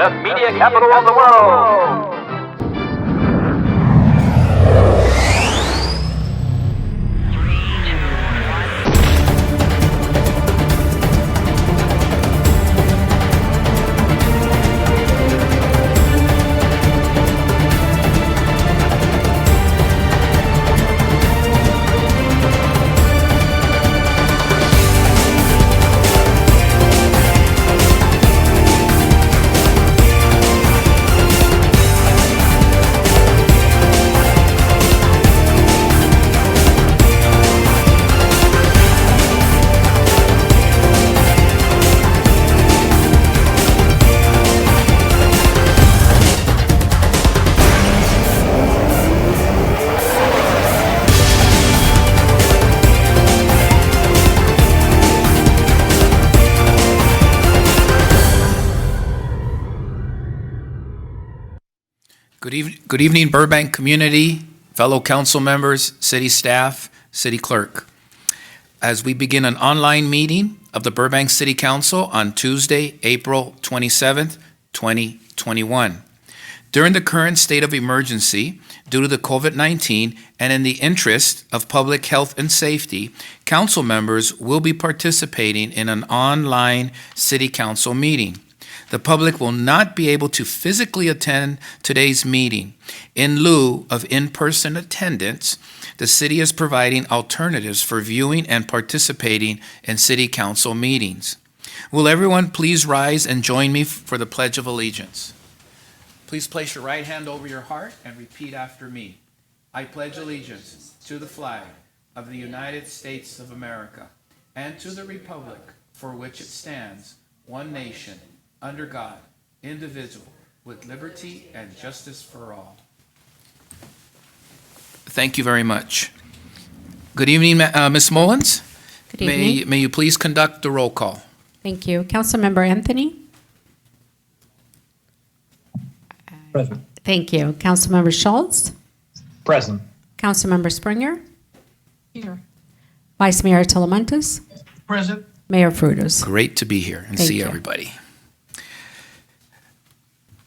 the media capital of the world. Good evening, Burbank community, fellow council members, city staff, city clerk. As we begin an online meeting of the Burbank City Council on Tuesday, April 27th, 2021. During the current state of emergency due to the COVID-19 and in the interest of public health and safety, council members will be participating in an online city council meeting. The public will not be able to physically attend today's meeting. In lieu of in-person attendance, the city is providing alternatives for viewing and participating in city council meetings. Will everyone please rise and join me for the Pledge of Allegiance? Please place your right hand over your heart and repeat after me. I pledge allegiance to the flag of the United States of America and to the republic for which it stands, one nation, under God, indivisible, with liberty and justice for all. Thank you very much. Good evening, Ms. Mullins. Good evening. May you please conduct the roll call? Thank you. Councilmember Anthony? Present. Thank you. Councilmember Schultz? Present. Councilmember Springer? Here. Vice Mayor Telemontes? Present. Mayor Frutos? Great to be here and Thank see you. everybody.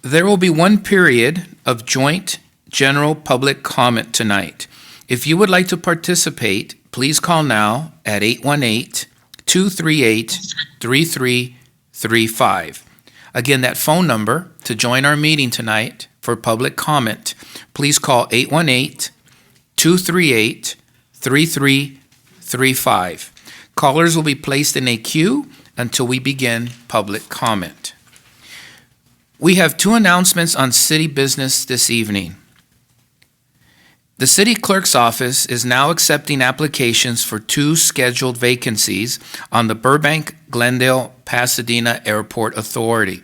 There will be one period of joint general public comment tonight. If you would like to participate, please call now at 818-238-3335. Again, that phone number to join our meeting tonight for public comment, please call 818-238-3335. Callers will be placed in a queue until we begin public comment. We have two announcements on city business this evening. The city clerk's office is now accepting applications for two scheduled vacancies on the Burbank-Glendale-Pasadena Airport Authority.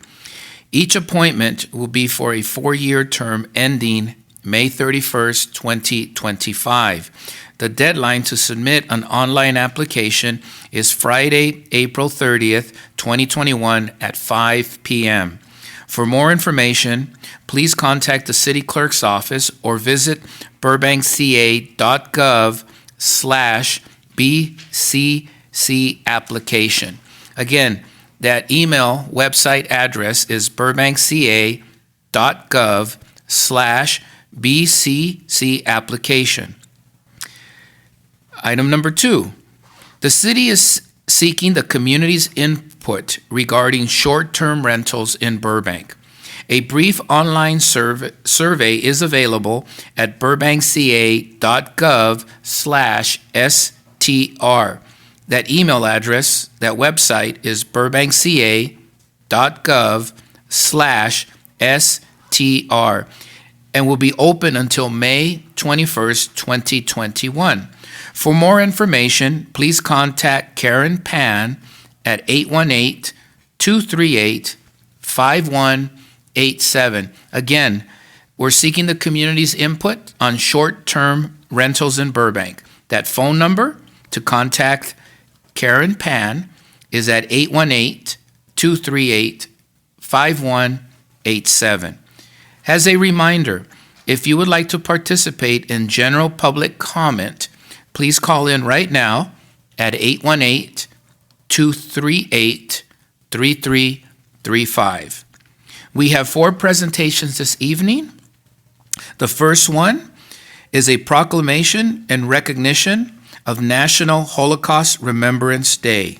Each appointment will be for a 4-year term ending May 31st, 2025. The deadline to submit an online application is Friday, April 30th, 2021 at 5 p.m. For more information, please contact the city clerk's office or visit burbankca.gov/BCC application. Again, that email website address is burbankca.gov/BCC application. Item number 2, the city is seeking the community's input regarding short-term rentals in Burbank. A brief online survey is available at burbankca.gov/STR. That email address, that website is burbankca.gov/STR and will be open until May 21st, 2021. For more information, please contact Karen Pan at 818-238-5187. Again, we're seeking the community's input on short-term rentals in Burbank. That phone number to contact Karen Pan is at 818-238-5187. As a reminder, if you would like to participate in general public comment, please call in right now at 818-238-3335. We have 4 presentations this evening. The first one is a proclamation and recognition of National Holocaust Remembrance Day.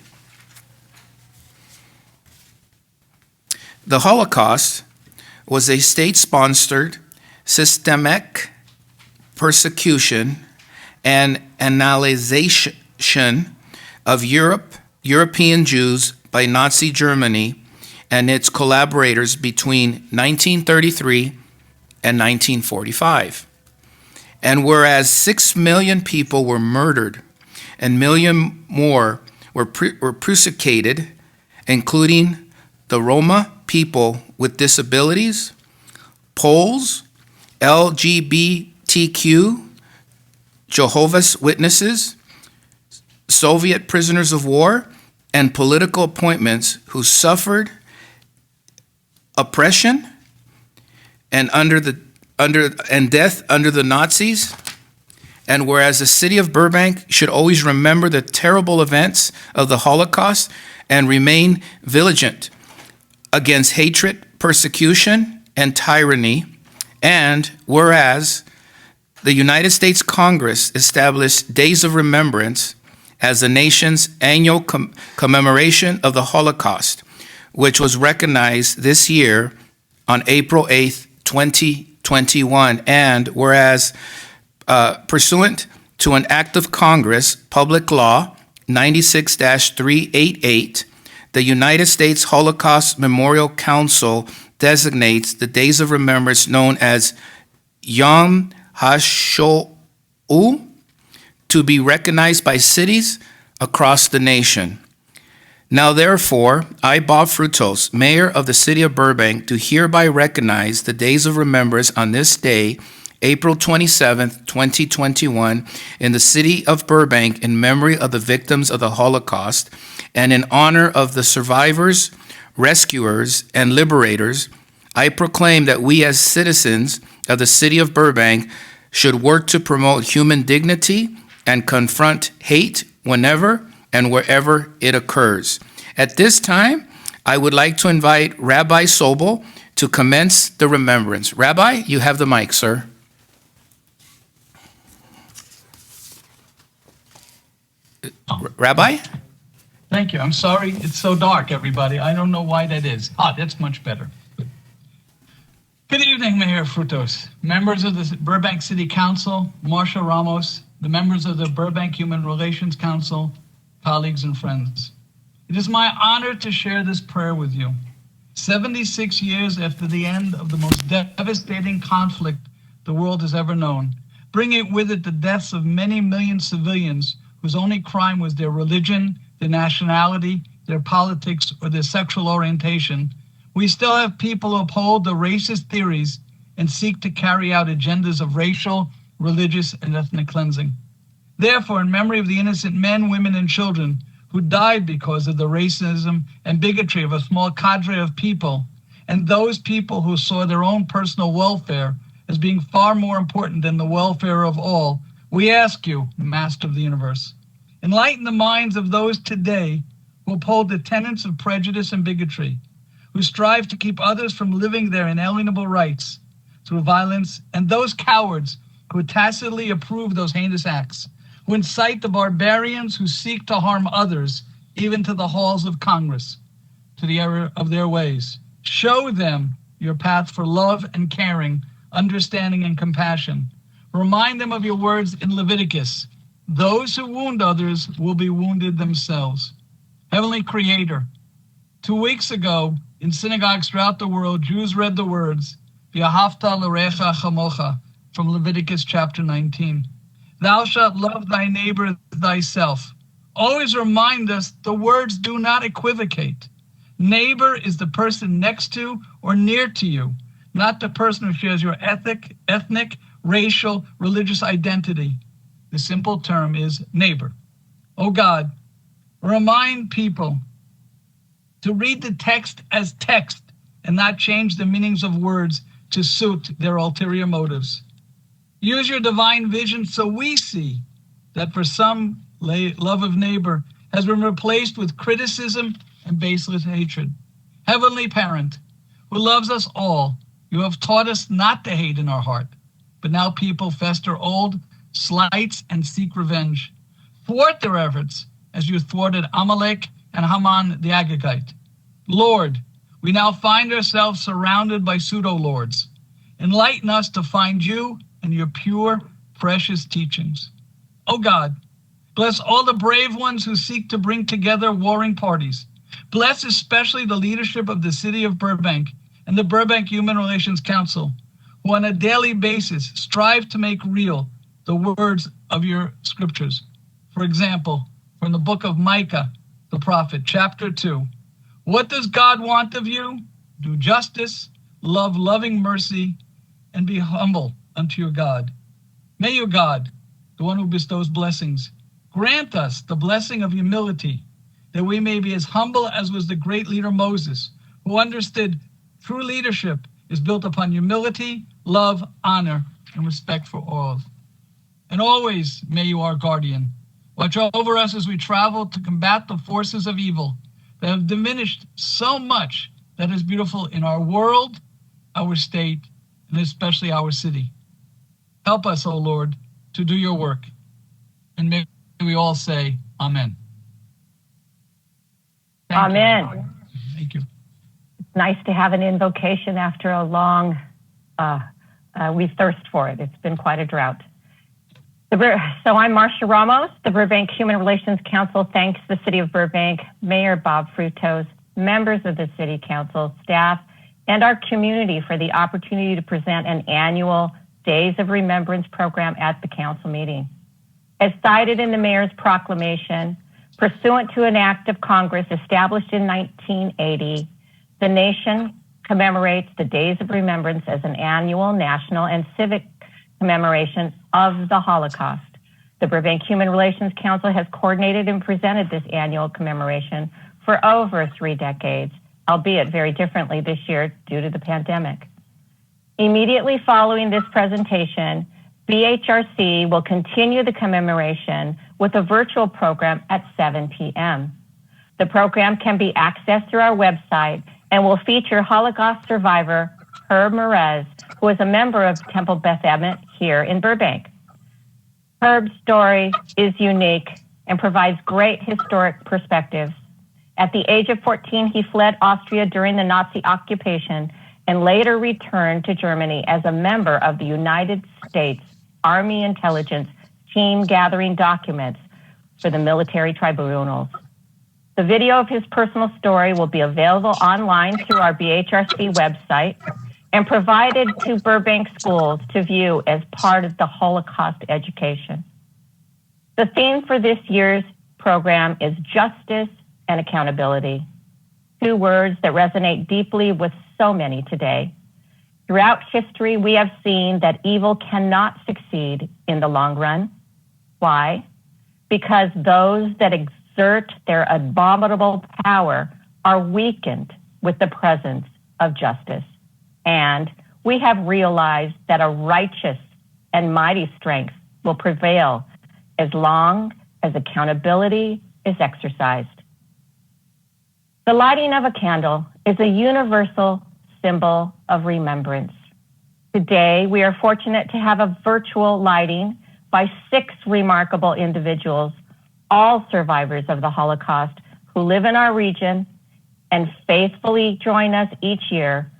The Holocaust was a state-sponsored, systemic persecution and annihilation of European Jews by Nazi Germany and its collaborators between 1933 and 1945. And whereas 6 million people were murdered and million more were persecuted, including the Roma people with disabilities, Poles, LGBTQ, Jehovah's Witnesses, Soviet prisoners of war, and political appointments who suffered oppression and death under the Nazis. And whereas the city of Burbank should always remember the terrible events of the Holocaust and remain vigilant against hatred, persecution, and tyranny, and whereas the United States Congress established Days of Remembrance as the nation's annual commemoration of the Holocaust, which was recognized this year on April 8th, 2021, and whereas pursuant to an act of Congress, Public Law 96-388, the United States Holocaust Memorial Council designates the Days of Remembrance known as Yom HaShoah to be recognized by cities across the nation. Now therefore, I, Bob Frutos, Mayor of the City of Burbank, do hereby recognize the Days of Remembrance on this day, April 27th, 2021, in the City of Burbank in memory of the victims of the Holocaust and in honor of the survivors, rescuers, and liberators. I proclaim that we as citizens of the City of Burbank should work to promote human dignity and confront hate whenever and wherever it occurs. At this time, I would like to invite Rabbi Sobel to commence the remembrance. Rabbi, you have the mic, sir. Rabbi? Thank you. I'm sorry it's so dark, everybody. I don't know why that is. That's much better. Good evening, Mayor Frutos, members of the Burbank City Council, Marcia Ramos, the members of the Burbank Human Relations Council, colleagues and friends. It is my honor to share this prayer with you. 76 years after the end of the most devastating conflict the world has ever known, bringing with it the deaths of many million civilians whose only crime was their religion, their nationality, their politics, or their sexual orientation, we still have people who uphold the racist theories and seek to carry out agendas of racial, religious, and ethnic cleansing. Therefore, in memory of the innocent men, women, and children who died because of the racism and bigotry of a small cadre of people, and those people who saw their own personal welfare as being far more important than the welfare of all, we ask you, Master of the Universe, enlighten the minds of those today who uphold the tenets of prejudice and bigotry, who strive to keep others from living their inalienable rights through violence, and those cowards who tacitly approve those heinous acts, who incite the barbarians who seek to harm others, even to the halls of Congress, to the error of their ways. Show them your path for love and caring, understanding and compassion. Remind them of your words in Leviticus. Those who wound others will be wounded themselves. Heavenly Creator, 2 weeks ago, in synagogues throughout the world, Jews read the words, V'ahavta l'recha chamocha, from Leviticus chapter 19. Thou shalt love thy neighbor as thyself. Always remind us the words do not equivocate. Neighbor is the person next to or near to you, not the person who shares your ethnic, racial, religious identity. The simple term is neighbor. Oh God, remind people to read the text as text and not change the meanings of words to suit their ulterior motives. Use your divine vision so we see that for some, love of neighbor has been replaced with criticism and baseless hatred. Heavenly Parent, who loves us all, you have taught us not to hate in our heart, but now people fester old slights and seek revenge. Thwart their efforts as you thwarted Amalek and Haman the Agagite. Lord, we now find ourselves surrounded by pseudo-lords. Enlighten us to find you and your pure, precious teachings. O God, bless all the brave ones who seek to bring together warring parties. Bless especially the leadership of the city of Burbank and the Burbank Human Relations Council, who on a daily basis strive to make real the words of your scriptures. For example, from the book of Micah, the prophet, chapter 2, what does God want of you? Do justice, love loving mercy, and be humble unto your God. May your God, the one who bestows blessings, grant us the blessing of humility, that we may be as humble as was the great leader Moses, who understood true leadership is built upon humility, love, honor, and respect for all. And always may you, our guardian, watch over us as we travel to combat the forces of evil that have diminished so much that is beautiful in our world, our state, and especially our city. Help us, O Lord, to do your work. And may we all say, Amen. Thank Amen. you. Thank you. It's nice to have an invocation after a long, we thirst for it. It's been quite a drought. So I'm Marcia Ramos. The Burbank Human Relations Council thanks the City of Burbank, Mayor Bob Frutos, members of the City Council, staff, and our community for the opportunity to present an annual Days of Remembrance program at the council meeting. As cited in the mayor's proclamation, pursuant to an act of Congress established in 1980, the nation commemorates the Days of Remembrance as an annual national and civic commemoration of the Holocaust. The Burbank Human Relations Council has coordinated and presented this annual commemoration for over 3 decades, albeit very differently this year due to the pandemic. Immediately following this presentation, BHRC will continue the commemoration with a virtual program at 7 p.m. The program can be accessed through our website and will feature Holocaust survivor Herb Merez, who is a member of Temple Beth Emmet here in Burbank. Herb's story is unique and provides great historic perspectives. At the age of 14, he fled Austria during the Nazi occupation and later returned to Germany as a member of the United States Army Intelligence Team gathering documents for the military tribunals. The video of his personal story will be available online through our BHRC website and provided to Burbank schools to view as part of the Holocaust education. The theme for this year's program is justice and accountability, 2 words that resonate deeply with so many today. Throughout history, we have seen that evil cannot succeed in the long run. Why? Because those that exert their abominable power are weakened with the presence of justice. And we have realized that a righteous and mighty strength will prevail as long as accountability is exercised. The lighting of a candle is a universal symbol of remembrance. Today, we are fortunate to have a virtual lighting by 6 remarkable individuals, all survivors of the Holocaust, who live in our region and faithfully join us each year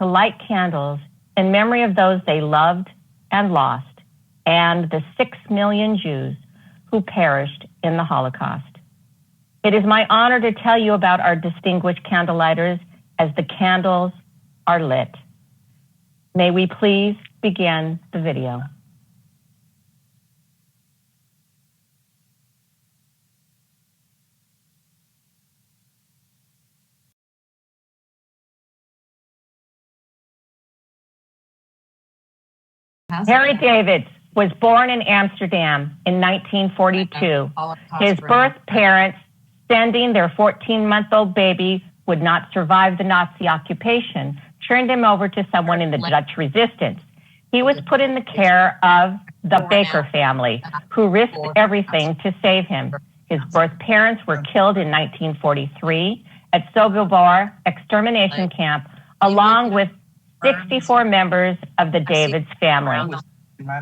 to light candles in memory of those they loved and lost, and the 6 million Jews who perished in the Holocaust. It is my honor to tell you about our distinguished candlelighters as the candles are lit. May we please begin the video. Harry Davids was born in Amsterdam in 1942. His birth parents, sending their 14-month-old baby would not survive the Nazi occupation, turned him over to someone in the Dutch resistance. He was put in the care of the Baker family, who risked everything to save him. His birth parents were killed in 1943 at Sobibor extermination camp along with 64 members of the Davids family.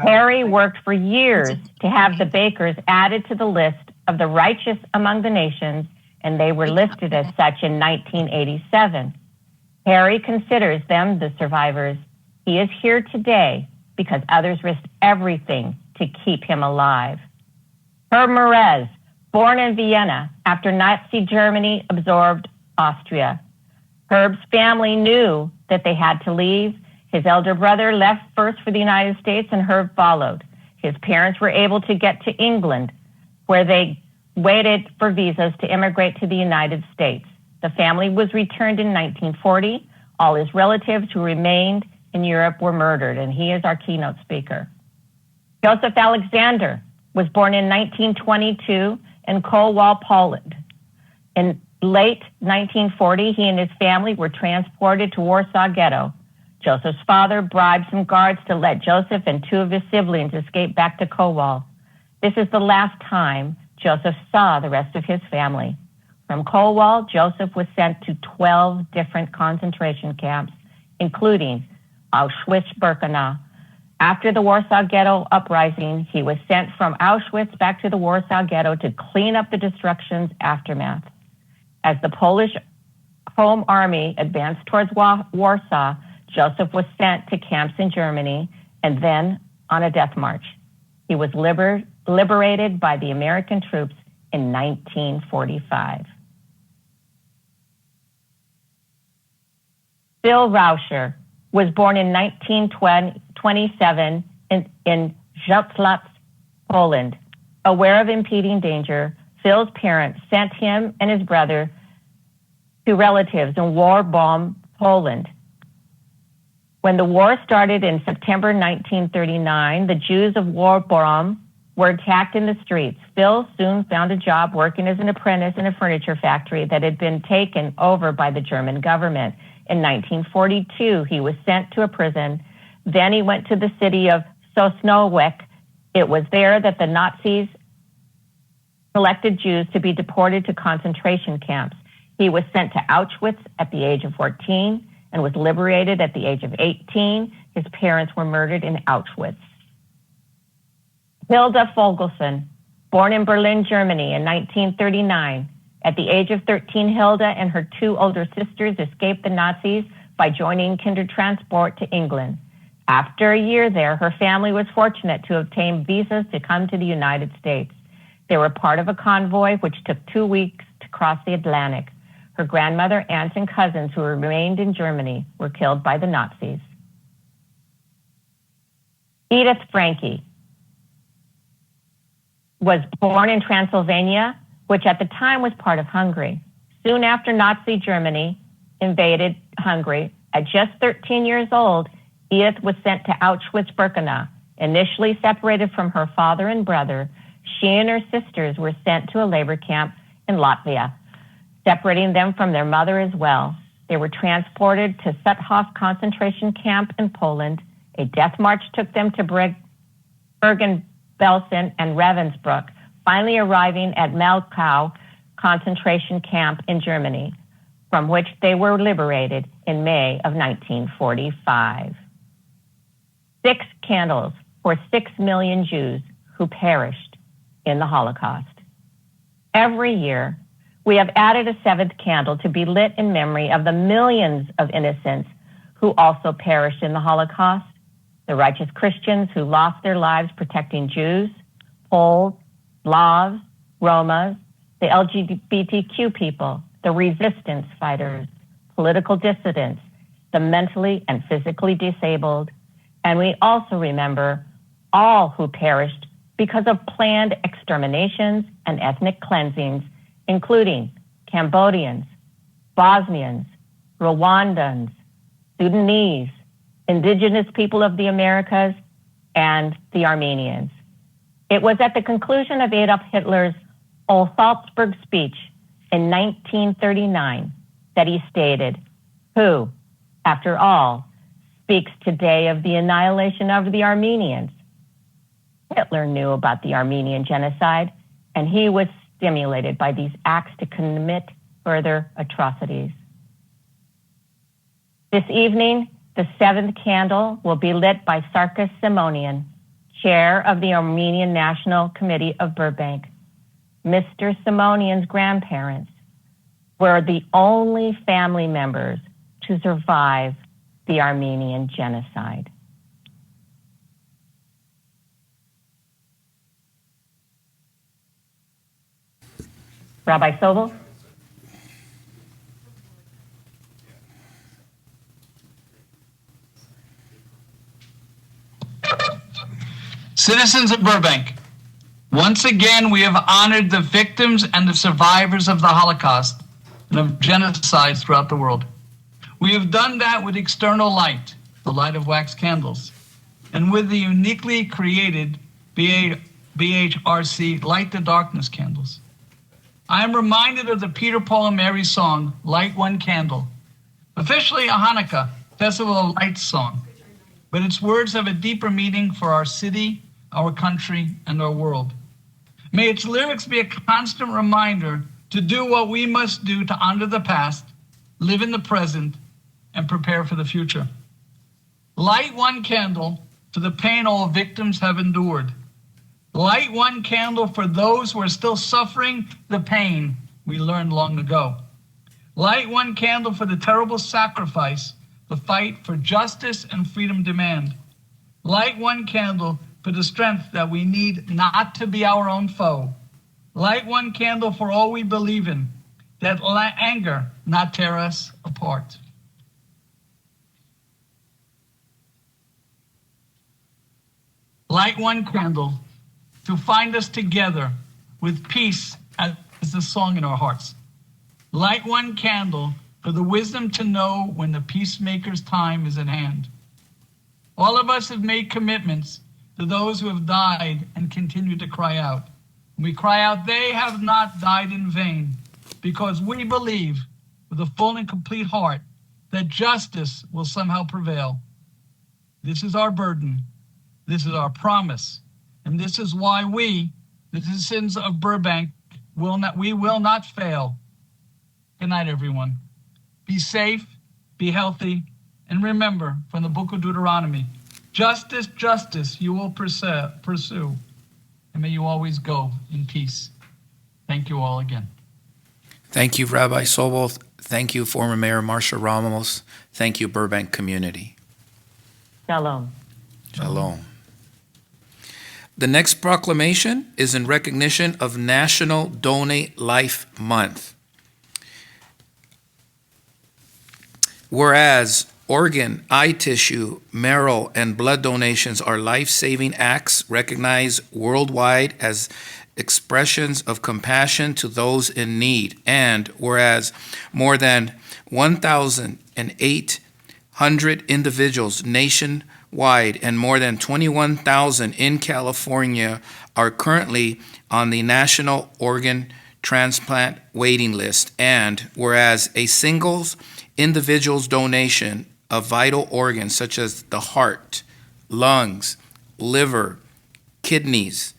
Harry worked for years to have the Bakers added to the list of the righteous among the nations, and they were listed as such in 1987. Harry considers them the survivors. He is here today because others risked everything to keep him alive. Herb Merez, born in Vienna after Nazi Germany absorbed Austria. Herb's family knew that they had to leave. His elder brother left first for the United States, and Herb followed. His parents were able to get to England, where they waited for visas to immigrate to the United States. The family was returned in 1940. All his relatives who remained in Europe were murdered, and he is our keynote speaker. Joseph Alexander was born in 1922 in Kowal, Poland. In late 1940, he and his family were transported to Warsaw Ghetto. Joseph's father bribed some guards to let Joseph and two of his siblings escape back to Kowal. This is the last time Joseph saw the rest of his family. From Kowal, Joseph was sent to 12 different concentration camps, including Auschwitz-Birkenau. After the Warsaw Ghetto uprising, he was sent from Auschwitz back to the Warsaw Ghetto to clean up the destruction's aftermath. As the Polish Home Army advanced towards Warsaw, Joseph was sent to camps in Germany and then on a death march. He was liberated by the American troops in 1945. Phil Rauscher was born in 1927 in Wrocław, Poland. Aware of impending danger, Phil's parents sent him and his brother to relatives in war-bombed Poland. When the war started in September 1939, the Jews of Warborom were attacked in the streets. Phil soon found a job working as an apprentice in a furniture factory that had been taken over by the German government. In 1942, he was sent to a prison. Then he went to the city of Sosnowiec. It was there that the Nazis selected Jews to be deported to concentration camps. He was sent to Auschwitz at the age of 14 and was liberated at the age of 18. His parents were murdered in Auschwitz. Hilda Fogelson, born in Berlin, Germany in 1939. At the age of 13, Hilda and her two older sisters escaped the Nazis by joining Kindertransport to England. After a year there, her family was fortunate to obtain visas to come to the United States. They were part of a convoy which took 2 weeks to cross the Atlantic. Her grandmother, aunts, and cousins who remained in Germany were killed by the Nazis. Edith Franke was born in Transylvania, which at the time was part of Hungary. Soon after Nazi Germany invaded Hungary, at just 13 years old, Edith was sent to Auschwitz-Birkenau. Initially separated from her father and brother, she and her sisters were sent to a labor camp in Latvia, separating them from their mother as well. They were transported to Suthof concentration camp in Poland. A death march took them to Bergen-Belsen and Ravensbrück, finally arriving at Malchow concentration camp in Germany, from which they were liberated in May of 1945. 6 candles for 6 million Jews who perished in the Holocaust. Every year, we have added a 7th candle to be lit in memory of the millions of innocents who also perished in the Holocaust, the righteous Christians who lost their lives protecting Jews, Poles, Slavs, Romas, the LGBTQ people, the resistance fighters, political dissidents, the mentally and physically disabled, and we also remember all who perished because of planned exterminations and ethnic cleansings, including Cambodians, Bosnians, Rwandans, Sudanese, indigenous people of the Americas, and the Armenians. It was at the conclusion of Adolf Hitler's Old Salzburg speech in 1939 that he stated, "Who, after all, speaks today of the annihilation of the Armenians?" Hitler knew about the Armenian genocide, and he was stimulated by these acts to commit further atrocities. This evening, the seventh candle will be lit by Sarkis Simonian, chair of the Armenian National Committee of Burbank. Mr. Simonian's grandparents were the only family members to survive the Armenian genocide. Rabbi Sobel? Citizens of Burbank, once again we have honored the victims and the survivors of the Holocaust and of genocides throughout the world. We have done that with external light, the light of wax candles, and with the uniquely created BHRC Light the Darkness candles. I am reminded of the Peter, Paul, and Mary song, Light One Candle, officially a Hanukkah, Festival of Lights song, but its words have a deeper meaning for our city, our country, and our world. May its lyrics be a constant reminder to do what we must do to honor the past, live in the present, and prepare for the future. Light one candle for the pain all victims have endured. Light one candle for those who are still suffering the pain we learned long ago. Light one candle for the terrible sacrifice the fight for justice and freedom demand. Light one candle for the strength that we need not to be our own foe. Light one candle for all we believe in, that anger not tear us apart. Light one candle to find us together with peace as the song in our hearts. Light one candle for the wisdom to know when the peacemaker's time is at hand. All of us have made commitments to those who have died and continue to cry out. We cry out, they have not died in vain, because we believe with a full and complete heart that justice will somehow prevail. This is our burden. This is our promise. And this is why we, the citizens of Burbank, will not fail. Good night, everyone. Be safe, be healthy, and remember from the book of Deuteronomy, justice, justice you will pursue, and may you always go in peace. Thank you all again. Thank you, Rabbi Sobel. Thank you, former Mayor Marcia Ramos. Thank you, Burbank community. Shalom. Shalom. The next proclamation is in recognition of National Donate Life Month. Whereas organ, eye tissue, marrow, and blood donations are life-saving acts recognized worldwide as expressions of compassion to those in need, and whereas more than 1,800 individuals nationwide and more than 21,000 in California are currently on the National Organ Transplant waiting list, and whereas a single individual's donation of vital organs such as the heart, lungs, liver, kidneys,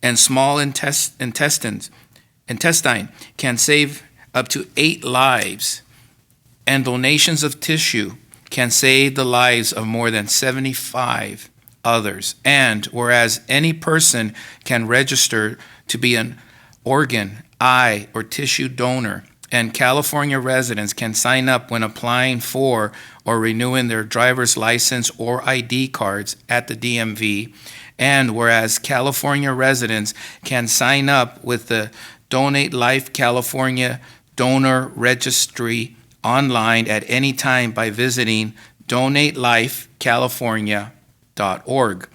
and small intestine can save up to 8 lives, and donations of tissue can save the lives of more than 75 others. And whereas any person can register to be an organ, eye, or tissue donor, and California residents can sign up when applying for or renewing their driver's license or ID cards at the DMV, and whereas California residents can sign up with the Donate Life California Donor Registry online at any time by visiting donatelifecalifornia.org.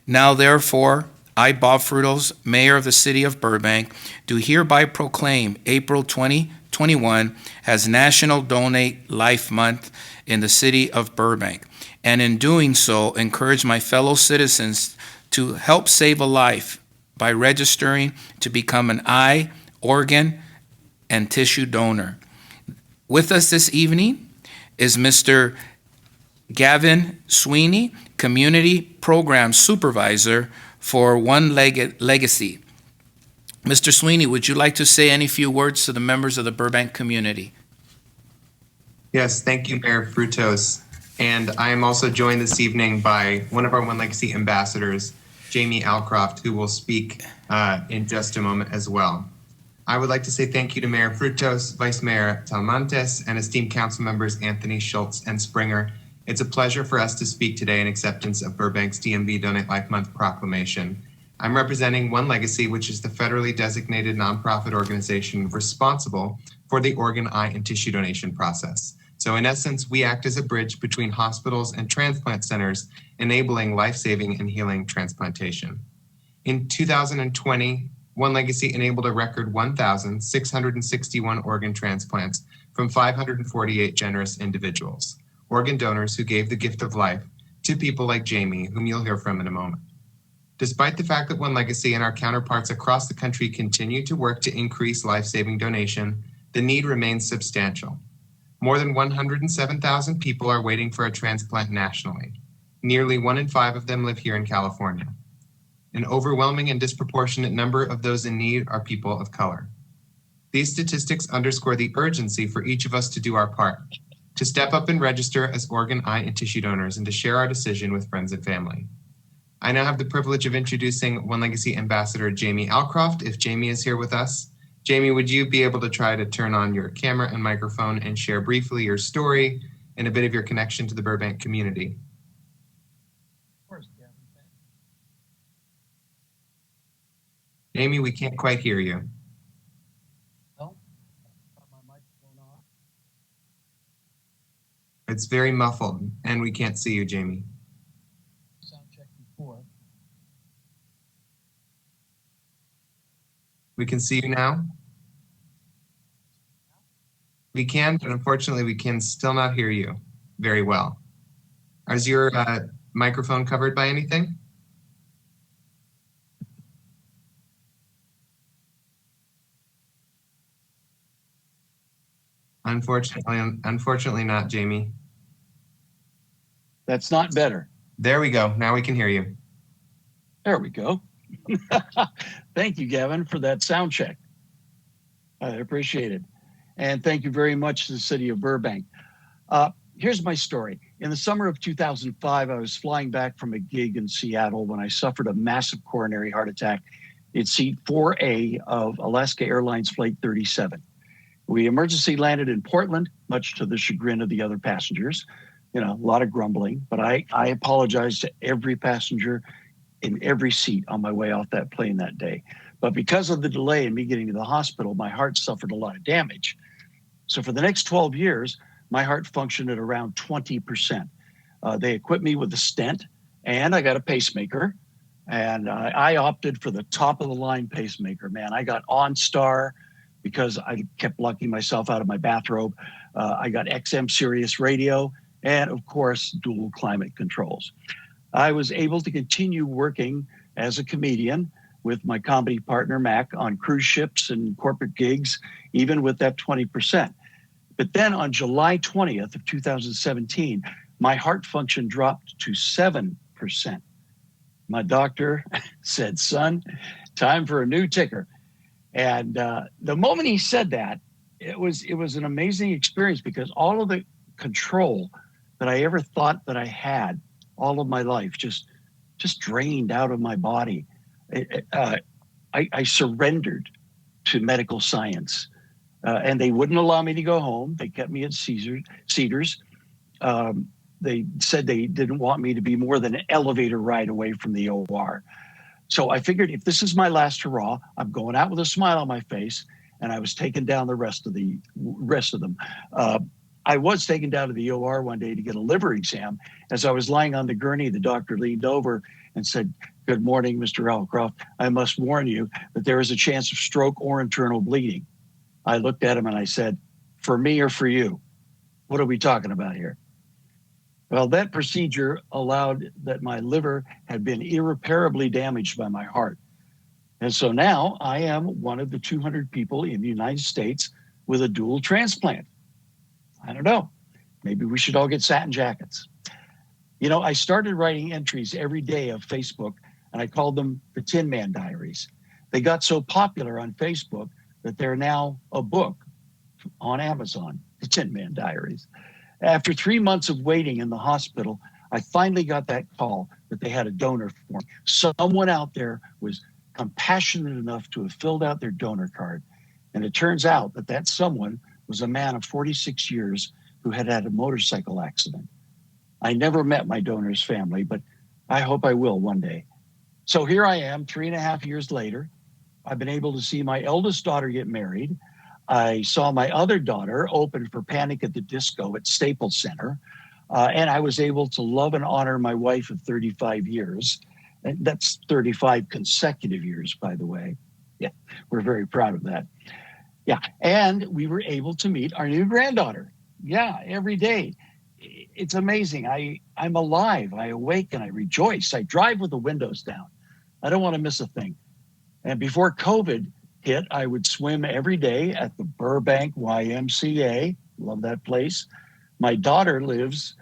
Now, therefore, I, Bob Frutos, Mayor of the City of Burbank, do hereby proclaim April 2021 as National Donate Life Month in the City of Burbank, and in doing so, encourage my fellow citizens to help save a life by registering to become an eye, organ, and tissue donor. With us this evening is Mr. Gavin Sweeney, Community Program Supervisor for One Legacy. Mr. Sweeney, would you like to say any few words to the members of the Burbank community? Yes, thank you, Mayor Frutos. And I am also joined this evening by one of our One Legacy ambassadors, Jamie Alcroft, who will speak in just a moment as well. I would like to say thank you to Mayor Frutos, Vice Mayor Talamantes, and esteemed council members Anthony, Schultz, and Springer. It's a pleasure for us to speak today in acceptance of Burbank's DMV Donate Life Month proclamation. I'm representing One Legacy, which is the federally designated nonprofit organization responsible for the organ, eye, and tissue donation process. So in essence, we act as a bridge between hospitals and transplant centers, enabling life-saving and healing transplantation. In 2020, One Legacy enabled a record 1,661 organ transplants from 548 generous individuals, organ donors who gave the gift of life to people like Jamie, whom you'll hear from in a moment. Despite the fact that One Legacy and our counterparts across the country continue to work to increase life-saving donation, the need remains substantial. More than 107,000 people are waiting for a transplant nationally. Nearly 1 in 5 of them live here in California. An overwhelming and disproportionate number of those in need are people of color. These statistics underscore the urgency for each of us to do our part, to step up and register as organ, eye, and tissue donors, and to share our decision with friends and family. I now have the privilege of introducing One Legacy Ambassador Jamie Alcroft, if Jamie is here with us. Jamie, would you be able to try to turn on your camera and microphone and share briefly your story and a bit of your connection to the Burbank community? Jamie, we can't quite hear you. It's very muffled, and we can't see you, Jamie. Sound check before. We can see you now. We can, but unfortunately, we can still not hear you very well. Is your microphone covered by anything? Unfortunately not, Jamie. That's not better. There we go. Now we can hear you. There we go. Thank you, Gavin, for that sound check. I appreciate it. And thank you very much to the city of Burbank. Here's my story. In the summer of 2005, I was flying back from a gig in Seattle when I suffered a massive coronary heart attack in seat 4A of Alaska Airlines Flight 37. We emergency landed in Portland, much to the chagrin of the other passengers. You know, a lot of grumbling, but I apologized to every passenger in every seat on my way off that plane that day. But because of the delay in me getting to the hospital, my heart suffered a lot of damage. So for the next 12 years, my heart functioned at around 20%. They equipped me with a stent, and I got a pacemaker. And I opted for the top of the line pacemaker, man. I got OnStar because I kept locking myself out of my bathrobe. I got XM Sirius radio, and of course, dual climate controls. I was able to continue working as a comedian with my comedy partner, Mac, on cruise ships and corporate gigs, even with that 20%. But then on July 20th of 2017, my heart function dropped to 7%. My doctor said, son, time for a new ticker. And the moment he said that, it was an amazing experience because all of the control that I ever thought that I had all of my life just drained out of my body. I surrendered to medical science, and they wouldn't allow me to go home. They kept me at Cedars. They said they didn't want me to be more than an elevator ride away from the OR. So I figured if this is my last hurrah, I'm going out with a smile on my face, and I was taking down the rest of them. I was taken down to the OR one day to get a liver exam. As I was lying on the gurney, the doctor leaned over and said, "Good morning, Mr. Alcroft. I must warn you that there is a chance of stroke or internal bleeding." I looked at him and I said, "For me or for you? What are we talking about here?" Well, that procedure allowed that my liver had been irreparably damaged by my heart. And so now I am one of the 200 people in the United States with a dual transplant. I don't know. Maybe we should all get satin jackets. You know, I started writing entries every day of Facebook, and I called them the Tin Man Diaries. They got so popular on Facebook that they're now a book on Amazon. The Tin Man Diaries. After 3 months of waiting in the hospital, I finally got that call that they had a donor for me. Someone out there was compassionate enough to have filled out their donor card. And it turns out that that someone was a man of 46 years who had had a motorcycle accident. I never met my donor's family, but I hope I will one day. So here I am, 3.5 years later. I've been able to see my eldest daughter get married. I saw my other daughter open for Panic at the Disco at Staples Center. And I was able to love and honor my wife of 35 years. And that's 35 consecutive years, by the way. Yeah, we're very proud of that. Yeah, and we were able to meet our new granddaughter. Yeah, every day. It's amazing. I'm alive. I awake and I rejoice. I drive with the windows down. I don't want to miss a thing. And before COVID hit, I would swim every day at the Burbank YMCA. Love that place. My daughter lives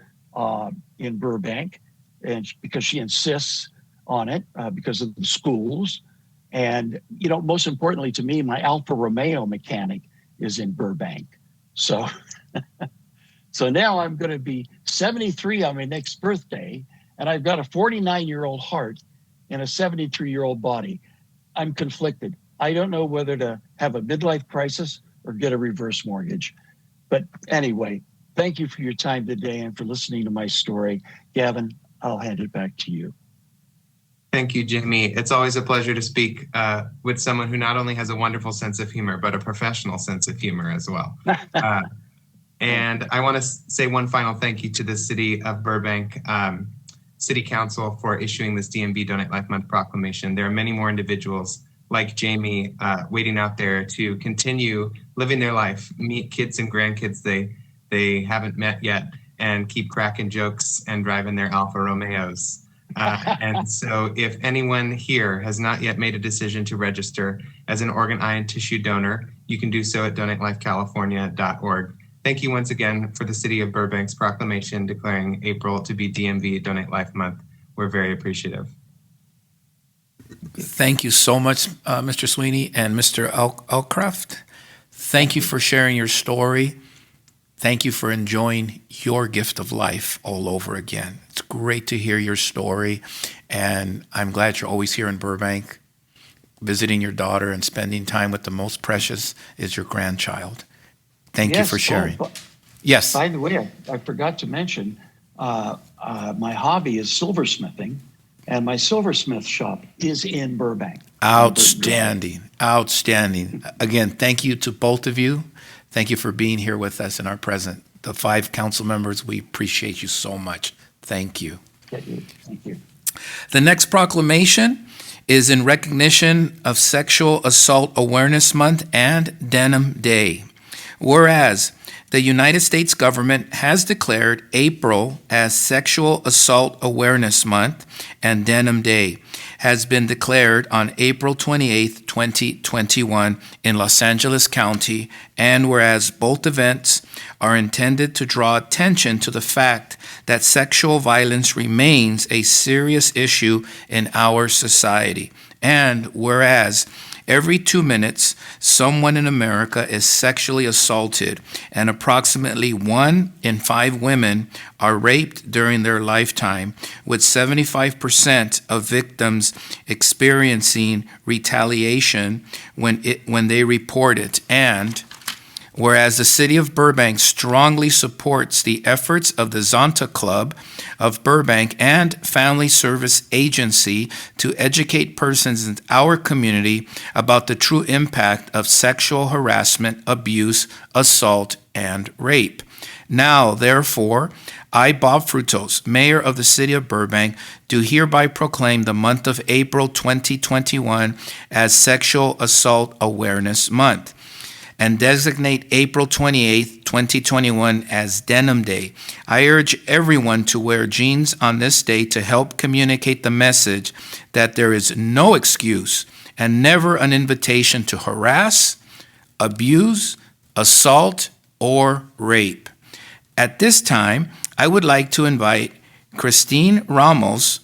in Burbank, and because she insists on it because of the schools. And, you know, most importantly to me, my Alfa Romeo mechanic is in Burbank. So, so now I'm going to be 73 on my next birthday, and I've got a 49-year-old heart and a 73-year-old body. I'm conflicted. I don't know whether to have a midlife crisis or get a reverse mortgage. But anyway, thank you for your time today and for listening to my story. Gavin, I'll hand it back to you. Thank you, Jimmy. It's always a pleasure to speak with someone who not only has a wonderful sense of humor, but a professional sense of humor as well. And I want to say one final thank you to the City of Burbank City Council for issuing this DMV Donate Life Month proclamation. There are many more individuals like Jamie waiting out there to continue living their life, meet kids and grandkids they haven't met yet, and keep cracking jokes and driving their Alfa Romeos. And so if anyone here has not yet made a decision to register as an organ, eye, and tissue donor, you can do so at donatelifecalifornia.org. Thank you once again for the City of Burbank's proclamation declaring April to be DMV Donate Life Month. We're very appreciative. Thank you so much, Mr. Sweeney and Mr. Elcraft. Thank you for sharing your story. Thank you for enjoying your gift of life all over again. It's great to hear your story, and I'm glad you're always here in Burbank, visiting your daughter and spending time with the most precious is your grandchild. Thank you for sharing. Yes. By the way, I forgot to mention, my hobby is silversmithing, and my silversmith shop is in Burbank. Outstanding. Outstanding. Again, thank you to both of you. Thank you for being here with us in our present. The 5 council members, we appreciate you so much. Thank you. Thank you. The next proclamation is in recognition of Sexual Assault Awareness Month and Denim Day. Whereas the United States government has declared April as Sexual Assault Awareness Month, and Denim Day has been declared on April 28, 2021 in Los Angeles County, and whereas both events are intended to draw attention to the fact that sexual violence remains a serious issue in our society, and whereas every 2 minutes, someone in America is sexually assaulted, and approximately 1 in 5 women are raped during their lifetime, with 75% of victims experiencing retaliation when they report it. And whereas the City of Burbank strongly supports the efforts of the Zonta Club of Burbank and Family Service Agency to educate persons in our community about the true impact of sexual harassment, abuse, assault, and rape. Now, therefore, I, Bob Frutos, Mayor of the City of Burbank, do hereby proclaim the month of April 2021 as Sexual Assault Awareness Month, and designate April 28, 2021 as Denim Day. I urge everyone to wear jeans on this day to help communicate the message that there is no excuse and never an invitation to harass, abuse, assault, or rape. At this time, I would like to invite Christine Ramos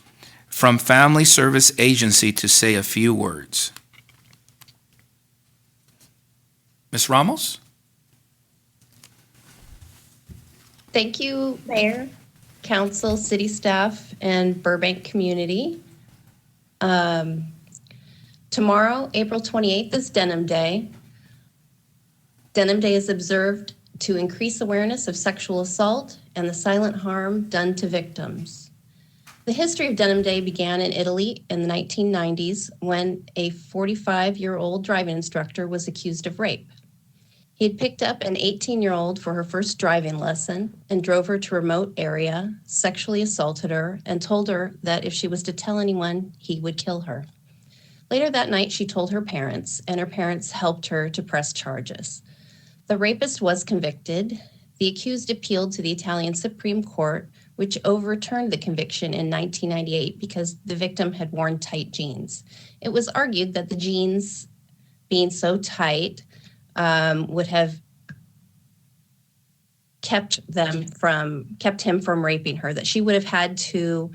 from Family Service Agency to say a few words. Ms. Ramos? Thank you, Mayor, Council, City staff, and Burbank community. Tomorrow, April 28th, is Denim Day. Denim Day is observed to increase awareness of sexual assault and the silent harm done to victims. The history of Denim Day began in Italy in the 1990s when a 45-year-old driving instructor was accused of rape. He had picked up an 18-year-old for her first driving lesson and drove her to a remote area, sexually assaulted her, and told her that if she was to tell anyone, he would kill her. Later that night, she told her parents, and her parents helped her to press charges. The rapist was convicted. The accused appealed to the Italian Supreme Court, which overturned the conviction in 1998 because the victim had worn tight jeans. It was argued that the jeans being so tight would have kept him from raping her, that she would have had to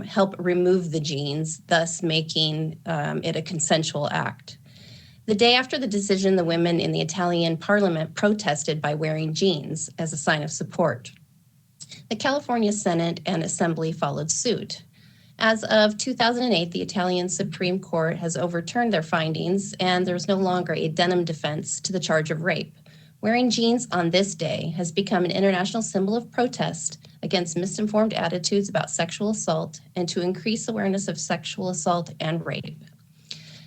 help remove the jeans, thus making it a consensual act. The day after the decision, the women in the Italian parliament protested by wearing jeans as a sign of support. The California Senate and Assembly followed suit. As of 2008, the Italian Supreme Court has overturned their findings, and there's no longer a denim defense to the charge of rape. Wearing jeans on this day has become an international symbol of protest against misinformed attitudes about sexual assault and to increase awareness of sexual assault and rape.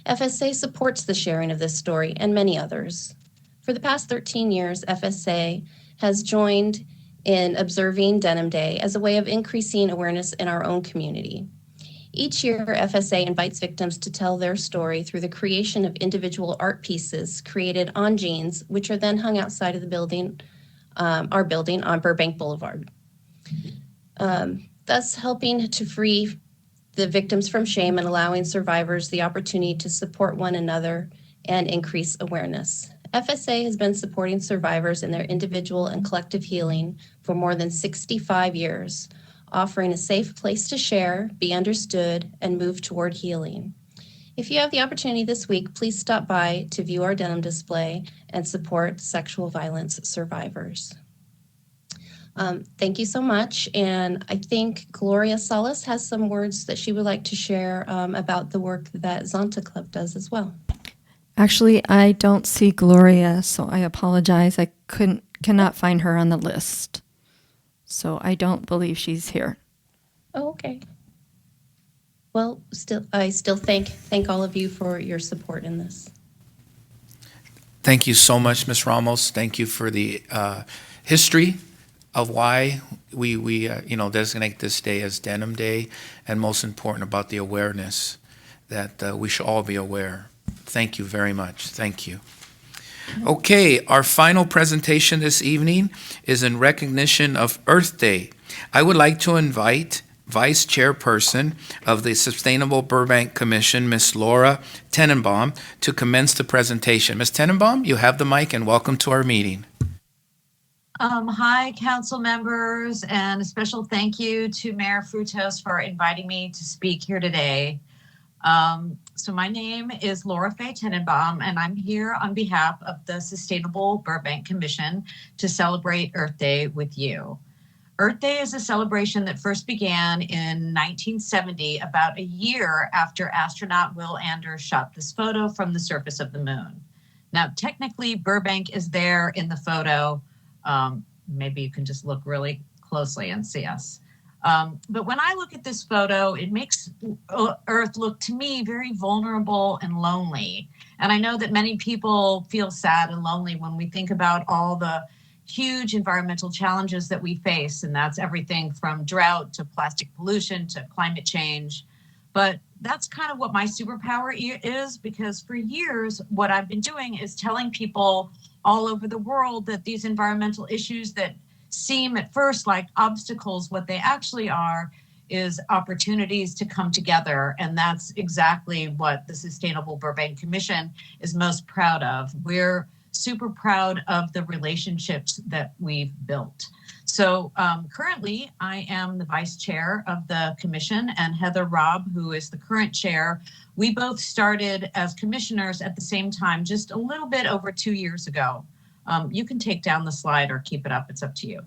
FSA supports the sharing of this story and many others. For the past 13 years, FSA has joined in observing Denim Day as a way of increasing awareness in our own community. Each year, FSA invites victims to tell their story through the creation of individual art pieces created on jeans, which are then hung outside of the building, our building on Burbank Boulevard, thus helping to free the victims from shame and allowing survivors the opportunity to support one another and increase awareness. FSA has been supporting survivors in their individual and collective healing for more than 65 years, offering a safe place to share, be understood, and move toward healing. If you have the opportunity this week, please stop by to view our denim display and support sexual violence survivors. Thank you so much. And I think Gloria Salas has some words that she would like to share about the work that Zonta Club does as well. Actually, I don't see Gloria, so I apologize. I cannot find her on the list. So I don't believe she's here. Oh, okay. Well, I still thank all of you for your support in this. Thank you so much, Ms. Ramos. Thank you for the history of why we designate this day as Denim Day, and most important, about the awareness that we should all be aware. Thank you very much. Thank you. Okay, our final presentation this evening is in recognition of Earth Day. I would like to invite Vice Chairperson of the Sustainable Burbank Commission, Ms. Laura Tenenbaum, to commence the presentation. Ms. Tenenbaum, you have the mic, and welcome to our meeting. Hi, council members, and a special thank you to Mayor Frutos for inviting me to speak here today. So my name is Laura Faye Tenenbaum, and I'm here on behalf of the Sustainable Burbank Commission to celebrate Earth Day with you. Earth Day is a celebration that first began in 1970, about a year after astronaut Will Anders shot this photo from the surface of the moon. Now, technically, Burbank is there in the photo. Maybe you can just look really closely and see us. But when I look at this photo, it makes Earth look to me very vulnerable and lonely. And I know that many people feel sad and lonely when we think about all the huge environmental challenges that we face. And that's everything from drought to plastic pollution to climate change. But that's kind of what my superpower is, because for years, what I've been doing is telling people all over the world that these environmental issues that seem at first like obstacles, what they actually are is opportunities to come together. And that's exactly what the Sustainable Burbank Commission is most proud of. We're super proud of the relationships that we've built. So currently, I am the vice chair of the commission, and Heather Robb, who is the current chair, we both started as commissioners at the same time, just a little bit over 2 years ago. You can take down the slide or keep it up, it's up to you.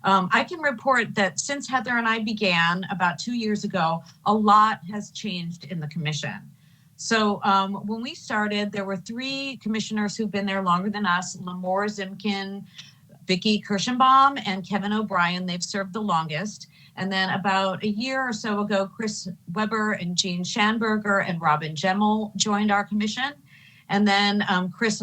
I can report that since Heather and I began about 2 years ago, a lot has changed in the commission. So when we started, there were 3 commissioners who've been there longer than us: Lamore Zimkin, Vicky Kirschenbaum, and Kevin O'Brien. They've served the longest. And then about a year or so ago, Chris Weber and Jean Schanberger and Robin Gemmel joined our commission. And then Chris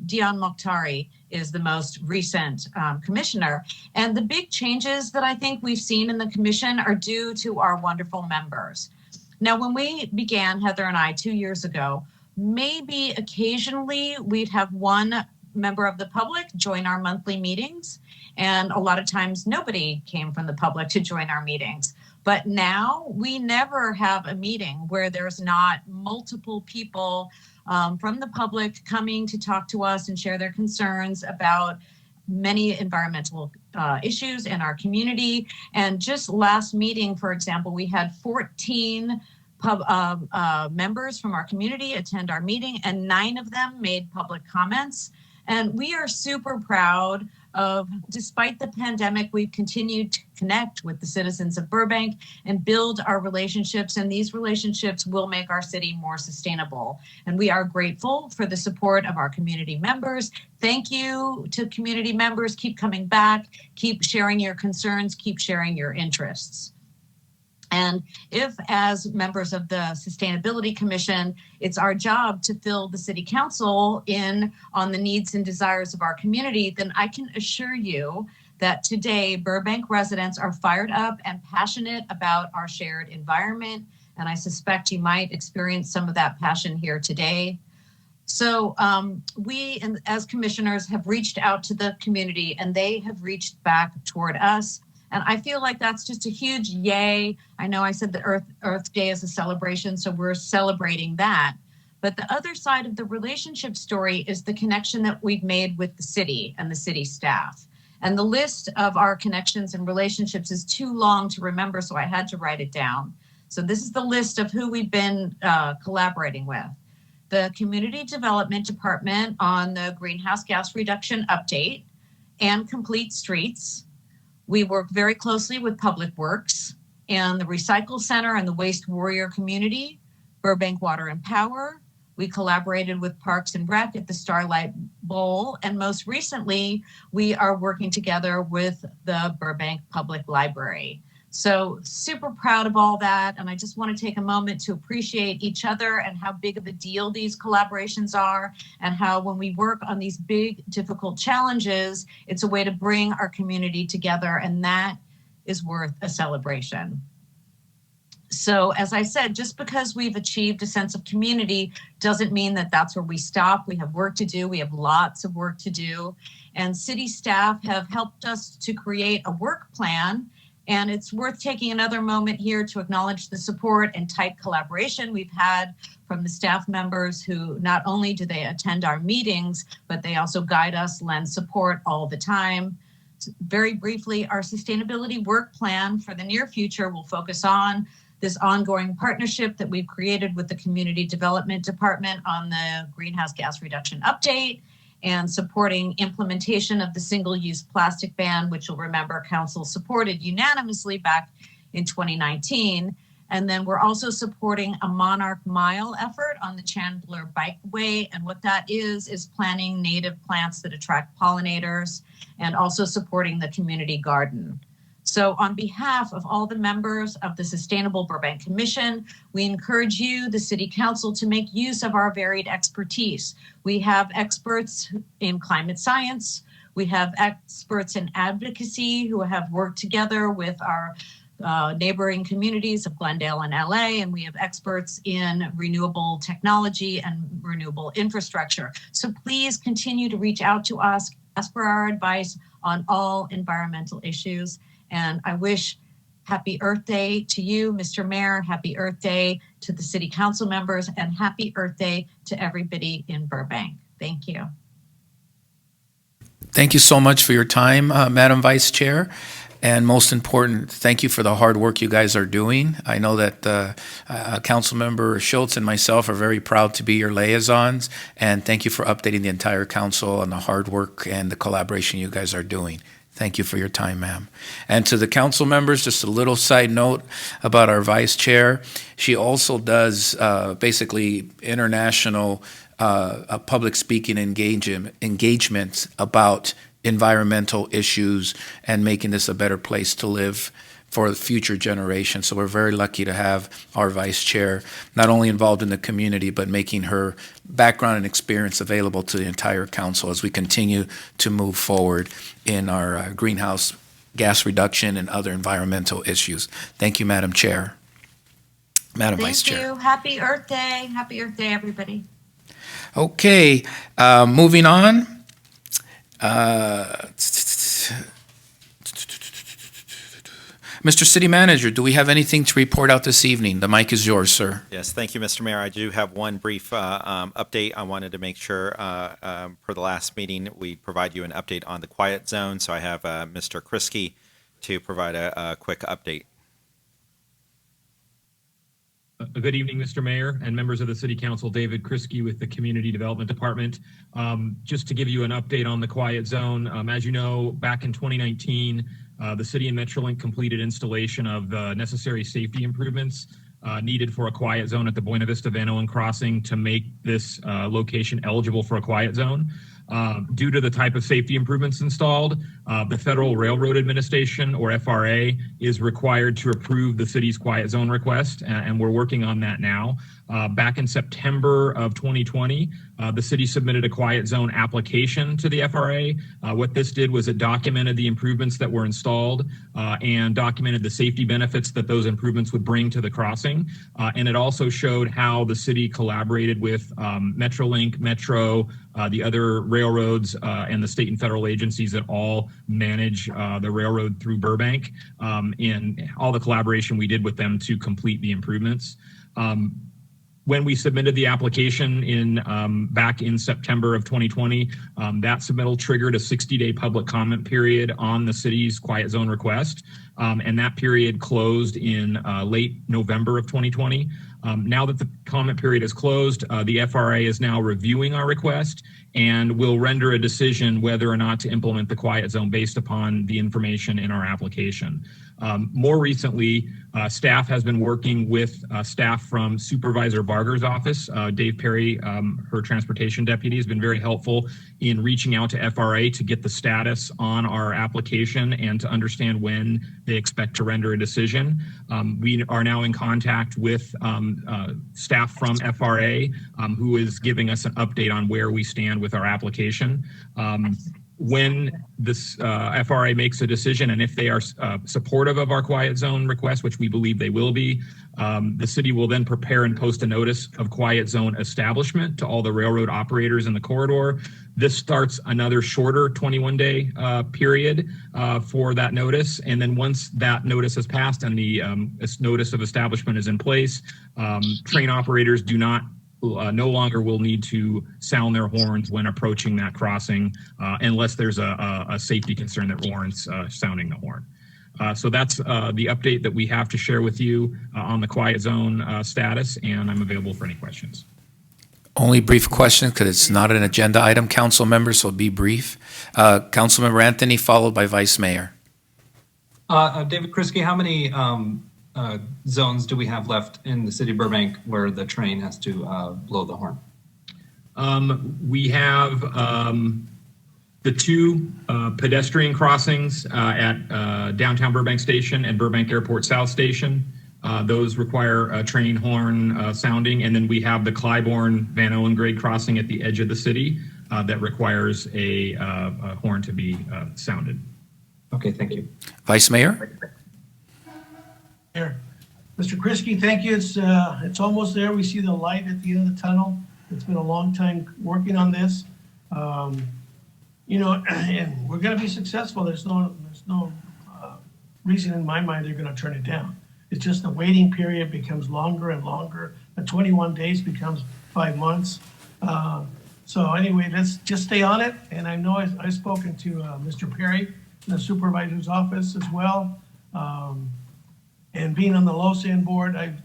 Dion Mokhtari is the most recent commissioner. And the big changes that I think we've seen in the commission are due to our wonderful members. Now, when we began, Heather and I, 2 years ago, maybe occasionally we'd have one member of the public join our monthly meetings. And a lot of times nobody came from the public to join our meetings. But now we never have a meeting where there's not multiple people from the public coming to talk to us and share their concerns about many environmental issues in our community. And just last meeting, for example, we had 14 members from our community attend our meeting, and 9 of them made public comments. And we are super proud of, despite the pandemic, we've continued to connect with the citizens of Burbank and build our relationships. And these relationships will make our city more sustainable. And we are grateful for the support of our community members. Thank you to community members. Keep coming back. Keep sharing your concerns. Keep sharing your interests. And if, as members of the Sustainability Commission, it's our job to fill the City Council in on the needs and desires of our community, then I can assure you that today Burbank residents are fired up and passionate about our shared environment. And I suspect you might experience some of that passion here today. So we, as commissioners, have reached out to the community, and they have reached back toward us. And I feel like that's just a huge yay. I know I said that Earth Day is a celebration, so we're celebrating that. But the other side of the relationship story is the connection that we've made with the city and the city staff. And the list of our connections and relationships is too long to remember, so I had to write it down. So this is the list of who we've been collaborating with. The Community Development Department on the greenhouse gas reduction update and complete streets. We work very closely with Public Works and the Recycle Center and the Waste Warrior community, Burbank Water and Power. We collaborated with Parks and Rec at the Starlight Bowl. And most recently, we are working together with the Burbank Public Library. So super proud of all that. And I just want to take a moment to appreciate each other and how big of a deal these collaborations are, and how when we work on these big, difficult challenges, it's a way to bring our community together, and that is worth a celebration. So as I said, just because we've achieved a sense of community doesn't mean that that's where we stop. We have work to do. We have lots of work to do. And city staff have helped us to create a work plan. And it's worth taking another moment here to acknowledge the support and tight collaboration we've had from the staff members who not only do they attend our meetings, but they also guide us, lend support all the time. Very briefly, our sustainability work plan for the near future will focus on this ongoing partnership that we've created with the Community Development Department on the greenhouse gas reduction update, and supporting implementation of the single-use plastic ban, which you'll remember Council supported unanimously back in 2019. And then we're also supporting a Monarch Mile effort on the Chandler Bikeway. And what that is planting native plants that attract pollinators, and also supporting the community garden. So on behalf of all the members of the Sustainable Burbank Commission, we encourage you, the City Council, to make use of our varied expertise. We have experts in climate science. We have experts in advocacy who have worked together with our neighboring communities of Glendale and LA, and we have experts in renewable technology and renewable infrastructure. So please continue to reach out to us, ask for our advice on all environmental issues. And I wish happy Earth Day to you, Mr. Mayor, happy Earth Day to the City Council members, and happy Earth Day to everybody in Burbank. Thank you. Thank you so much for your time, Madam Vice Chair. And most important, thank you for the hard work you guys are doing. I know that Councilmember Schultz and myself are very proud to be your liaisons. And thank you for updating the entire council on the hard work and the collaboration you guys are doing. Thank you for your time, ma'am. And to the council members, just a little side note about our vice chair. She also does basically international public speaking engagements about environmental issues and making this a better place to live for the future generations. So we're very lucky to have our vice chair not only involved in the community, but making her background and experience available to the entire council as we continue to move forward in our greenhouse gas reduction and other environmental issues. Thank you, Madam Chair. Madam Vice Chair. Thank you. Happy Earth Day. Happy Earth Day, everybody. Okay, moving on. Mr. City Manager, do we have anything to report out this evening? The mic is yours, sir. Yes, thank you, Mr. Mayor. I do have one brief update. I wanted to make sure for the last meeting, we provide you an update on the quiet zone. So I have Mr. Kriske to provide a quick update. Good evening, Mr. Mayor and members of the City Council. David Kriske with the Community Development Department. Just to give you an update on the quiet zone, as you know, back in 2019, the City and Metrolink completed installation of the necessary safety improvements needed for a quiet zone at the Buena Vista Van Owen crossing to make this location eligible for a quiet zone. Due to the type of safety improvements installed, the Federal Railroad Administration, or FRA, is required to approve the city's quiet zone request, and we're working on that now. Back in September of 2020, the city submitted a quiet zone application to the FRA. What this did was it documented the improvements that were installed and documented the safety benefits that those improvements would bring to the crossing. And it also showed how the city collaborated with Metrolink, Metro, the other railroads, and the state and federal agencies that all manage the railroad through Burbank, and all the collaboration we did with them to complete the improvements. When we submitted the application back in September of 2020, that submittal triggered a 60-day public comment period on the city's quiet zone request, and that period closed in late November of 2020. Now that the comment period is closed, the FRA is now reviewing our request and will render a decision whether or not to implement the quiet zone based upon the information in our application. More recently, staff has been working with staff from Supervisor Barger's office. Dave Perry, her transportation deputy, has been very helpful in reaching out to FRA to get the status on our application and to understand when they expect to render a decision. We are now in contact with staff from FRA, who is giving us an update on where we stand with our application. When this FRA makes a decision, and if they are supportive of our quiet zone request, which we believe they will be, the city will then prepare and post a notice of quiet zone establishment to all the railroad operators in the corridor. This starts another shorter 21-day period for that notice. And then once that notice has passed and the notice of establishment is in place, train operators no longer will need to sound their horns when approaching that crossing unless there's a safety concern that warrants sounding the horn. So that's the update that we have to share with you on the quiet zone status, and I'm available for any questions. Only brief question, because it's not an agenda item, council members, so be brief. Councilmember Anthony, followed by Vice Mayor. David Kriske, how many zones do we have left in the city of Burbank where the train has to blow the horn? We have the two pedestrian crossings at downtown Burbank Station and Burbank Airport South Station. Those require a train horn sounding. And then we have the Clybourne Van Owen grade crossing at the edge of the city that requires a horn to be sounded. Okay, thank you. Vice Mayor? Here. Mr. Kriske, thank you. It's almost there. We see the light at the end of the tunnel. It's been a long time working on this. You know, and we're going to be successful. There's no reason in my mind they're going to turn it down. It's just the waiting period becomes longer and longer. The 21 days becomes 5 months. So anyway, let's just stay on it. And I know I've spoken to Mr. Perry in the supervisor's office as well. And being on the LOSAN board, I've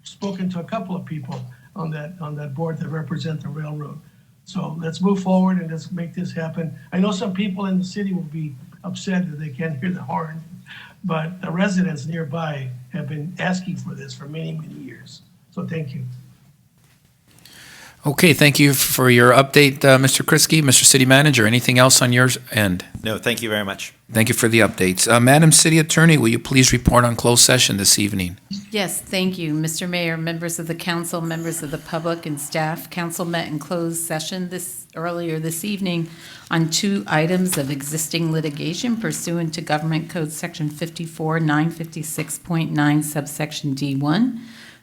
spoken to a couple of people on that board that represent the railroad. So let's move forward and let's make this happen. I know some people in the city will be upset that they can't hear the horn. But the residents nearby have been asking for this for many, many years. So thank you. Okay, thank you for your update, Mr. Kriski. Mr. City Manager, anything else on your end? No, thank you very much. Thank you for the updates. Madam City Attorney, will you please report on closed session this evening? Yes, thank you, Mr. Mayor, members of the council, members of the public, and staff. Council met in closed session earlier this evening on 2 items of existing litigation pursuant to Government Code Section 54-956.9 subsection D1.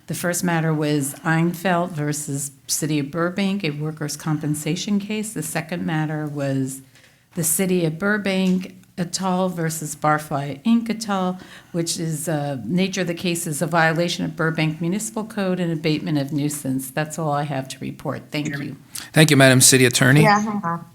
The first matter was Einfeld versus City of Burbank, a workers' compensation case. The second matter was the City of Burbank et al. Versus Barfly Inc. et al., which is nature of the case is a violation of Burbank Municipal Code and abatement of nuisance. That's all I have to report. Thank you. Thank you, Madam City Attorney. Now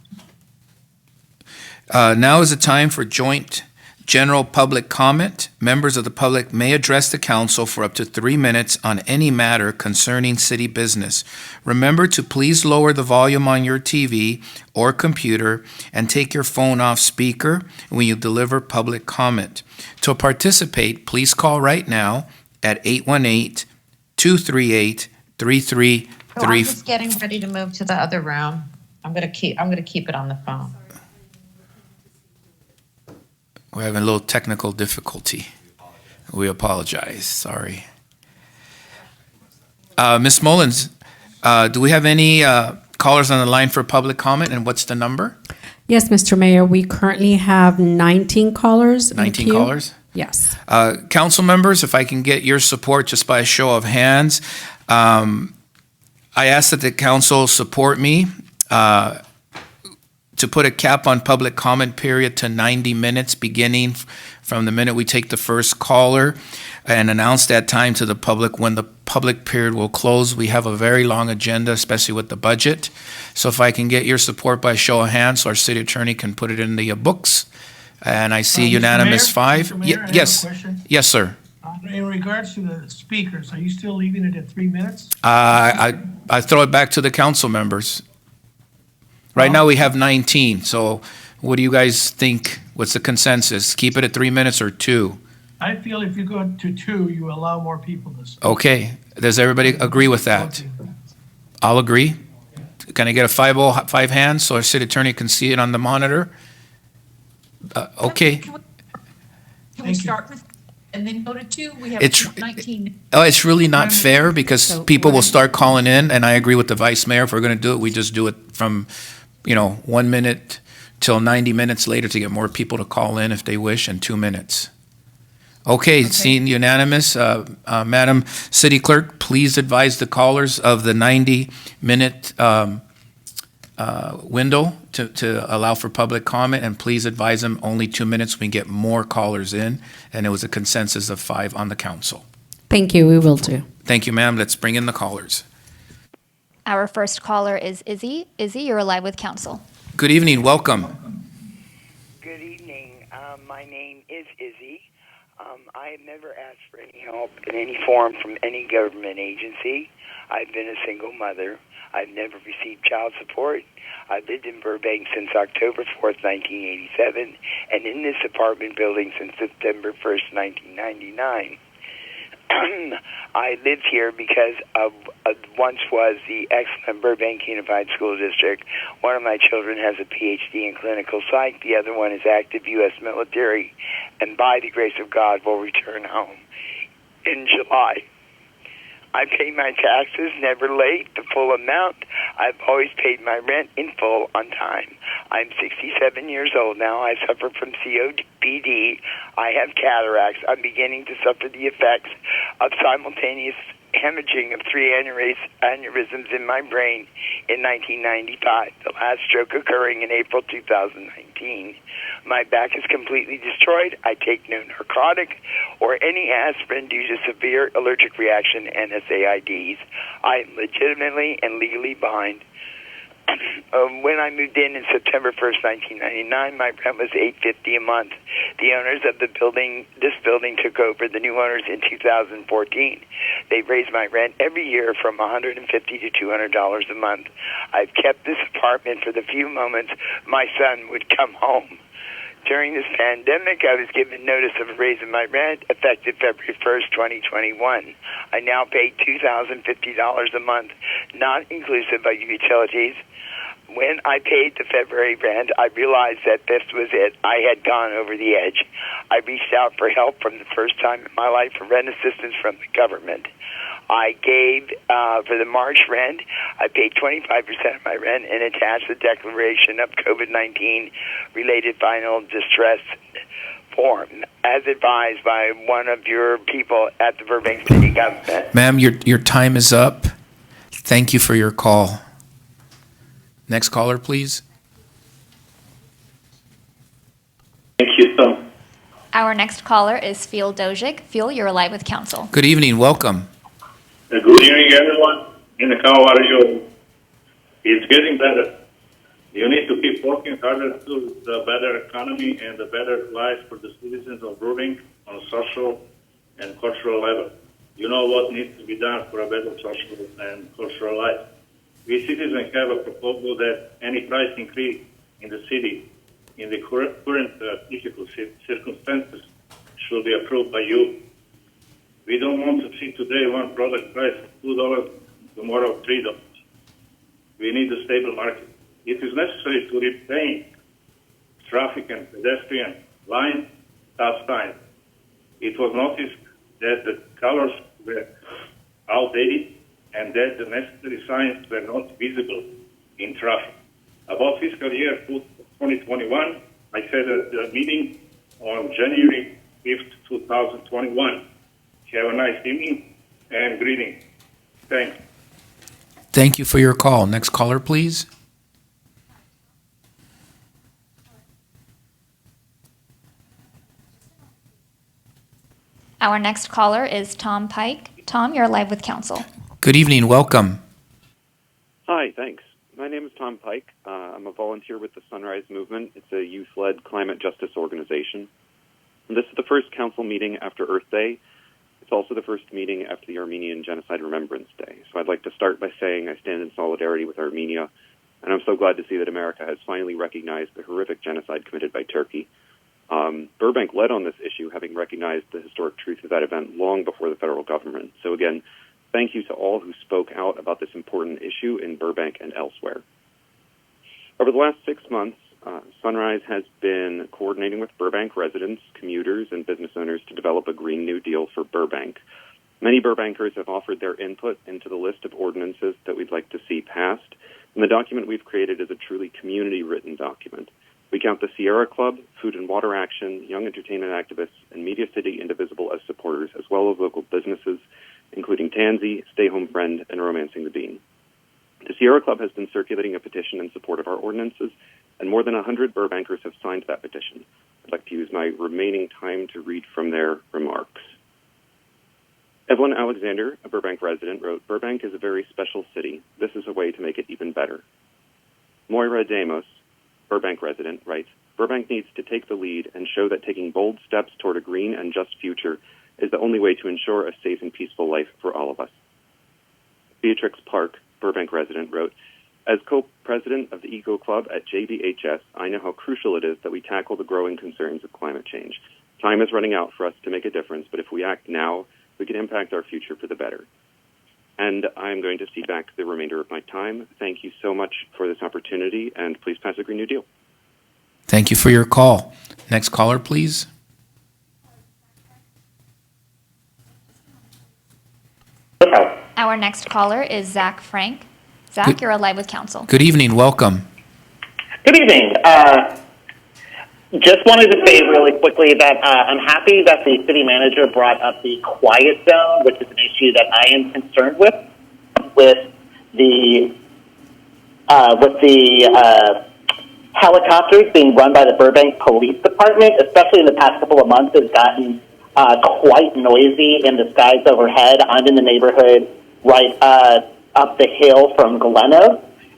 is the time for joint general public comment. Members of the public may address the council for up to 3 minutes on any matter concerning city business. Remember to please lower the volume on your TV or computer and take your phone off speaker when you deliver public comment. To participate, please call right now at 818-238-3334. I'm just getting ready to move to the other room. I'm gonna keep it on the phone. We're having a little technical difficulty. We apologize. Sorry. Ms. Mullins, do we have any callers on the line for public comment, and what's the number? Yes, Mr. Mayor, we currently have 19 callers. in 19 queue. callers? Yes. Council members, if I can get your support just by a show of hands. I ask that the council support me to put a cap on public comment period to 90 minutes, beginning from the minute we take the first caller, and announce that time to the public when the public period will close. We have a very long agenda, especially with the budget. So if I can get your support by show of hands, so our city attorney can put it in the books. And I see unanimous Mr. 5. Mr. Mayor, I have Yes. a question. Yes, sir. In regards to the speakers, are you still leaving it at 3 minutes? I throw it back to the council members. Right now, we have 19, so what do you guys think? What's the consensus? Keep it at 3 minutes or 2? I feel if you go to 2, you allow more people to speak. Okay, does everybody agree with that? I'll agree. Can I get a 5 hands so our city attorney can see it on the monitor? Okay. Can we start with and then go to 2? We have It's 19. it's really not fair because people will start calling in, and I agree with the vice mayor. If we're going to do it, we just do it from 1 minute till 90 minutes later to get more people to call in if they wish, and 2 minutes. Okay, seeing unanimous, Madam City Clerk, please advise the callers of the 90-minute window to allow for public comment, and please advise them only 2 minutes. We can get more callers in, and it was a consensus of 5 on the council. Thank you, we will do. Thank you, ma'am. Let's bring in the callers. Our first caller is Izzy. Izzy, you're live with council. Good evening, welcome. Good evening. My name is Izzy. I have never asked for any help in any form from any government agency. I've been a single mother. I've never received child support. I've lived in Burbank since October 4th, 1987, and in this apartment building since September 1st, 1999. I lived here because of once was the excellent Burbank Unified School District. One of my children has a PhD in clinical psych. The other one is active U.S. military, and by the grace of God will return home in July. I pay my taxes, never late, the full amount. I've always paid my rent in full on time. I'm 67 years old now. I suffer from COPD. I have cataracts. I'm beginning to suffer the effects of simultaneous hemorrhaging of 3 aneurysms in my brain in 1995, the last stroke occurring in April 2019. My back is completely destroyed. I take no narcotic or any aspirin due to severe allergic reaction and NSAIDs. I am legitimately and legally behind. When I moved in September 1st, 1999, my rent was $850 a month. The owners of this building took over, the new owners, in 2014. They've raised my rent every year from $150 to $200 a month. I've kept this apartment for the few moments my son would come home During this pandemic, I was given notice of a raise in my rent effective February 1st, 2021. I now pay $2,050 a month, not inclusive of utilities. When I paid the February rent, I realized that this was it. I had gone over the edge. I reached out for help from the first time in my life for rent assistance from the government. I gave, for the March rent, I paid 25% of my rent and attached the declaration of COVID-19 related final distress form, as advised by one of your people at the Burbank City Government. Ma'am, your time is up. Thank you for your call. Next caller, please. Thank you, Tom. Our next caller is Phil Dojic. Phil, you're live with council. Good evening. Welcome. Good evening, everyone. How are you? It's getting better. You need to keep working harder to the better economy and the better life for the citizens of Burbank on a social and cultural level. You know what needs to be done for a better social and cultural life. We citizens have a proposal that any price increase in the city in the current difficult circumstances should be approved by you. We don't want to see today one product price of $2, tomorrow $3. We need a stable market. It is necessary to repaint traffic and pedestrian lines, stop signs. It was noticed that the colors were outdated and that the necessary signs were not visible in traffic. About fiscal year 2021, I said at the meeting on January 5th, 2021. Have a nice evening and greetings. Thanks. Thank you for your call. Next caller, please. Our next caller is Tom Pike. Tom, you're live with council. Good evening. Welcome. Hi, thanks. My name is Tom Pike. I'm a volunteer with the Sunrise Movement. It's a youth-led climate justice organization. And this is the first council meeting after Earth Day. It's also the first meeting after the Armenian Genocide Remembrance Day. So I'd like to start by saying I stand in solidarity with Armenia, and I'm so glad to see that America has finally recognized the horrific genocide committed by Turkey. Burbank led on this issue, having recognized the historic truth of that event long before the federal government. So again, thank you to all who spoke out about this important issue in Burbank and elsewhere. Over the last 6 months, Sunrise has been coordinating with Burbank residents, commuters, and business owners to develop a Green New Deal for Burbank. Many Burbankers have offered their input into the list of ordinances that we'd like to see passed, and the document we've created is a truly community-written document. We count the Sierra Club, Food and Water Action, Young Entertainment Activists, and Media City Indivisible as supporters, as well as local businesses, including Tansy, Stay Home Friend, and Romancing the Bean. The Sierra Club has been circulating a petition in support of our ordinances, and more than 100 Burbankers have signed that petition. I'd like to use my remaining time to read from their remarks. Evelyn Alexander, a Burbank resident, wrote, "Burbank is a very special city. This is a way to make it even better." Moira Damos, Burbank resident, writes, "Burbank needs to take the lead and show that taking bold steps toward a green and just future is the only way to ensure a safe and peaceful life for all of us." Beatrix Park, Burbank resident, wrote, "As co-president of the Eco Club at JBHS, I know how crucial it is that we tackle the growing concerns of climate change. Time is running out for us to make a difference, but if we act now, we can impact our future for the better." And I'm going to cede back the remainder of my time. Thank you so much for this opportunity, and please pass a Green New Deal. Thank you for your call. Next caller, please. Our next caller is Zach Frank. Zach, you're live with council. Good evening. Welcome. Good evening. Just wanted to say really quickly that I'm happy that the city manager brought up the quiet zone, which is an issue that I am concerned with the helicopters being run by the Burbank Police Department, especially in the past couple of months, has gotten quite noisy in the skies overhead. I'm in the neighborhood right up the hill from Glen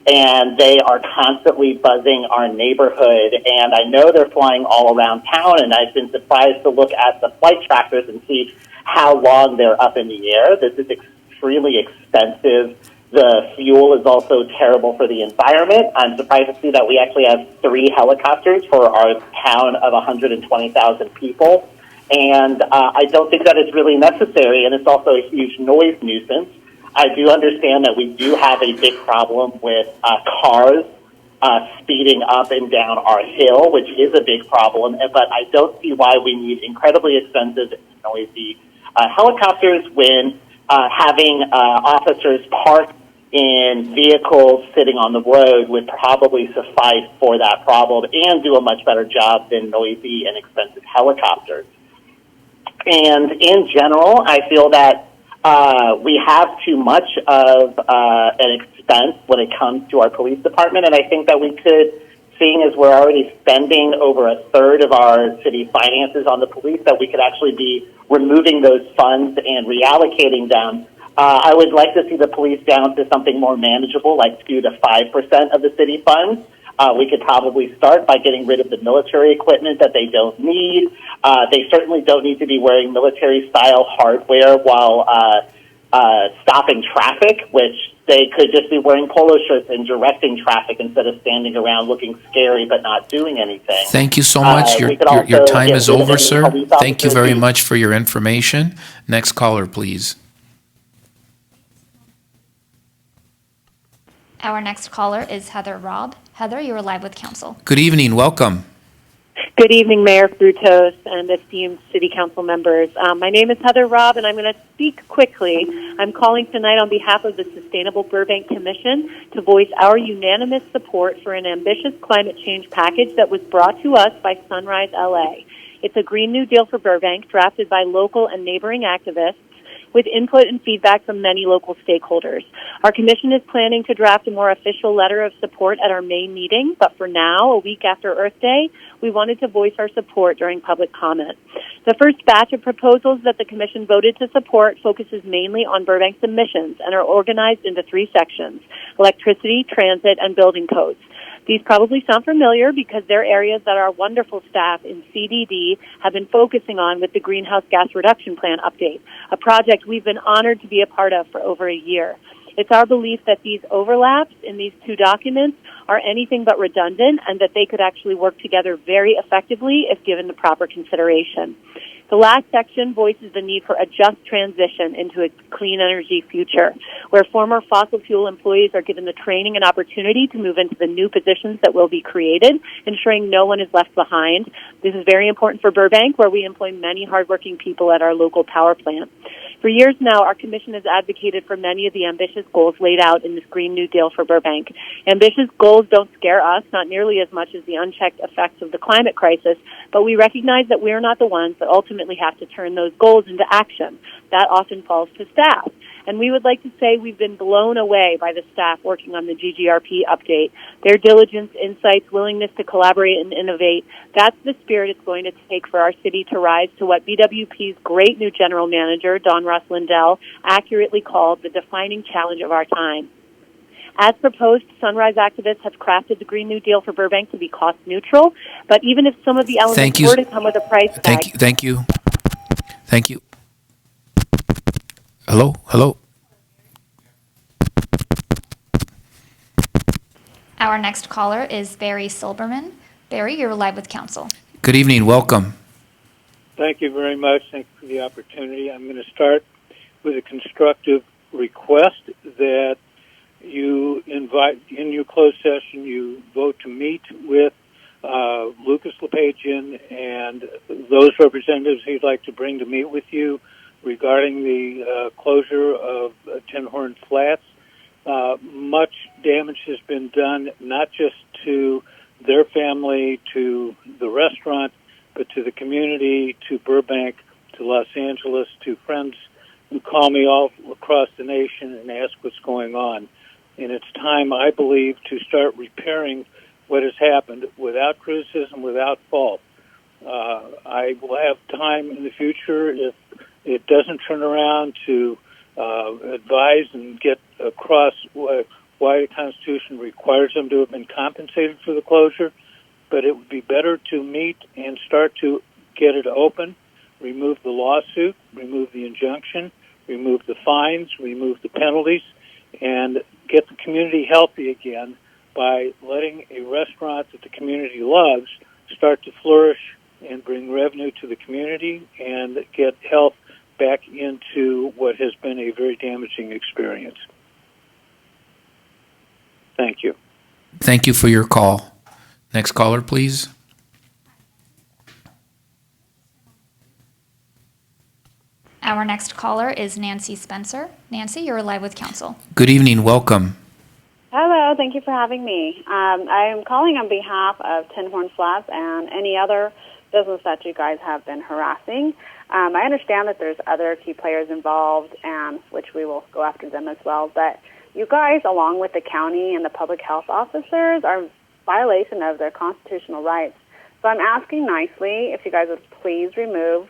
and they are constantly buzzing our neighborhood. And I know they're flying all around town, and I've been surprised to look at the flight trackers and see how long they're up in the air. This is extremely expensive The fuel is also terrible for the environment. I'm surprised to see that we actually have 3 helicopters for our town of 120,000 people. And I don't think that it's really necessary, and it's also a huge noise nuisance. I do understand that we do have a big problem with cars speeding up and down our hill, which is a big problem, but I don't see why we need incredibly expensive and noisy helicopters when having officers park in vehicles sitting on the road would probably suffice for that problem and do a much better job than noisy and expensive helicopters. And in general, I feel that we have too much of an expense when it comes to our police department, and I think that we could, seeing as we're already spending over a third of our city finances on the police, that we could actually be removing those funds and reallocating them. I would like to see the police down to something more manageable, like 2 to 5% of the city funds. We could probably start by getting rid of the military equipment that they don't need. They certainly don't need to be wearing military-style hardware while stopping traffic, which they could just be wearing polo shirts and directing traffic instead of standing around looking scary but not doing anything. Thank you so much. Your time is over, sir. Thank you very much for your information. Next caller, please. Our next caller is Heather Robb. Heather, you are live with council. Good evening. Welcome. Good evening, Mayor Frutos and esteemed City Council members. My name is Heather Robb, and I'm going to speak quickly. I'm calling tonight on behalf of the Sustainable Burbank Commission to voice our unanimous support for an ambitious climate change package that was brought to us by Sunrise LA. It's a Green New Deal for Burbank drafted by local and neighboring activists with input and feedback from many local stakeholders. Our commission is planning to draft a more official letter of support at our May meeting, but for now, a week after Earth Day, we wanted to voice our support during public comment. The first batch of proposals that the commission voted to support focuses mainly on Burbank's emissions and are organized into 3 sections: electricity, transit, and building codes. These probably sound familiar because they're areas that our wonderful staff in CDD have been focusing on with the Greenhouse Gas Reduction Plan update, a project we've been honored to be a part of for over a year. It's our belief that these overlaps in these 2 documents are anything but redundant and that they could actually work together very effectively if given the proper consideration. The last section voices the need for a just transition into a clean energy future, where former fossil fuel employees are given the training and opportunity to move into the new positions that will be created, ensuring no one is left behind. This is very important for Burbank, where we employ many hardworking people at our local power plant. For years now, our commission has advocated for many of the ambitious goals laid out in this Green New Deal for Burbank. Ambitious goals don't scare us, not nearly as much as the unchecked effects of the climate crisis, but we recognize that we're not the ones that ultimately have to turn those goals into action. That often falls to staff. And we would like to say we've been blown away by the staff working on the GGRP update. Their diligence, insights, willingness to collaborate and innovate, that's the spirit it's going to take for our city to rise to what BWP's great new general manager, Don Ross Lindell, accurately called the defining challenge of our time. As proposed, Sunrise activists have crafted the Green New Deal for Burbank to be cost neutral, but even if some of the elements were to come with a price tag... Thank you. Hello? Our next caller is Barry Silberman. Barry, you're live with council. Good evening. Welcome. Thank you very much. Thank you for the opportunity. I'm going to start with a constructive request that you invite, in your closed session, you vote to meet with Lucas LePagian and those representatives he'd like to bring to meet with you regarding the closure of Tin Horn Flats. Much damage has been done, not just to their family, to the restaurant, but to the community, to Burbank, to Los Angeles, to friends who call me all across the nation and ask what's going on. And it's time, I believe, to start repairing what has happened without criticism, without fault. I will have time in the future, if it doesn't turn around, to advise and get across why the Constitution requires them to have been compensated for the closure. But it would be better to meet and start to get it open, remove the lawsuit, remove the injunction, remove the fines, remove the penalties, and get the community healthy again by letting a restaurant that the community loves start to flourish and bring revenue to the community and get health back into what has been a very damaging experience. Thank you. Thank you for your call. Next caller, please. Our next caller is Nancy Spencer. Nancy, you're live with council. Good evening. Welcome. Hello, thank you for having me. I am calling on behalf of Tin Horn Flats and any other business that you guys have been harassing. I understand that there's other key players involved, and which we will go after them as well, but you guys, along with the county and the public health officers, are in violation of their constitutional rights. So I'm asking nicely if you guys would please remove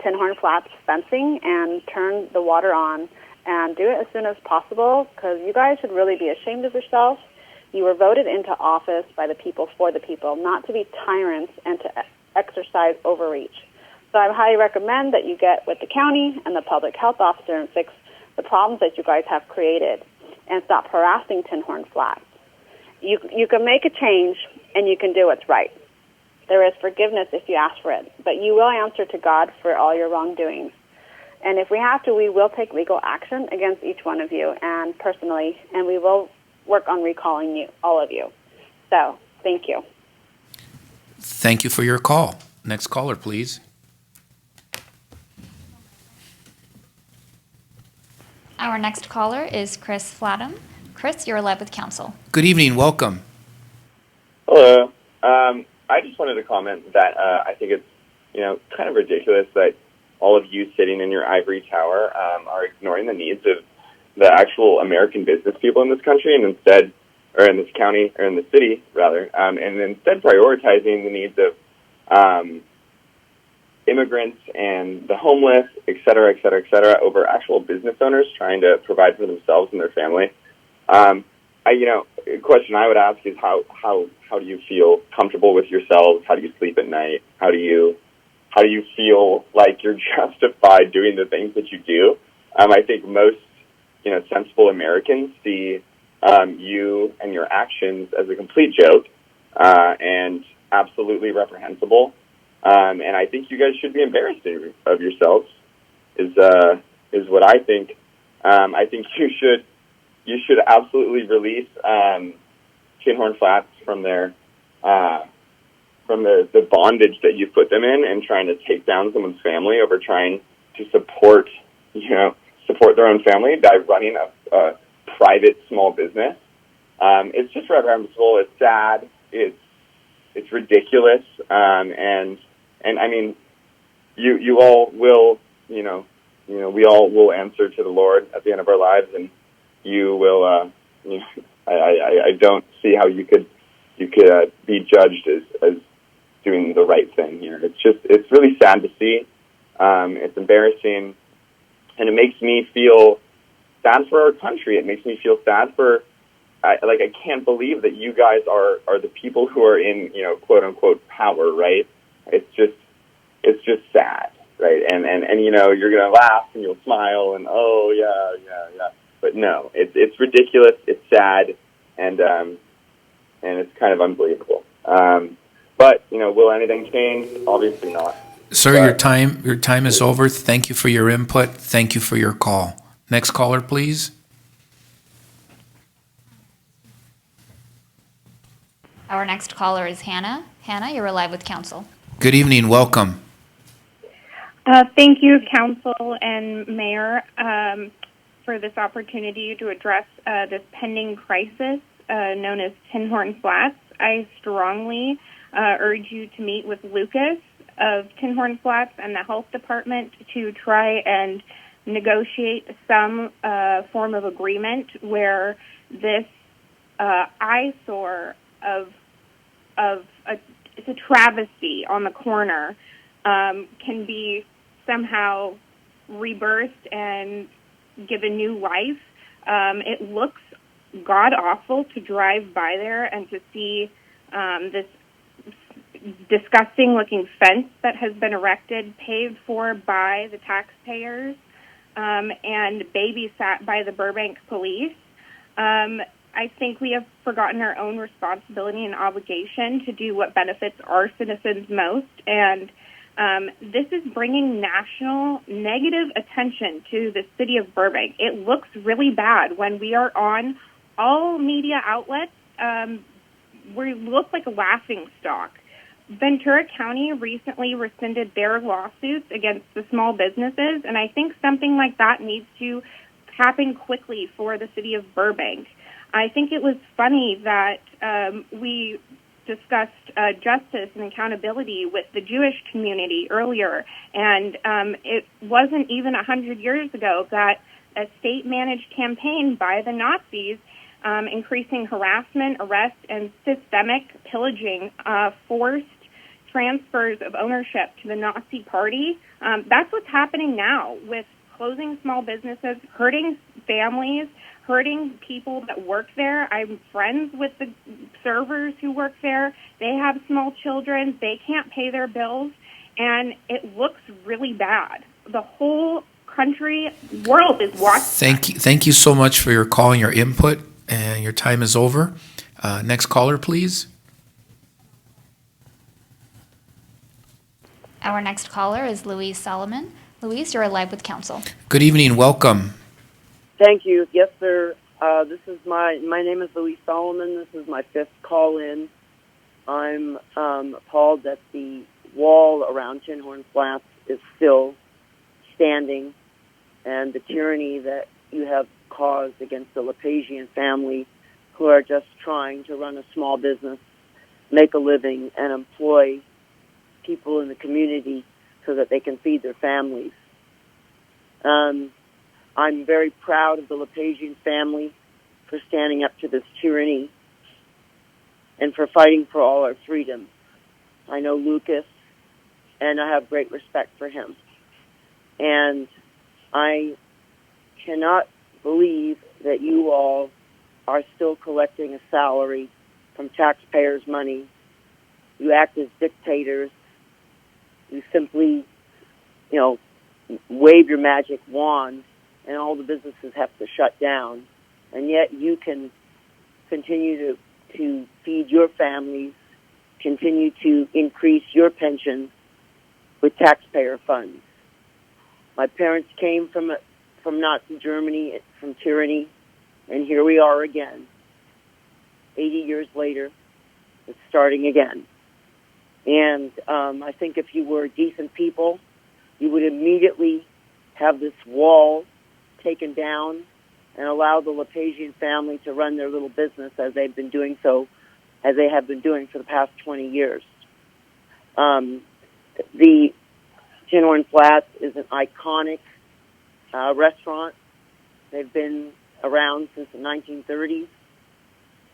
Tin Horn Flats fencing and turn the water on, and do it as soon as possible, because you guys should really be ashamed of yourself. You were voted into office by the people for the people, not to be tyrants and to exercise overreach. So I highly recommend that you get with the county and the public health officer and fix the problems that you guys have created and stop harassing Tin Horn Flats. You can make a change and you can do what's right. There is forgiveness if you ask for it, but you will answer to God for all your wrongdoings. And if we have to, we will take legal action against each one of you and personally, and we will work on recalling you, all of you. So, thank you. Thank you for your call. Next caller, please. Our next caller is Chris Flatham. Chris, you're live with council. Good evening. Welcome. Hello. I just wanted to comment that I think it's, kind of ridiculous that all of you sitting in your ivory tower are ignoring the needs of the actual American business people in this country, and instead, or in this county, or in the city, rather, and instead prioritizing the needs of immigrants and the homeless, et cetera, over actual business owners trying to provide for themselves and their family. A question I would ask is how do you feel comfortable with yourselves? How do you sleep at night? How do you feel like you're justified doing the things that you do? I think most, sensible Americans see you and your actions as a complete joke and absolutely reprehensible. And I think you guys should be embarrassed of yourselves. Is what I think. I think you should absolutely release Tin Horn Flats from their from the bondage that you put them in, and trying to take down someone's family over trying to support their own family by running a private small business. It's just reprehensible. It's sad. It's ridiculous. And I mean, you all will, we all will answer to the Lord at the end of our lives, and you will. I don't see how you could be judged as doing the right thing here. It's really sad to see. It's embarrassing, and it makes me feel sad for our country. It makes me feel sad for, I can't believe that you guys are the people who are in, quote unquote power, right? It's just sad, right? And you're gonna laugh and you'll smile and oh yeah. But no, it's ridiculous. It's sad, and it's kind of unbelievable. But will anything change? Obviously not. Sir, your time is over. Thank you for your input. Thank you for your call. Next caller, please. Our next caller is Hannah. Hannah, you're live with council. Good evening. Welcome. Thank you, council and mayor, for this opportunity to address this pending crisis known as Tin Horn Flats. I strongly urge you to meet with Lucas of Tin Horn Flats and the health department to try and negotiate some form of agreement where this eyesore of it's a travesty on the corner can be somehow rebirthed and given new life. It looks god-awful to drive by there and to see this disgusting-looking fence that has been erected, paid for by the taxpayers, and babysat by the Burbank police. I think we have forgotten our own responsibility and obligation to do what benefits our citizens most. And this is bringing national negative attention to the city of Burbank. It looks really bad when we are on all media outlets. We look like a laughing stock. Ventura County recently rescinded their lawsuits against the small businesses, and I think something like that needs to happen quickly for the city of Burbank. I think it was funny that we discussed justice and accountability with the Jewish community earlier, and it wasn't even 100 years ago that a state-managed campaign by the Nazis increasing harassment, arrest, and systemic pillaging forced transfers of ownership to the Nazi Party. That's what's happening now with closing small businesses, hurting families, hurting people that work there. I'm friends with the servers who work there. They have small children. They can't pay their bills, and it looks really bad. The whole country, world is watching. Thank you so much for your call and your input, and your time is over. Next caller, please. Our next caller is Louise Solomon. Louise, you're live with council. Good evening. Welcome. Thank you. Yes, sir. This is my name is Louise Solomon. This is my fifth call in. I'm appalled that the wall around Tinhorn Flats is still standing, and the tyranny that you have caused against the Lepagian family, who are just trying to run a small business, make a living, and employ people in the community so that they can feed their families. I'm very proud of the Lepagian family for standing up to this tyranny and for fighting for all our freedoms. I know Lucas, and I have great respect for him. And I cannot believe that you all are still collecting a salary from taxpayers' money. You act as dictators. You simply, wave your magic wand, and all the businesses have to shut down. And yet you can continue to feed your families, continue to increase your pensions with taxpayer funds. My parents came from Nazi Germany, from tyranny, and here we are again. 80 years later, it's starting again. And I think if you were decent people, you would immediately have this wall taken down and allow the Lepagian family to run their little business as they have been doing for the past 20 years. The Tinhorn Flats is an iconic restaurant. They've been around since the 1930s.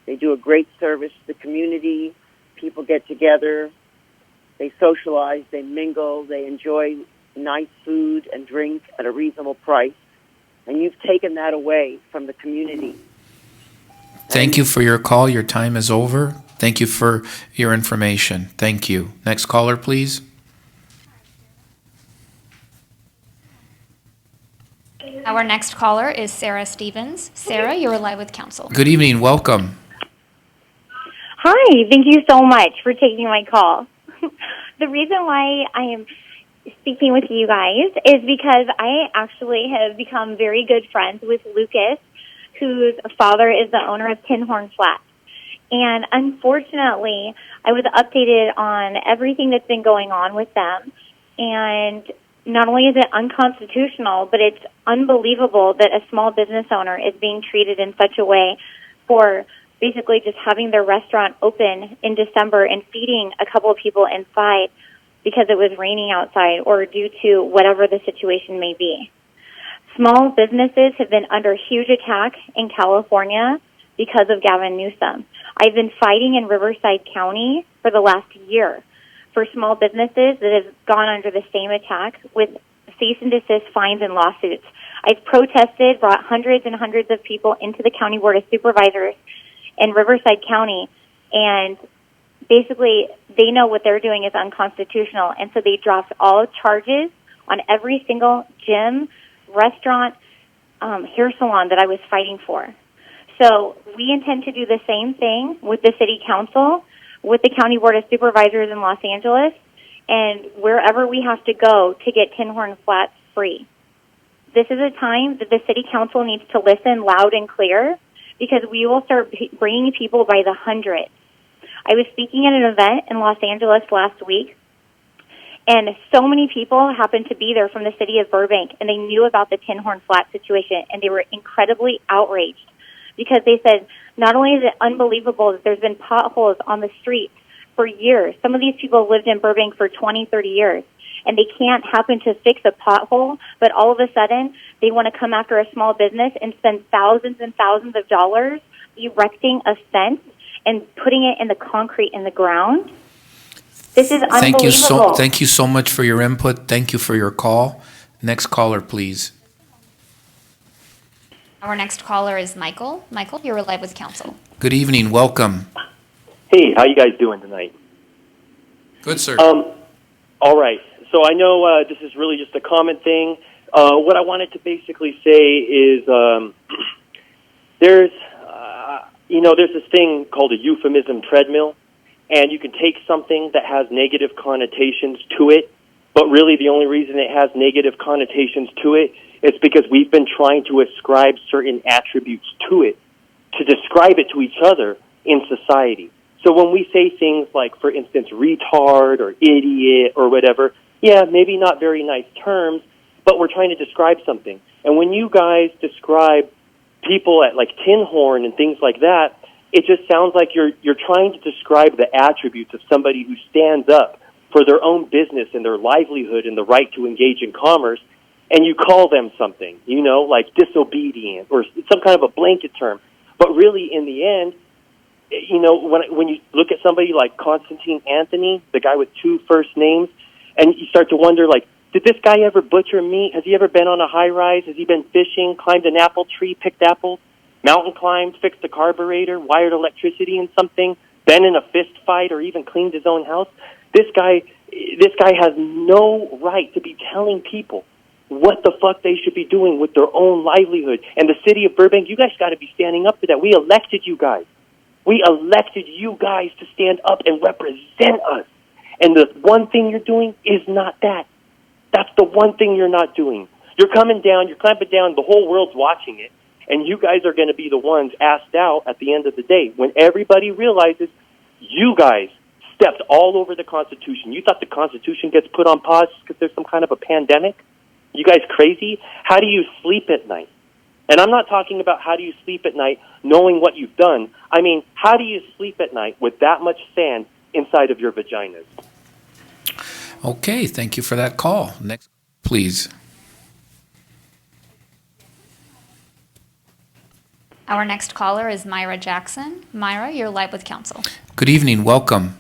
They do a great service to the community. People get together. They socialize. They mingle. They enjoy nice food and drink at a reasonable price. And you've taken that away from the community. Thank you for your call. Your time is over. Thank you for your information. Thank you. Next caller, please. Our next caller is Sarah Stevens. Sarah, you're live with council. Good evening. Welcome. Hi, thank you so much for taking my call. The reason why I am speaking with you guys is because I actually have become very good friends with Lucas, whose father is the owner of Tinhorn Flats. And unfortunately, I was updated on everything that's been going on with them. And not only is it unconstitutional, but it's unbelievable that a small business owner is being treated in such a way for basically just having their restaurant open in December and feeding a couple of people inside because it was raining outside or due to whatever the situation may be. Small businesses have been under huge attack in California because of Gavin Newsom. I've been fighting in Riverside County for the last year for small businesses that have gone under the same attack with cease and desist fines and lawsuits. I've protested, brought hundreds and hundreds of people into the County Board of Supervisors in Riverside County, and basically they know what they're doing is unconstitutional, and so they dropped all charges on every single gym, restaurant, hair salon that I was fighting for. So we intend to do the same thing with the City Council, with the County Board of Supervisors in Los Angeles, and wherever we have to go to get Tin Horn Flats free. This is a time that the City Council needs to listen loud and clear, because we will start bringing people by the hundreds. I was speaking at an event in Los Angeles last week, and so many people happened to be there from the city of Burbank, and they knew about the Tin Horn Flat situation, and they were incredibly outraged because they said, not only is it unbelievable that there's been potholes on the streets for years. Some of these people lived in Burbank for 20, 30 years, and they can't happen to fix a pothole, but all of a sudden they want to come after a small business and spend thousands and thousands of dollars erecting a fence and putting it in the concrete in the ground. This is unbelievable. Thank you so much for your input. Thank you for your call. Next caller, please. Our next caller is Michael. Michael, you're live with council. Good evening. Welcome. Hey, how you guys doing tonight? Good, sir. All right. So I know this is really just a common thing. What I wanted to basically say is there's this thing called a euphemism treadmill, and you can take something that has negative connotations to it, but really the only reason it has negative connotations to it is because we've been trying to ascribe certain attributes to it to describe it to each other in society. So when we say things like, for instance, retard or idiot or whatever, yeah, maybe not very nice terms, but we're trying to describe something. And when you guys describe people at like Tin Horn and things like that, it just sounds like you're trying to describe the attributes of somebody who stands up for their own business and their livelihood and the right to engage in commerce, and you call them something, like disobedient or some kind of a blanket term. But really, in the end, when you look at somebody like Constantine Anthony, the guy with two first names, and you start to wonder, like, did this guy ever butcher meat? Has he ever been on a high-rise? Has he been fishing, climbed an apple tree, picked apples, mountain climbed, fixed a carburetor, wired electricity in something, been in a fist fight, or even cleaned his own house? This guy has no right to be telling people what the fuck they should be doing with their own livelihood. And the city of Burbank, you guys got to be standing up to that. We elected you guys. We elected you guys to stand up and represent us. And the one thing you're doing is not that. That's the one thing you're not doing. You're coming down, you're clamping down, the whole world's watching it, and you guys are going to be the ones asked out at the end of the day when everybody realizes you guys stepped all over the Constitution. You thought the Constitution gets put on pause because there's some kind of a pandemic? You guys crazy? How do you sleep at night? And I'm not talking about how do you sleep at night knowing what you've done. I mean, how do you sleep at night with that much sand inside of your vaginas? Okay, thank you for that call. Next, please. Our next caller is Myra Jackson. Myra, you're live with council. Good evening. Welcome.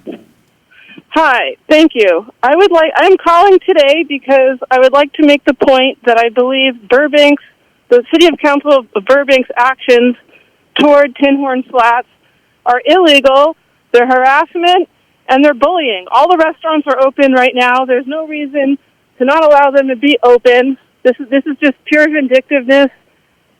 Hi, thank you. I'm calling today because I would like to make the point that I believe the City of Council of Burbank's actions toward Tin Horn Flats are illegal, they're harassment, and they're bullying. All the restaurants are open right now. There's no reason to not allow them to be open. This is just pure vindictiveness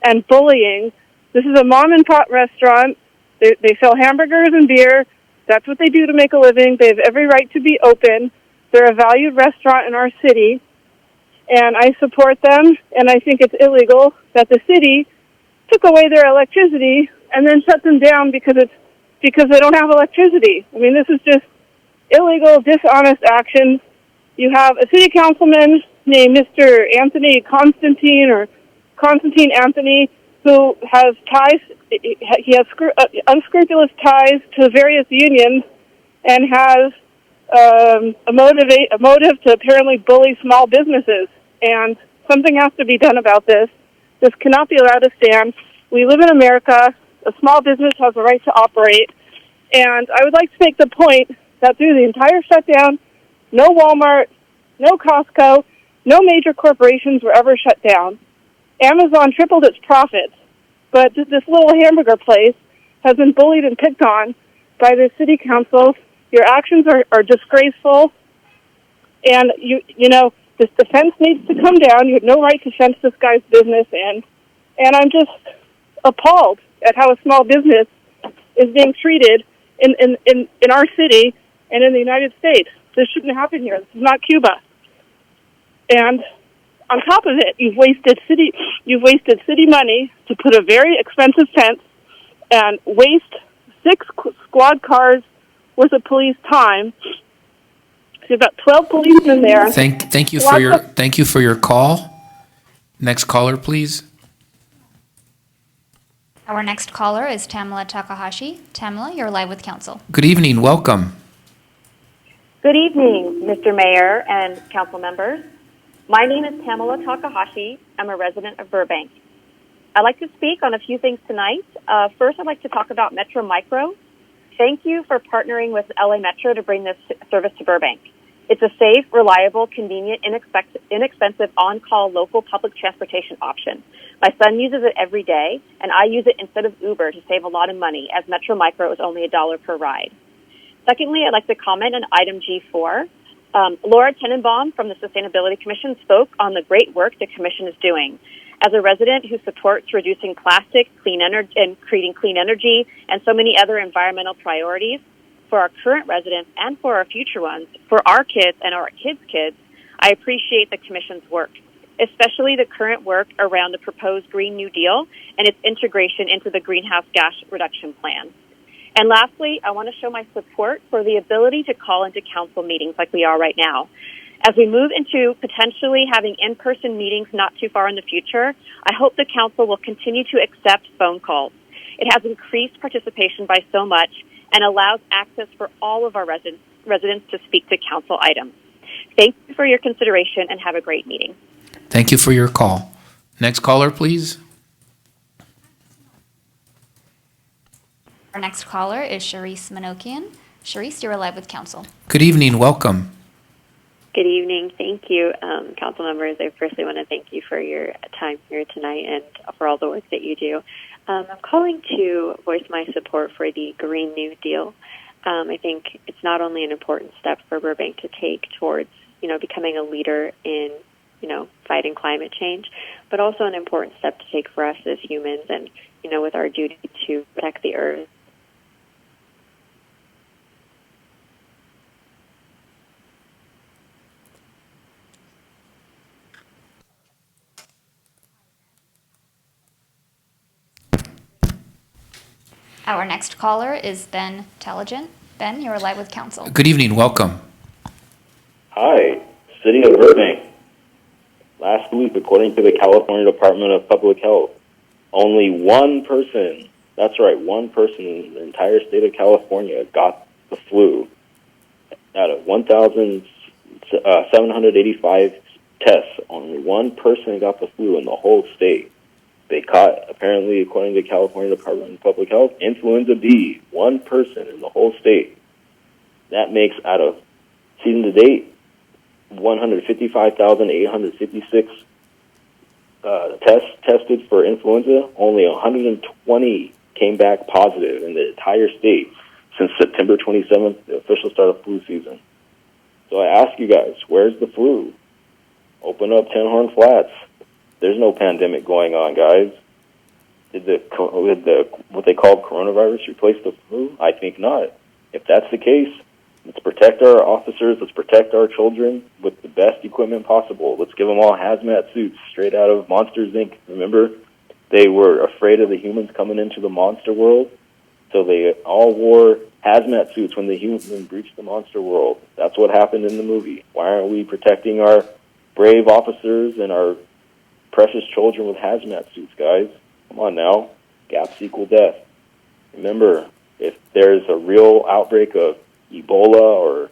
and bullying. This is a mom-and-pop restaurant. They sell hamburgers and beer. That's what they do to make a living. They have every right to be open. They're a valued restaurant in our city, and I support them, and I think it's illegal that the city took away their electricity and then shut them down because they don't have electricity. I mean, this is just illegal, dishonest actions. You have a city councilman named Mr. Constantine Anthony, who has ties. He has unscrupulous ties to various unions and has a motive to apparently bully small businesses. And something has to be done about this. This cannot be allowed to stand. We live in America. A small business has a right to operate. And I would like to make the point that through the entire shutdown, no Walmart, no Costco, no major corporations were ever shut down. Amazon tripled its profits, but this little hamburger place has been bullied and picked on by the city council. Your actions are disgraceful, and the fence needs to come down. You have no right to fence this guy's business, and I'm just appalled at how a small business is being treated in our city and in the United States. This shouldn't happen here. This is not Cuba. And on top of it, you've wasted city money to put a very expensive fence and waste 6 squad cars worth of police time. So you've got 12 policemen there. Thank you for your call. Next caller, please. Our next caller is Tamala Takahashi. Tamala, you're live with council. Good evening. Welcome. Good evening, Mr. Mayor and council members. My name is Tamala Takahashi. I'm a resident of Burbank. I'd like to speak on a few things tonight. First, I'd like to talk about Metro Micro. Thank you for partnering with LA Metro to bring this service to Burbank. It's a safe, reliable, convenient, inexpensive, on-call local public transportation option. My son uses it every day, and I use it instead of Uber to save a lot of money, as Metro Micro is only $1 per ride. Secondly, I'd like to comment on item G4. Laura Tenenbaum from the Sustainability Commission spoke on the great work the Commission is doing. As a resident who supports reducing plastic, clean energy, and creating clean energy, and so many other environmental priorities for our current residents and for our future ones, for our kids and our kids' kids, I appreciate the Commission's work, especially the current work around the proposed Green New Deal and its integration into the greenhouse gas reduction plan. And lastly, I want to show my support for the ability to call into council meetings like we are right now. As we move into potentially having in-person meetings not too far in the future, I hope the council will continue to accept phone calls. It has increased participation by so much and allows access for all of our residents to speak to council items. Thank you for your consideration and have a great meeting. Thank you for your call. Next caller, please. Our next caller is Sharice Manokian. Sharice, you're live with council. Good evening. Welcome. Good evening. Thank you, council members. I firstly want to thank you for your time here tonight and for all the work that you do. I'm calling to voice my support for the Green New Deal. I think it's not only an important step for Burbank to take towards, becoming a leader in, fighting climate change, but also an important step to take for us as humans and, with our duty to protect the earth. Our next caller is Ben Taligent. Ben, you're live with council. Good evening. Welcome. Hi, City of Burbank. Last week, according to the California Department of Public Health, only one person, that's right, one person in the entire state of California got the flu. Out of 1,785 tests, only one person got the flu in the whole state. They caught, apparently, according to the California Department of Public Health, influenza B, one person in the whole state. That makes, out of season to date, 155,856 tests tested for influenza. Only 120 came back positive in the entire state since September 27th, the official start of flu season. So I ask you guys, where's the flu? Open up Ten Horn Flats. There's no pandemic going on, guys. Did what they called coronavirus replace the flu? I think not. If that's the case, let's protect our officers. Let's protect our children with the best equipment possible. Let's give them all hazmat suits straight out of Monsters, Inc. Remember, they were afraid of the humans coming into the monster world, so they all wore hazmat suits when the humans breached the monster world. That's what happened in the movie. Why aren't we protecting our brave officers and our precious children with hazmat suits, guys? Come on now. Gaps equal death. Remember, if there's a real outbreak of Ebola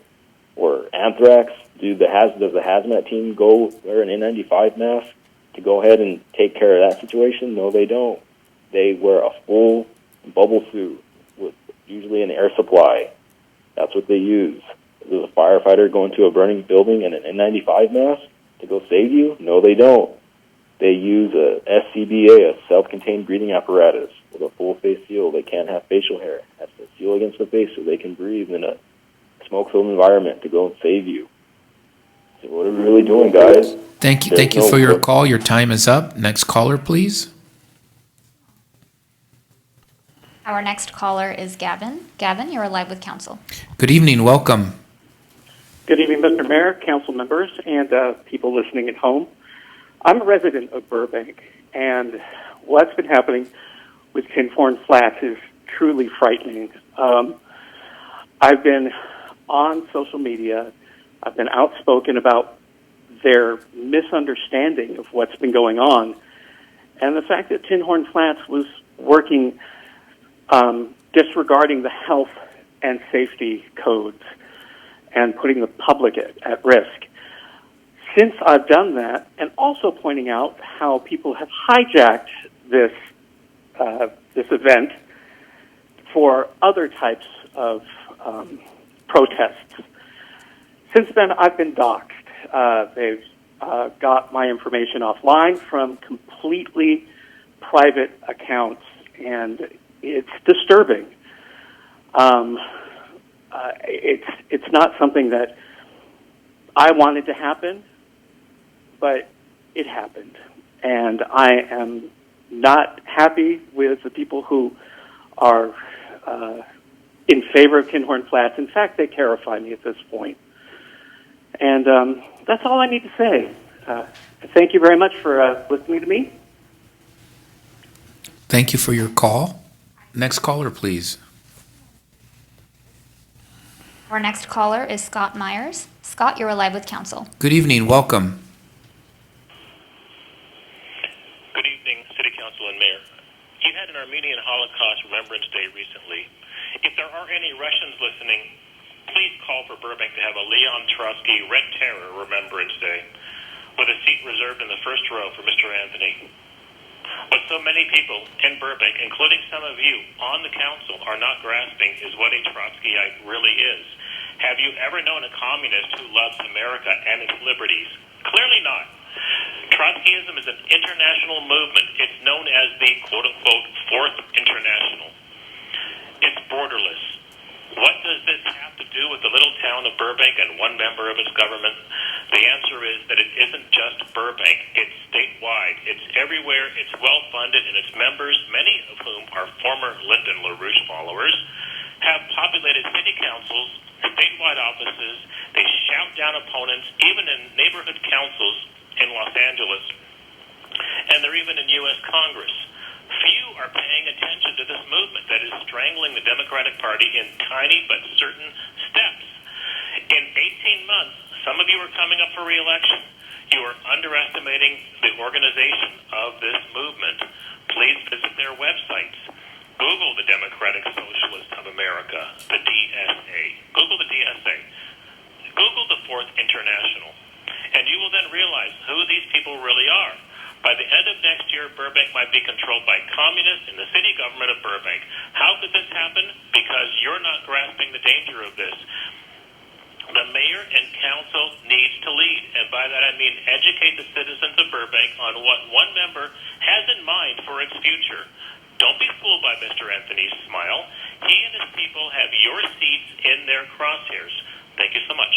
or anthrax, does the hazmat team go wear an N95 mask to go ahead and take care of that situation? No, they don't. They wear a full bubble suit with usually an air supply. That's what they use. Does a firefighter go into a burning building in an N95 mask to go save you? No, they don't. They use a SCBA, a self-contained breathing apparatus, with a full face seal. They can't have facial hair. That's to seal against the face so they can breathe in a smoke-filled environment to go and save you. So what are we really doing, guys? Thank you for your call. Your time is up. Next caller, please. Our next caller is Gavin. Gavin, you're live with council. Good evening. Welcome. Good evening, Mr. Mayor, council members, and people listening at home. I'm a resident of Burbank, and what's been happening with Tinhorn Flats is truly frightening. I've been on social media. I've been outspoken about their misunderstanding of what's been going on, and the fact that Tinhorn Flats was working disregarding the health and safety codes and putting the public at risk. Since I've done that, and also pointing out how people have hijacked this event for other types of protests, since then I've been doxxed. They've got my information offline from completely private accounts, and it's disturbing. It's not something that I wanted to happen, but it happened. And I am not happy with the people who are in favor of Tinhorn Flats. In fact, they terrify me at this point. And that's all I need to say. Thank you very much for listening to me. Thank you for your call. Next caller, please. Our next caller is Scott Myers. Scott, you're live with council. Good evening. Welcome. Good evening, City Council and Mayor. You had an Armenian Holocaust Remembrance Day recently. If there are any Russians listening, please call for Burbank to have a Leon Trotsky Red Terror Remembrance Day with a seat reserved in the first row for Mr. Anthony. What so many people in Burbank, including some of you on the council, are not grasping is what a Trotskyite really is. Have you ever known a communist who loves America and its liberties? Clearly not. Trotskyism is an international movement. It's known as the quote-unquote Fourth International. It's borderless. What does this have to do with the little town of Burbank and one member of its government? The answer is that it isn't just Burbank. It's statewide. It's everywhere. It's well-funded, and its members, many of whom are former Lyndon LaRouche followers, have populated city councils, statewide offices. They shout down opponents, even in neighborhood councils in Los Angeles, and they're even in U.S. Congress. Few are paying attention to this movement that is strangling the Democratic Party in tiny but certain steps. In 18 months, some of you are coming up for re-election. You are underestimating the organization of this movement. Please visit their websites. Google the Democratic Socialists of America, the DSA. Google the DSA. Google the Fourth International. And you will then realize who these people really are. By the end of next year, Burbank might be controlled by communists in the city government of Burbank. How could this happen? Because you're not grasping the danger of this. The mayor and council needs to lead, and by that I mean educate the citizens of Burbank on what one member has in mind for its future. Don't be fooled by Mr. Anthony's smile. He and his people have your seats in their crosshairs. Thank you so much.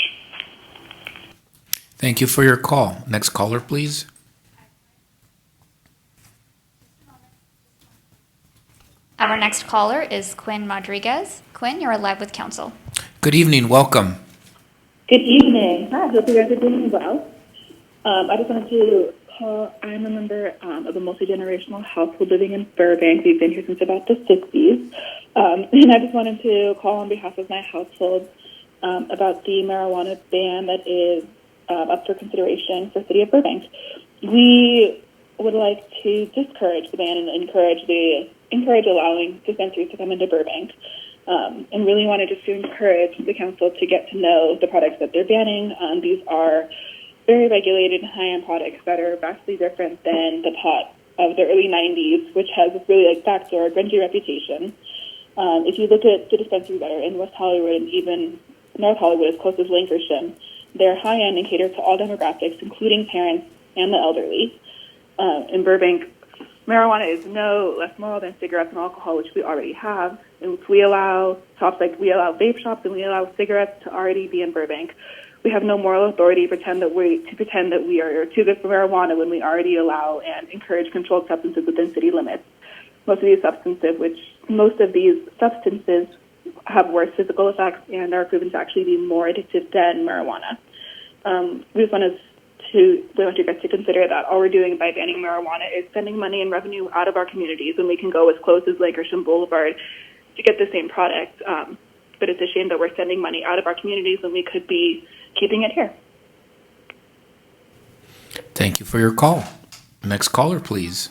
Thank you for your call. Next caller, please. Our next caller is Quinn Rodriguez. Quinn, you're live with council. Good evening. Welcome. Good evening. Hi, hope you guys are doing well. I just wanted to call. I'm a member of a multi-generational household living in Burbank. We've been here since about the 60s. And I just wanted to call on behalf of my household about the marijuana ban that is up for consideration for the city of Burbank. We would like to discourage the ban and encourage allowing dispensaries to come into Burbank. And really wanted just to encourage the council to get to know the products that they're banning. These are very regulated high-end products that are vastly different than the pot of the early 90s, which has this really backdoor, grungy reputation. If you look at the dispensaries that are in West Hollywood and even North Hollywood, as close as Lankershim, they're high-end and cater to all demographics, including parents and the elderly. In Burbank, marijuana is no less moral than cigarettes and alcohol, which we already have. And if we allow we allow vape shops and we allow cigarettes to already be in Burbank, we have no moral authority to pretend that we are too good for marijuana when we already allow and encourage controlled substances within city limits. most of these substances have worse physical effects and are proven to actually be more addictive than marijuana. We want you guys to consider that all we're doing by banning marijuana is spending money and revenue out of our communities when we can go as close as Lake Grisham Boulevard to get the same product. But it's a shame that we're sending money out of our communities when we could be keeping it here. Thank you for your call. Next caller, please.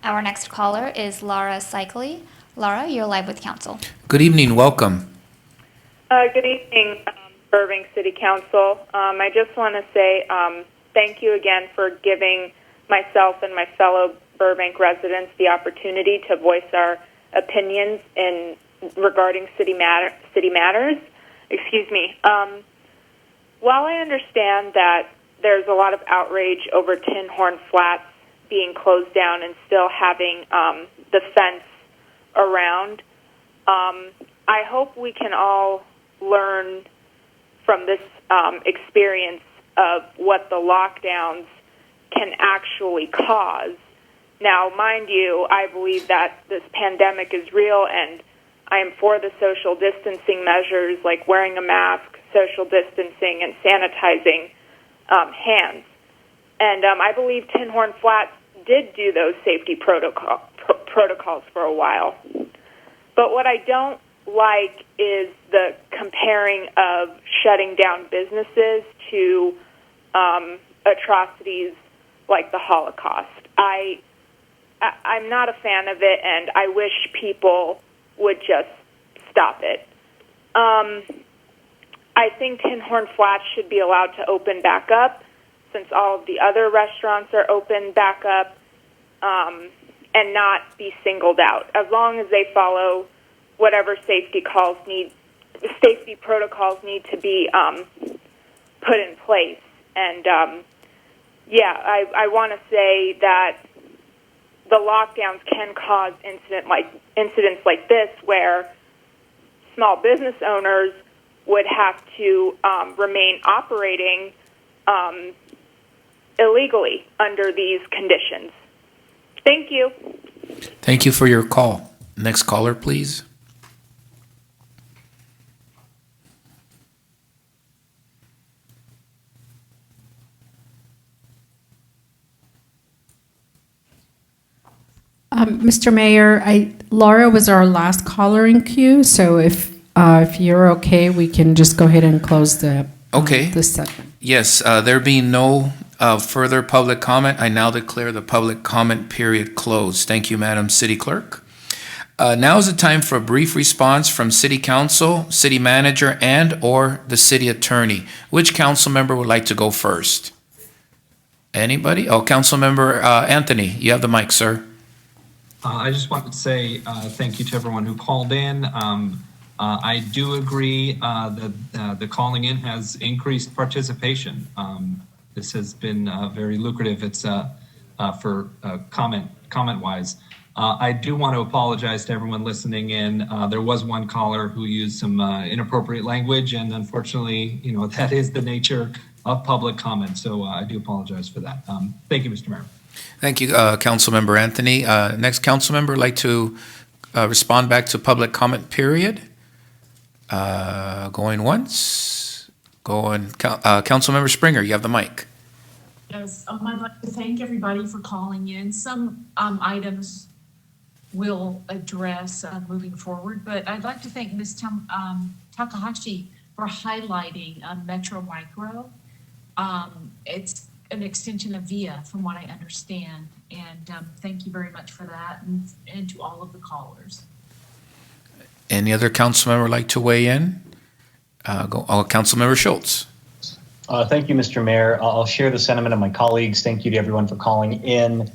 Our next caller is Laura Cycli. Laura, you're live with council. Good evening. Welcome. Good evening, Burbank City Council. I just want to say thank you again for giving myself and my fellow Burbank residents the opportunity to voice our opinions regarding city matters. Excuse me. While I understand that there's a lot of outrage over Tin Horn Flats being closed down and still having the fence around, I hope we can all learn from this experience of what the lockdowns can actually cause. Now, mind you, I believe that this pandemic is real, and I am for the social distancing measures like wearing a mask, social distancing, and sanitizing hands. And I believe Tin Horn Flats did do those safety protocols for a while. But what I don't like is the comparing of shutting down businesses to atrocities like the Holocaust. I'm not a fan of it, and I wish people would just stop it. I think Tin Horn Flats should be allowed to open back up since all of the other restaurants are open back up, and not be singled out, as long as they follow whatever safety protocols need to be put in place. And I want to say that the lockdowns can cause incidents like this, where small business owners would have to remain operating illegally under these conditions. Thank you. Thank you for your call. Next caller, please. Mr. Mayor, Laura was our last caller in queue, so if you're okay, we can just go ahead and close the this segment. Yes, there being no further public comment, I now declare the public comment period closed. Thank you, Madam City Clerk. Now is the time for a brief response from City Council, City Manager, and/or the City Attorney. Which council member would like to go first? Anybody? Oh, Council Member Anthony, you have the mic, sir. I just wanted to say thank you to everyone who called in. I do agree that the calling in has increased participation. This has been very lucrative. It's for comment-wise. I do want to apologize to everyone listening in. There was one caller who used some inappropriate language, and unfortunately, that is the nature of public comment. So I do apologize for that. Thank you, Mr. Mayor. Thank you, Councilmember Anthony. Next council member would like to respond back to public comment period. Going once, Councilmember Springer, you have the mic. Yes, I'd like to thank everybody for calling in. Some items we'll address moving forward, but I'd like to thank Ms. Takahashi for highlighting Metro Micro. It's an extension of VIA, from what I understand, and thank you very much for that, and to all of the callers. Any other council member would like to weigh in? Councilmember Schultz. Thank you, Mr. Mayor. I'll share the sentiment of my colleagues. Thank you to everyone for calling in.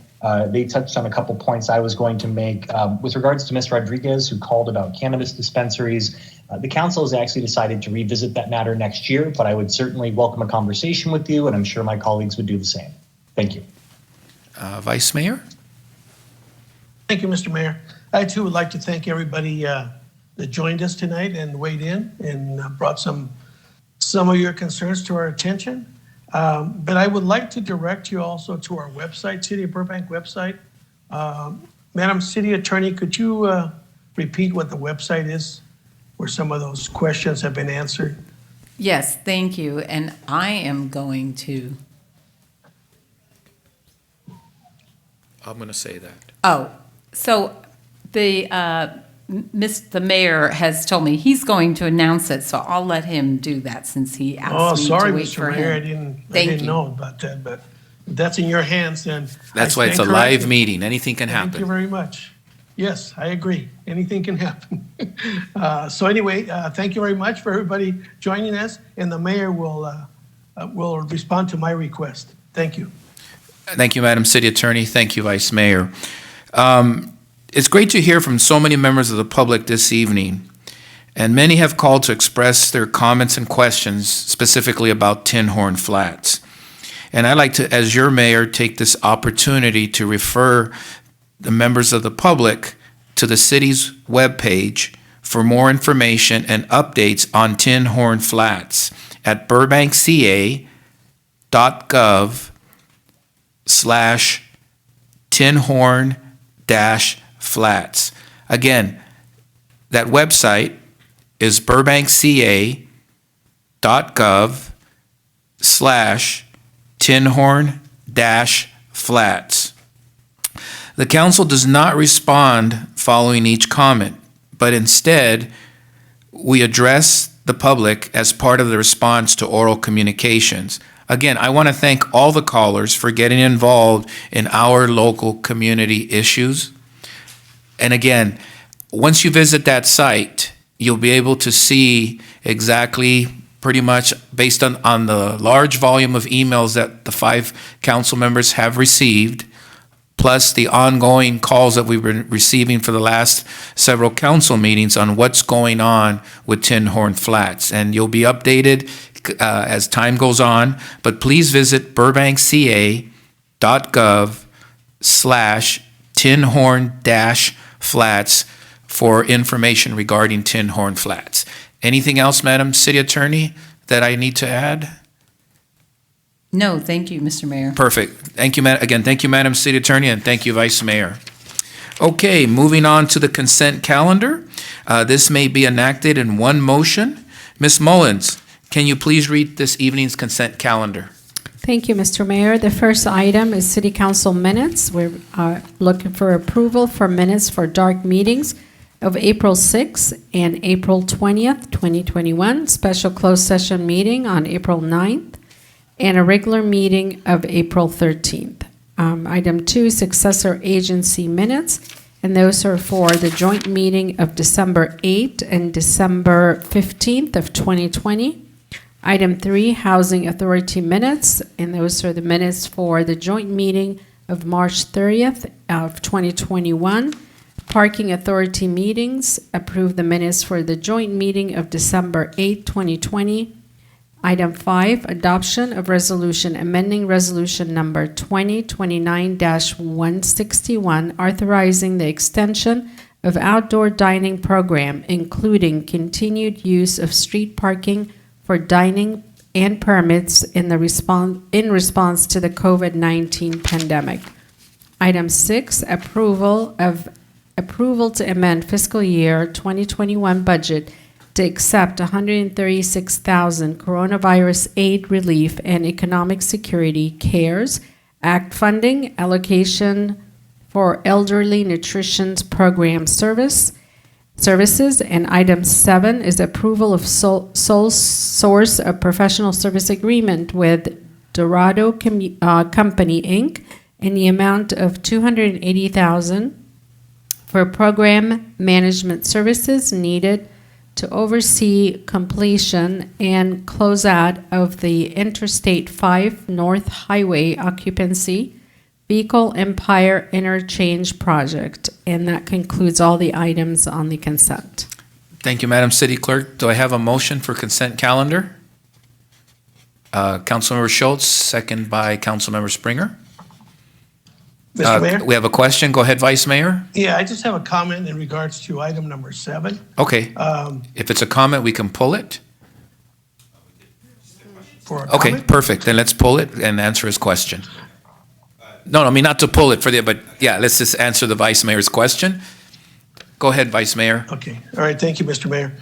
They touched on a couple points I was going to make. With regards to Ms. Rodriguez, who called about cannabis dispensaries, the council has actually decided to revisit that matter next year, but I would certainly welcome a conversation with you, and I'm sure my colleagues would do the same. Thank you. Vice Mayor? Thank you, Mr. Mayor. I, too, would like to thank everybody that joined us tonight and weighed in and brought some of your concerns to our attention. But I would like to direct you also to our website, City of Burbank website. Madam City Attorney, could you repeat what the website is where some of those questions have been answered? Yes, thank you. And I am going to, I'm going to say that. so the mayor has told me he's going to announce it, so I'll let him do that since he asked me sorry, to wait Mr. for Mayor, him. I didn't know about that, but if that's in your hands, then. That's I why it's a stand live corrected. meeting. Anything can Thank you happen. very much. Yes, I agree. Anything can happen. So anyway, thank you very much for everybody joining us, and the mayor will respond to my request. Thank you. Thank you, Madam City Attorney. Thank you, Vice Mayor. It's great to hear from so many members of the public this evening, and many have called to express their comments and questions specifically about Tin Horn Flats. And I'd like to, as your mayor, take this opportunity to refer the members of the public to the city's webpage for more information and updates on Tin Horn Flats at burbankca.gov/tinhorn-flats. Again, that website is burbankca.gov/tinhorn-flats. The council does not respond following each comment, but instead, we address the public as part of the response to oral communications. Again, I want to thank all the callers for getting involved in our local community issues. And again, once you visit that site, you'll be able to see exactly, pretty much based on the large volume of emails that the 5 council members have received, plus the ongoing calls that we've been receiving for the last several council meetings on what's going on with Tin Horn Flats. And you'll be updated as time goes on, but please visit burbankca.gov/tinhorn-flats for information regarding Tin Horn Flats. Anything else, Madam City Attorney, that I need to add? No, thank you, Mr. Mayor. Perfect. Thank you, again, thank you, Madam City Attorney, and thank you, Vice Mayor. Okay, moving on to the consent calendar. This may be enacted in one motion. Ms. Mullins, can you please read this evening's consent calendar? Thank you, Mr. Mayor. The first item is City Council minutes. We're looking for approval for minutes for dark meetings of April 6th and April 20th, 2021, special closed session meeting on April 9th, and a regular meeting of April 13th. Item 2, successor agency minutes, and those are for the joint meeting of December 8th and December 15th of 2020. Item 3, housing authority minutes, and those are the minutes for the joint meeting of March 30th of 2021. Parking authority meetings, approve the minutes for the joint meeting of December 8th, 2020. Item 5, adoption of resolution amending resolution number 2029-161, authorizing the extension of outdoor dining program, including continued use of street parking for dining and permits in response to the COVID-19 pandemic. Item 6, approval to amend fiscal year 2021 budget to accept $136,000 coronavirus aid relief and economic security CARES Act funding allocation for elderly nutrition program services. And item 7 is approval of sole source of professional service agreement with Dorado Company, Inc. in the amount of $280,000 for program management services needed to oversee completion and closeout of the Interstate 5 North Highway occupancy vehicle Empire Interchange project. And that concludes all the items on the consent. Thank you, Madam City Clerk. Do I have a motion for consent calendar? Councilmember Schultz, second by Councilmember Springer. Mr. Mayor? We have a question. Go ahead, Vice Mayor. Yeah, I just have a comment in regards to item number 7. Okay. If it's a comment, we can pull it. for a Okay, comment? perfect. Then let's pull it and answer his question. No, I mean, not to pull it for the, but yeah, let's just answer the Vice Mayor's question. Go ahead, Vice Mayor. Okay, all right, thank you, Mr. Mayor.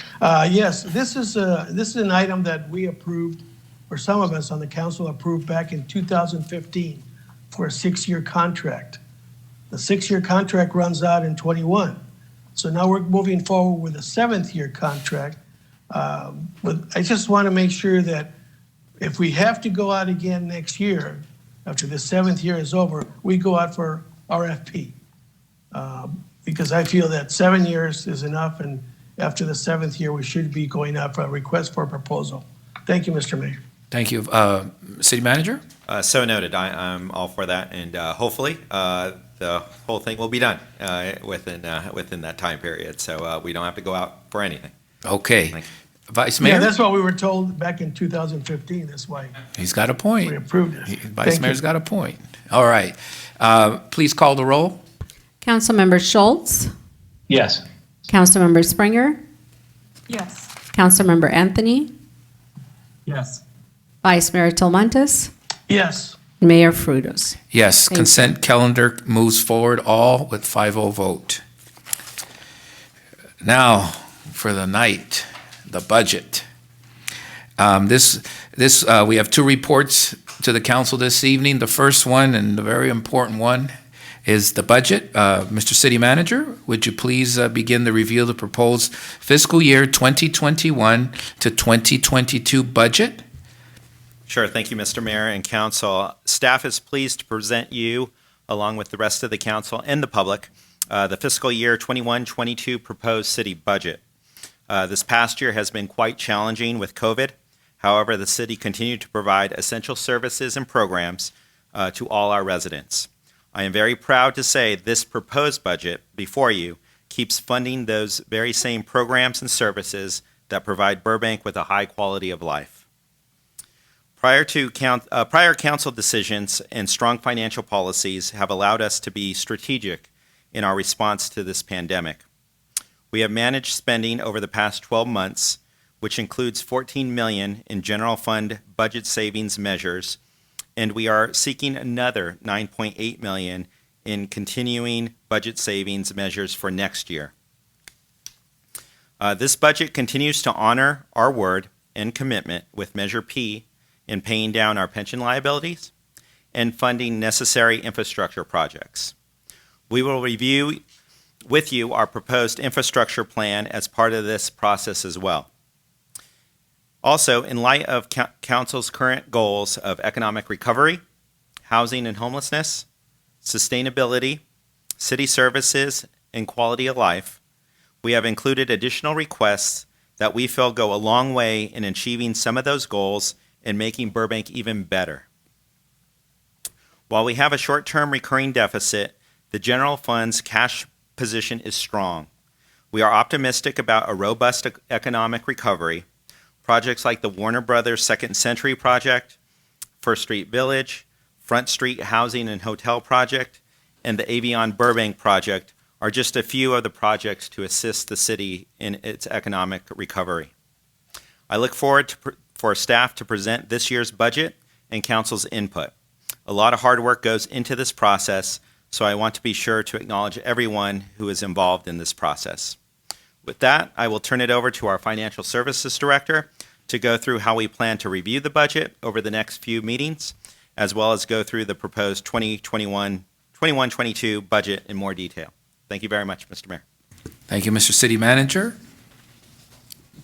Yes, this is an item that we approved, or some of us on the council approved back in 2015 for a 6-year contract. The 6-year contract runs out in 21. So now we're moving forward with a 7th-year contract. But I just want to make sure that if we have to go out again next year, after the 7th year is over, we go out for RFP. Because I feel that 7 years is enough, and after the 7th year, we should be going out for a request for a proposal. Thank you, Mr. Mayor. Thank you. City Manager? So noted. I'm all for that, and hopefully the whole thing will be done within that time period, so we don't have to go out for anything. Okay. Vice Mayor? Yeah, that's what we were told back in 2015. That's why He's got a point. we approved it. Vice Mayor's got a point. All right. Please call the roll. Councilmember Schultz, Yes. Councilmember Springer, Yes. Councilmember Anthony, Yes. Vice Mayor Talmantes, Yes. Mayor Frutos. Yes, Thank consent calendar moves forward, all with 5-0 vote. Now, for the night, the budget. We have 2 reports to the council this evening. The first one, and the very important one, is the budget. Mr. City Manager, would you please begin the review of the proposed fiscal year 2021 to 2022 budget? Sure. Thank you, Mr. Mayor and Council. Staff is pleased to present you, along with the rest of the council and the public, the fiscal year 21-22 proposed city budget. This past year has been quite challenging with COVID. However, the city continued to provide essential services and programs to all our residents. I am very proud to say this proposed budget before you keeps funding those very same programs and services that provide Burbank with a high quality of life. Prior council decisions and strong financial policies have allowed us to be strategic in our response to this pandemic. We have managed spending over the past 12 months, which includes $14 million in general fund budget savings measures, and we are seeking another $9.8 million in continuing budget savings measures for next year. This budget continues to honor our word and commitment with Measure P in paying down our pension liabilities and funding necessary infrastructure projects. We will review with you our proposed infrastructure plan as part of this process as well. Also, in light of Council's current goals of economic recovery, housing and homelessness, sustainability, city services, and quality of life, we have included additional requests that we feel go a long way in achieving some of those goals and making Burbank even better. While we have a short-term recurring deficit, the general fund's cash position is strong. We are optimistic about a robust economic recovery. Projects like the Warner Brothers Second Century Project, First Street Village, Front Street Housing and Hotel Project, and the Avion Burbank Project are just a few of the projects to assist the city in its economic recovery. I look forward for staff to present this year's budget and council's input. A lot of hard work goes into this process, so I want to be sure to acknowledge everyone who is involved in this process. With that, I will turn it over to our Financial Services Director to go through how we plan to review the budget over the next few meetings, as well as go through the proposed 21-22 budget in more detail. Thank you very much, Mr. Mayor. Thank you, Mr. City Manager.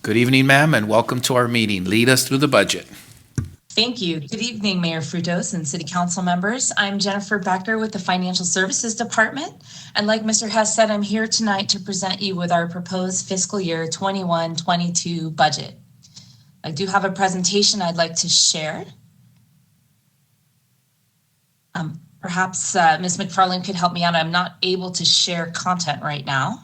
Good evening, ma'am, and welcome to our meeting. Lead us through the budget. Thank you. Good evening, Mayor Frutos and City Council members. I'm Jennifer Becker with the Financial Services Department. And like Mr. Hess said, I'm here tonight to present you with our proposed fiscal year 21-22 budget. I do have a presentation I'd like to share. Perhaps Ms. McFarland could help me out. I'm not able to share content right now.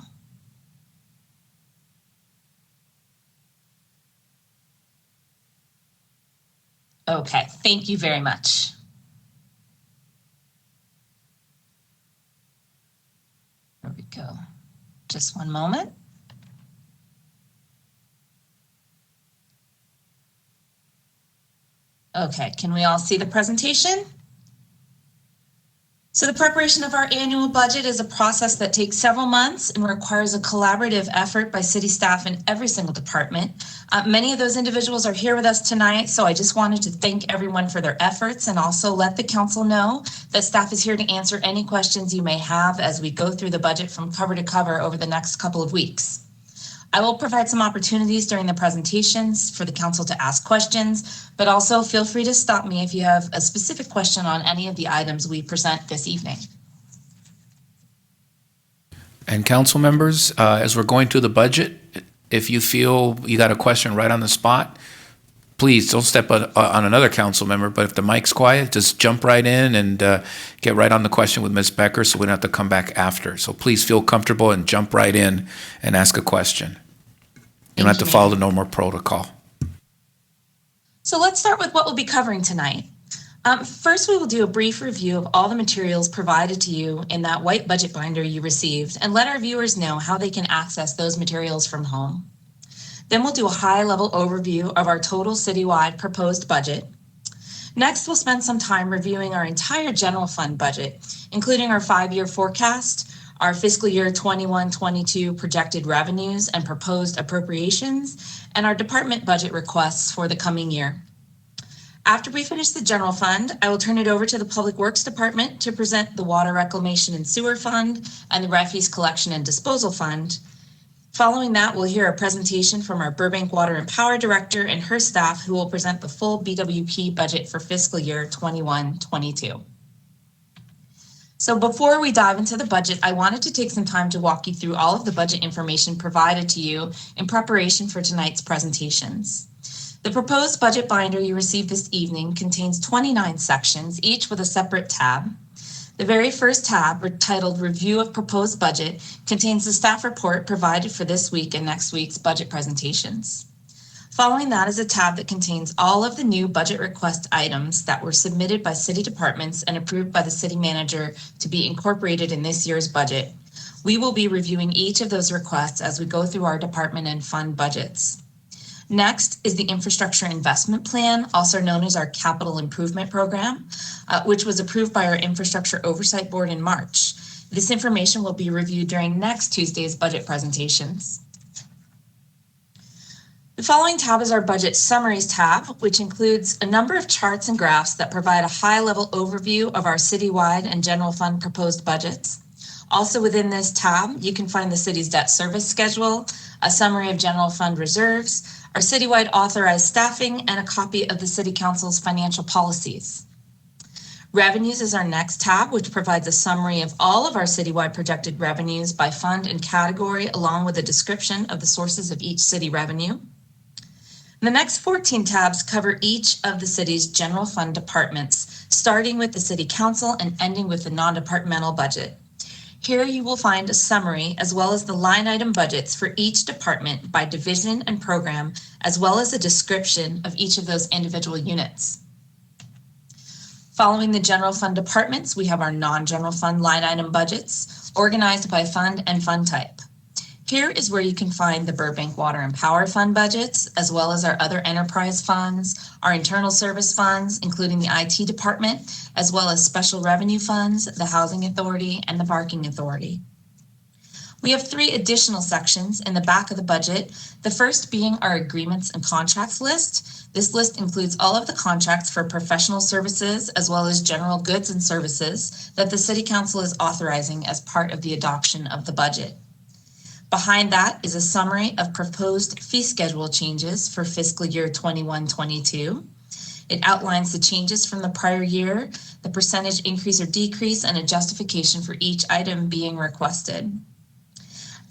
Okay, thank you very much. There we go. Just one moment. Okay, can we all see the presentation? So the preparation of our annual budget is a process that takes several months and requires a collaborative effort by city staff in every single department. Many of those individuals are here with us tonight, so I just wanted to thank everyone for their efforts and also let the council know that staff is here to answer any questions you may have as we go through the budget from cover to cover over the next couple of weeks. I will provide some opportunities during the presentations for the council to ask questions, but also feel free to stop me if you have a specific question on any of the items we present this evening. And council members, as we're going through the budget, if you feel you got a question right on the spot, please don't step on another council member, but if the mic's quiet, just jump right in and get right on the question with Ms. Becker so we don't have to come back after. So please feel comfortable and jump right in and ask a question. You don't have to follow the normal protocol. So let's start with what we'll be covering tonight. First, we will do a brief review of all the materials provided to you in that white budget binder you received and let our viewers know how they can access those materials from home. Then we'll do a high-level overview of our total citywide proposed budget. Next, we'll spend some time reviewing our entire general fund budget, including our 5-year forecast, our fiscal year 21-22 projected revenues and proposed appropriations, and our department budget requests for the coming year. After we finish the general fund, I will turn it over to the Public Works Department to present the Water Reclamation and Sewer Fund and the Refuse Collection and Disposal Fund. Following that, we'll hear a presentation from our Burbank Water and Power Director and her staff, who will present the full BWP budget for fiscal year 21-22. So before we dive into the budget, I wanted to take some time to walk you through all of the budget information provided to you in preparation for tonight's presentations. The proposed budget binder you received this evening contains 29 sections, each with a separate tab. The very first tab, titled Review of Proposed Budget, contains the staff report provided for this week and next week's budget presentations. Following that is a tab that contains all of the new budget request items that were submitted by city departments and approved by the city manager to be incorporated in this year's budget. We will be reviewing each of those requests as we go through our department and fund budgets. Next is the Infrastructure Investment Plan, also known as our Capital Improvement Program, which was approved by our Infrastructure Oversight Board in March. This information will be reviewed during next Tuesday's budget presentations. The following tab is our Budget Summaries tab, which includes a number of charts and graphs that provide a high-level overview of our citywide and general fund proposed budgets. Also within this tab, you can find the city's debt service schedule, a summary of general fund reserves, our citywide authorized staffing, and a copy of the City Council's financial policies. Revenues is our next tab, which provides a summary of all of our citywide projected revenues by fund and category, along with a description of the sources of each city revenue. The next 14 tabs cover each of the city's general fund departments, starting with the City Council and ending with the non-departmental budget. Here you will find a summary as well as the line item budgets for each department by division and program, as well as a description of each of those individual units. Following the general fund departments, we have our non-general fund line item budgets organized by fund and fund type. Here is where you can find the Burbank Water and Power Fund budgets, as well as our other enterprise funds, our internal service funds, including the IT department, as well as special revenue funds, the Housing Authority, and the Parking Authority. We have 3 additional sections in the back of the budget, the first being our agreements and contracts list. This list includes all of the contracts for professional services, as well as general goods and services that the City Council is authorizing as part of the adoption of the budget. Behind that is a summary of proposed fee schedule changes for fiscal year 21-22. It outlines the changes from the prior year, the percentage increase or decrease, and a justification for each item being requested.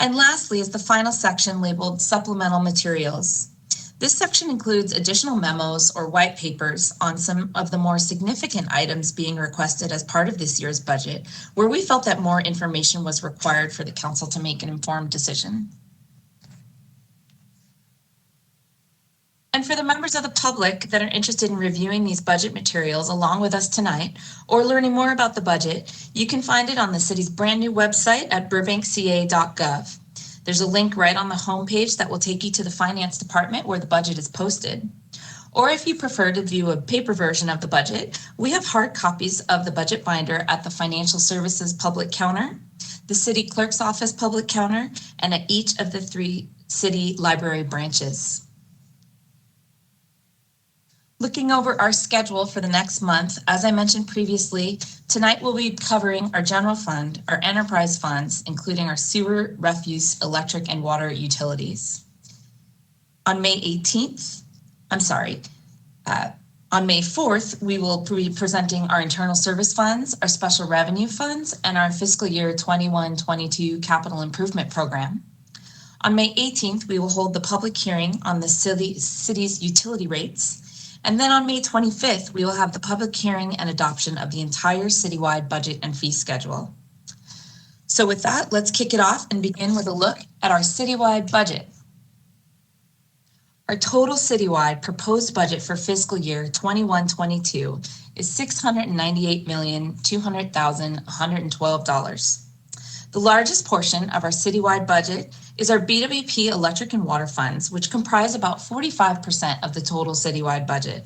And lastly is the final section labeled Supplemental Materials. This section includes additional memos or white papers on some of the more significant items being requested as part of this year's budget, where we felt that more information was required for the council to make an informed decision. And for the members of the public that are interested in reviewing these budget materials along with us tonight, or learning more about the budget, you can find it on the city's brand new website at burbankca.gov. There's a link right on the homepage that will take you to the finance department where the budget is posted. Or if you prefer to view a paper version of the budget, we have hard copies of the budget binder at the Financial Services Public Counter, the City Clerk's Office Public Counter, and at each of the 3 city library branches. Looking over our schedule for the next month, as I mentioned previously, tonight we'll be covering our general fund, our enterprise funds, including our sewer, refuse, electric, and water utilities. On May 4th, we will be presenting our internal service funds, our special revenue funds, and our fiscal year 21-22 capital improvement program. On May 18th, we will hold the public hearing on the city's utility rates. And then on May 25th, we will have the public hearing and adoption of the entire citywide budget and fee schedule. So with that, let's kick it off and begin with a look at our citywide budget. Our total citywide proposed budget for fiscal year 21-22 is $698,200,112. The largest portion of our citywide budget is our BWP electric and water funds, which comprise about 45% of the total citywide budget.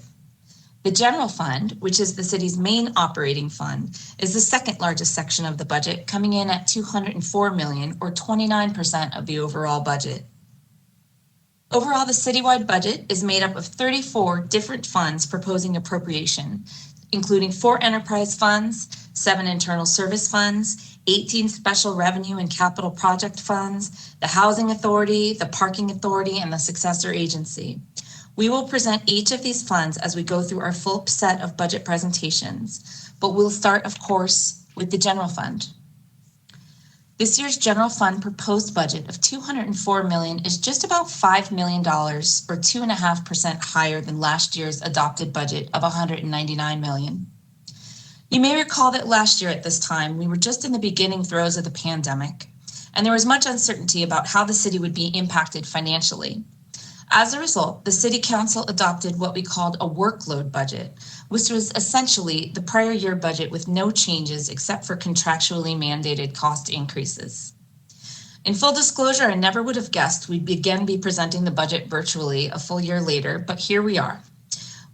The general fund, which is the city's main operating fund, is the second largest section of the budget, coming in at $204 million, or 29% of the overall budget. Overall, the citywide budget is made up of 34 different funds proposing appropriation, including 4 enterprise funds, 7 internal service funds, 18 special revenue and capital project funds, the Housing Authority, the Parking Authority, and the successor agency. We will present each of these funds as we go through our full set of budget presentations, but we'll start, of course, with the general fund. This year's general fund proposed budget of $204 million is just about $5 million, or 2.5% higher than last year's adopted budget of $199 million. You may recall that last year at this time, we were just in the beginning throes of the pandemic, and there was much uncertainty about how the city would be impacted financially. As a result, the City Council adopted what we called a workload budget, which was essentially the prior year budget with no changes except for contractually mandated cost increases. In full disclosure, I never would have guessed we'd again be presenting the budget virtually a full year later, but here we are.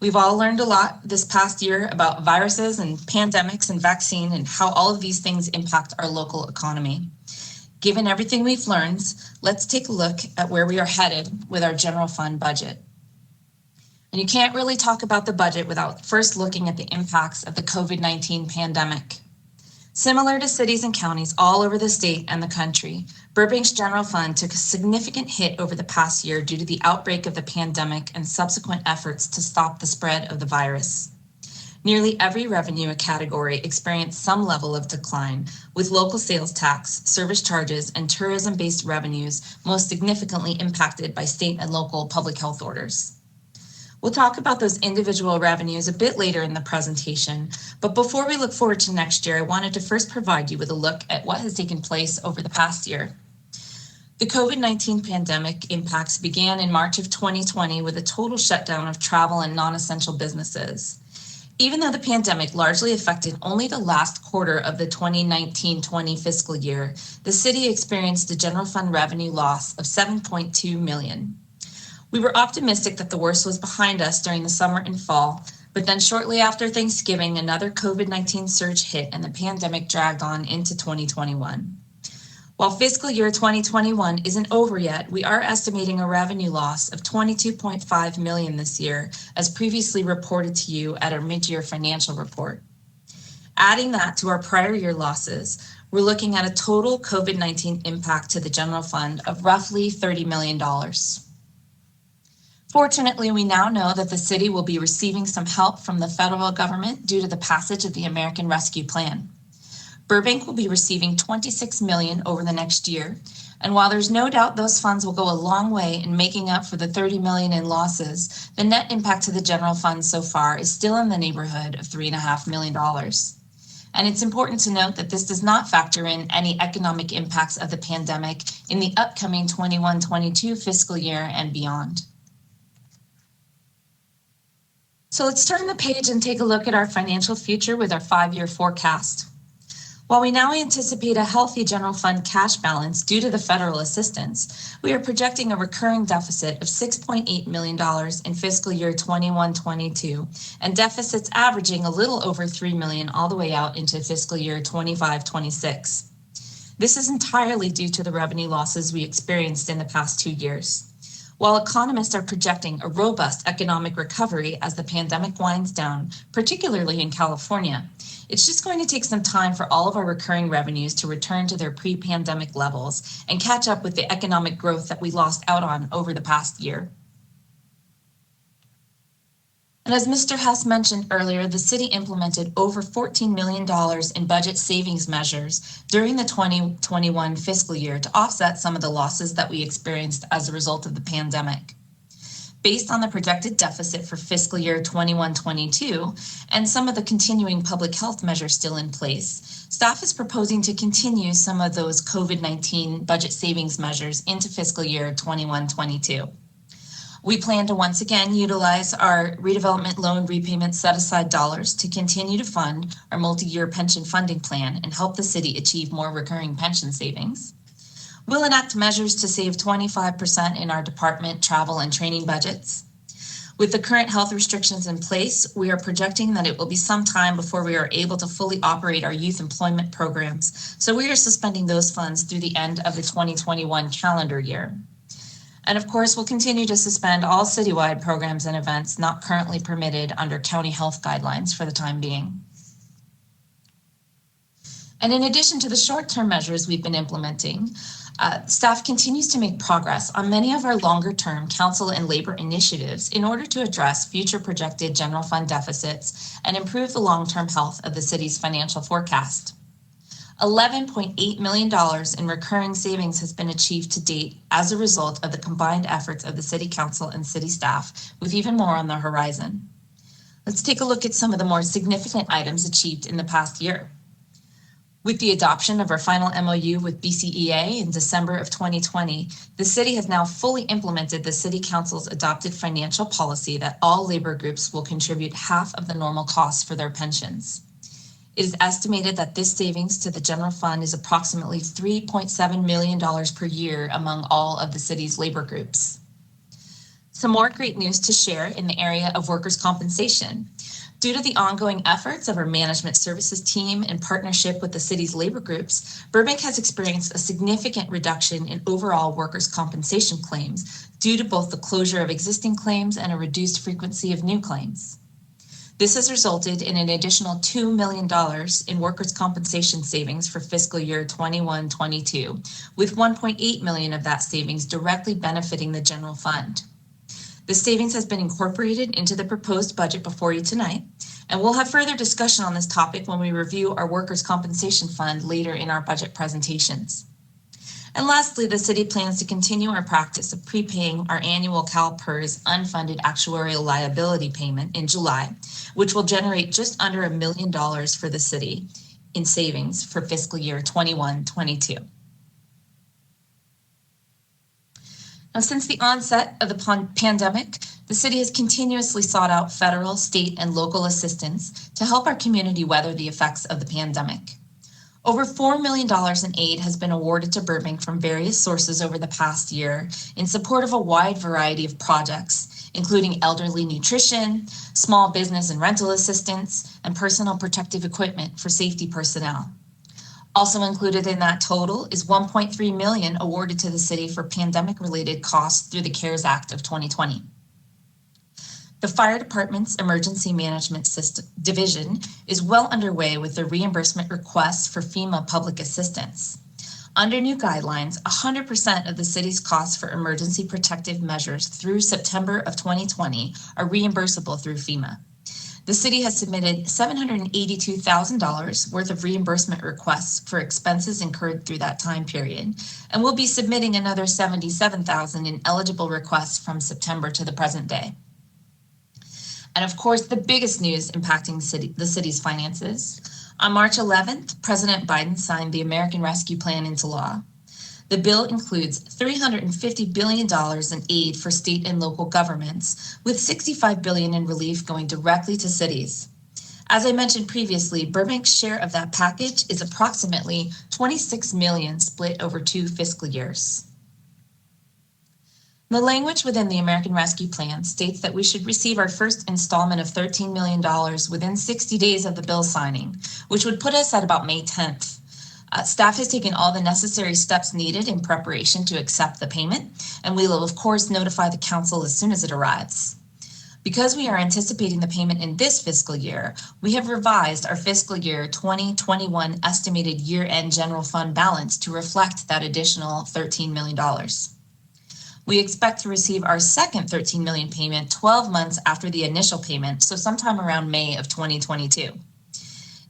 We've all learned a lot this past year about viruses and pandemics and vaccine and how all of these things impact our local economy. Given everything we've learned, let's take a look at where we are headed with our general fund budget. And you can't really talk about the budget without first looking at the impacts of the COVID-19 pandemic. Similar to cities and counties all over the state and the country, Burbank's general fund took a significant hit over the past year due to the outbreak of the pandemic and subsequent efforts to stop the spread of the virus. Nearly every revenue category experienced some level of decline, with local sales tax, service charges, and tourism-based revenues most significantly impacted by state and local public health orders. We'll talk about those individual revenues a bit later in the presentation, but before we look forward to next year, I wanted to first provide you with a look at what has taken place over the past year. The COVID-19 pandemic impacts began in March of 2020 with a total shutdown of travel and non-essential businesses. Even though the pandemic largely affected only the last quarter of the 2019-20 fiscal year, the city experienced a general fund revenue loss of $7.2 million. We were optimistic that the worst was behind us during the summer and fall, but then shortly after Thanksgiving, another COVID-19 surge hit and the pandemic dragged on into 2021. While fiscal year 2021 isn't over yet, we are estimating a revenue loss of $22.5 million this year, as previously reported to you at our mid-year financial report. Adding that to our prior year losses, we're looking at a total COVID-19 impact to the general fund of roughly $30 million. Fortunately, we now know that the city will be receiving some help from the federal government due to the passage of the American Rescue Plan. Burbank will be receiving $26 million over the next year, and while there's no doubt those funds will go a long way in making up for the $30 million in losses, the net impact to the general fund so far is still in the neighborhood of $3.5 million. And it's important to note that this does not factor in any economic impacts of the pandemic in the upcoming 21-22 fiscal year and beyond. So let's turn the page and take a look at our financial future with our 5-year forecast. While we now anticipate a healthy general fund cash balance due to the federal assistance, we are projecting a recurring deficit of $6.8 million in fiscal year 21-22, and deficits averaging a little over $3 million all the way out into fiscal year 25-26. This is entirely due to the revenue losses we experienced in the past 2 years. While economists are projecting a robust economic recovery as the pandemic winds down, particularly in California, it's just going to take some time for all of our recurring revenues to return to their pre-pandemic levels and catch up with the economic growth that we lost out on over the past year. And as Mr. Hess mentioned earlier, the city implemented over $14 million in budget savings measures during the 2021 fiscal year to offset some of the losses that we experienced as a result of the pandemic. Based on the projected deficit for fiscal year 21-22 and some of the continuing public health measures still in place, staff is proposing to continue some of those COVID-19 budget savings measures into fiscal year 21-22. We plan to once again utilize our redevelopment loan repayment set-aside dollars to continue to fund our multi-year pension funding plan and help the city achieve more recurring pension savings. We'll enact measures to save 25% in our department travel and training budgets. With the current health restrictions in place, we are projecting that it will be some time before we are able to fully operate our youth employment programs, so we are suspending those funds through the end of the 2021 calendar year. And of course, we'll continue to suspend all citywide programs and events not currently permitted under county health guidelines for the time being. And in addition to the short-term measures we've been implementing, staff continues to make progress on many of our longer-term council and labor initiatives in order to address future projected general fund deficits and improve the long-term health of the city's financial forecast. $11.8 million in recurring savings has been achieved to date as a result of the combined efforts of the City Council and city staff, with even more on the horizon. Let's take a look at some of the more significant items achieved in the past year. With the adoption of our final MOU with BCEA in December of 2020, the city has now fully implemented the City Council's adopted financial policy that all labor groups will contribute half of the normal costs for their pensions. It is estimated that this savings to the general fund is approximately $3.7 million per year among all of the city's labor groups. Some more great news to share in the area of workers' compensation. Due to the ongoing efforts of our management services team in partnership with the city's labor groups, Burbank has experienced a significant reduction in overall workers' compensation claims due to both the closure of existing claims and a reduced frequency of new claims. This has resulted in an additional $2 million in workers' compensation savings for fiscal year 21-22, with $1.8 million of that savings directly benefiting the general fund. The savings has been incorporated into the proposed budget before you tonight, and we'll have further discussion on this topic when we review our workers' compensation fund later in our budget presentations. And lastly, the city plans to continue our practice of prepaying our annual CalPERS unfunded actuarial liability payment in July, which will generate just under $1 million for the city in savings for fiscal year 21-22. Now, since the onset of the pandemic, the city has continuously sought out federal, state, and local assistance to help our community weather the effects of the pandemic. Over $4 million in aid has been awarded to Burbank from various sources over the past year in support of a wide variety of projects, including elderly nutrition, small business and rental assistance, and personal protective equipment for safety personnel. Also included in that total is $1.3 million awarded to the city for pandemic-related costs through the CARES Act of 2020. The fire department's emergency management division is well underway with the reimbursement request for FEMA public assistance. Under new guidelines, 100% of the city's costs for emergency protective measures through September of 2020 are reimbursable through FEMA. The city has submitted $782,000 worth of reimbursement requests for expenses incurred through that time period, and will be submitting another $77,000 in eligible requests from September to the present day. And of course, the biggest news impacting the city's finances. On March 11th, President Biden signed the American Rescue Plan into law. The bill includes $350 billion in aid for state and local governments, with $65 billion in relief going directly to cities. As I mentioned previously, Burbank's share of that package is approximately $26 million split over 2 fiscal years. The language within the American Rescue Plan states that we should receive our first installment of $13 million within 60 days of the bill signing, which would put us at about May 10th. Staff has taken all the necessary steps needed in preparation to accept the payment, and we will, of course, notify the council as soon as it arrives. Because we are anticipating the payment in this fiscal year, we have revised our fiscal year 2021 estimated year-end general fund balance to reflect that additional $13 million. We expect to receive our second $13 million payment 12 months after the initial payment, so sometime around May of 2022.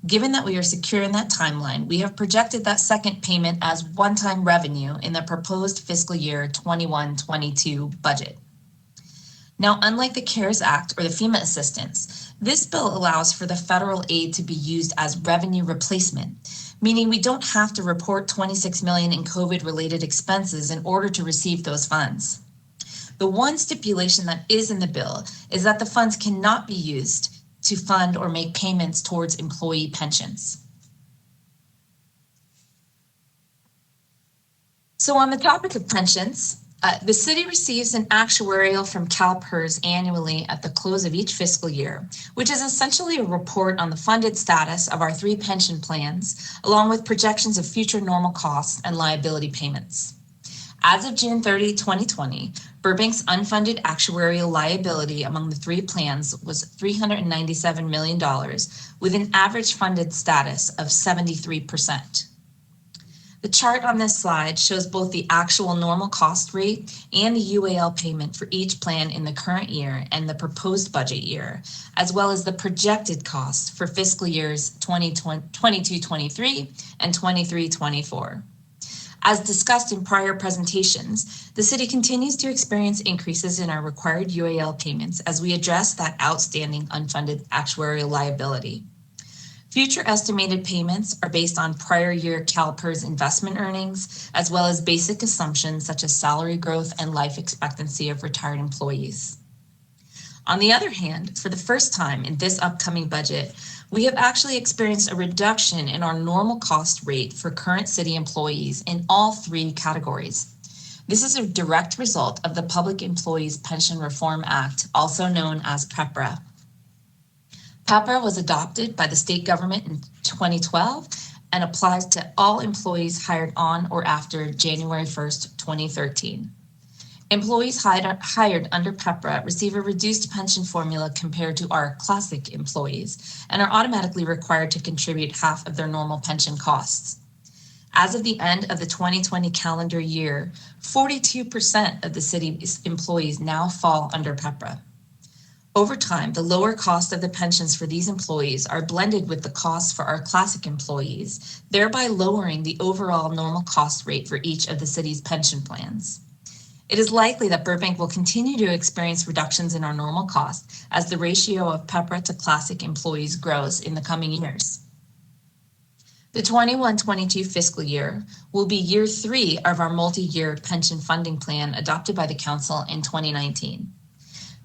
Given that we are secure in that timeline, we have projected that second payment as one-time revenue in the proposed fiscal year 21-22 budget. Now, unlike the CARES Act or the FEMA assistance, this bill allows for the federal aid to be used as revenue replacement, meaning we don't have to report $26 million in COVID-related expenses in order to receive those funds. The one stipulation that is in the bill is that the funds cannot be used to fund or make payments towards employee pensions. So on the topic of pensions, the city receives an actuarial from CalPERS annually at the close of each fiscal year, which is essentially a report on the funded status of our 3 pension plans, along with projections of future normal costs and liability payments. As of June 30, 2020, Burbank's unfunded actuarial liability among the 3 plans was $397 million, with an average funded status of 73%. The chart on this slide shows both the actual normal cost rate and the UAL payment for each plan in the current year and the proposed budget year, as well as the projected cost for fiscal years 22-23 and 23-24. As discussed in prior presentations, the city continues to experience increases in our required UAL payments as we address that outstanding unfunded actuarial liability. Future estimated payments are based on prior year CalPERS investment earnings, as well as basic assumptions such as salary growth and life expectancy of retired employees. On the other hand, for the first time in this upcoming budget, we have actually experienced a reduction in our normal cost rate for current city employees in all 3 categories. This is a direct result of the Public Employees Pension Reform Act, also known as PEPRA. PEPRA was adopted by the state government in 2012 and applies to all employees hired on or after January 1st, 2013. Employees hired under PEPRA receive a reduced pension formula compared to our classic employees and are automatically required to contribute half of their normal pension costs. As of the end of the 2020 calendar year, 42% of the city's employees now fall under PEPRA. Over time, the lower cost of the pensions for these employees are blended with the costs for our classic employees, thereby lowering the overall normal cost rate for each of the city's pension plans. It is likely that Burbank will continue to experience reductions in our normal cost as the ratio of PEPRA to classic employees grows in the coming years. The 21-22 fiscal year will be year 3 of our multi-year pension funding plan adopted by the council in 2019.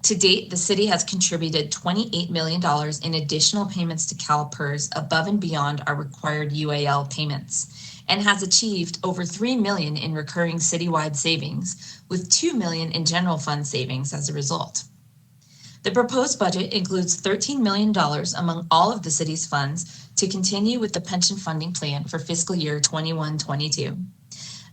To date, the city has contributed $28 million in additional payments to CalPERS above and beyond our required UAL payments, and has achieved over $3 million in recurring citywide savings, with $2 million in general fund savings as a result. The proposed budget includes $13 million among all of the city's funds to continue with the pension funding plan for fiscal year 21-22.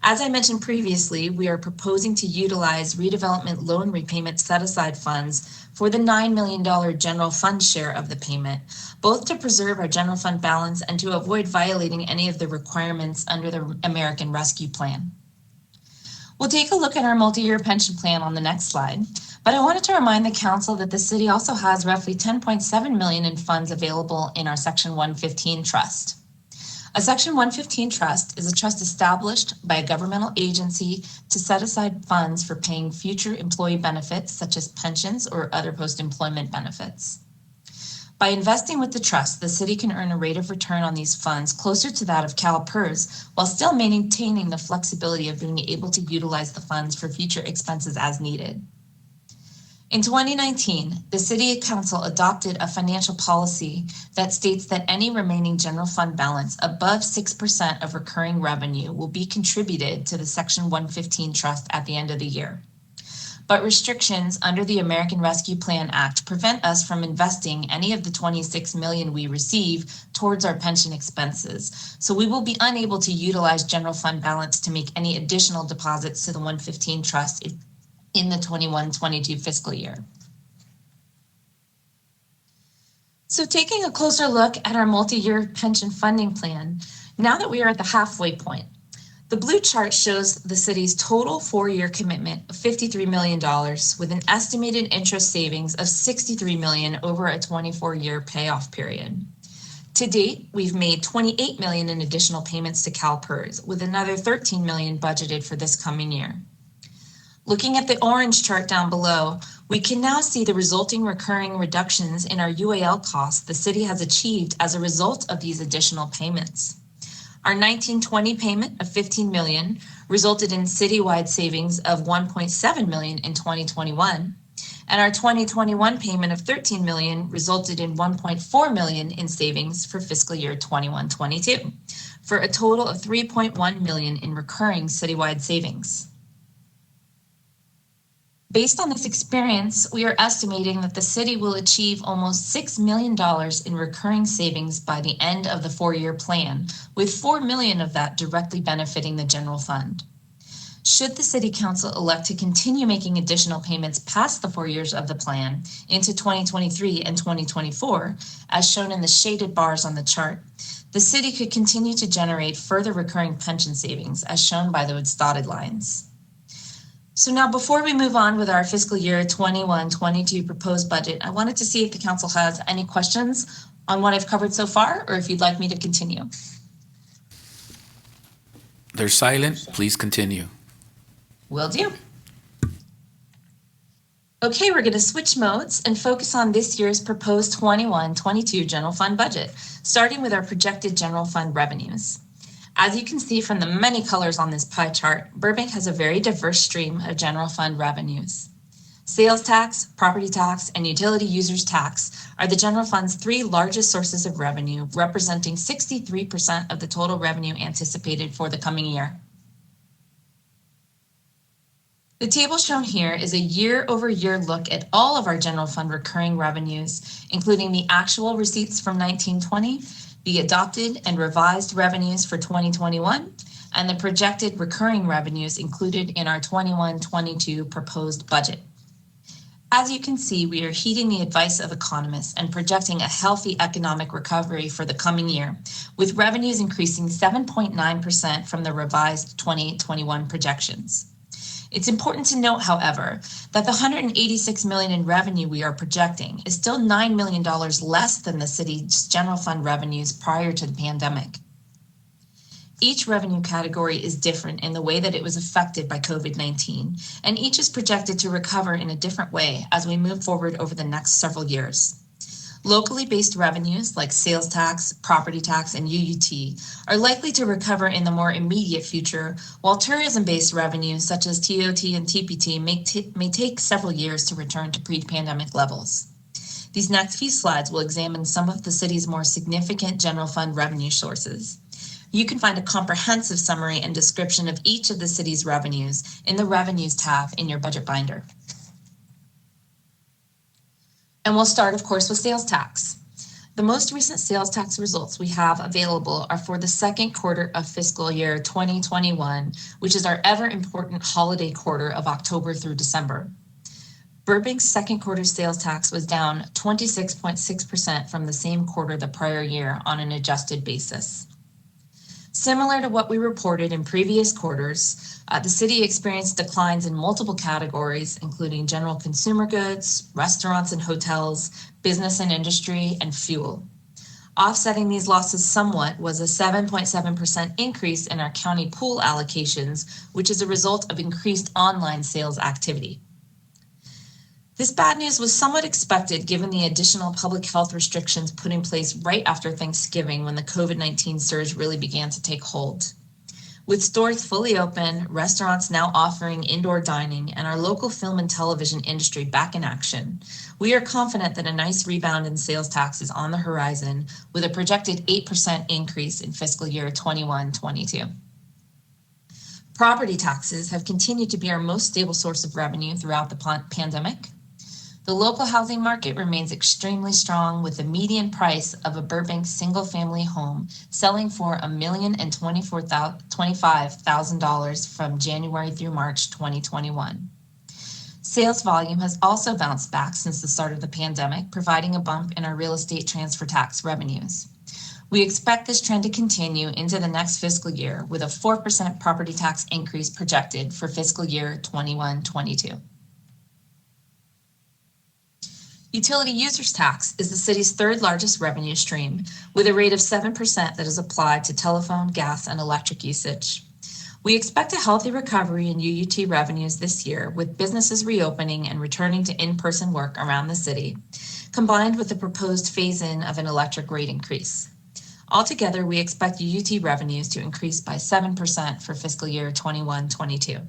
As I mentioned previously, we are proposing to utilize redevelopment loan repayment set-aside funds for the $9 million general fund share of the payment, both to preserve our general fund balance and to avoid violating any of the requirements under the American Rescue Plan. We'll take a look at our multi-year pension plan on the next slide, but I wanted to remind the council that the city also has roughly $10.7 million in funds available in our Section 115 trust. A Section 115 trust is a trust established by a governmental agency to set aside funds for paying future employee benefits such as pensions or other post-employment benefits. By investing with the trust, the city can earn a rate of return on these funds closer to that of CalPERS while still maintaining the flexibility of being able to utilize the funds for future expenses as needed. In 2019, the City Council adopted a financial policy that states that any remaining general fund balance above 6% of recurring revenue will be contributed to the Section 115 trust at the end of the year. But restrictions under the American Rescue Plan Act prevent us from investing any of the $26 million we receive towards our pension expenses. So we will be unable to utilize general fund balance to make any additional deposits to the 115 trust in the 21-22 fiscal year. So taking a closer look at our multi-year pension funding plan, now that we are at the halfway point, the blue chart shows the city's total 4-year commitment of $53 million with an estimated interest savings of $63 million over a 24-year payoff period. To date, we've made $28 million in additional payments to CalPERS, with another $13 million budgeted for this coming year. Looking at the orange chart down below, we can now see the resulting recurring reductions in our UAL costs the city has achieved as a result of these additional payments. Our 1920 payment of $15 million resulted in citywide savings of $1.7 million in 2021, and our 2021 payment of $13 million resulted in $1.4 million in savings for fiscal year 21-22, for a total of $3.1 million in recurring citywide savings. Based on this experience, we are estimating that the city will achieve almost $6 million in recurring savings by the end of the 4-year plan, with $4 million of that directly benefiting the general fund. Should the City Council elect to continue making additional payments past the 4 years of the plan into 2023 and 2024, as shown in the shaded bars on the chart, the city could continue to generate further recurring pension savings, as shown by those dotted lines. So now, before we move on with our fiscal year 21-22 proposed budget, I wanted to see if the council has any questions on what I've covered so far, or if you'd like me to continue. They're silent. Please continue. Will do. Okay, we're going to switch modes and focus on this year's proposed 21-22 general fund budget, starting with our projected general fund revenues. As you can see from the many colors on this pie chart, Burbank has a very diverse stream of general fund revenues. Sales tax, property tax, and utility users tax are the general fund's 3 largest sources of revenue, representing 63% of the total revenue anticipated for the coming year. The table shown here is a year-over-year look at all of our general fund recurring revenues, including the actual receipts from 1920, the adopted and revised revenues for 2021, and the projected recurring revenues included in our 21-22 proposed budget. As you can see, we are heeding the advice of economists and projecting a healthy economic recovery for the coming year, with revenues increasing 7.9% from the revised 2021 projections. It's important to note, however, that the $186 million in revenue we are projecting is still $9 million less than the city's general fund revenues prior to the pandemic. Each revenue category is different in the way that it was affected by COVID-19, and each is projected to recover in a different way as we move forward over the next several years. Locally based revenues like sales tax, property tax, and UUT are likely to recover in the more immediate future, while tourism-based revenues such as TOT and TPT may take several years to return to pre-pandemic levels. These next few slides will examine some of the city's more significant general fund revenue sources. You can find a comprehensive summary and description of each of the city's revenues in the Revenues tab in your budget binder. And we'll start, of course, with sales tax. The most recent sales tax results we have available are for the second quarter of fiscal year 2021, which is our ever important holiday quarter of October through December. Burbank's second quarter sales tax was down 26.6% from the same quarter the prior year on an adjusted basis. Similar to what we reported in previous quarters, the city experienced declines in multiple categories, including general consumer goods, restaurants and hotels, business and industry, and fuel. Offsetting these losses somewhat was a 7.7% increase in our county pool allocations, which is a result of increased online sales activity. This bad news was somewhat expected given the additional public health restrictions put in place right after Thanksgiving when the COVID-19 surge really began to take hold. With stores fully open, restaurants now offering indoor dining, and our local film and television industry back in action, we are confident that a nice rebound in sales tax is on the horizon with a projected 8% increase in fiscal year 21-22. Property taxes have continued to be our most stable source of revenue throughout the pandemic. The local housing market remains extremely strong, with the median price of a Burbank single-family home selling for $1,025,000 from January through March 2021. Sales volume has also bounced back since the start of the pandemic, providing a bump in our real estate transfer tax revenues. We expect this trend to continue into the next fiscal year, with a 4% property tax increase projected for fiscal year 21-22. Utility users tax is the city's third largest revenue stream, with a rate of 7% that is applied to telephone, gas, and electric usage. We expect a healthy recovery in UUT revenues this year, with businesses reopening and returning to in-person work around the city, combined with the proposed phase-in of an electric rate increase. Altogether, we expect UUT revenues to increase by 7% for fiscal year 21-22.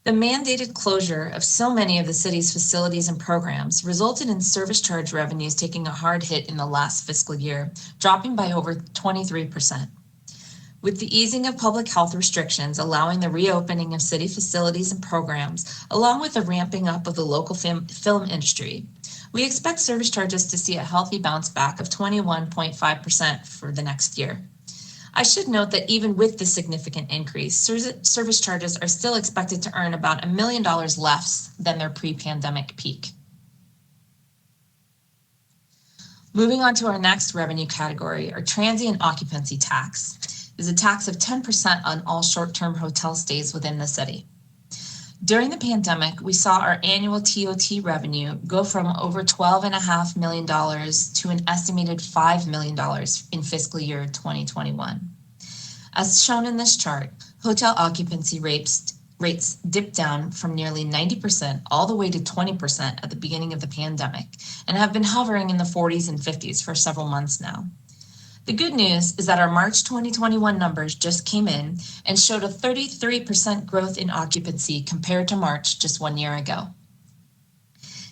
The mandated closure of so many of the city's facilities and programs resulted in service charge revenues taking a hard hit in the last fiscal year, dropping by over 23%. With the easing of public health restrictions allowing the reopening of city facilities and programs, along with the ramping up of the local film industry, we expect service charges to see a healthy bounce back of 21.5% for the next year. I should note that even with this significant increase, service charges are still expected to earn about $1 million less than their pre-pandemic peak. Moving on to our next revenue category, our transient occupancy tax is a tax of 10% on all short-term hotel stays within the city. During the pandemic, we saw our annual TOT revenue go from over $12.5 million to an estimated $5 million in fiscal year 2021. As shown in this chart, hotel occupancy rates dipped down from nearly 90% all the way to 20% at the beginning of the pandemic and have been hovering in the 40s and 50s for several months now. The good news is that our March 2021 numbers just came in and showed a 33% growth in occupancy compared to March just 1 year ago.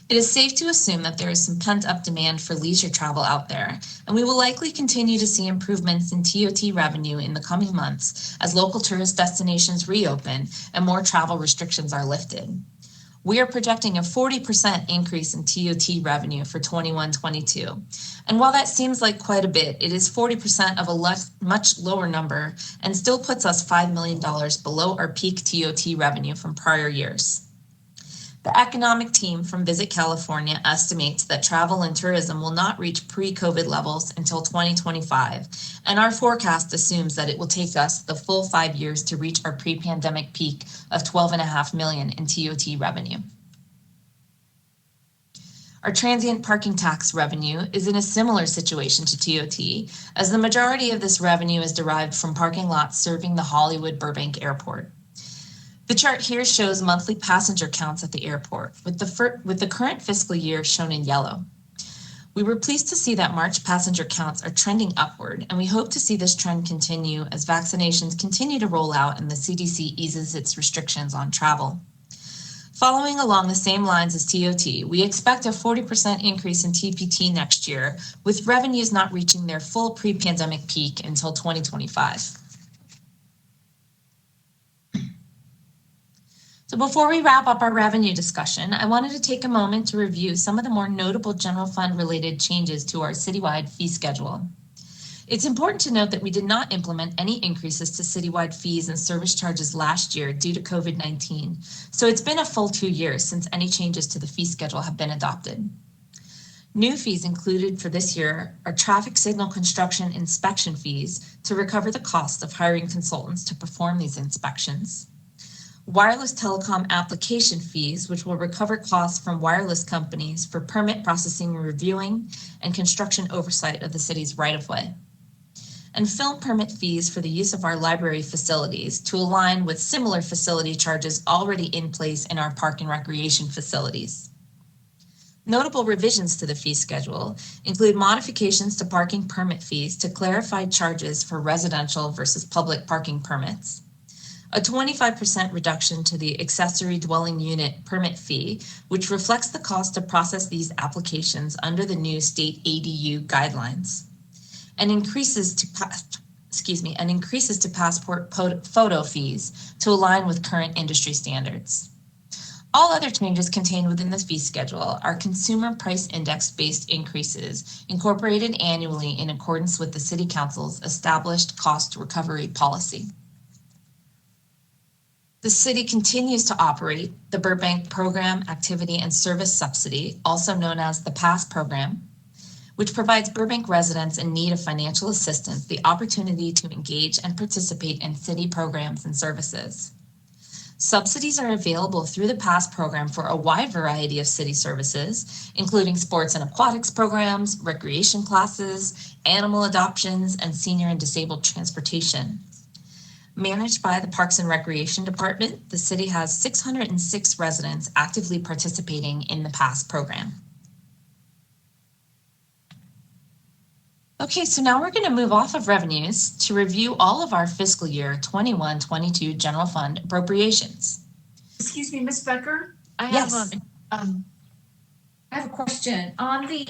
It is safe to assume that there is some pent-up demand for leisure travel out there, and we will likely continue to see improvements in TOT revenue in the coming months as local tourist destinations reopen and more travel restrictions are lifted. We are projecting a 40% increase in TOT revenue for 21-22. And while that seems like quite a bit, it is 40% of a much lower number and still puts us $5 million below our peak TOT revenue from prior years. The economic team from Visit California estimates that travel and tourism will not reach pre-COVID levels until 2025, and our forecast assumes that it will take us the full 5 years to reach our pre-pandemic peak of $12.5 million in TOT revenue. Our transient parking tax revenue is in a similar situation to TOT, as the majority of this revenue is derived from parking lots serving the Hollywood Burbank Airport. The chart here shows monthly passenger counts at the airport, with the current fiscal year shown in yellow. We were pleased to see that March passenger counts are trending upward, and we hope to see this trend continue as vaccinations continue to roll out and the CDC eases its restrictions on travel. Following along the same lines as TOT, we expect a 40% increase in TPT next year, with revenues not reaching their full pre-pandemic peak until 2025. So before we wrap up our revenue discussion, I wanted to take a moment to review some of the more notable general fund related changes to our citywide fee schedule. It's important to note that we did not implement any increases to citywide fees and service charges last year due to COVID-19, so it's been a full 2 years since any changes to the fee schedule have been adopted. New fees included for this year are traffic signal construction inspection fees to recover the cost of hiring consultants to perform these inspections, wireless telecom application fees, which will recover costs from wireless companies for permit processing, reviewing, and construction oversight of the city's right-of-way, and film permit fees for the use of our library facilities to align with similar facility charges already in place in our park and recreation facilities. Notable revisions to the fee schedule include modifications to parking permit fees to clarify charges for residential versus public parking permits, a 25% reduction to the accessory dwelling unit permit fee, which reflects the cost to process these applications under the new state ADU guidelines, and increases to passport photo fees to align with current industry standards. All other changes contained within this fee schedule are consumer price index-based increases incorporated annually in accordance with the City Council's established cost recovery policy. The city continues to operate the Burbank Program, Activity, and Service Subsidy, also known as the PASS program, which provides Burbank residents in need of financial assistance the opportunity to engage and participate in city programs and services. Subsidies are available through the PASS program for a wide variety of city services, including sports and aquatics programs, recreation classes, animal adoptions, and senior and disabled transportation. Managed by the Parks and Recreation Department, the city has 606 residents actively participating in the PASS program. Okay, so now we're going to move off of revenues to review all of our fiscal year 21-22 general fund appropriations. Excuse me, Ms. Becker. I Yes. have a question on the.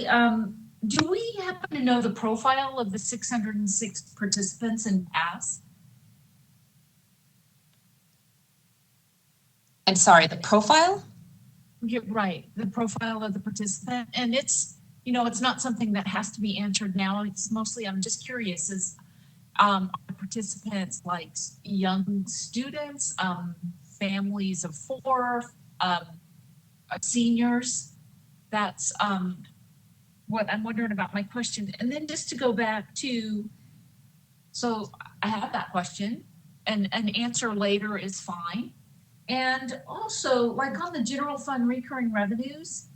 Do we happen to know the profile of the 606 participants in PASS? I'm sorry, the profile? Yeah, right, the profile of the participant, and it's. You know, it's not something that has to be answered now. It's mostly, I'm just curious, is are participants like young students, families of 4, seniors? That's what I'm wondering about my question. And then just to go back to, so I have that question, and an answer later is fine. And also, like on the general fund recurring revenues,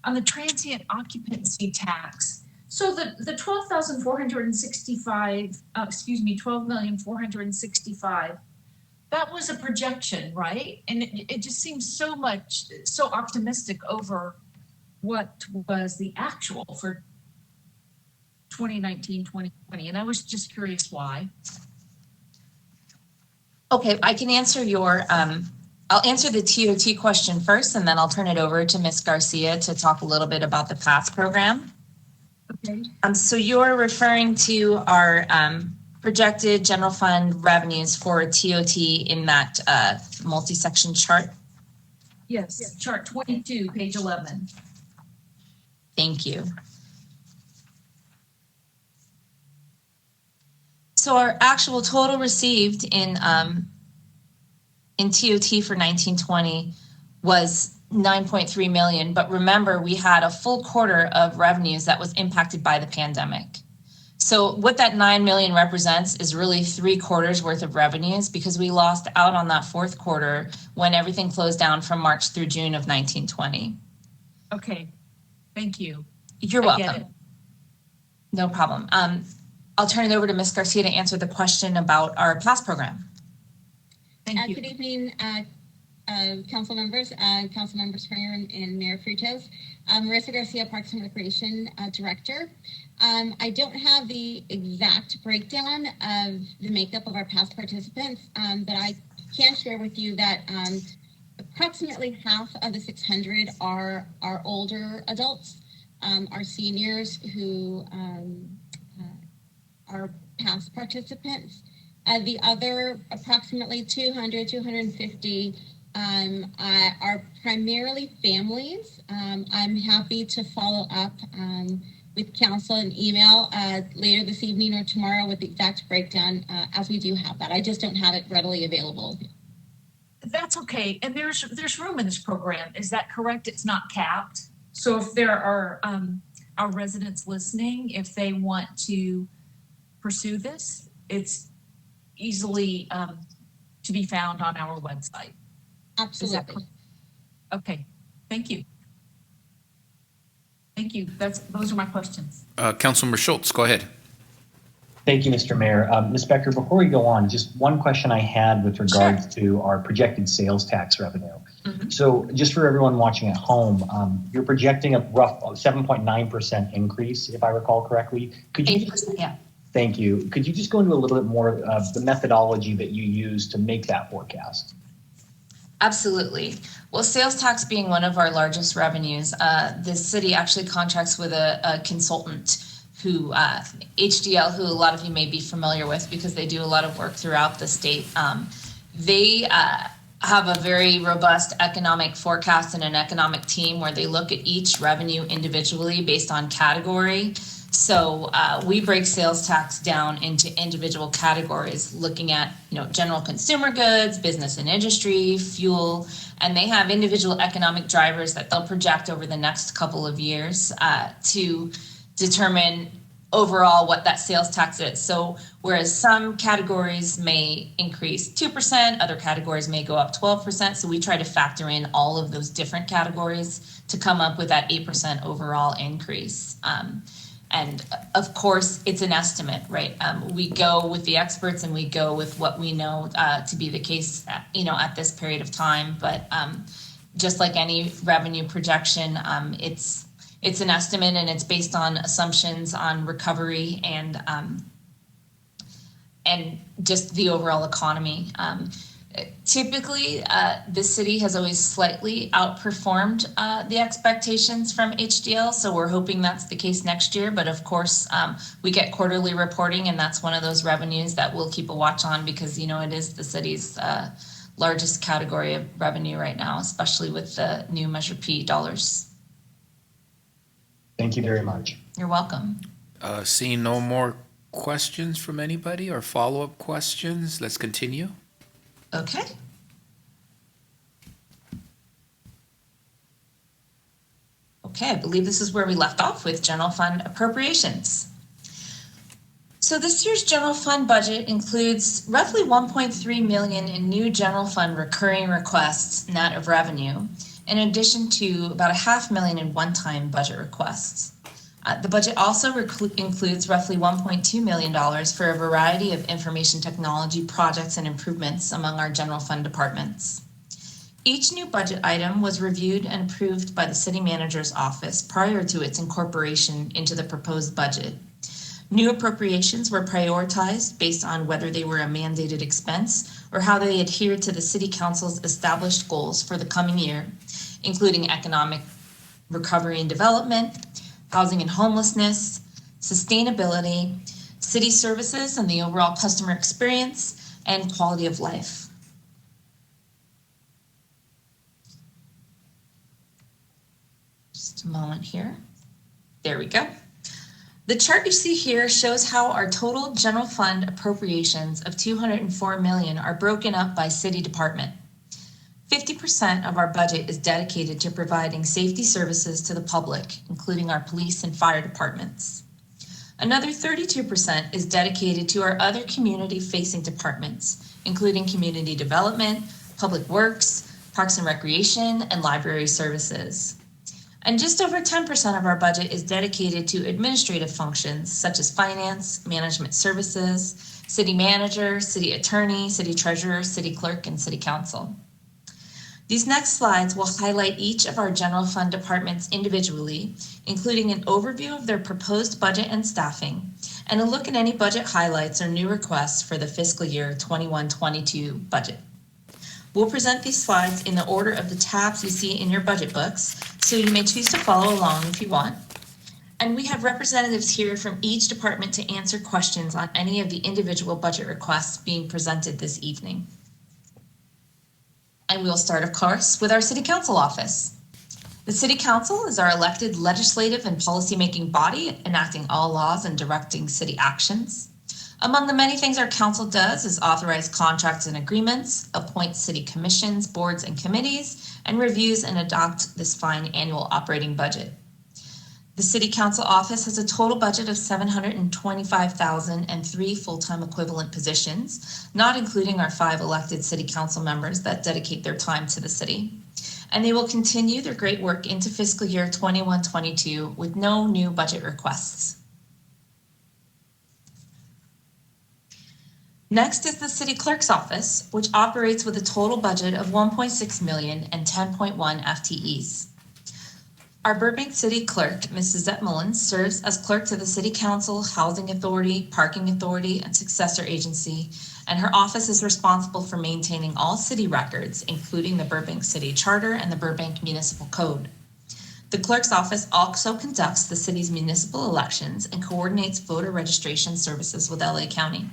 on the transient occupancy tax, so the 12,465, that was a projection, right? And it just seems so optimistic over what was the actual for 2019, 2020. And I was just curious why. Okay, I can answer your, I'll answer the TOT question first, and then I'll turn it over to Ms. Garcia to talk a little bit about the PASS program. Okay. So you're referring to our projected general fund revenues for TOT in that multi-section chart? Yes, chart 22, page 11. Thank you. So our actual total received in TOT for 1920 was 9.3 million, but remember we had a full quarter of revenues that was impacted by the pandemic. So what that 9 million represents is really 3 quarters worth of revenues, because we lost out on that fourth quarter when everything closed down from March through June of 1920. Okay, thank you. You're welcome. No problem. I'll turn it over to Ms. Garcia to answer the question about our PASS program. Thank you. Good evening, council members, Springer and Mayor Frutos. Marissa Garcia, Parks and Recreation Director. I don't have the exact breakdown of the makeup of our PASS participants, but I can share with you that approximately half of the 600 are older adults, are seniors who are PASS participants. The other approximately 250 are primarily families. I'm happy to follow up with council and email later this evening or tomorrow with the exact breakdown, as we do have that. I just don't have it readily available. That's okay. And there's room in this program. Is that correct? It's not capped. So if there are our residents listening, if they want to pursue this, it's easily to be found on our website. Absolutely. Okay. Thank you. Thank you. Those are my questions. Councilmember Schultz, go ahead. Thank you, Mr. Mayor. Ms. Becker, before we go on, just one question I had with regards to our projected sales tax revenue. So just for everyone watching at home, you're projecting a rough 7.9% increase, if I recall correctly. Could you? 8%, yeah. Thank you. Could you just go into a little bit more of the methodology that you use to make that forecast? Absolutely. Well, sales tax being one of our largest revenues, the city actually contracts with a consultant who, HDL, who a lot of you may be familiar with because they do a lot of work throughout the state. They have a very robust economic forecast and an economic team where they look at each revenue individually based on category. So we break sales tax down into individual categories, looking at general consumer goods, business and industry, fuel, and they have individual economic drivers that they'll project over the next couple of years to determine overall what that sales tax is. So whereas some categories may increase 2%, other categories may go up 12%. So we try to factor in all of those different categories to come up with that 8% overall increase. And of course, it's an estimate, right? We go with the experts and we go with what we know to be the case, at this period of time. But just like any revenue projection, it's an estimate and it's based on assumptions on recovery and just the overall economy. Typically, the city has always slightly outperformed the expectations from HDL, so we're hoping that's the case next year. But of course, we get quarterly reporting, and that's one of those revenues that we'll keep a watch on because, it is the city's largest category of revenue right now, especially with the new Measure P dollars. Thank you very much. You're welcome. Seeing no more questions from anybody or follow-up questions, let's continue. Okay. Okay, I believe this is where we left off with general fund appropriations. So this year's general fund budget includes roughly $1.3 million in new general fund recurring requests net of revenue, in addition to about $500,000 in one-time budget requests. The budget also includes roughly $1.2 million for a variety of information technology projects and improvements among our general fund departments. Each new budget item was reviewed and approved by the city manager's office prior to its incorporation into the proposed budget. New appropriations were prioritized based on whether they were a mandated expense or how they adhered to the city council's established goals for the coming year, including economic recovery and development, housing and homelessness, sustainability, city services and the overall customer experience, and quality of life. Just a moment here. There we go. The chart you see here shows how our total general fund appropriations of $204 million are broken up by city department. 50% of our budget is dedicated to providing safety services to the public, including our police and fire departments. Another 32% is dedicated to our other community-facing departments, including community development, public works, parks and recreation, and library services. And just over 10% of our budget is dedicated to administrative functions such as finance, management services, city manager, city attorney, city treasurer, city clerk, and city council. These next slides will highlight each of our general fund departments individually, including an overview of their proposed budget and staffing, and a look at any budget highlights or new requests for the fiscal year 21-22 budget. We'll present these slides in the order of the tabs you see in your budget books, so you may choose to follow along if you want. And we have representatives here from each department to answer questions on any of the individual budget requests being presented this evening. And we'll start, of course, with our City Council office. The City Council is our elected legislative and policymaking body, enacting all laws and directing city actions. Among the many things our council does is authorize contracts and agreements, appoint city commissions, boards, and committees, and reviews and adopt this fine annual operating budget. The City Council office has a total budget of $725,000 and 3 full-time equivalent positions, not including our 5 elected City Council members that dedicate their time to the city. And they will continue their great work into fiscal year 21-22 with no new budget requests. Next is the city clerk's office, which operates with a total budget of $1.6 million and 10.1 FTEs. Our Burbank City Clerk, Ms. Suzette Mullins, serves as clerk to the City Council, Housing Authority, Parking Authority, and Successor Agency, and her office is responsible for maintaining all city records, including the Burbank City Charter and the Burbank Municipal Code. The clerk's office also conducts the city's municipal elections and coordinates voter registration services with LA County.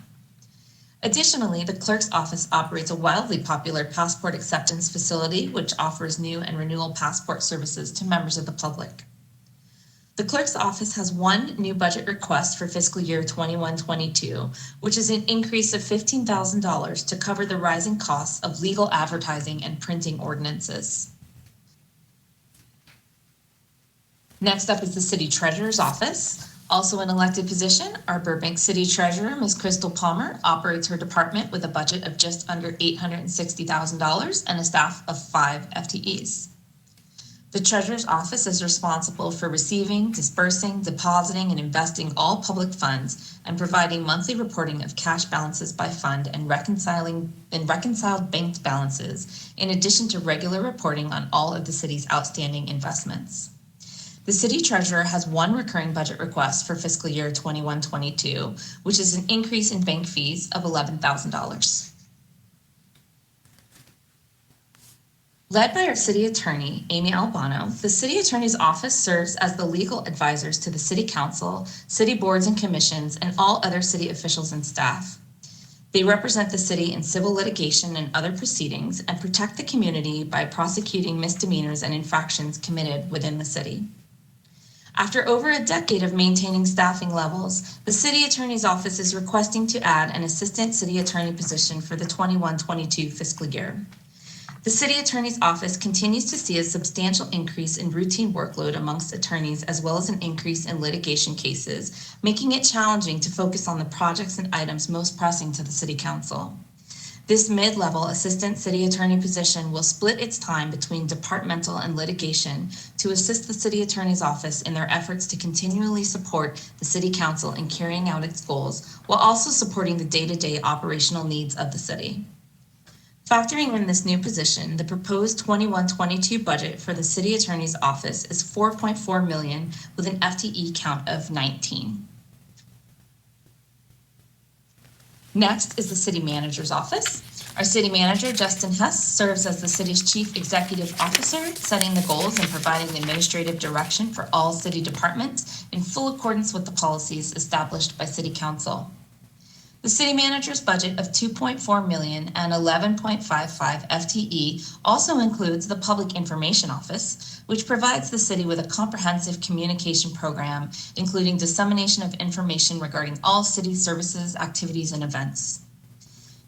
Additionally, the clerk's office operates a wildly popular passport acceptance facility, which offers new and renewal passport services to members of the public. The clerk's office has one new budget request for fiscal year 21-22, which is an increase of $15,000 to cover the rising costs of legal advertising and printing ordinances. Next up is the city treasurer's office. Also an elected position, our Burbank City Treasurer, Ms. Crystal Palmer, operates her department with a budget of just under $860,000 and a staff of 5 FTEs. The Treasurer's Office is responsible for receiving, dispersing, depositing, and investing all public funds and providing monthly reporting of cash balances by fund and reconciled banked balances, in addition to regular reporting on all of the city's outstanding investments. The city treasurer has one recurring budget request for fiscal year 21-22, which is an increase in bank fees of $11,000. Led by our city attorney, Amy Albano, the city attorney's office serves as the legal advisors to the city council, city boards and commissions, and all other city officials and staff. They represent the city in civil litigation and other proceedings and protect the community by prosecuting misdemeanors and infractions committed within the city. After over a decade of maintaining staffing levels, the city attorney's office is requesting to add an assistant city attorney position for the 21-22 fiscal year. The city attorney's office continues to see a substantial increase in routine workload amongst attorneys, as well as an increase in litigation cases, making it challenging to focus on the projects and items most pressing to the city council. This mid-level assistant city attorney position will split its time between departmental and litigation to assist the city attorney's office in their efforts to continually support the city council in carrying out its goals, while also supporting the day-to-day operational needs of the city. Factoring in this new position, the proposed 21-22 budget for the city attorney's office is $4.4 million with an FTE count of 19. Next is the city manager's office. Our city manager, Justin Hess, serves as the city's chief executive officer, setting the goals and providing the administrative direction for all city departments in full accordance with the policies established by city council. The city manager's budget of $2.4 million and 11.55 FTE also includes the Public Information Office, which provides the city with a comprehensive communication program, including dissemination of information regarding all city services, activities, and events.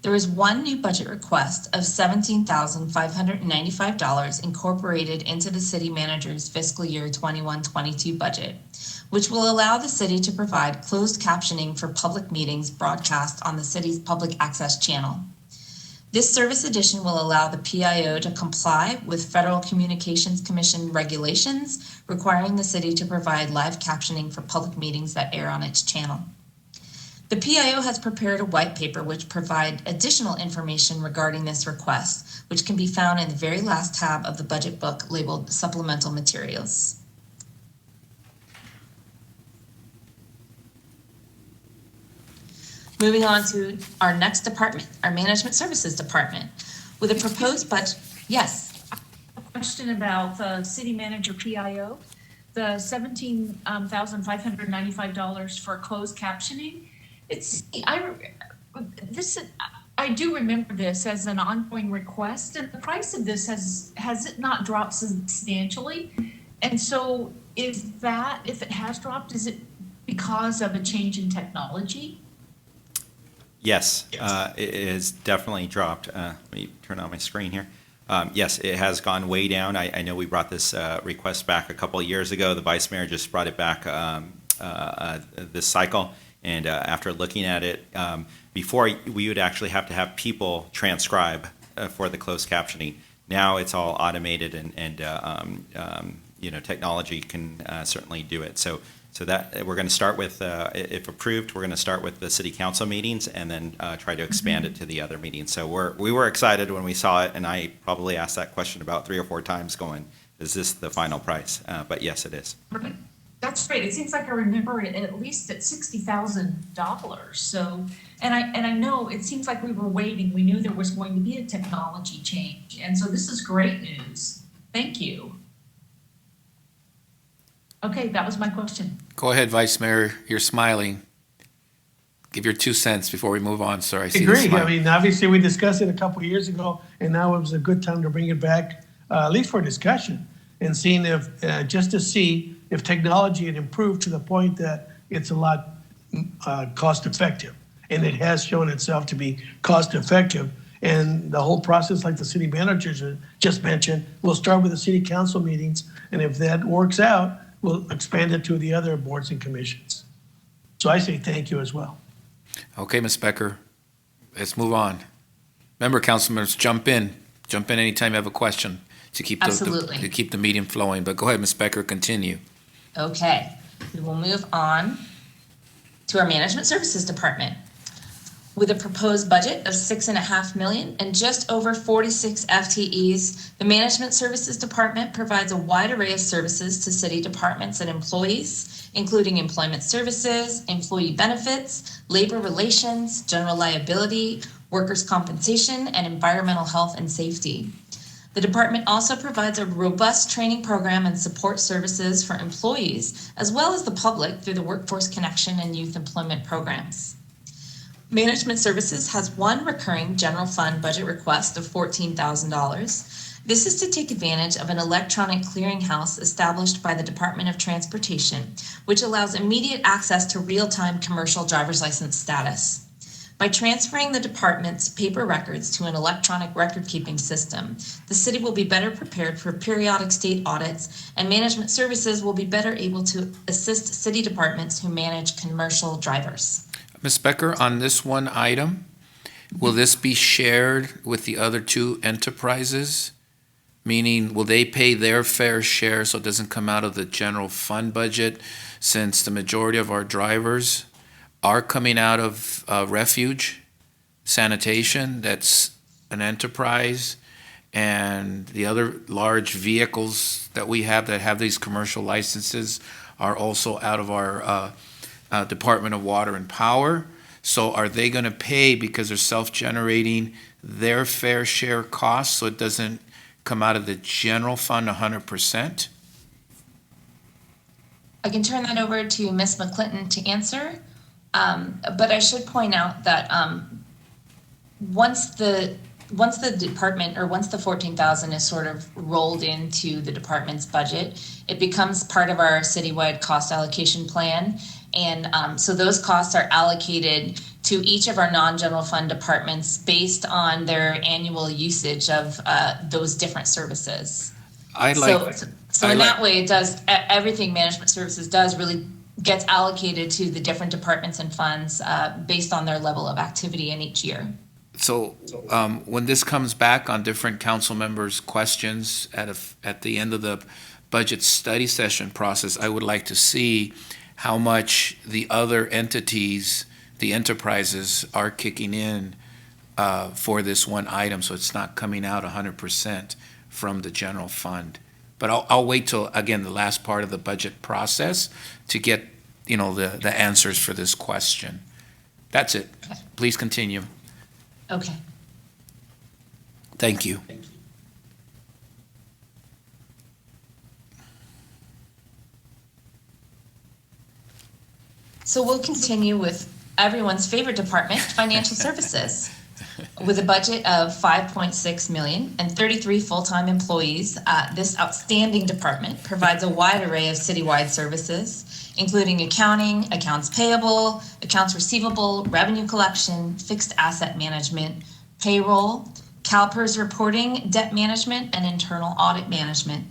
There is one new budget request of $17,595 incorporated into the city manager's fiscal year 21-22 budget, which will allow the city to provide closed captioning for public meetings broadcast on the city's public access channel. This service addition will allow the PIO to comply with Federal Communications Commission regulations, requiring the city to provide live captioning for public meetings that air on its channel. The PIO has prepared a white paper which provides additional information regarding this request, which can be found in the very last tab of the budget book labeled Supplemental Materials. Moving on to our next department, our Management Services Department. With a proposed budget, yes. A question about the city manager PIO, the $17,595 for closed captioning. I do remember this as an ongoing request, and the price of this has it not dropped substantially? And so if it has dropped, is it because of a change in technology? Yes, it has definitely dropped. Let me turn on my screen here. Yes, it has gone way down. I know we brought this request back a couple of years ago. The vice mayor just brought it back this cycle. And after looking at it, before we would actually have to have people transcribe for the closed captioning. Now it's all automated and technology can certainly do it. So that we're going to start with, if approved, we're going to start with the city council meetings and then try to expand it to the other meetings. So we were excited when we saw it, and I probably asked that question about 3 or 4 times going, is this the final price? But yes, it is. That's great. It seems like I remember it at least at $60,000. So, and I know it seems like we were waiting. We knew there was going to be a technology change, and so this is great news. Thank you. Okay, that was my question. Go ahead, Vice Mayor. You're smiling. Give your 2 cents before we move on, sir. I see the Agree. smile. I mean, obviously, we discussed it a couple of years ago, and now it was a good time to bring it back, at least for discussion, and seeing if, just to see if technology had improved to the point that it's a lot cost effective. And it has shown itself to be cost effective. And the whole process, like the city managers just mentioned, we'll start with the city council meetings. And if that works out, we'll expand it to the other boards and commissions. So I say thank you as well. Okay, Ms. Becker, let's move on. Remember, council members, jump in anytime you have a question to keep Absolutely. the meeting flowing. But go ahead, Ms. Becker, continue. Okay, we will move on to our Management Services Department. With a proposed budget of $6.5 million and just over 46 FTEs, the Management Services Department provides a wide array of services to city departments and employees, including employment services, employee benefits, labor relations, general liability, workers' compensation, and environmental health and safety. The department also provides a robust training program and support services for employees, as well as the public through the Workforce Connection and Youth Employment programs. Management Services has one recurring general fund budget request of $14,000. This is to take advantage of an electronic clearinghouse established by the Department of Transportation, which allows immediate access to real-time commercial driver's license status. By transferring the department's paper records to an electronic record-keeping system, the city will be better prepared for periodic state audits, and Management Services will be better able to assist city departments who manage commercial drivers. Ms. Becker, on this one item, will this be shared with the other 2 enterprises? Meaning, will they pay their fair share so it doesn't come out of the general fund budget, since the majority of our drivers are coming out of refuge, sanitation, that's an enterprise, and the other large vehicles that we have that have these commercial licenses are also out of our Department of Water and Power. So are they going to pay, because they're self-generating, their fair share costs so it doesn't come out of the general fund 100%? I can turn that over to Ms. McClinton to answer. But I should point out that once the department, or once the $14,000 is sort of rolled into the department's budget, it becomes part of our citywide cost allocation plan. And so those costs are allocated to each of our non-general fund departments based on their annual usage of those different services. So in that way, it does, everything Management Services does really gets allocated to the different departments and funds based on their level of activity in each year. So when this comes back on different council members' questions at the end of the budget study session process, I would like to see how much the other entities, the enterprises, are kicking in for this one item, so it's not coming out 100% from the general fund. But I'll wait till, again, the last part of the budget process to get, the answers for this question. That's it. Please continue. Okay. Thank you. So we'll continue with everyone's favorite department, Financial Services. With a budget of $5.6 million and 33 full-time employees, this outstanding department provides a wide array of citywide services, including accounting, accounts payable, accounts receivable, revenue collection, fixed asset management, payroll, CalPERS reporting, debt management, and internal audit management.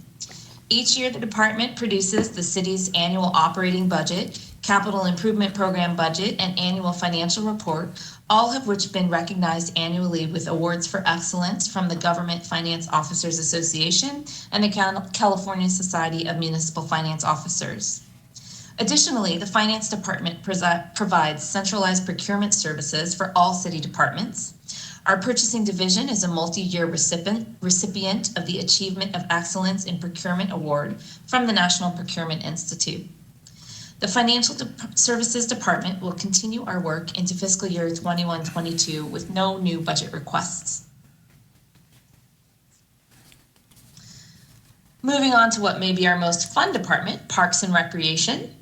Each year, the department produces the city's annual operating budget, capital improvement program budget, and annual financial report, all of which have been recognized annually with awards for excellence from the Government Finance Officers Association and the California Society of Municipal Finance Officers. Additionally, the Finance Department provides centralized procurement services for all city departments. Our purchasing division is a multi-year recipient of the Achievement of Excellence in Procurement Award from the National Procurement Institute. The Financial Services Department will continue our work into fiscal year 21-22 with no new budget requests. Moving on to what may be our most fun department, Parks and Recreation.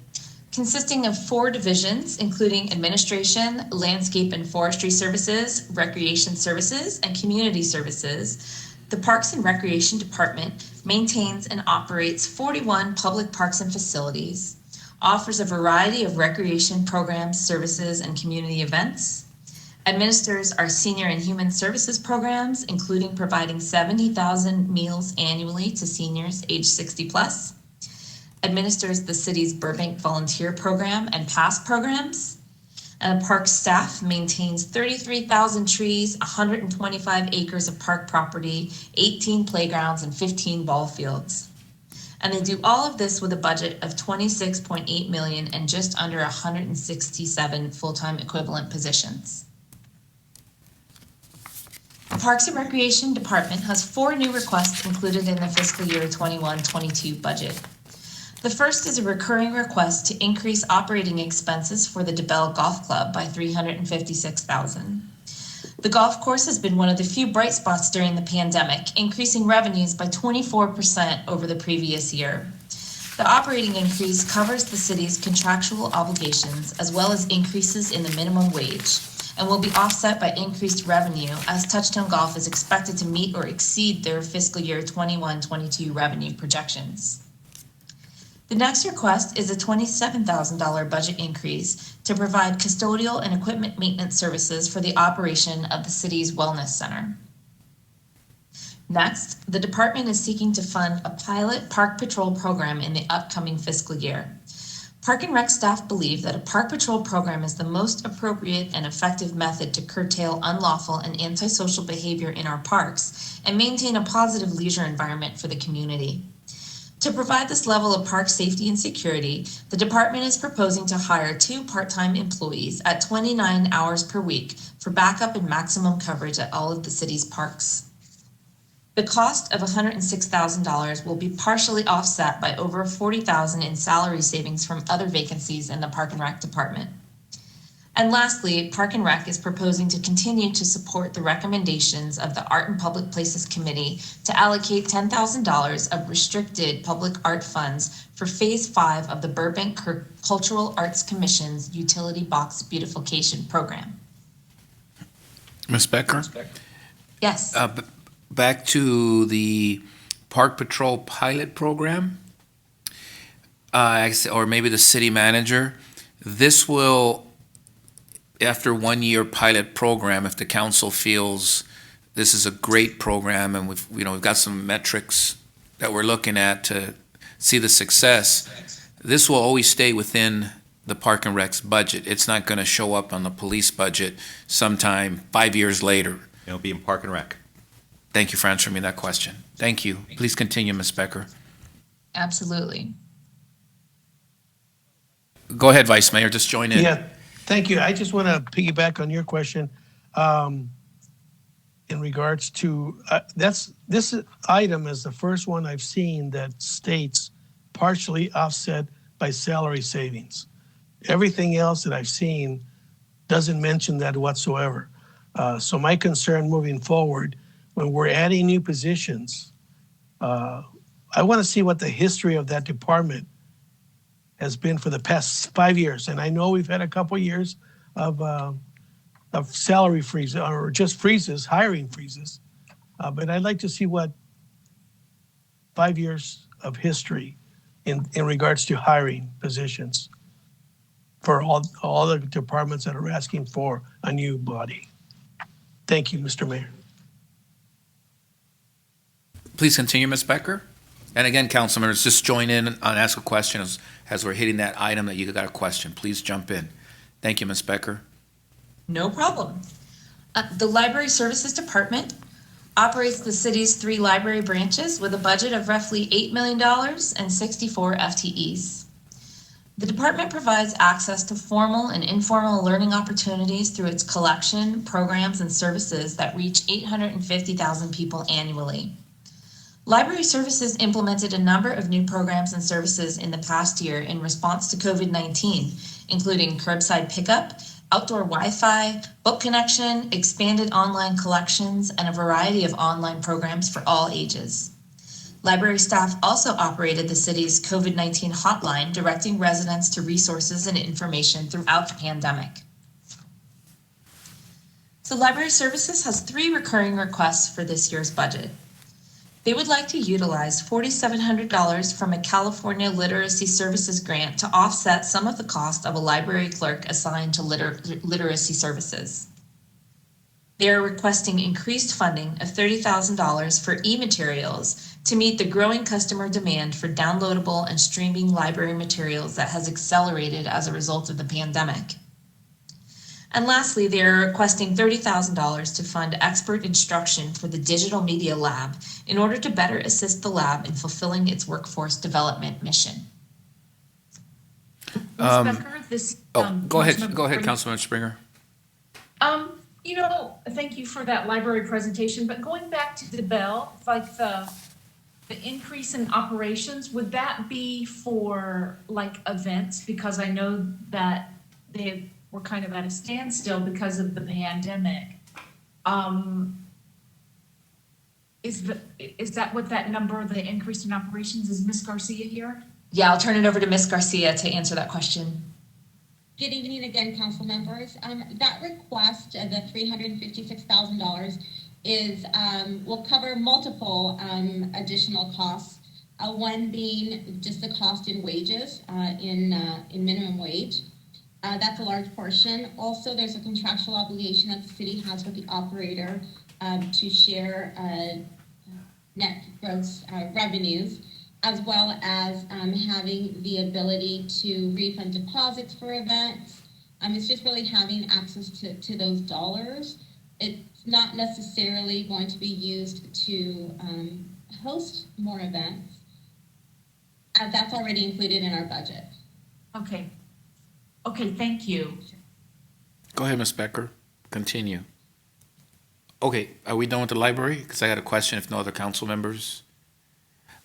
Consisting of 4 divisions, including administration, landscape and forestry services, recreation services, and community services, the Parks and Recreation Department maintains and operates 41 public parks and facilities, offers a variety of recreation programs, services, and community events, administers our senior and human services programs, including providing 70,000 meals annually to seniors age 60 plus, administers the city's Burbank volunteer program and past programs, and the park staff maintains 33,000 trees, 125 acres of park property, 18 playgrounds, and 15 ball fields. And they do all of this with a budget of $26.8 million and just under 167 full-time equivalent positions. The Parks and Recreation Department has 4 new requests included in the fiscal year 21-22 budget. The first is a recurring request to increase operating expenses for the DeBell Golf Club by $356,000. The golf course has been one of the few bright spots during the pandemic, increasing revenues by 24% over the previous year. The operating increase covers the city's contractual obligations as well as increases in the minimum wage and will be offset by increased revenue as Touchstone Golf is expected to meet or exceed their fiscal year 21-22 revenue projections. The next request is a $27,000 budget increase to provide custodial and equipment maintenance services for the operation of the city's wellness center. Next, the department is seeking to fund a pilot park patrol program in the upcoming fiscal year. Park and Rec staff believe that a park patrol program is the most appropriate and effective method to curtail unlawful and antisocial behavior in our parks and maintain a positive leisure environment for the community. To provide this level of park safety and security, the department is proposing to hire 2 part-time employees at 29 hours per week for backup and maximum coverage at all of the city's parks. The cost of $106,000 will be partially offset by over $40,000 in salary savings from other vacancies in the Park and Rec department. And lastly, Park and Rec is proposing to continue to support the recommendations of the Art and Public Places Committee to allocate $10,000 of restricted public art funds for Phase 5 of the Burbank Cultural Arts Commission's Utility Box Beautification Program. Ms. Becker? Yes. Back to the Park Patrol pilot program, or maybe the city manager. This will, after 1 year pilot program, if the council feels this is a great program and we've got some metrics that we're looking at to see the success, this will always stay within the Park and Rec's budget. It's not going to show up on the police budget sometime 5 years later. It'll be in Park and Rec. Thank you for answering me that question. Thank you. Please continue, Ms. Becker. Absolutely. Go ahead, Vice Mayor, just join in. Yeah, thank you. I just want to piggyback on your question in regards to, this item is the first one I've seen that states partially offset by salary savings. Everything else that I've seen doesn't mention that whatsoever. So my concern moving forward, when we're adding new positions, I want to see what the history of that department has been for the past 5 years. And I know we've had a couple years of salary freezes or just freezes, hiring freezes. But I'd like to see what 5 years of history in regards to hiring positions for all the departments that are asking for a new body. Thank you, Mr. Mayor. Please continue, Ms. Becker. And again, council members, just join in and ask a question as we're hitting that item that you got a question. Please jump in. Thank you, Ms. Becker. No problem. The Library Services Department operates the city's 3 library branches with a budget of roughly $8 million and 64 FTEs. The department provides access to formal and informal learning opportunities through its collection, programs, and services that reach 850,000 people annually. Library Services implemented a number of new programs and services in the past year in response to COVID-19, including curbside pickup, outdoor Wi-Fi, book connection, expanded online collections, and a variety of online programs for all ages. Library staff also operated the city's COVID-19 hotline, directing residents to resources and information throughout the pandemic. So Library Services has 3 recurring requests for this year's budget. They would like to utilize $4,700 from a California Literacy Services grant to offset some of the cost of a library clerk assigned to literacy services. They are requesting increased funding of $30,000 for e-materials to meet the growing customer demand for downloadable and streaming library materials that has accelerated as a result of the pandemic. And lastly, they are requesting $30,000 to fund expert instruction for the Digital Media Lab in order to better assist the lab in fulfilling its workforce development mission. Go ahead, Councilman Springer. Thank you for that library presentation, but going back to the bell, like the increase in operations, would that be for like events? Because I know that they were kind of at a standstill because of the pandemic. Is that what that number, the increase in operations, is Ms. Garcia here? Yeah, I'll turn it over to Ms. Garcia to answer that question. Good evening again, council members. That request, the $356,000, is will cover multiple additional costs. One being just the cost in wages, in minimum wage. That's a large portion. Also, there's a contractual obligation that the city has with the operator to share net gross revenues, as well as having the ability to refund deposits for events. It's just really having access to those dollars. It's not necessarily going to be used to host more events. That's already included in our budget. Okay, thank you. Go ahead, Ms. Becker. Continue. Okay, are we done with the library? Because I got a question if no other council members.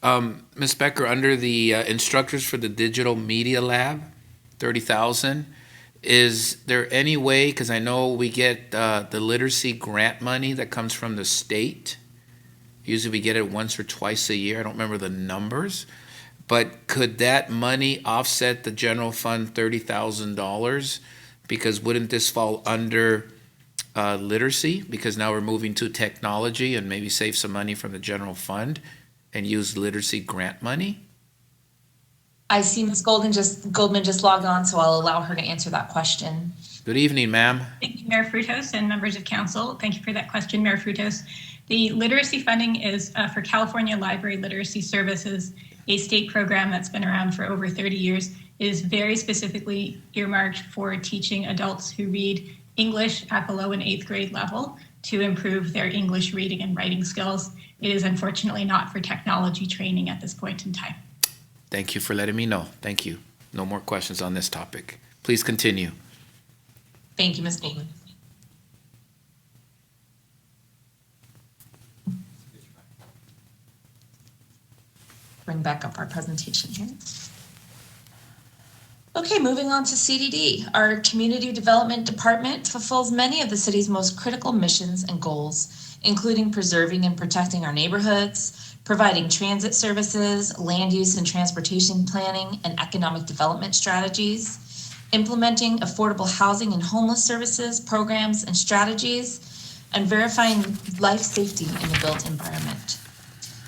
Ms. Becker, under the instructors for the Digital Media Lab, $30,000, is there any way, because I know we get the literacy grant money that comes from the state. Usually we get it once or twice a year. I don't remember the numbers. But could that money offset the general fund $30,000? Because wouldn't this fall under literacy? Because now we're moving to technology and maybe save some money from the general fund and use literacy grant money? I see Ms. Goldman just logged on, so I'll allow her to answer that question. Good evening, ma'am. Thank you, Mayor Frutos and members of council. Thank you for that question, Mayor Frutos. The literacy funding is for California Library Literacy Services, a state program that's been around for over 30 years. It is very specifically earmarked for teaching adults who read English at below an 8th grade level to improve their English reading and writing skills. It is unfortunately not for technology training at this point in time. Thank you for letting me know. Thank you. No more questions on this topic. Please continue. Thank you, Ms. Goldman. Bring back up our presentation here. Okay, moving on to CDD. Our Community Development Department fulfills many of the city's most critical missions and goals, including preserving and protecting our neighborhoods, providing transit services, land use and transportation planning, and economic development strategies, implementing affordable housing and homeless services, programs, and strategies, and verifying life safety in the built environment.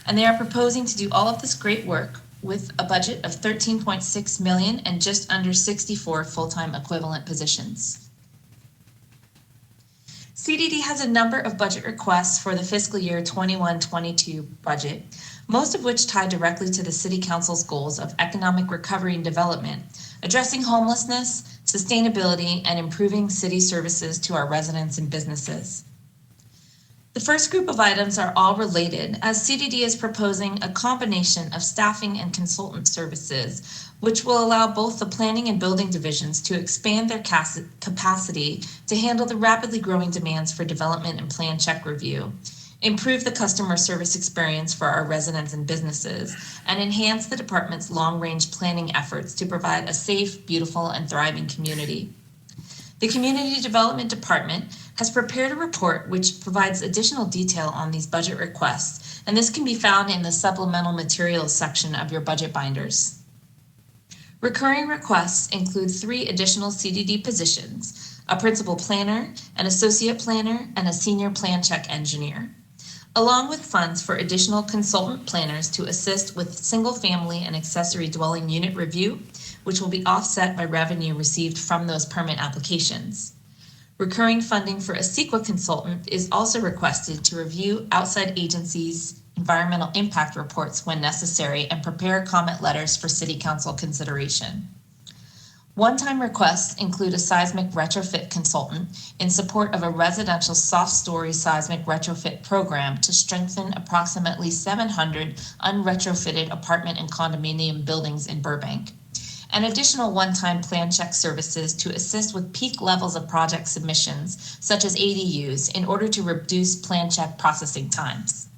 And they are proposing to do all of this great work with a budget of $13.6 million and just under 64 full-time equivalent positions. CDD has a number of budget requests for the fiscal year 21-22 budget, most of which tie directly to the City Council's goals of economic recovery and development, addressing homelessness, sustainability, and improving city services to our residents and businesses. The first group of items are all related, as CDD is proposing a combination of staffing and consultant services, which will allow both the planning and building divisions to expand their capacity to handle the rapidly growing demands for development and plan check review, improve the customer service experience for our residents and businesses, and enhance the department's long-range planning efforts to provide a safe, beautiful, and thriving community. The Community Development Department has prepared a report which provides additional detail on these budget requests, and this can be found in the supplemental materials section of your budget binders. Recurring requests include 3 additional CDD positions: a principal planner, an associate planner, and a senior plan check engineer, along with funds for additional consultant planners to assist with single-family and accessory dwelling unit review, which will be offset by revenue received from those permit applications. Recurring funding for a CEQA consultant is also requested to review outside agencies' environmental impact reports when necessary and prepare comment letters for City Council consideration. One-time requests include a seismic retrofit consultant in support of a residential soft-story seismic retrofit program to strengthen approximately 700 unretrofitted apartment and condominium buildings in Burbank, and additional one-time plan check services to assist with peak levels of project submissions, such as ADUs, in order to reduce plan check processing times.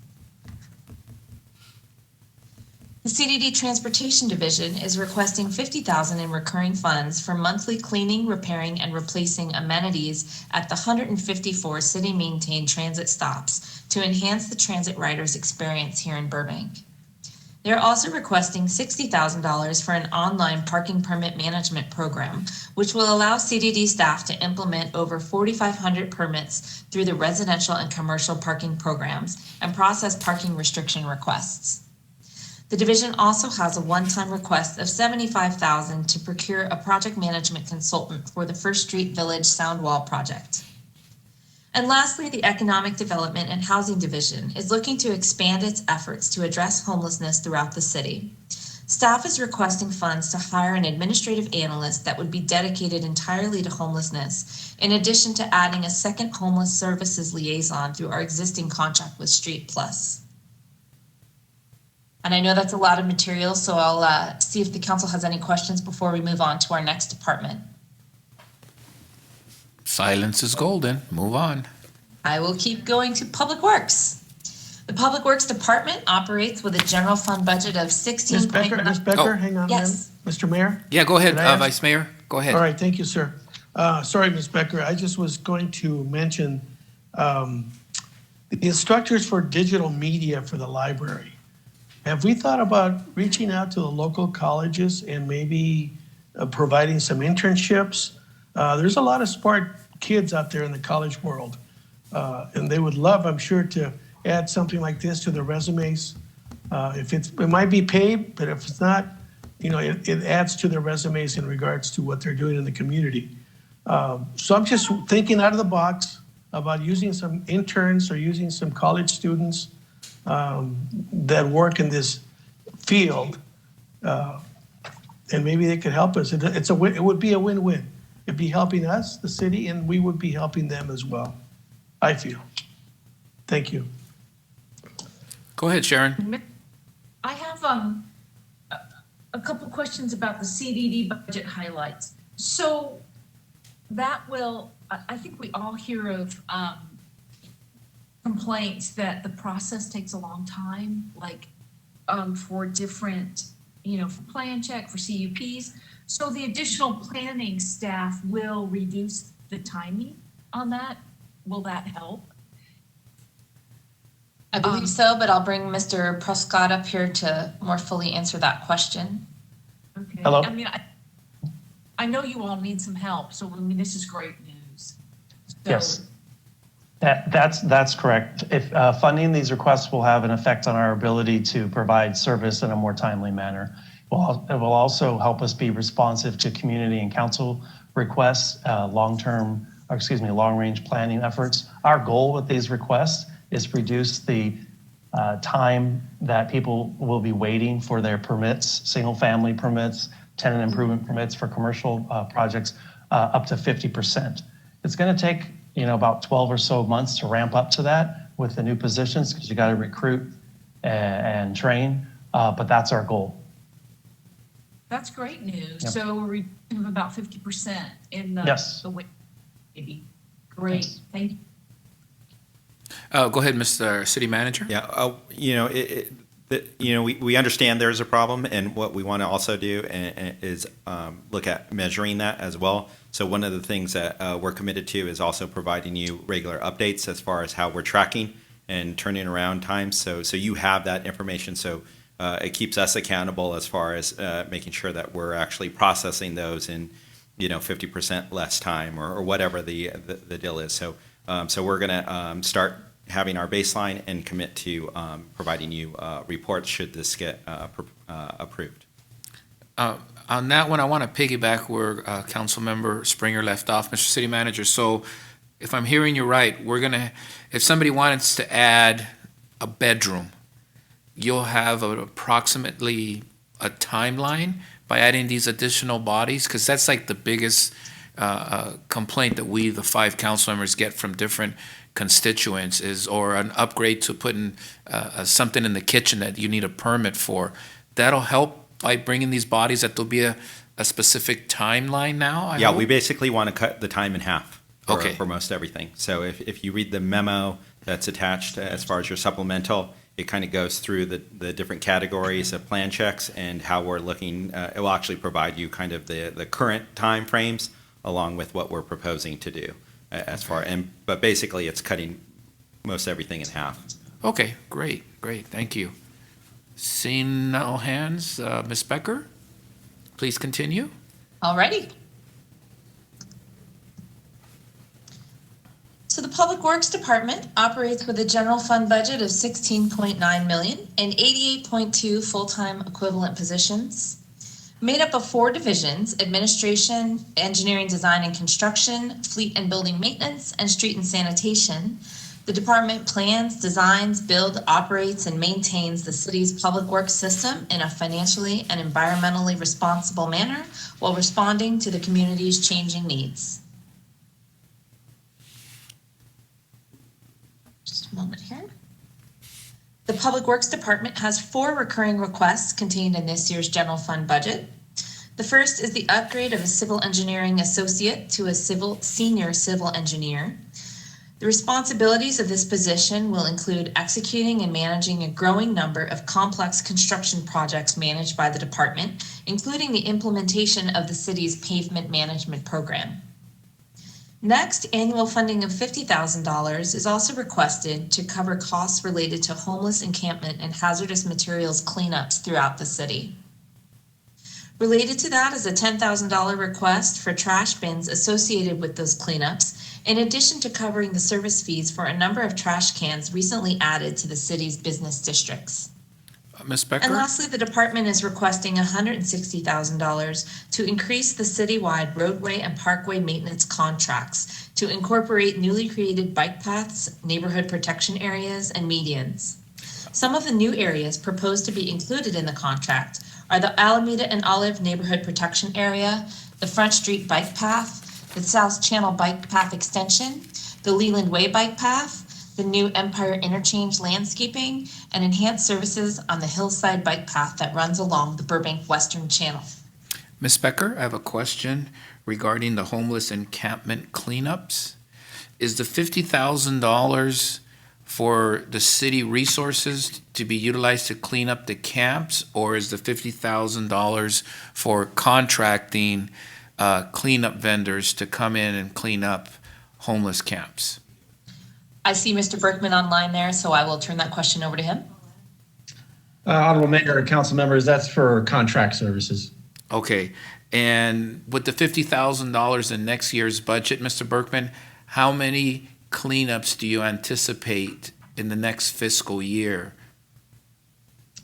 The CDD Transportation Division is requesting $50,000 in recurring funds for monthly cleaning, repairing, and replacing amenities at the 154 city-maintained transit stops to enhance the transit riders' experience here in Burbank. They're also requesting $60,000 for an online parking permit management program, which will allow CDD staff to implement over 4,500 permits through the residential and commercial parking programs and process parking restriction requests. The division also has a one-time request of $75,000 to procure a project management consultant for the First Street Village Sound Wall project. And lastly, the Economic Development and Housing Division is looking to expand its efforts to address homelessness throughout the city. Staff is requesting funds to hire an administrative analyst that would be dedicated entirely to homelessness, in addition to adding a second homeless services liaison through our existing contract with Street Plus. And I know that's a lot of material, so I'll see if the council has any questions before we move on to our next department. Silence is golden. Move on. I will keep going to Public Works. The Public Works Department operates with a general fund budget of 16. Ms. Becker, hang on Yes. a minute. Mr. Mayor? Yeah, go ahead, Could I ask- Vice Mayor. Go ahead. All right, thank you, sir. Sorry, Ms. Becker, I just was going to mention the instructors for digital media for the library. Have we thought about reaching out to the local colleges and maybe providing some internships? There's a lot of smart kids out there in the college world, and they would love, I'm sure, to add something like this to their resumes. It might be paid, but if it's not, it adds to their resumes in regards to what they're doing in the community. So I'm just thinking out of the box about using some interns or using some college students that work in this field, and maybe they could help us. It would be a win-win. It'd be helping us, the city, and we would be helping them as well, I feel. Thank you. Go ahead, Sharon. I have a couple questions about the CDD budget highlights. So that will, I think we all hear of complaints that the process takes a long time, like for different, for plan check, for CUPs. So the additional planning staff will reduce the timing on that. Will that help? I believe so, but I'll bring Mr. Prescott up here to more fully answer that question. Okay. Hello? I mean, I know you all need some help, so this is great news. So, Yes, that's correct. If funding these requests will have an effect on our ability to provide service in a more timely manner. It will also help us be responsive to community and council requests, long-range planning efforts. Our goal with these requests is to reduce the time that people will be waiting for their permits, single-family permits, tenant improvement permits for commercial projects. up to 50%. It's going to take, about 12 or so months to ramp up to that with the new positions because you got to recruit and train, but that's our goal. That's great news. Yep. So we're reducing of about 50% in the, Yes. the way, maybe. Great. Yes. Thank you. Go ahead, Mr. City Manager. Yeah, we understand there's a problem, and what we want to also do is look at measuring that as well. So one of the things that we're committed to is also providing you regular updates as far as how we're tracking and turning around times. So you have that information. So it keeps us accountable as far as making sure that we're actually processing those in 50% less time or whatever the deal is. So we're going to start having our baseline and commit to providing you reports should this get approved. On that one, I want to piggyback where Councilmember Springer left off, Mr. City Manager. So if I'm hearing you right, if somebody wants to add a bedroom, you'll have approximately a timeline by adding these additional bodies? Because that's like the biggest complaint that we, the 5 council members, get from different constituents or an upgrade to putting something in the kitchen that you need a permit for. That'll help by bringing these bodies, that there'll be a specific timeline now? I hope? We basically want to cut the time in half Okay. for most everything. So if you read the memo that's attached as far as your supplemental, it kind of goes through the different categories of plan checks and how we're looking. It will actually provide you kind of the current time frames along with what we're proposing to do but basically it's cutting most everything in half. Okay, great, thank you. Seeing no hands, Ms. Becker, please continue. Alrighty. So the Public Works Department operates with a general fund budget of $16.9 million and 88.2 full-time equivalent positions. Made up of 4 divisions: administration, engineering, design and construction, fleet and building maintenance, and street and sanitation. The department plans, designs, builds, operates, and maintains the city's public works system in a financially and environmentally responsible manner while responding to the community's changing needs. Just a moment here. The Public Works Department has 4 recurring requests contained in this year's general fund budget. The first is the upgrade of a civil engineering associate to a senior civil engineer. The responsibilities of this position will include executing and managing a growing number of complex construction projects managed by the department, including the implementation of the city's pavement management program. Next, annual funding of $50,000 is also requested to cover costs related to homeless encampment and hazardous materials cleanups throughout the city. Related to that is a $10,000 request for trash bins associated with those cleanups, in addition to covering the service fees for a number of trash cans recently added to the city's business districts. Ms. Becker? And lastly, the department is requesting $160,000 to increase the citywide roadway and parkway maintenance contracts to incorporate newly created bike paths, neighborhood protection areas, and medians. Some of the new areas proposed to be included in the contract are the Alameda and Olive Neighborhood Protection Area, the Front Street Bike Path, the South Channel Bike Path Extension, the Leland Way Bike Path, the new Empire Interchange landscaping, and enhanced services on the Hillside Bike Path that runs along the Burbank Western Channel. Ms. Becker, I have a question regarding the homeless encampment cleanups. Is the $50,000 for the city resources to be utilized to clean up the camps, or is the $50,000 for contracting cleanup vendors to come in and clean up homeless camps? I see Mr. Berkman online there, so I will turn that question over to him. Honorable Mayor and council members, that's for contract services. Okay, and with the $50,000 in next year's budget, Mr. Berkman, how many cleanups do you anticipate in the next fiscal year?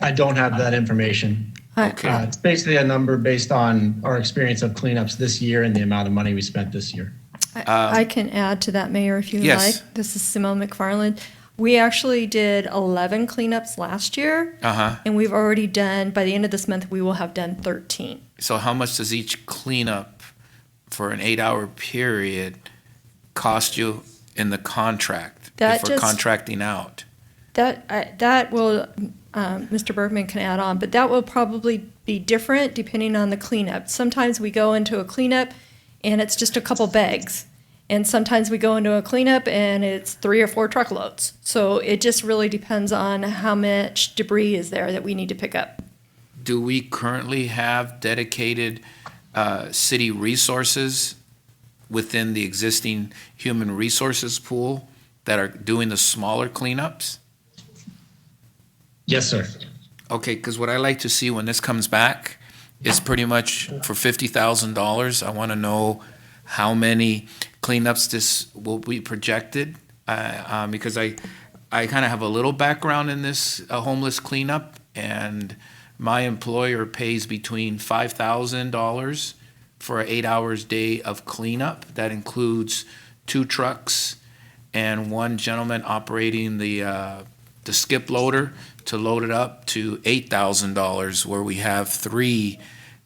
I don't have that information. Okay. It's basically a number based on our experience of cleanups this year and the amount of money we spent this year. I can add to that, Mayor, if you Yes. like. This is Simone McFarland. We actually did 11 cleanups last year, and we've already done, by the end of this month, we will have done 13. So how much does each cleanup for an 8-hour period cost you in the contract That if we're just- contracting out? That will, Mr. Bergman can add on, but that will probably be different depending on the cleanup. Sometimes we go into a cleanup and it's just a couple bags. And sometimes we go into a cleanup and it's 3 or 4 truckloads. So it just really depends on how much debris is there that we need to pick up. Do we currently have dedicated city resources within the existing human resources pool that are doing the smaller cleanups? Yes, sir. Okay, because what I like to see when this comes back is pretty much for $50,000. I want to know how many cleanups this will be projected, because I kind of have a little background in this homeless cleanup, and my employer pays between $5,000 for 8 hours day of cleanup. That includes 2 trucks and 1 gentleman operating the skip loader to load it up to $8,000, where we have 3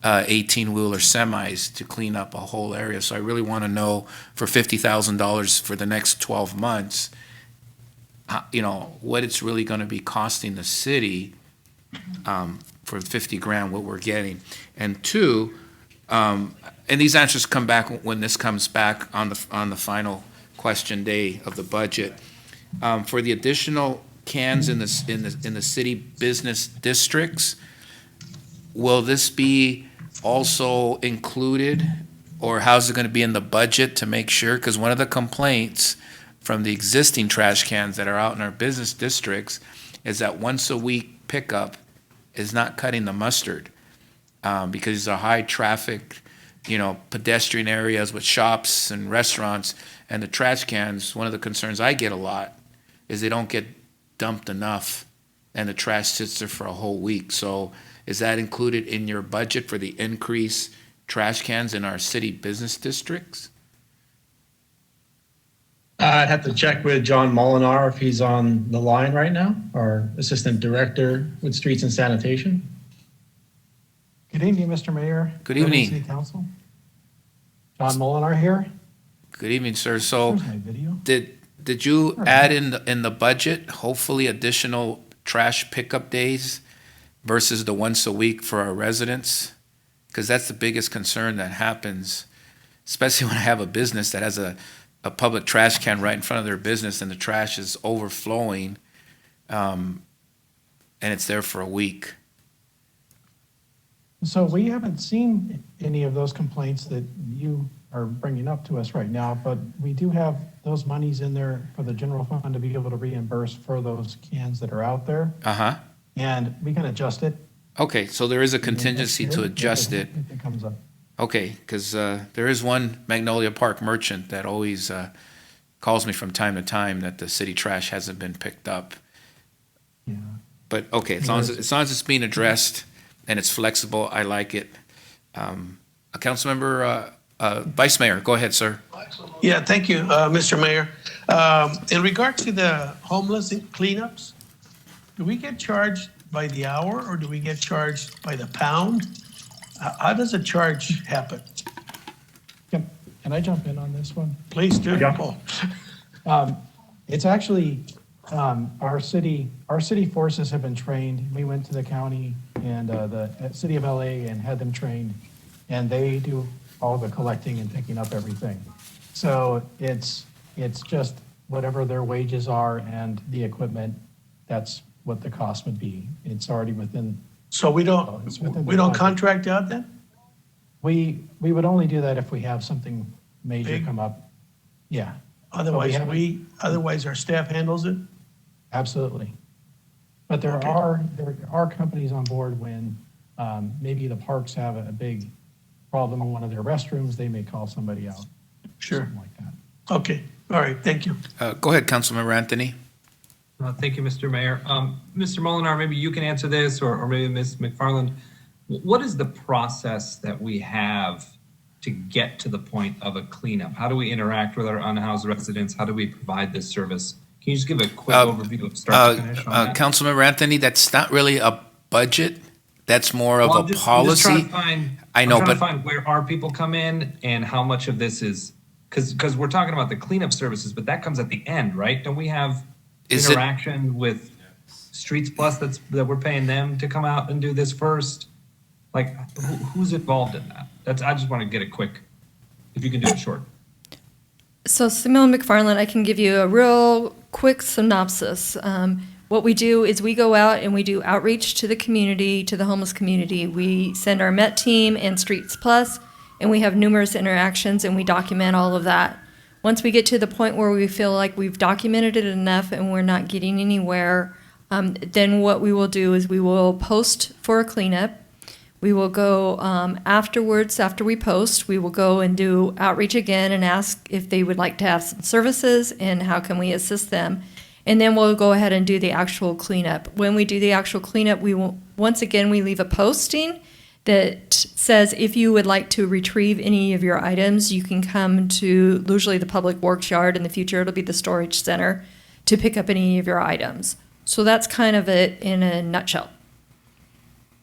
18-wheeler semis to clean up a whole area. So I really want to know, for $50,000 for the next 12 months, what it's really going to be costing the city for 50 grand, what we're getting. And 2, and these answers come back when this comes back on the final question day of the budget. For the additional cans in the city business districts, will this be also included, or how's it going to be in the budget to make sure? Because one of the complaints from the existing trash cans that are out in our business districts is that once a week pickup is not cutting the mustard, because these are high traffic, pedestrian areas with shops and restaurants, and the trash cans, one of the concerns I get a lot is they don't get dumped enough and the trash sits there for a whole week. So is that included in your budget for the increased trash cans in our city business districts? I'd have to check with John Molinar if he's on the line right now, our Assistant Director with Streets and Sanitation. Good evening, Mr. Mayor. Good evening. City Council. John Molinar here. Good evening, sir. So Here's my video. did you add in the budget, hopefully, additional trash pickup days versus the once a week for our residents? Because that's the biggest concern that happens, especially when I have a business that has a public trash can right in front of their business and the trash is overflowing, and it's there for a week. So we haven't seen any of those complaints that you are bringing up to us right now, but we do have those monies in there for the general fund to be able to reimburse for those cans that are out there. Uh-huh. And we can adjust it. Okay, so there is a contingency to adjust it. If it comes up. Okay, because there is one Magnolia Park merchant that always calls me from time to time that the city trash hasn't been picked up. Yeah. But okay, as long as it's being addressed and it's flexible, I like it. Councilmember, Vice Mayor, go ahead, sir. Yeah, thank you, Mr. Mayor. In regard to the homeless cleanups, do we get charged by the hour or do we get charged by the pound? How does a charge happen? Can I jump in on this one? Please do. It's actually, our city forces have been trained. We went to the county and the city of LA and had them trained, and they do all the collecting and picking up everything. So it's just whatever their wages are and the equipment, that's what the cost would be. It's already within. So we don't contract out then? We would only do that if we have something major Big? come up. Yeah. Otherwise, our staff handles it? Absolutely. But there are companies on board when maybe the parks have a big problem in one of their restrooms, they may call somebody out. Sure. Something like that. Okay, all right, thank you. Go ahead, Councilmember Anthony. Thank you, Mr. Mayor. Mr. Molinar, maybe you can answer this, or maybe Ms. McFarland. What is the process that we have to get to the point of a cleanup? How do we interact with our unhoused residents? How do we provide this service? Can you just give a quick overview of start to finish on that? Councilmember Anthony, that's not really a budget That's more of Well, a I'm just policy. trying to find, I know, I'm trying but to find where our people come in and how much of this is, because we're talking about the cleanup services, but that comes at the end, right? Don't we have Is it- interaction with Streets Plus that we're paying them to come out and do this first? Like, who's involved in that? I just want to get it quick, if you can do it short. So Simone McFarland, I can give you a real quick synopsis. What we do is we go out and we do outreach to the community, to the homeless community. We send our MET team and Streets Plus, and we have numerous interactions, and we document all of that. Once we get to the point where we feel like we've documented it enough and we're not getting anywhere, then what we will do is we will post for a cleanup. We will go afterwards, after we post, we will go and do outreach again and ask if they would like to have some services and how can we assist them. And then we'll go ahead and do the actual cleanup. When we do the actual cleanup, we will, once again, we leave a posting that says if you would like to retrieve any of your items, you can come to usually the Public Works Yard. In the future, it'll be the storage center to pick up any of your items. So that's kind of it in a nutshell.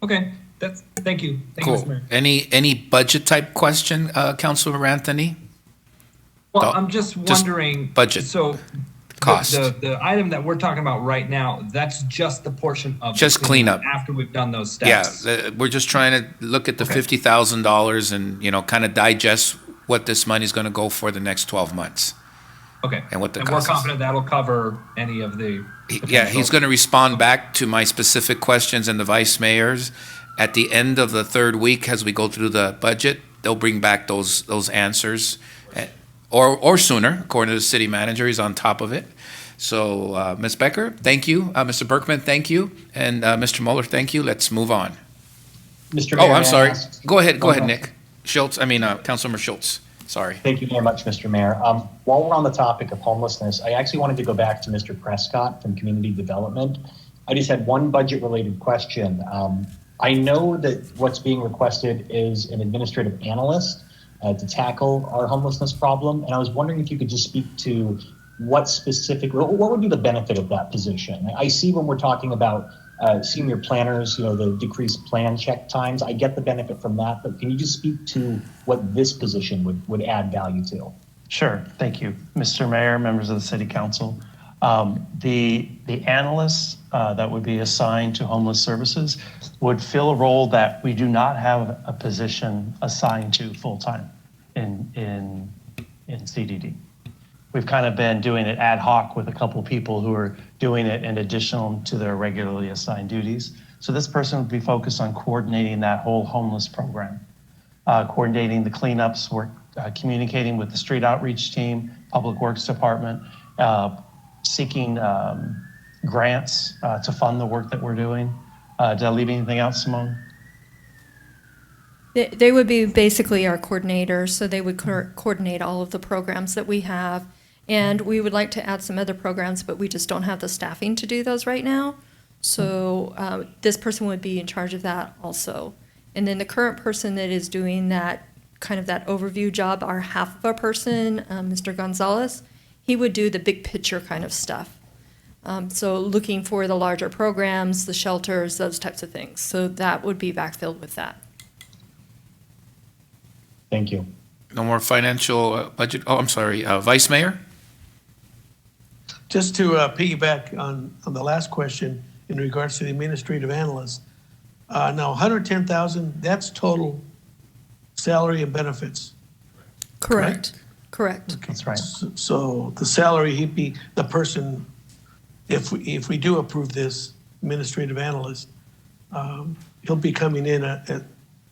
Okay, thank you. Thank you, Mr. cool. Mayor. Any budget type question, Councilor Anthony? Well, No, I'm just just wondering. budget. So Cost. The item that we're talking about right now, that's just the portion of Just the cleanup. after we've done those Yeah, steps. we're just trying to look at the Okay. $50,000 and, kind of digest what this money's going to go for the next 12 months. Okay. And what the And cost we're is. confident that'll cover any of the. Yeah, he's going to respond back to my specific questions and the vice mayors. At the end of the third week, as we go through the budget, they'll bring back those answers, or sooner, according to the city manager. He's on top of it. So, Ms. Becker, thank you. Mr. Berkman, thank you. And Mr. Mueller, thank you. Let's move on. Mr. Oh, Mayor, I'm may I sorry. ask- Go ahead, Oh, Nick. Councilmember Schultz. Sorry. Thank you very much, Mr. Mayor. While we're on the topic of homelessness, I actually wanted to go back to Mr. Prescott from Community Development. I just had one budget-related question. I know that what's being requested is an administrative analyst to tackle our homelessness problem, and I was wondering if you could just speak to what would be the benefit of that position? I see when we're talking about senior planners, the decreased plan check times, I get the benefit from that, but can you just speak to what this position would add value to? Sure, thank you. Mr. Mayor, members of the City Council. The analysts that would be assigned to homeless services would fill a role that we do not have a position assigned to full-time in CDD. We've kind of been doing it ad hoc with a couple people who are doing it in addition to their regularly assigned duties. So this person would be focused on coordinating that whole homeless program, coordinating the cleanups, communicating with the street outreach team, Public Works Department, seeking grants to fund the work that we're doing. Did I leave anything out, Simone? They would be basically our coordinators, so they would coordinate all of the programs that we have. And we would like to add some other programs, but we just don't have the staffing to do those right now. So this person would be in charge of that also. And then the current person that is doing that kind of that overview job, our half of a person, Mr. Gonzalez, he would do the big picture kind of stuff. So looking for the larger programs, the shelters, those types of things. So that would be backfilled with that. Thank you. No more financial budget. Oh, I'm sorry, Vice Mayor? Just to piggyback on the last question in regards to the administrative analyst. Now, 110,000, that's total salary and benefits. Correct. That's right. So the salary, he'd be the person, if we do approve this administrative analyst, he'll be coming in at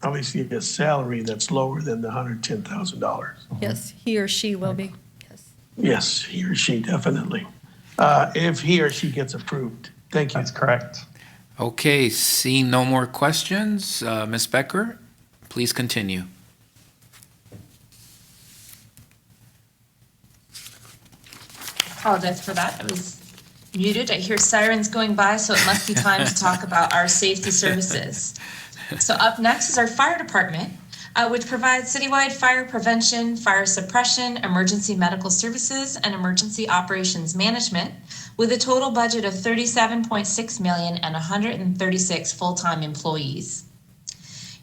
obviously a salary that's lower than the $110,000. Yes, he or she will be. Yes, he or she, definitely. If he or she gets approved. Thank you. That's correct. Okay, seeing no more questions, Ms. Becker, please continue. Apologize for that. I was muted. I hear sirens going by, so it must be time to talk about our safety services. So up next is our fire department. which provides citywide fire prevention, fire suppression, emergency medical services, and emergency operations management, with a total budget of $37.6 million and 136 full-time employees.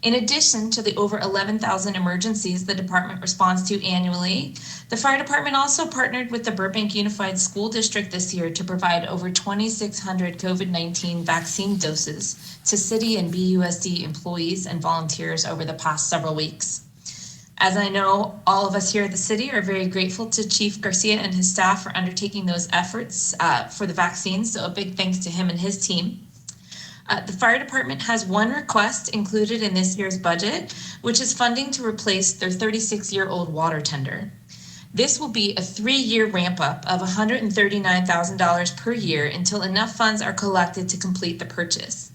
In addition to the over 11,000 emergencies the department responds to annually, the fire department also partnered with the Burbank Unified School District this year to provide over 2,600 COVID-19 vaccine doses to city and BUSD employees and volunteers over the past several weeks. As I know, all of us here at the city are very grateful to Chief Garcia and his staff for undertaking those efforts for the vaccines, so a big thanks to him and his team. The fire department has one request included in this year's budget, which is funding to replace their 36-year-old water tender. This will be a 3-year ramp up of $139,000 per year until enough funds are collected to complete the purchase.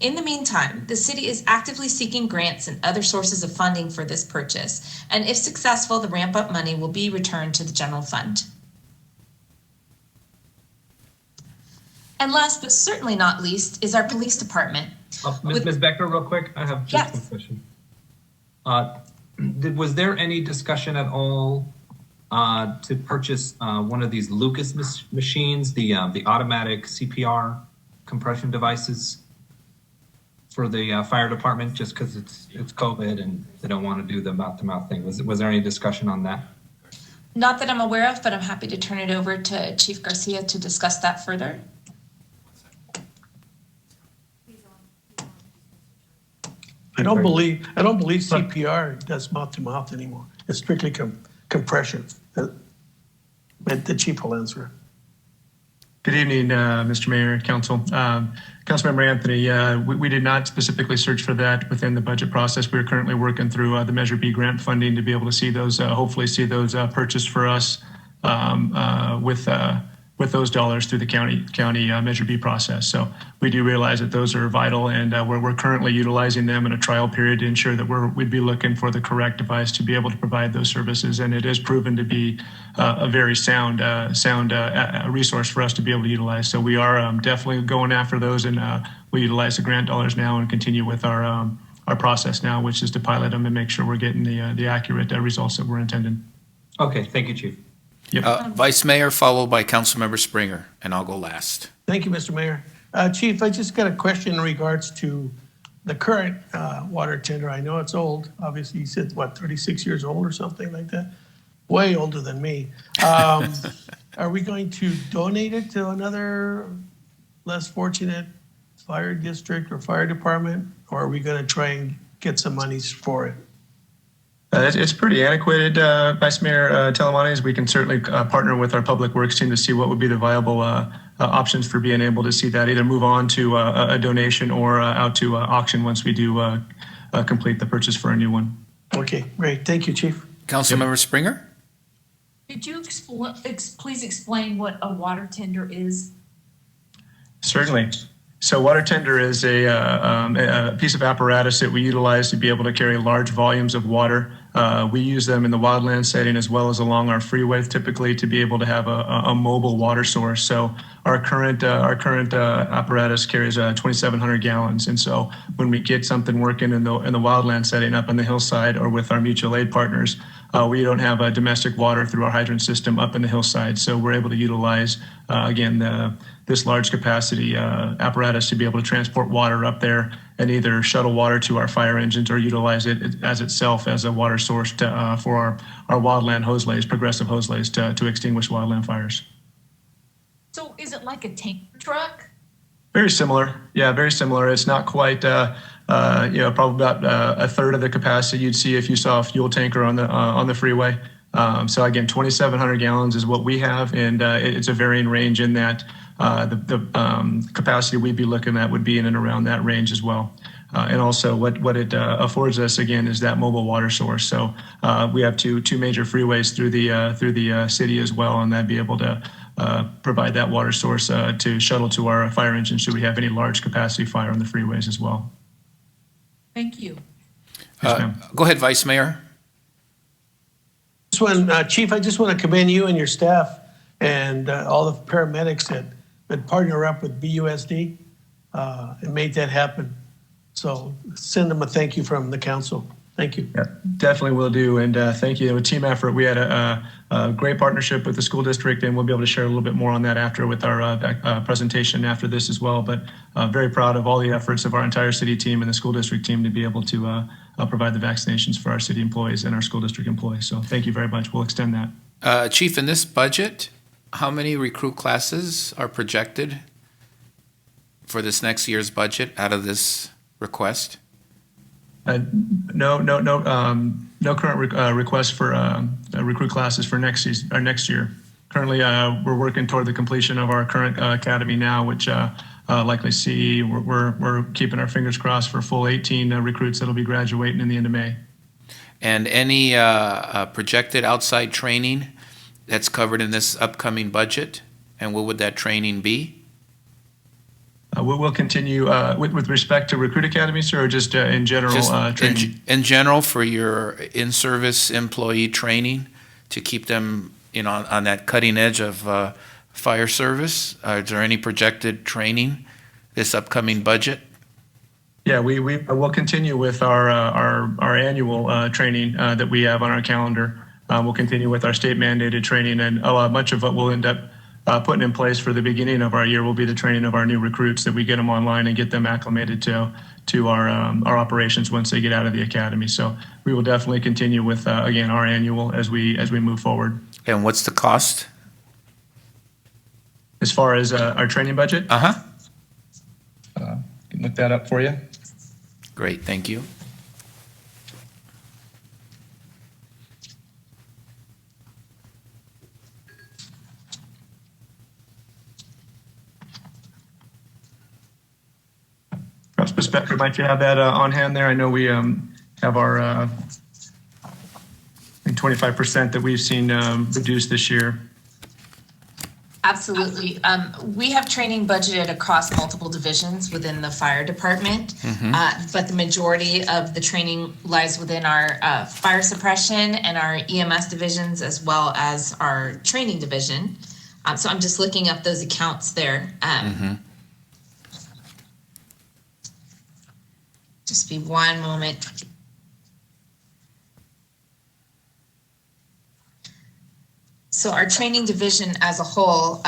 In the meantime, the city is actively seeking grants and other sources of funding for this purchase, and if successful, the ramp up money will be returned to the general fund. And last but certainly not least is our police department. Ms. Becker, real quick, I have just one question. Was there any discussion at all to purchase one of these Lucas machines, the automatic CPR compression devices for the fire department, just because it's COVID and they don't want to do the mouth-to-mouth thing? Was there any discussion on that? Not that I'm aware of, but I'm happy to turn it over to Chief Garcia to discuss that further. I don't believe CPR does mouth to mouth anymore. It's strictly compression. But the chief will answer. Good evening, Mr. Mayor, Council. Councilmember Anthony, we did not specifically search for that within the budget process. We're currently working through the Measure B grant funding to be able to see those, hopefully see those purchased for us with those dollars through the county Measure B process. So we do realize that those are vital, and we're currently utilizing them in a trial period to ensure that we'd be looking for the correct device to be able to provide those services. And it is proven to be a very sound resource for us to be able to utilize. So we are definitely going after those, and we utilize the grant dollars now and continue with our process now, which is to pilot them and make sure we're getting the accurate results that we're intending. Okay, thank you, Chief. Yep. Vice Mayor, followed by Councilmember Springer, and I'll go last. Thank you, Mr. Mayor. Chief, I just got a question in regards to the current water tender. I know it's old. Obviously, you said, 36 years old or something like that? Way older than me. Are we going to donate it to another less fortunate fire district or fire department, or are we going to try and get some monies for it? It's pretty antiquated, Vice Mayor Telemanes. We can certainly partner with our public works team to see what would be the viable options for being able to see that either move on to a donation or out to auction once we do complete the purchase for a new one. Okay, great. Thank you, Chief. Councilmember Springer? Could you please explain what a water tender is? Certainly. So water tender is a piece of apparatus that we utilize to be able to carry large volumes of water. We use them in the wildland setting as well as along our freeway, typically to be able to have a mobile water source. So our current apparatus carries 2,700 gallons. And so when we get something working in the wildland setting up on the hillside or with our mutual aid partners, we don't have domestic water through our hydrant system up in the hillside. So we're able to utilize, this large capacity apparatus to be able to transport water up there and either shuttle water to our fire engines or utilize it as itself as a water source for our wildland hoselays, progressive hoselays to extinguish wildland fires. So is it like a tanker truck? Very similar. Yeah, very similar. It's not quite, probably about a third of the capacity you'd see if you saw a fuel tanker on the freeway. So again, 2,700 gallons is what we have, and it's a varying range in that the capacity we'd be looking at would be in and around that range as well. And also what it affords us again is that mobile water source. So we have two major freeways through the city as well, and that'd be able to provide that water source to shuttle to our fire engines should we have any large capacity fire on the freeways as well. Thank you. Go ahead, Vice Mayor. This one, Chief, I just want to commend you and your staff and all the paramedics that partner up with BUSD and made that happen. So send them a thank you from the council. Thank you. Yeah, definitely will do. And thank you. It was a team effort. We had a great partnership with the school district, and we'll be able to share a little bit more on that after with our presentation after this as well. But very proud of all the efforts of our entire city team and the school district team to be able to provide the vaccinations for our city employees and our school district employees. So thank you very much. We'll extend that. Chief, in this budget, how many recruit classes are projected for this next year's budget out of this request? No current request for recruit classes for next year. Currently, we're working toward the completion of our current academy now, which likely see we're keeping our fingers crossed for full 18 recruits that'll be graduating in the end of May. And any projected outside training that's covered in this upcoming budget? And what would that training be? We'll continue with respect to recruit academies, or just in general training? In general, for your in-service employee training to keep them, on that cutting edge of fire service. Is there any projected training this upcoming budget? Yeah, we will continue with our annual training that we have on our calendar. We'll continue with our state mandated training, and much of what we'll end up putting in place for the beginning of our year will be the training of our new recruits, that we get them online and get them acclimated to our operations once they get out of the academy. So we will definitely continue with again our annual as we move forward. And what's the cost? As far as our training budget? Can look that up for you. Great, thank you. Perhaps, Becker, might you have that on hand there? I know we have our 25% that we've seen reduced this year. Absolutely. We have training budgeted across multiple divisions within the fire department, but the majority of the training lies within our fire suppression and our EMS divisions, as well as our training division. So I'm just looking up those accounts there. Just be one moment. So our training division as a whole,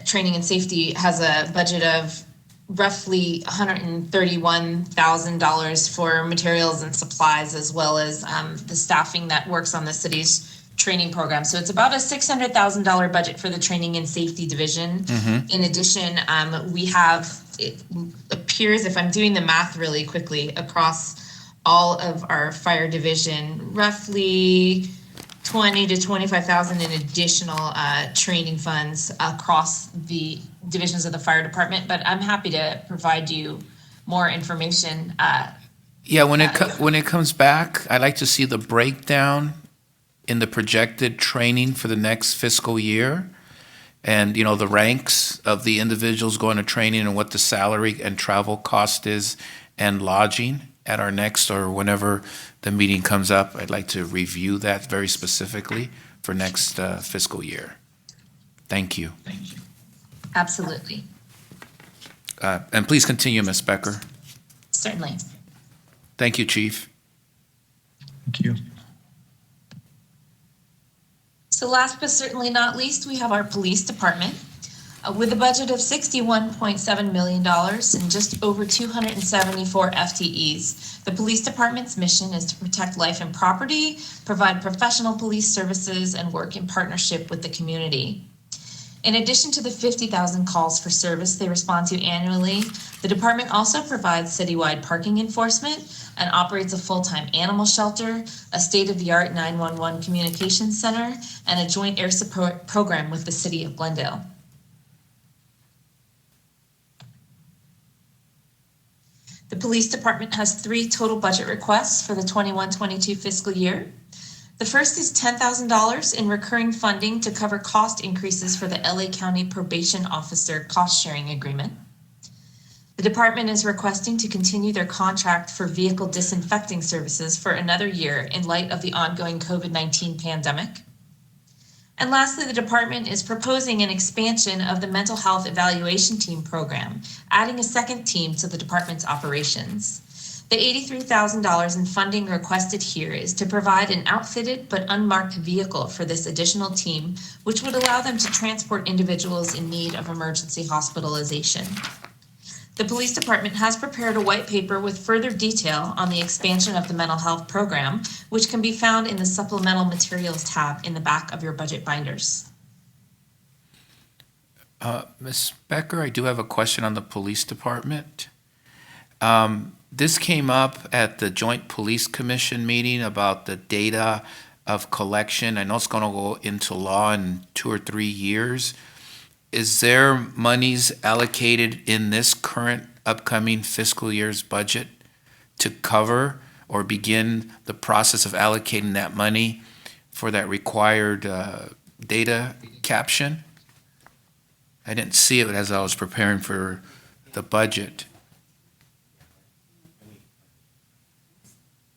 training and safety, has a budget of roughly $131,000 for materials and supplies, as well as the staffing that works on the city's training program. So it's about a $600,000 budget for the training and safety division. In addition, we have, it appears, if I'm doing the math really quickly, across all of our fire division, roughly 20 to 25,000 in additional training funds across the divisions of the fire department. But I'm happy to provide you more information. Yeah, when it comes back, I'd like to see the breakdown in the projected training for the next fiscal year, and the ranks of the individuals going to training and what the salary and travel cost is, and lodging at our next, or whenever the meeting comes up. I'd like to review that very specifically for next fiscal year. Thank you. Thank you. Absolutely. And please continue, Ms. Becker. Certainly. Thank you, Chief. Thank you. So last but certainly not least, we have our police department. With a budget of $61.7 million and just over 274 FTEs, the police department's mission is to protect life and property, provide professional police services, and work in partnership with the community. In addition to the 50,000 calls for service they respond to annually, the department also provides citywide parking enforcement and operates a full-time animal shelter, a state-of-the-art 911 communications center, and a joint air support program with the city of Glendale. The police department has 3 total budget requests for the 21-22 fiscal year. The first is $10,000 in recurring funding to cover cost increases for the LA County Probation Officer Cost Sharing Agreement. The department is requesting to continue their contract for vehicle disinfecting services for another year in light of the ongoing COVID-19 pandemic. And lastly, the department is proposing an expansion of the mental health evaluation team program, adding a second team to the department's operations. The $83,000 in funding requested here is to provide an outfitted but unmarked vehicle for this additional team, which would allow them to transport individuals in need of emergency hospitalization. The police department has prepared a white paper with further detail on the expansion of the mental health program, which can be found in the supplemental materials tab in the back of your budget binders. Ms. Becker, I do have a question on the police department. This came up at the Joint Police Commission meeting about the data of collection. I know it's going to go into law in 2 or 3 years. Is there monies allocated in this current upcoming fiscal year's budget to cover or begin the process of allocating that money for that required data caption? I didn't see it as I was preparing for the budget.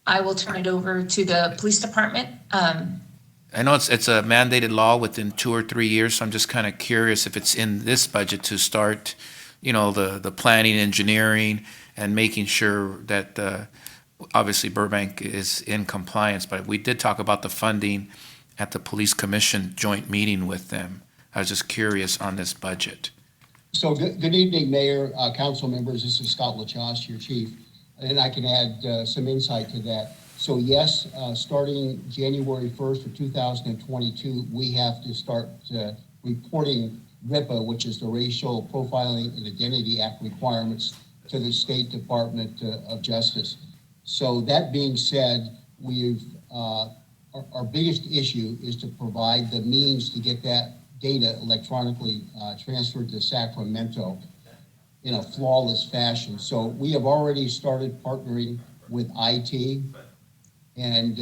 I will turn it over to the police department. I know it's a mandated law within 2 or 3 years, so I'm just kind of curious if it's in this budget to start, the planning, engineering, and making sure that obviously Burbank is in compliance. But we did talk about the funding at the Police Commission joint meeting with them. I was just curious on this budget. So good evening, Mayor, council members. This is Scott LaChasse, your chief, and I can add some insight to that. So yes, starting January 1st of 2022, we have to start reporting RIPA, which is the Racial Profiling and Identity Act requirements, to the State Department of Justice. So that being said, our biggest issue is to provide the means to get that data electronically transferred to Sacramento in a flawless fashion. So we have already started partnering with IT. And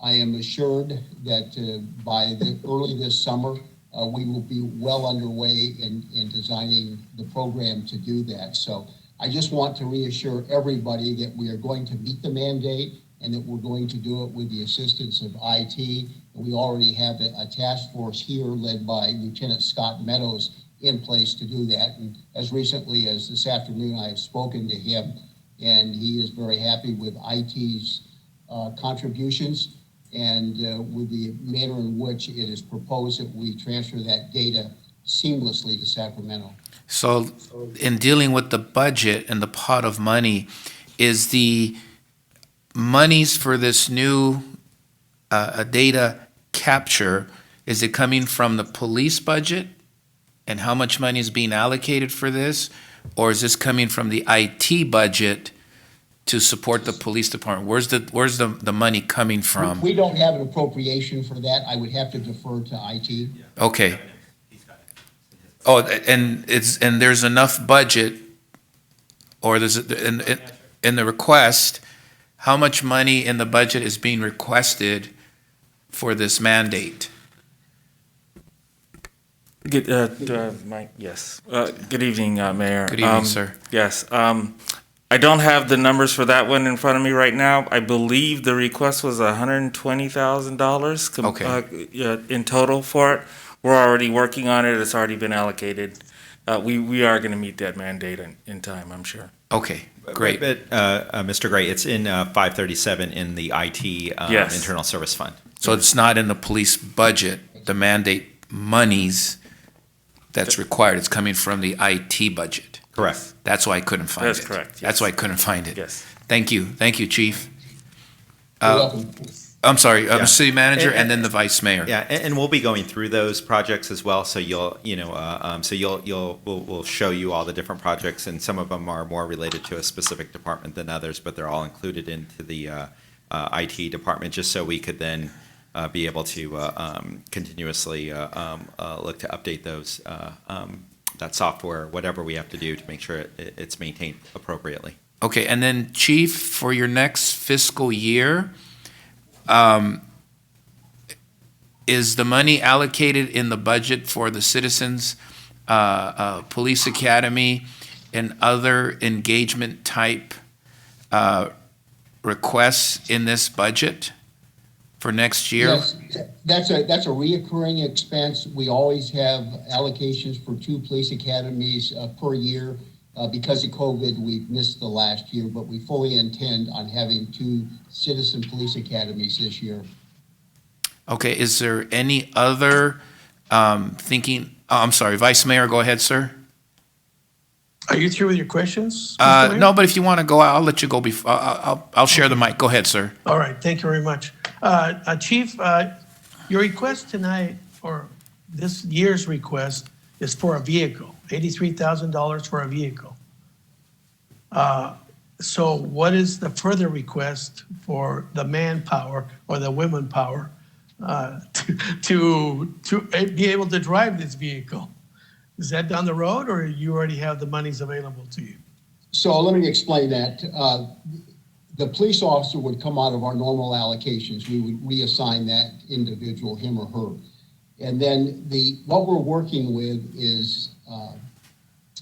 I am assured that by early this summer, we will be well underway in designing the program to do that. So I just want to reassure everybody that we are going to meet the mandate and that we're going to do it with the assistance of IT. We already have a task force here led by Lieutenant Scott Meadows in place to do that. And as recently as this afternoon, I have spoken to him, and he is very happy with IT's contributions and with the manner in which it is proposed that we transfer that data seamlessly to Sacramento. So in dealing with the budget and the pot of money, is the monies for this new data capture, is it coming from the police budget and how much money is being allocated for this? Or is this coming from the IT budget to support the police department? Where's the money coming from? We don't have an appropriation for that. I would have to defer to IT. Okay. Oh, and there's enough budget, or there's in the request, how much money in the budget is being requested for this mandate? Good, yes. Good evening, Mayor. Good evening, sir. Yes. I don't have the numbers for that one in front of me right now. I believe the request was $120,000 in total for it. We're already working on it. It's already been allocated. We are going to meet that mandate in time, I'm sure. Okay, great. But Mr. Gray, it's in 537 in the IT Yes. Internal Service Fund. So it's not in the police budget, the mandate monies that's required. It's coming from the IT budget. Correct. That's why I couldn't find it. That's correct, yes. That's why I couldn't find it. Yes. Thank you, Chief. You're welcome. I'm sorry, Yeah. City Manager and then the Vice Mayor. Yeah, and we'll be going through those projects as well. So we'll show you all the different projects, and some of them are more related to a specific department than others, but they're all included into the IT department, just so we could then be able to continuously look to update those that software, whatever we have to do to make sure it's maintained appropriately. Okay, and then Chief, for your next fiscal year, is the money allocated in the budget for the Citizens Police Academy and other engagement type requests in this budget for next year? Yes, that's a reoccurring expense. We always have allocations for 2 police academies per year. Because of COVID, we've missed the last year, but we fully intend on having 2 citizen police academies this year. Okay, is there any other thinking? Oh, I'm sorry, Vice Mayor, go ahead, sir. Are you through with your questions? Mr. Mayor? No, but if you want to go, I'll let you go before. I'll share the mic. Go ahead, sir. All right, thank you very much. Chief, your request tonight, or this year's request, is for a vehicle, $83,000 for a vehicle. So what is the further request for the manpower or the women power to be able to drive this vehicle? Is that down the road, or you already have the monies available to you? So let me explain that. The police officer would come out of our normal allocations. We would reassign that individual, him or her. And then what we're working with is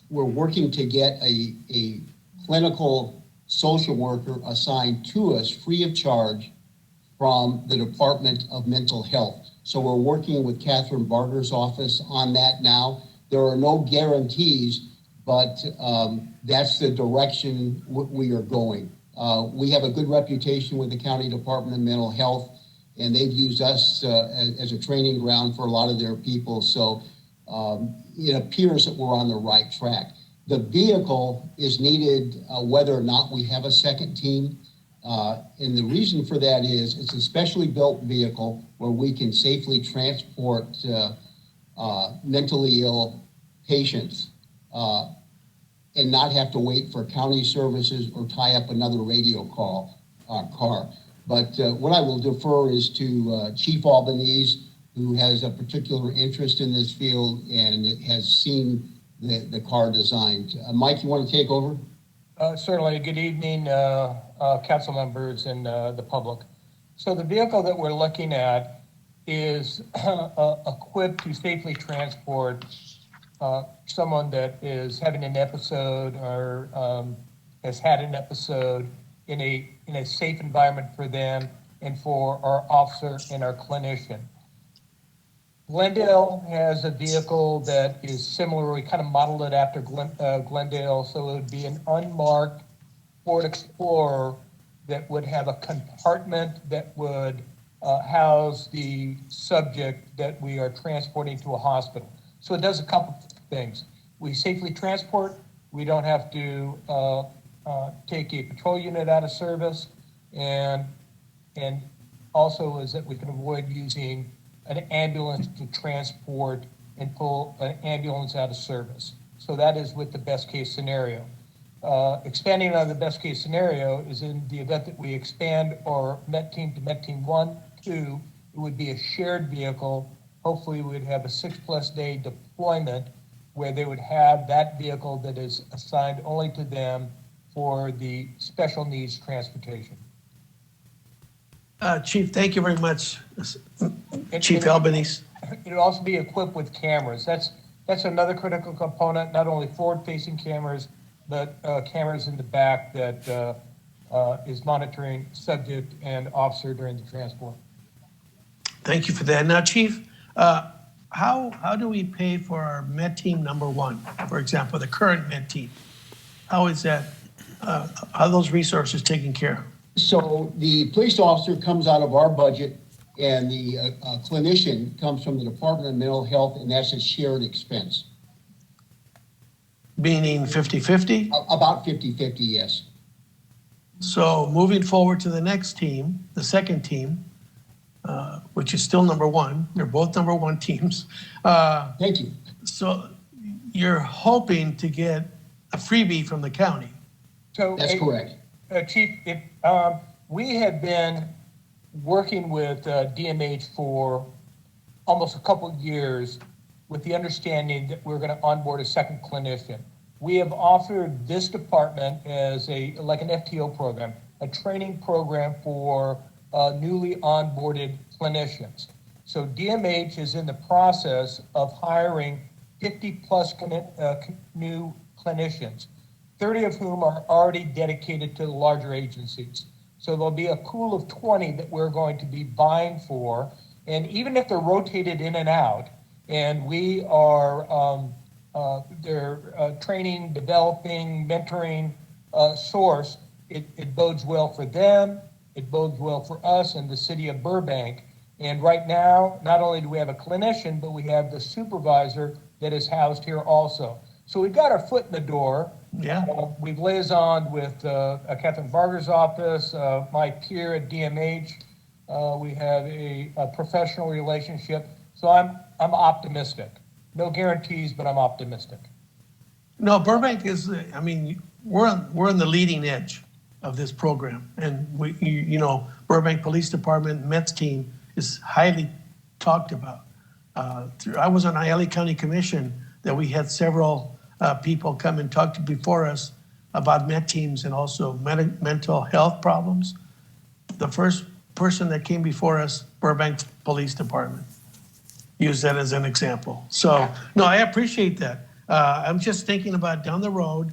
we're working to get a clinical social worker assigned to us free of charge from the Department of Mental Health. So we're working with Catherine Barger's office on that now. There are no guarantees, but that's the direction we are going. We have a good reputation with the County Department of Mental Health, and they've used us as a training ground for a lot of their people. So it appears that we're on the right track. The vehicle is needed whether or not we have a second team. And the reason for that is it's a specially built vehicle where we can safely transport mentally ill patients and not have to wait for county services or tie up another radio car. But what I will defer is to Chief Albanese, who has a particular interest in this field and has seen the car designed. Mike, you want to take over? Certainly. Good evening, council members and the public. So the vehicle that we're looking at is equipped to safely transport someone that is having an episode or has had an episode in a safe environment for them and for our officer and our clinician. Glendale has a vehicle that is similar. We kind of modeled it after Glendale, so it would be an unmarked Ford Explorer that would have a compartment that would house the subject that we are transporting to a hospital. So it does a couple things. We safely transport. We don't have to take a patrol unit out of service, and also is that we can avoid using an ambulance to transport and pull an ambulance out of service. So that is with the best case scenario. Expanding on the best case scenario is in the event that we expand our Met Team to Met Team 1, 2, it would be a shared vehicle. Hopefully we'd have a 6+ day deployment where they would have that vehicle that is assigned only to them for the special needs transportation. Chief, thank you very much. Chief Albanese. It would also be equipped with cameras. That's another critical component, not only forward-facing cameras, but cameras in the back that is monitoring subject and officer during the transport. Thank you for that. Now, Chief, how do we pay for our Met Team number 1, for example, the current Met Team? How is that, are those resources taken care of? So the police officer comes out of our budget, and the clinician comes from the Department of Mental Health, and that's a shared expense. Meaning 50-50? About 50-50, yes. So moving forward to the next team, the second team, which is still number 1. They're both number 1 teams. Thank you. So you're hoping to get a freebie from the county. So that's correct. Chief, we have been working with DMH for almost a couple of years with the understanding that we're going to onboard a second clinician. We have offered this department as like an FTO program, a training program for newly onboarded clinicians. So DMH is in the process of hiring 50+ new clinicians, 30 of whom are already dedicated to the larger agencies. So there'll be a pool of 20 that we're going to be buying for. And even if they're rotated in and out, and we are training, developing, mentoring source, it bodes well for them, it bodes well for us and the city of Burbank. And right now, not only do we have a clinician, but we have the supervisor that is housed here also. So we've got our foot in the door. Yeah. We've liaisoned with Catherine Barger's office, Mike here at DMH. We have a professional relationship. So I'm optimistic. No guarantees, but I'm optimistic. No, Burbank is, I mean, we're on the leading edge of this program. And Burbank Police Department, Mets team is highly talked about. I was on LA County Commission that we had several people come and talk to before us about Met teams and also mental health problems. The first person that came before us, Burbank Police Department, use that as an example. So, no, I appreciate that. I'm just thinking about down the road,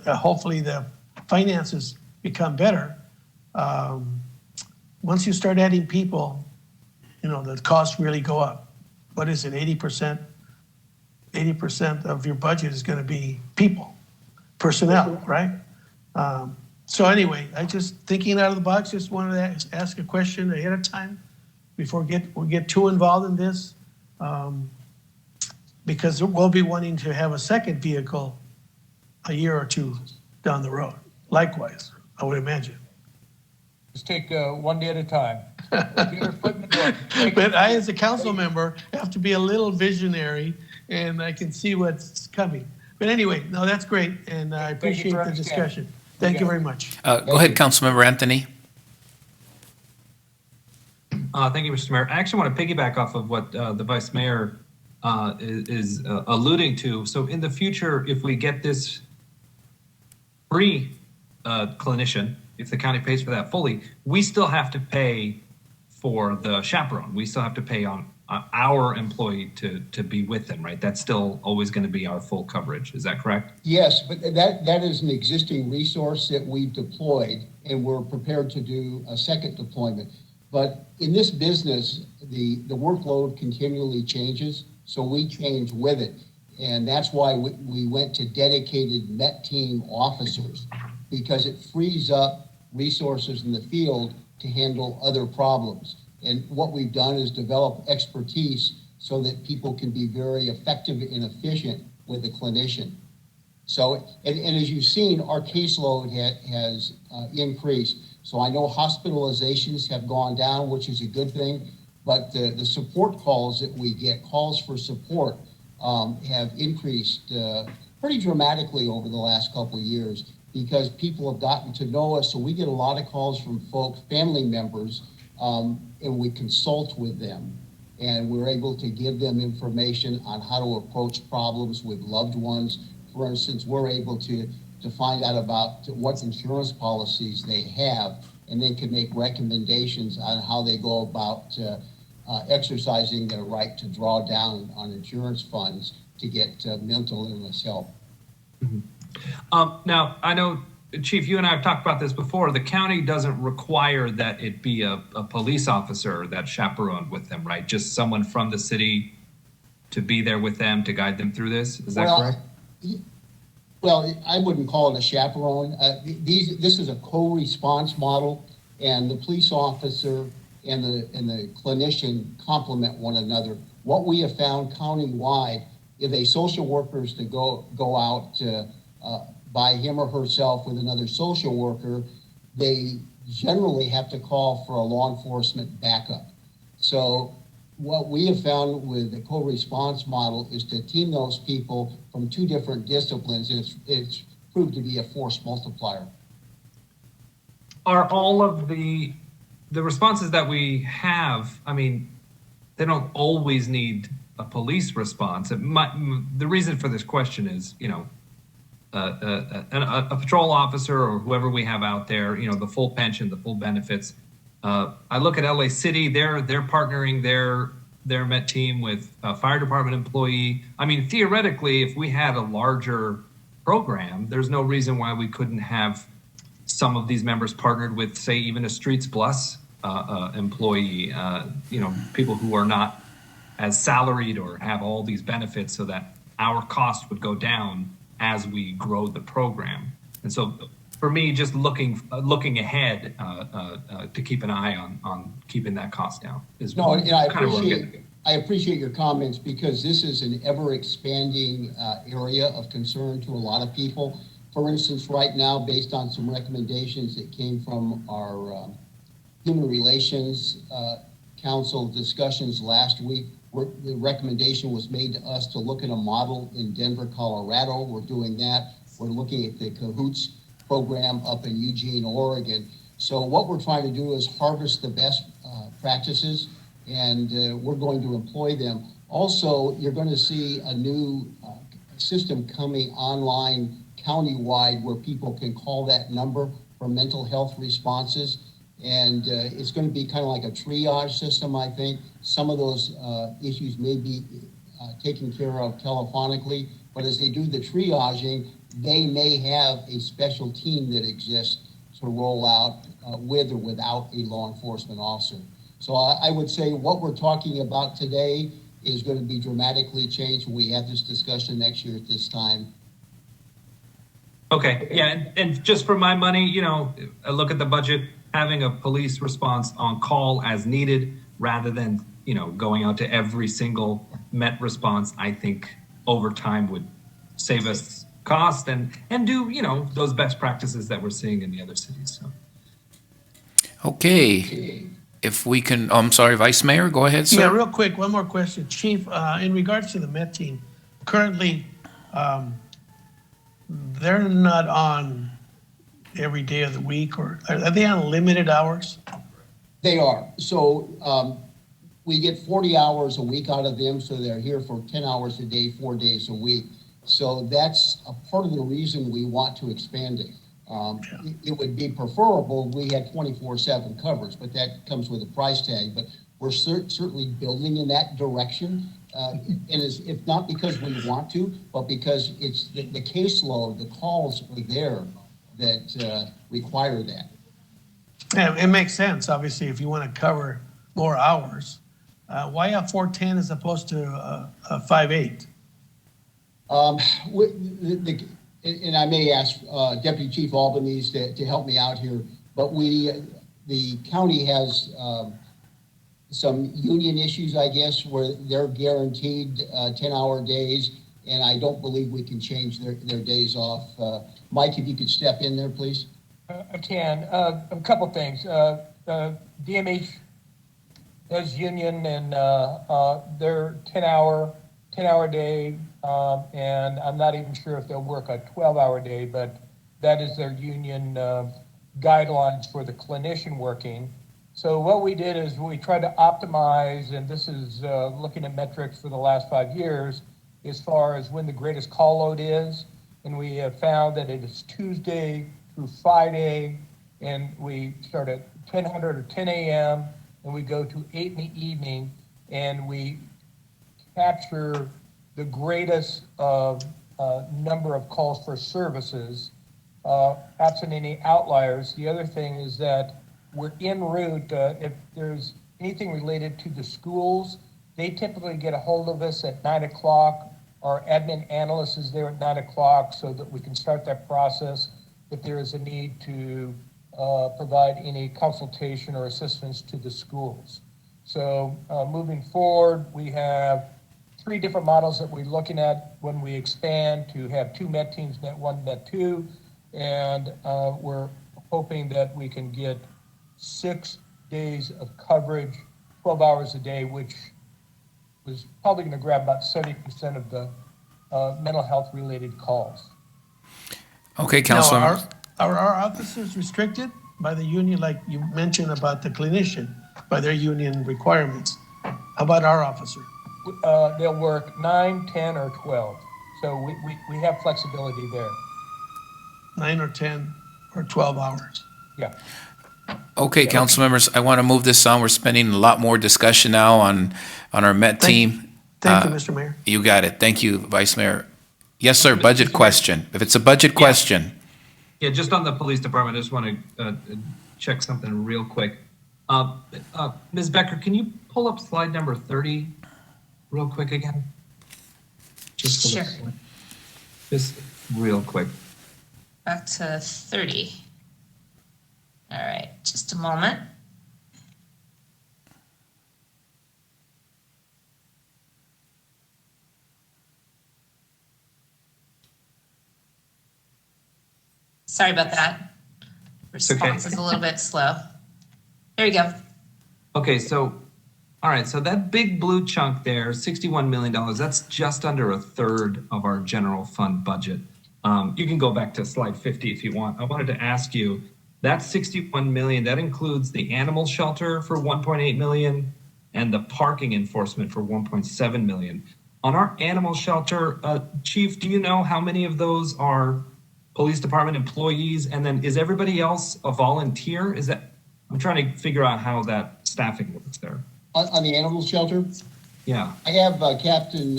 hopefully the finances become better. Once you start adding people, the costs really go up. What is it, 80%? 80% of your budget is going to be people, personnel, right? So anyway, I just thinking out of the box, just wanted to ask a question ahead of time before we get too involved in this, because we'll be wanting to have a second vehicle a year or two down the road. Likewise, I would imagine. Just take one day at a time. But I, as a council member, have to be a little visionary, and I can see what's coming. But anyway, no, that's great, and I appreciate the discussion. Thank you very much. Go ahead, Councilmember Anthony. Thank you, Mr. Mayor. I actually want to piggyback off of what the Vice Mayor is alluding to. So in the future, if we get this free clinician, if the county pays for that fully, we still have to pay for the chaperone. We still have to pay on our employee to be with them, right? That's still always going to be our full coverage. Is that correct? Yes, but that is an existing resource that we've deployed, and we're prepared to do a second deployment. But in this business, the workload continually changes, so we change with it. And that's why we went to dedicated Met team officers, because it frees up resources in the field to handle other problems. And what we've done is develop expertise so that people can be very effective and efficient with a clinician. So, and as you've seen, our caseload has increased. So I know hospitalizations have gone down, which is a good thing, but the support calls that we get, calls for support, have increased pretty dramatically over the last couple of years, because people have gotten to know us. So we get a lot of calls from folks, family members, and we consult with them. And we're able to give them information on how to approach problems with loved ones. For instance, we're able to find out about what insurance policies they have, and then can make recommendations on how they go about exercising their right to draw down on insurance funds to get mental illness help. Mm-hmm. Now, I know, Chief, you and I have talked about this before. The county doesn't require that it be a police officer that chaperoned with them, right? Just someone from the city to be there with them to guide them through this. Is that correct? Well, I wouldn't call it a chaperone. This is a co-response model, and the police officer and the clinician complement one another. What we have found countywide, if a social worker is to go out by him or herself with another social worker, they generally have to call for a law enforcement backup. So what we have found with the co-response model is to team those people from two different disciplines, and it's proved to be a force multiplier. Are all of the responses that we have, I mean, they don't always need a police response. The reason for this question is, a patrol officer or whoever we have out there, the full pension, the full benefits. I look at LA City, they're partnering their Met team with a fire department employee. I mean, theoretically, if we had a larger program, there's no reason why we couldn't have some of these members partnered with, say, even a Streets Plus employee, people who are not as salaried or have all these benefits so that our cost would go down as we grow the program. And so for me, just looking ahead to keep an eye on keeping that cost down is No, and I kind of where I'm getting. I appreciate your comments because this is an ever-expanding area of concern to a lot of people. For instance, right now, based on some recommendations that came from our Human Relations Council discussions last week, the recommendation was made to us to look at a model in Denver, Colorado. We're doing that. We're looking at the CAHOOTS program up in Eugene, Oregon. So what we're trying to do is harvest the best practices, and we're going to employ them. Also, you're going to see a new system coming online countywide where people can call that number for mental health responses. And it's going to be kind of like a triage system, I think. Some of those issues may be taken care of telephonically, but as they do the triaging, they may have a special team that exists to roll out with or without a law enforcement officer. So I would say what we're talking about today is going to be dramatically changed when we have this discussion next year at this time. Okay, yeah, and just for my money, you know, I look at the budget, having a police response on call as needed rather than, you know, going out to every single Met response, I think over time would save us cost and do, you know, those best practices that we're seeing in the other cities. So. Okay. If we can, I'm sorry, Vice Mayor, go ahead, sir. Yeah, real quick, one more question. Chief, in regards to the Met team, currently, they're not on every day of the week, or are they on limited hours? They are. So we get 40 hours a week out of them, so they're here for 10 hours a day, 4 days a week. So that's a part of the reason we want to expand it. It would be preferable we had 24/7 coverage, but that comes with a price tag. But we're certainly building in that direction. And it's not because we want to, but because it's the caseload, the calls are there that require that. Yeah, it makes sense, obviously, if you want to cover more hours. Why a 410 as opposed to a 5/8? And I may ask Deputy Chief Albanese to help me out here, but the county has some union issues, I guess, where they're guaranteed 10-hour days, and I don't believe we can change their days off. Mike, if you could step in there, please. I can. A couple things. DMH does union, and they're 10-hour day, and I'm not even sure if they'll work a 12-hour day, but that is their union guidelines for the clinician working. So what we did is we tried to optimize, and this is looking at metrics for the last 5 years, as far as when the greatest call load is, and we have found that it is Tuesday through Friday, and we start at 10:00 or 10 a.m., and we go to 8 in the evening, and we capture the greatest number of calls for services, absent any outliers. The other thing is that we're en route. If there's anything related to the schools, they typically get a hold of us at 9 o'clock. Our admin analyst is there at 9 o'clock so that we can start that process if there is a need to provide any consultation or assistance to the schools. So moving forward, we have 3 different models that we're looking at when we expand to have 2 Met teams, Met 1, Met 2, and we're hoping that we can get 6 days of coverage, 12 hours a day, which was probably going to grab about 70% of the mental health related calls. Okay, Councilor. Now, are our officers restricted by the union, like you mentioned about the clinician, by their union requirements? How about our officer? They'll work 9, 10, or 12. So we have flexibility there. 9 or 10 or 12 hours. Yeah. Okay, council members, I want to move this on. We're spending a lot more discussion now on our Met team. Thank you, Mr. Mayor. You got it. Thank you, Vice Mayor. Yes, sir, budget question. If it's a budget question. Yeah, just on the police department, I just want to check something real quick. Ms. Becker, can you pull up slide number 30 real quick again? Just for Sure. Just real quick. Back to 30. All right, just a moment. Sorry about that. Response is a little bit slow. There you go. Okay, so, all right, so that big blue chunk there, $61 million, that's just under a third of our general fund budget. You can go back to slide 50 if you want. I wanted to ask you, that 61 million, that includes the animal shelter for 1.8 million and the parking enforcement for 1.7 million. On our animal shelter, Chief, do you know how many of those are police department employees? And then is everybody else a volunteer? I'm trying to figure out how that staffing works there. On the animal shelter? Yeah. I have Captain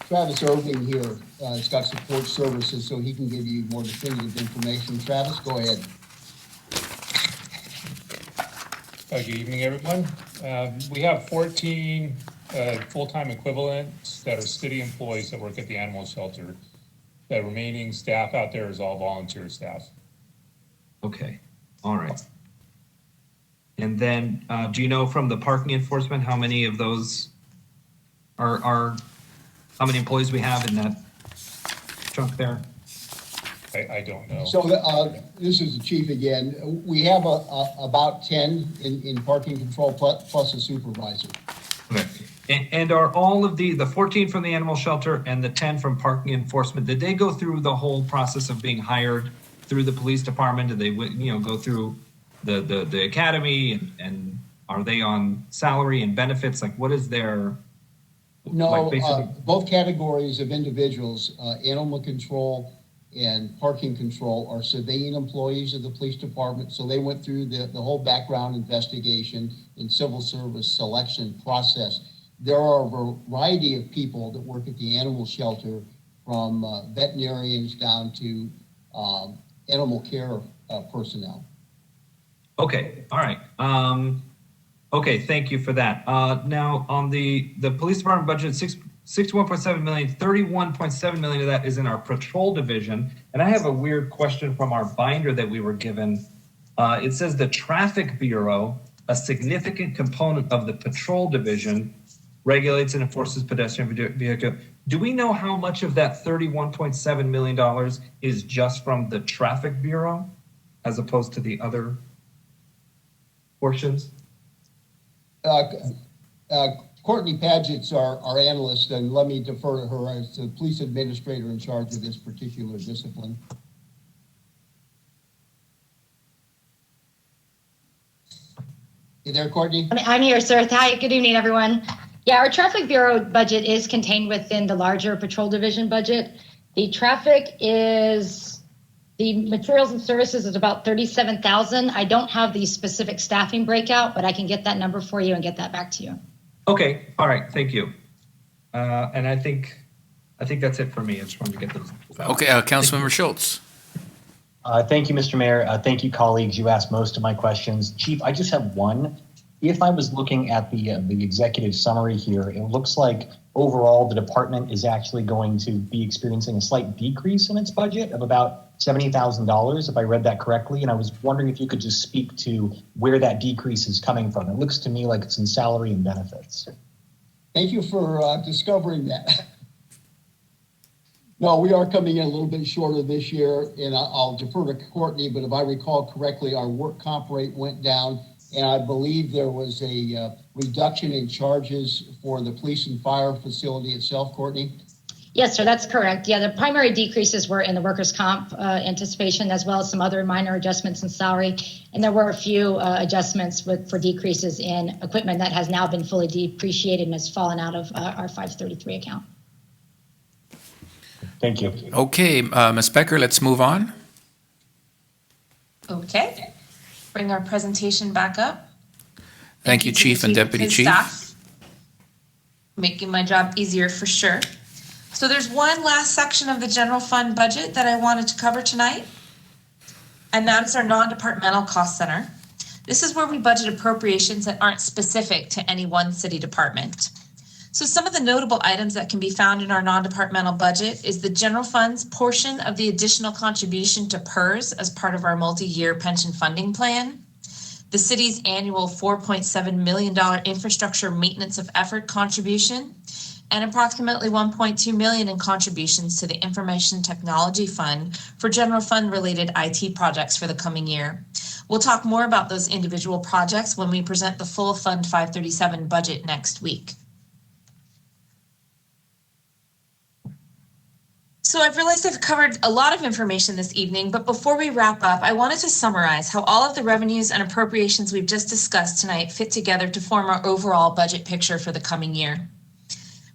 Travis Irving here. He's got support services, so he can give you more definitive information. Travis, go ahead. Good evening, everyone. We have 14 full-time equivalents that are city employees that work at the animal shelter. The remaining staff out there is all volunteer staff. Okay, all right. And then, do you know from the parking enforcement how many of those are how many employees we have in that chunk there? I don't know. So this is the chief again. We have about 10 in parking control plus a supervisor. Okay. And are all of the 14 from the animal shelter and the 10 from parking enforcement, did they go through the whole process of being hired through the police department? Did they, go through the academy and are they on salary and benefits? Like, what is their? No, both categories of individuals, animal control and parking control, are civilian employees of the police department. So they went through the whole background investigation and civil service selection process. There are a variety of people that work at the animal shelter, from veterinarians down to animal care personnel. Okay, all right. Okay, thank you for that. Now, on the police department budget, 61.7 million, 31.7 million of that is in our patrol division. And I have a weird question from our binder that we were given. It says the traffic bureau, a significant component of the patrol division, regulates and enforces pedestrian vehicle. Do we know how much of that $31.7 million is just from the traffic bureau as opposed to the other portions? Courtney Paget's our analyst, and let me defer to her as the police administrator in charge of this particular discipline. You there, Courtney? I'm here, sir. Hi, good evening, everyone. Yeah, our traffic bureau budget is contained within the larger patrol division budget. The traffic is, the materials and services is about 37,000. I don't have the specific staffing breakout, but I can get that number for you and get that back to you. Okay, all right, thank you. And I think that's it for me. I just wanted to get those. Okay, Councilmember Schultz. Thank you, Mr. Mayor. Thank you, colleagues. You asked most of my questions. Chief, I just have one. If I was looking at the executive summary here, it looks like overall the department is actually going to be experiencing a slight decrease in its budget of about $70,000, if I read that correctly. And I was wondering if you could just speak to where that decrease is coming from. It looks to me like it's in salary and benefits. Thank you for discovering that. No, we are coming in a little bit shorter this year, and I'll defer to Courtney, but if I recall correctly, our work comp rate went down, and I believe there was a reduction in charges for the police and fire facility itself, Courtney? Yes, sir, that's correct. Yeah, the primary decreases were in the workers' comp anticipation, as well as some other minor adjustments in salary. And there were a few adjustments for decreases in equipment that has now been fully depreciated and has fallen out of our 533 account. Thank you. Okay, Ms. Becker, let's move on. Okay, bring our presentation back up. Thank you, Chief and Deputy Chief. Staff. Making my job easier for sure. So there's one last section of the general fund budget that I wanted to cover tonight, and that's our non-departmental cost center. This is where we budget appropriations that aren't specific to any one city department. So some of the notable items that can be found in our non-departmental budget is the general fund's portion of the additional contribution to PERS as part of our multi-year pension funding plan, the city's annual $4.7 million infrastructure maintenance of effort contribution, and approximately $1.2 million in contributions to the Information Technology Fund for general fund related IT projects for the coming year. We'll talk more about those individual projects when we present the full Fund 537 budget next week. So I've realized I've covered a lot of information this evening, but before we wrap up, I wanted to summarize how all of the revenues and appropriations we've just discussed tonight fit together to form our overall budget picture for the coming year.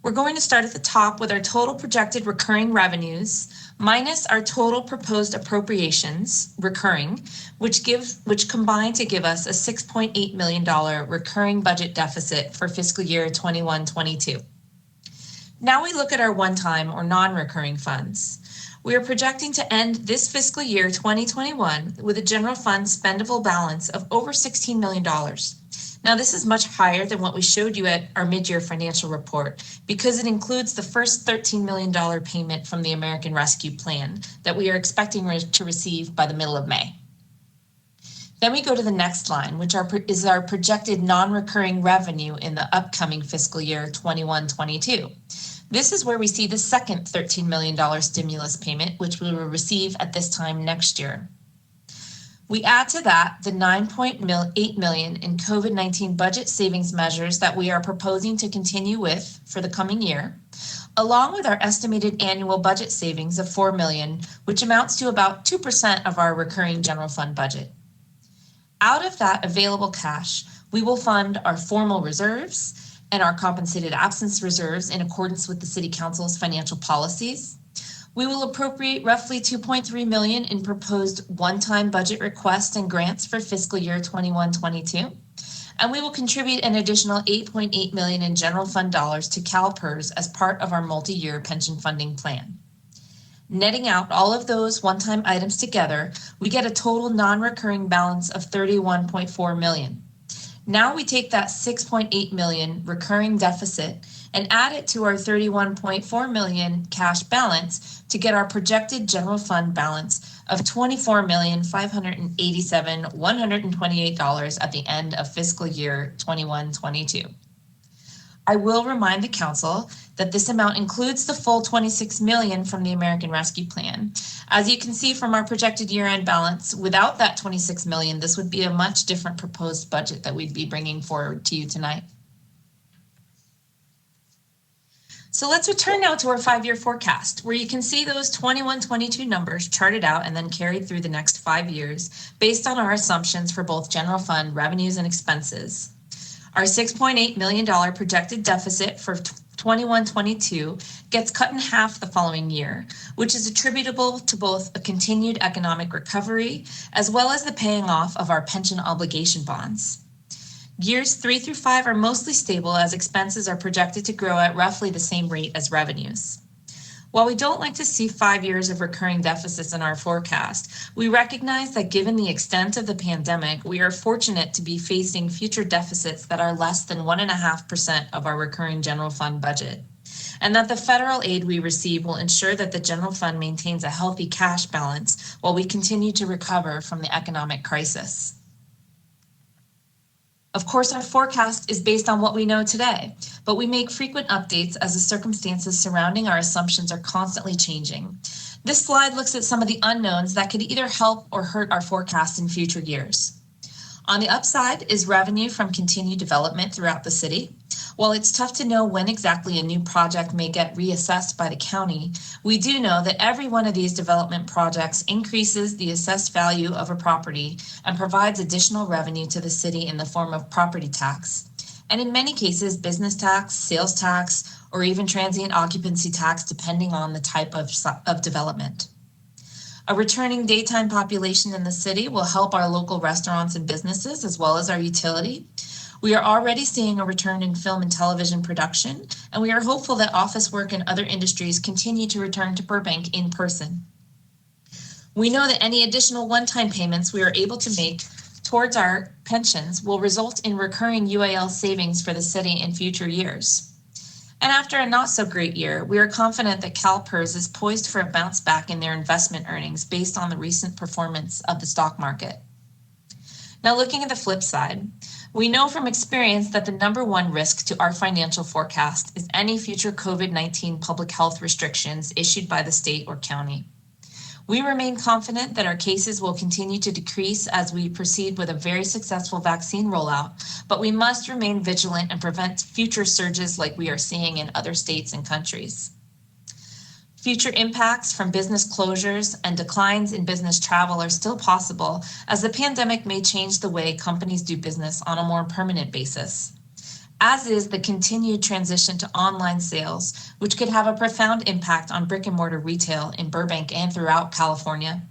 We're going to start at the top with our total projected recurring revenues minus our total proposed appropriations recurring, which combine to give us a $6.8 million recurring budget deficit for fiscal year 21-22. Now we look at our one-time or non-recurring funds. We are projecting to end this fiscal year 2021 with a general fund spendable balance of over $16 million. Now this is much higher than what we showed you at our mid-year financial report because it includes the first $13 million payment from the American Rescue Plan that we are expecting to receive by the middle of May. Then we go to the next line, which is our projected non-recurring revenue in the upcoming fiscal year 21-22. This is where we see the second $13 million stimulus payment, which we will receive at this time next year. We add to that the $9.8 million in COVID-19 budget savings measures that we are proposing to continue with for the coming year, along with our estimated annual budget savings of $4 million, which amounts to about 2% of our recurring general fund budget. Out of that available cash, we will fund our formal reserves and our compensated absence reserves in accordance with the City Council's financial policies. We will appropriate roughly $2.3 million in proposed one-time budget requests and grants for fiscal year 21-22. And we will contribute an additional $8.8 million in general fund dollars to CalPERS as part of our multi-year pension funding plan. Netting out all of those one-time items together, we get a total non-recurring balance of $31.4 million. Now we take that $6.8 million recurring deficit and add it to our $31.4 million cash balance to get our projected general fund balance of $24,587,128 at the end of fiscal year 21-22. I will remind the council that this amount includes the full $26 million from the American Rescue Plan. As you can see from our projected year-end balance, without that $26 million, this would be a much different proposed budget that we'd be bringing forward to you tonight. So let's return now to our 5-year forecast, where you can see those 21-22 numbers charted out and then carried through the next 5 years based on our assumptions for both general fund revenues and expenses. Our $6.8 million projected deficit for 21-22 gets cut in half the following year, which is attributable to both a continued economic recovery as well as the paying off of our pension obligation bonds. Years 3 through 5 are mostly stable as expenses are projected to grow at roughly the same rate as revenues. While we don't like to see 5 years of recurring deficits in our forecast, we recognize that given the extent of the pandemic, we are fortunate to be facing future deficits that are less than 1.5% of our recurring general fund budget, and that the federal aid we receive will ensure that the general fund maintains a healthy cash balance while we continue to recover from the economic crisis. Of course, our forecast is based on what we know today, but we make frequent updates as the circumstances surrounding our assumptions are constantly changing. This slide looks at some of the unknowns that could either help or hurt our forecast in future years. On the upside is revenue from continued development throughout the city. While it's tough to know when exactly a new project may get reassessed by the county, we do know that every one of these development projects increases the assessed value of a property and provides additional revenue to the city in the form of property tax, and in many cases, business tax, sales tax, or even transient occupancy tax, depending on the type of development. A returning daytime population in the city will help our local restaurants and businesses as well as our utility. We are already seeing a return in film and television production, and we are hopeful that office work and other industries continue to return to Burbank in person. We know that any additional one-time payments we are able to make towards our pensions will result in recurring UAL savings for the city in future years. And after a not so great year, we are confident that CalPERS is poised for a bounce back in their investment earnings based on the recent performance of the stock market. Now, looking at the flip side, we know from experience that the number one risk to our financial forecast is any future COVID-19 public health restrictions issued by the state or county. We remain confident that our cases will continue to decrease as we proceed with a very successful vaccine rollout, but we must remain vigilant and prevent future surges like we are seeing in other states and countries. Future impacts from business closures and declines in business travel are still possible, as the pandemic may change the way companies do business on a more permanent basis, as is the continued transition to online sales, which could have a profound impact on brick and mortar retail in Burbank and throughout California.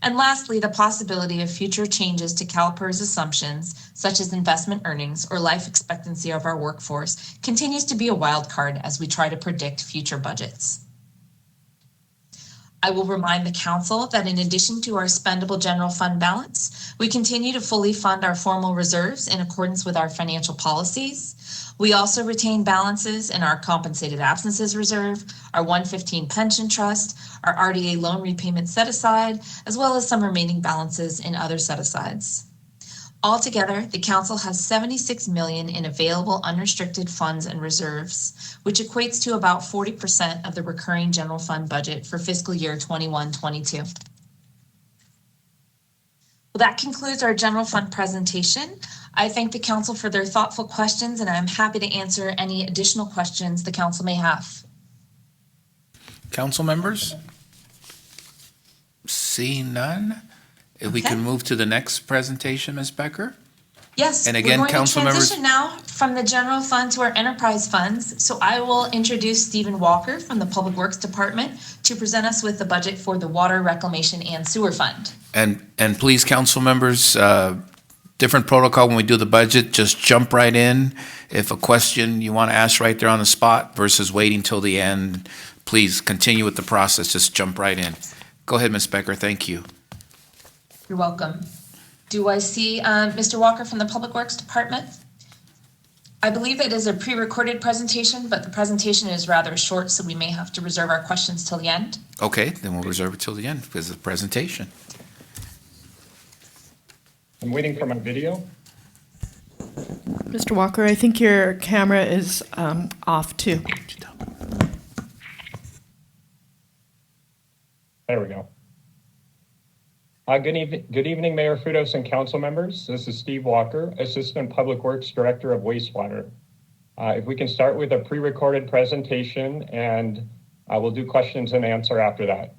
And lastly, the possibility of future changes to CalPERS assumptions, such as investment earnings or life expectancy of our workforce, continues to be a wild card as we try to predict future budgets. I will remind the Council that in addition to our spendable general fund balance, we continue to fully fund our formal reserves in accordance with our financial policies. We also retain balances in our compensated absences reserve, our 115 pension trust, our RDA loan repayment set aside, as well as some remaining balances in other set asides. Altogether, the Council has $76 million in available unrestricted funds and reserves, which equates to about 40% of the recurring general fund budget for fiscal year 21-22. Well, that concludes our general fund presentation. I thank the Council for their thoughtful questions, and I'm happy to answer any additional questions the Council may have. Council members? Seeing none? If we can move to the next presentation, Ms. Becker? Yes, And again, we're going council to members- transition now from the general fund to our enterprise funds. So I will introduce Stephen Walker from the Public Works Department to present us with the budget for the Water Reclamation and Sewer Fund. And please, council members, different protocol when we do the budget, just jump right in. If a question you want to ask right there on the spot versus waiting till the end, please continue with the process, just jump right in. Go ahead, Ms. Becker, thank you. You're welcome. Do I see Mr. Walker from the Public Works Department? I believe it is a pre-recorded presentation, but the presentation is rather short, so we may have to reserve our questions till the end. Okay, then we'll reserve it till the end because of the presentation. I'm waiting for my video. Mr. Walker, I think your camera is off too. There we go. Good evening, Mayor Frutos and council members. This is Steve Walker, Assistant Public Works Director of Wastewater. If we can start with a pre-recorded presentation, and we'll do questions and answer after that.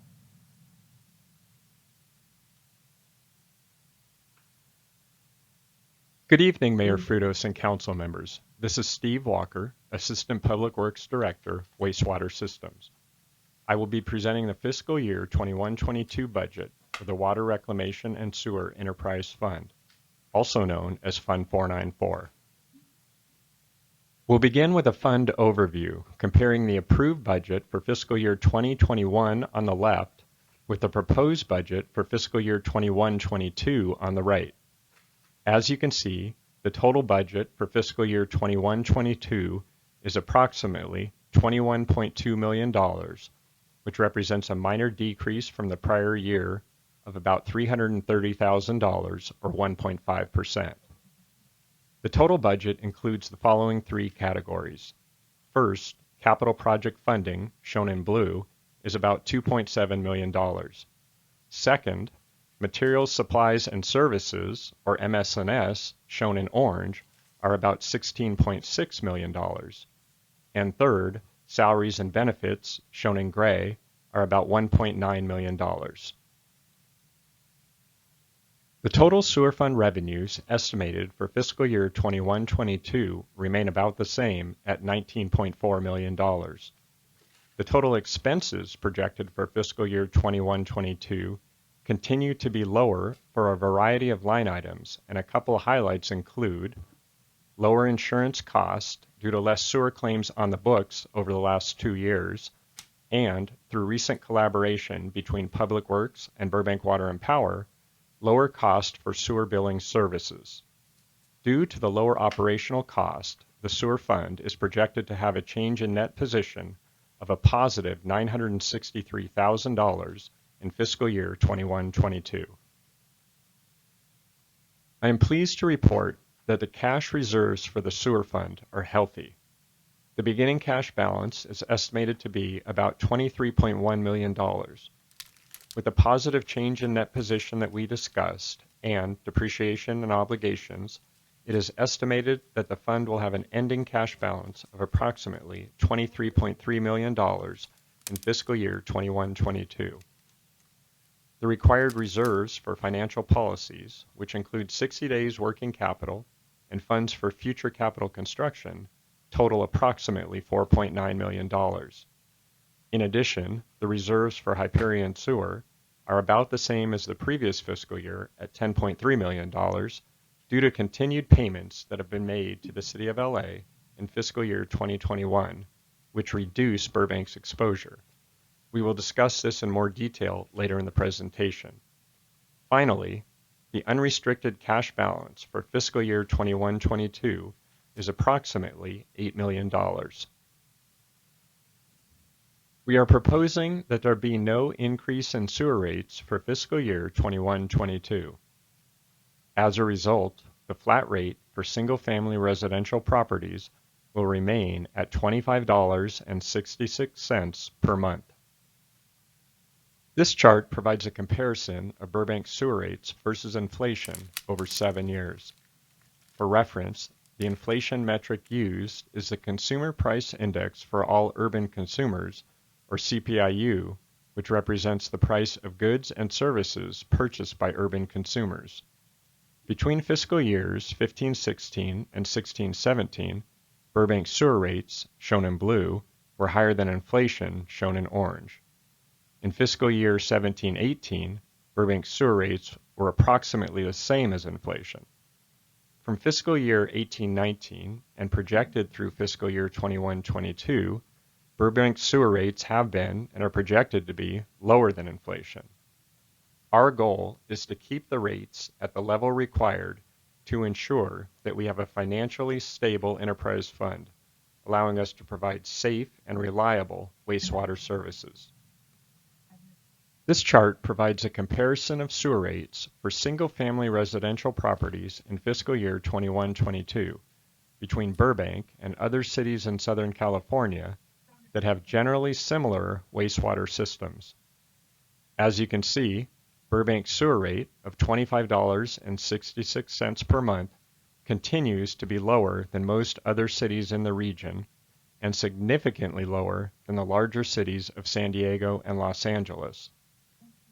Good evening, Mayor Frutos and council members. This is Steve Walker, Assistant Public Works Director, Wastewater Systems. I will be presenting the fiscal year 21-22 budget for the Water Reclamation and Sewer Enterprise Fund, also known as Fund 494. We'll begin with a fund overview, comparing the approved budget for fiscal year 2021 on the left with the proposed budget for fiscal year 21-22 on the right. As you can see, the total budget for fiscal year 21-22 is approximately $21.2 million, which represents a minor decrease from the prior year of about $330,000 or 1.5%. The total budget includes the following three categories. First, capital project funding, shown in blue, is about $2.7 million. Second, materials, supplies, and services, or MS&S, shown in orange, are about $16.6 million. And third, salaries and benefits, shown in gray, are about $1.9 million. The total sewer fund revenues estimated for fiscal year 21-22 remain about the same at $19.4 million. The total expenses projected for fiscal year 21-22 continue to be lower for a variety of line items, and a couple of highlights include lower insurance costs due to less sewer claims on the books over the last 2 years, and through recent collaboration between Public Works and Burbank Water and Power, lower cost for sewer billing services. Due to the lower operational cost, the sewer fund is projected to have a change in net position of a positive $963,000 in fiscal year 21-22. I am pleased to report that the cash reserves for the sewer fund are healthy. The beginning cash balance is estimated to be about $23.1 million. With the positive change in net position that we discussed and depreciation and obligations, it is estimated that the fund will have an ending cash balance of approximately $23.3 million in fiscal year 21-22. The required reserves for financial policies, which include 60 days working capital and funds for future capital construction, total approximately $4.9 million. In addition, the reserves for Hyperion Sewer are about the same as the previous fiscal year at $10.3 million due to continued payments that have been made to the City of LA in fiscal year 2021, which reduce Burbank's exposure. We will discuss this in more detail later in the presentation. Finally, the unrestricted cash balance for fiscal year 21-22 is approximately $8 million. We are proposing that there be no increase in sewer rates for fiscal year 21-22. As a result, the flat rate for single-family residential properties will remain at $25.66 per month. This chart provides a comparison of Burbank sewer rates versus inflation over 7 years. For reference, the inflation metric used is the Consumer Price Index for all urban consumers, or CPIU, which represents the price of goods and services purchased by urban consumers. Between fiscal years 15-16 and 16-17, Burbank sewer rates, shown in blue, were higher than inflation, shown in orange. In fiscal year 17-18, Burbank sewer rates were approximately the same as inflation. From fiscal year 18-19 and projected through fiscal year 21-22, Burbank sewer rates have been and are projected to be lower than inflation. Our goal is to keep the rates at the level required to ensure that we have a financially stable enterprise fund, allowing us to provide safe and reliable wastewater services. This chart provides a comparison of sewer rates for single-family residential properties in fiscal year 21-22 between Burbank and other cities in Southern California that have generally similar wastewater systems. As you can see, Burbank's sewer rate of $25.66 per month continues to be lower than most other cities in the region and significantly lower than the larger cities of San Diego and Los Angeles.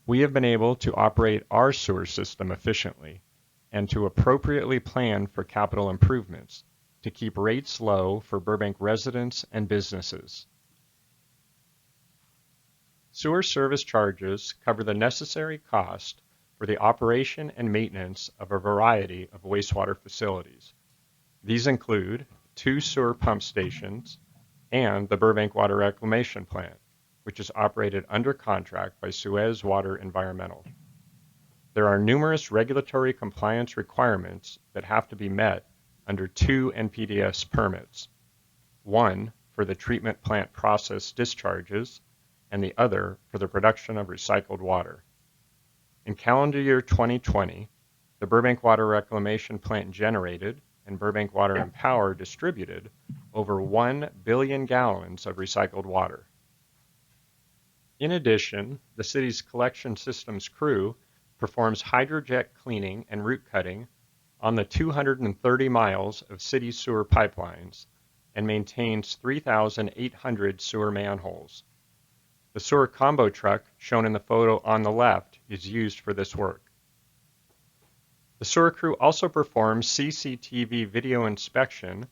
We have been able to operate our sewer system efficiently and to appropriately plan for capital improvements to keep rates low for Burbank residents and businesses. Sewer service charges cover the necessary cost for the operation and maintenance of a variety of wastewater facilities. These include 2 sewer pump stations and the Burbank Water Reclamation Plant, which is operated under contract by Suez Water Environmental. There are numerous regulatory compliance requirements that have to be met under 2 NPDES permits, one for the treatment plant process discharges and the other for the production of recycled water. In calendar year 2020, the Burbank Water Reclamation Plant generated and Burbank Water and Power distributed over 1 billion gallons of recycled water. In addition, the city's collection systems crew performs hydrojet cleaning and root cutting on the 230 miles of city sewer pipelines and maintains 3,800 sewer manholes. The sewer combo truck shown in the photo on the left is used for this work. The sewer crew also performs CCTV video inspection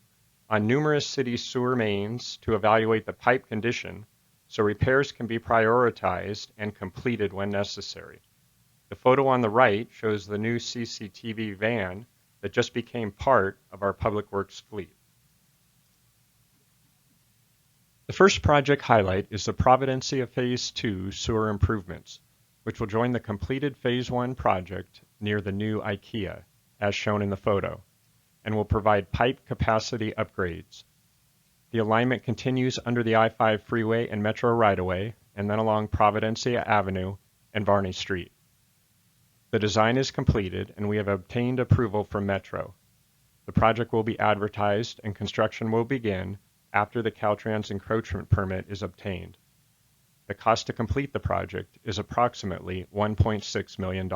on numerous city sewer mains to evaluate the pipe condition so repairs can be prioritized and completed when necessary. The photo on the right shows the new CCTV van that just became part of our Public Works fleet. The first project highlight is the Providencia Phase 2 sewer improvements, which will join the completed Phase 1 project near the new IKEA, as shown in the photo. and will provide pipe capacity upgrades. The alignment continues under the I-5 freeway and Metro right-of-way, and then along Providencia Avenue and Varney Street. The design is completed, and we have obtained approval from Metro. The project will be advertised, and construction will begin after the Caltrans encroachment permit is obtained. The cost to complete the project is approximately $1.6 million.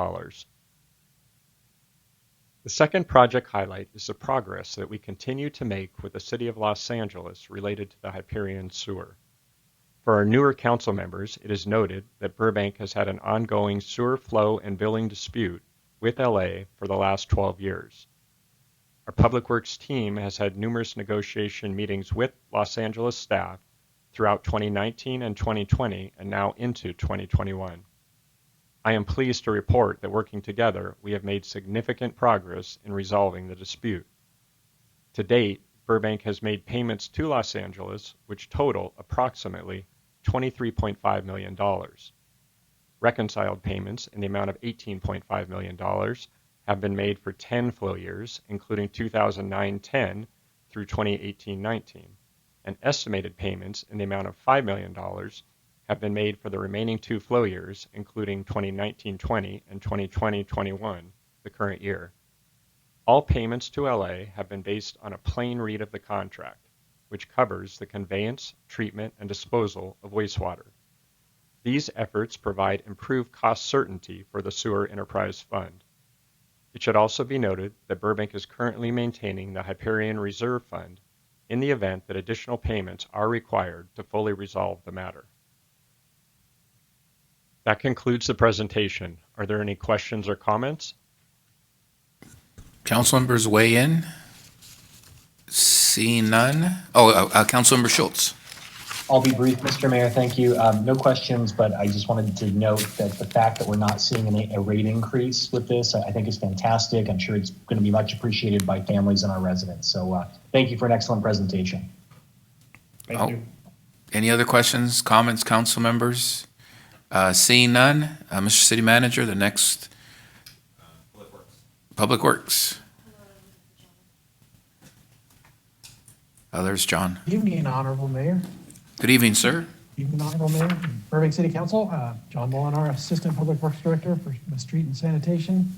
The second project highlight is the progress that we continue to make with the City of Los Angeles related to the Hyperion Sewer. For our newer council members, it is noted that Burbank has had an ongoing sewer flow and billing dispute with LA for the last 12 years. Our Public Works team has had numerous negotiation meetings with Los Angeles staff throughout 2019 and 2020 and now into 2021. I am pleased to report that working together, we have made significant progress in resolving the dispute. To date, Burbank has made payments to Los Angeles, which total approximately $23.5 million. Reconciled payments in the amount of $18.5 million have been made for 10 flow years, including 2009-10 through 2018-19, and estimated payments in the amount of $5 million have been made for the remaining 2 flow years, including 2019-20 and 2020-21, the current year. All payments to LA have been based on a plain read of the contract, which covers the conveyance, treatment, and disposal of wastewater. These efforts provide improved cost certainty for the Sewer Enterprise Fund. It should also be noted that Burbank is currently maintaining the Hyperion Reserve Fund in the event that additional payments are required to fully resolve the matter. That concludes the presentation. Are there any questions or comments? Council members weigh in. Seeing none. Councilmember Schultz. I'll be brief, Mr. Mayor. Thank you. No questions, but I just wanted to note that the fact that we're not seeing a rate increase with this, I think is fantastic. I'm sure it's going to be much appreciated by families and our residents. So thank you for an excellent presentation. Thank you. Any other questions, comments, council members? Seeing none, Mr. City Manager, the next. Public Works. There's John. Good evening, Honorable Mayor. Good evening, sir. Good evening, Honorable Mayor, Burbank City Council. John Molinar, Assistant Public Works Director for the Street and Sanitation.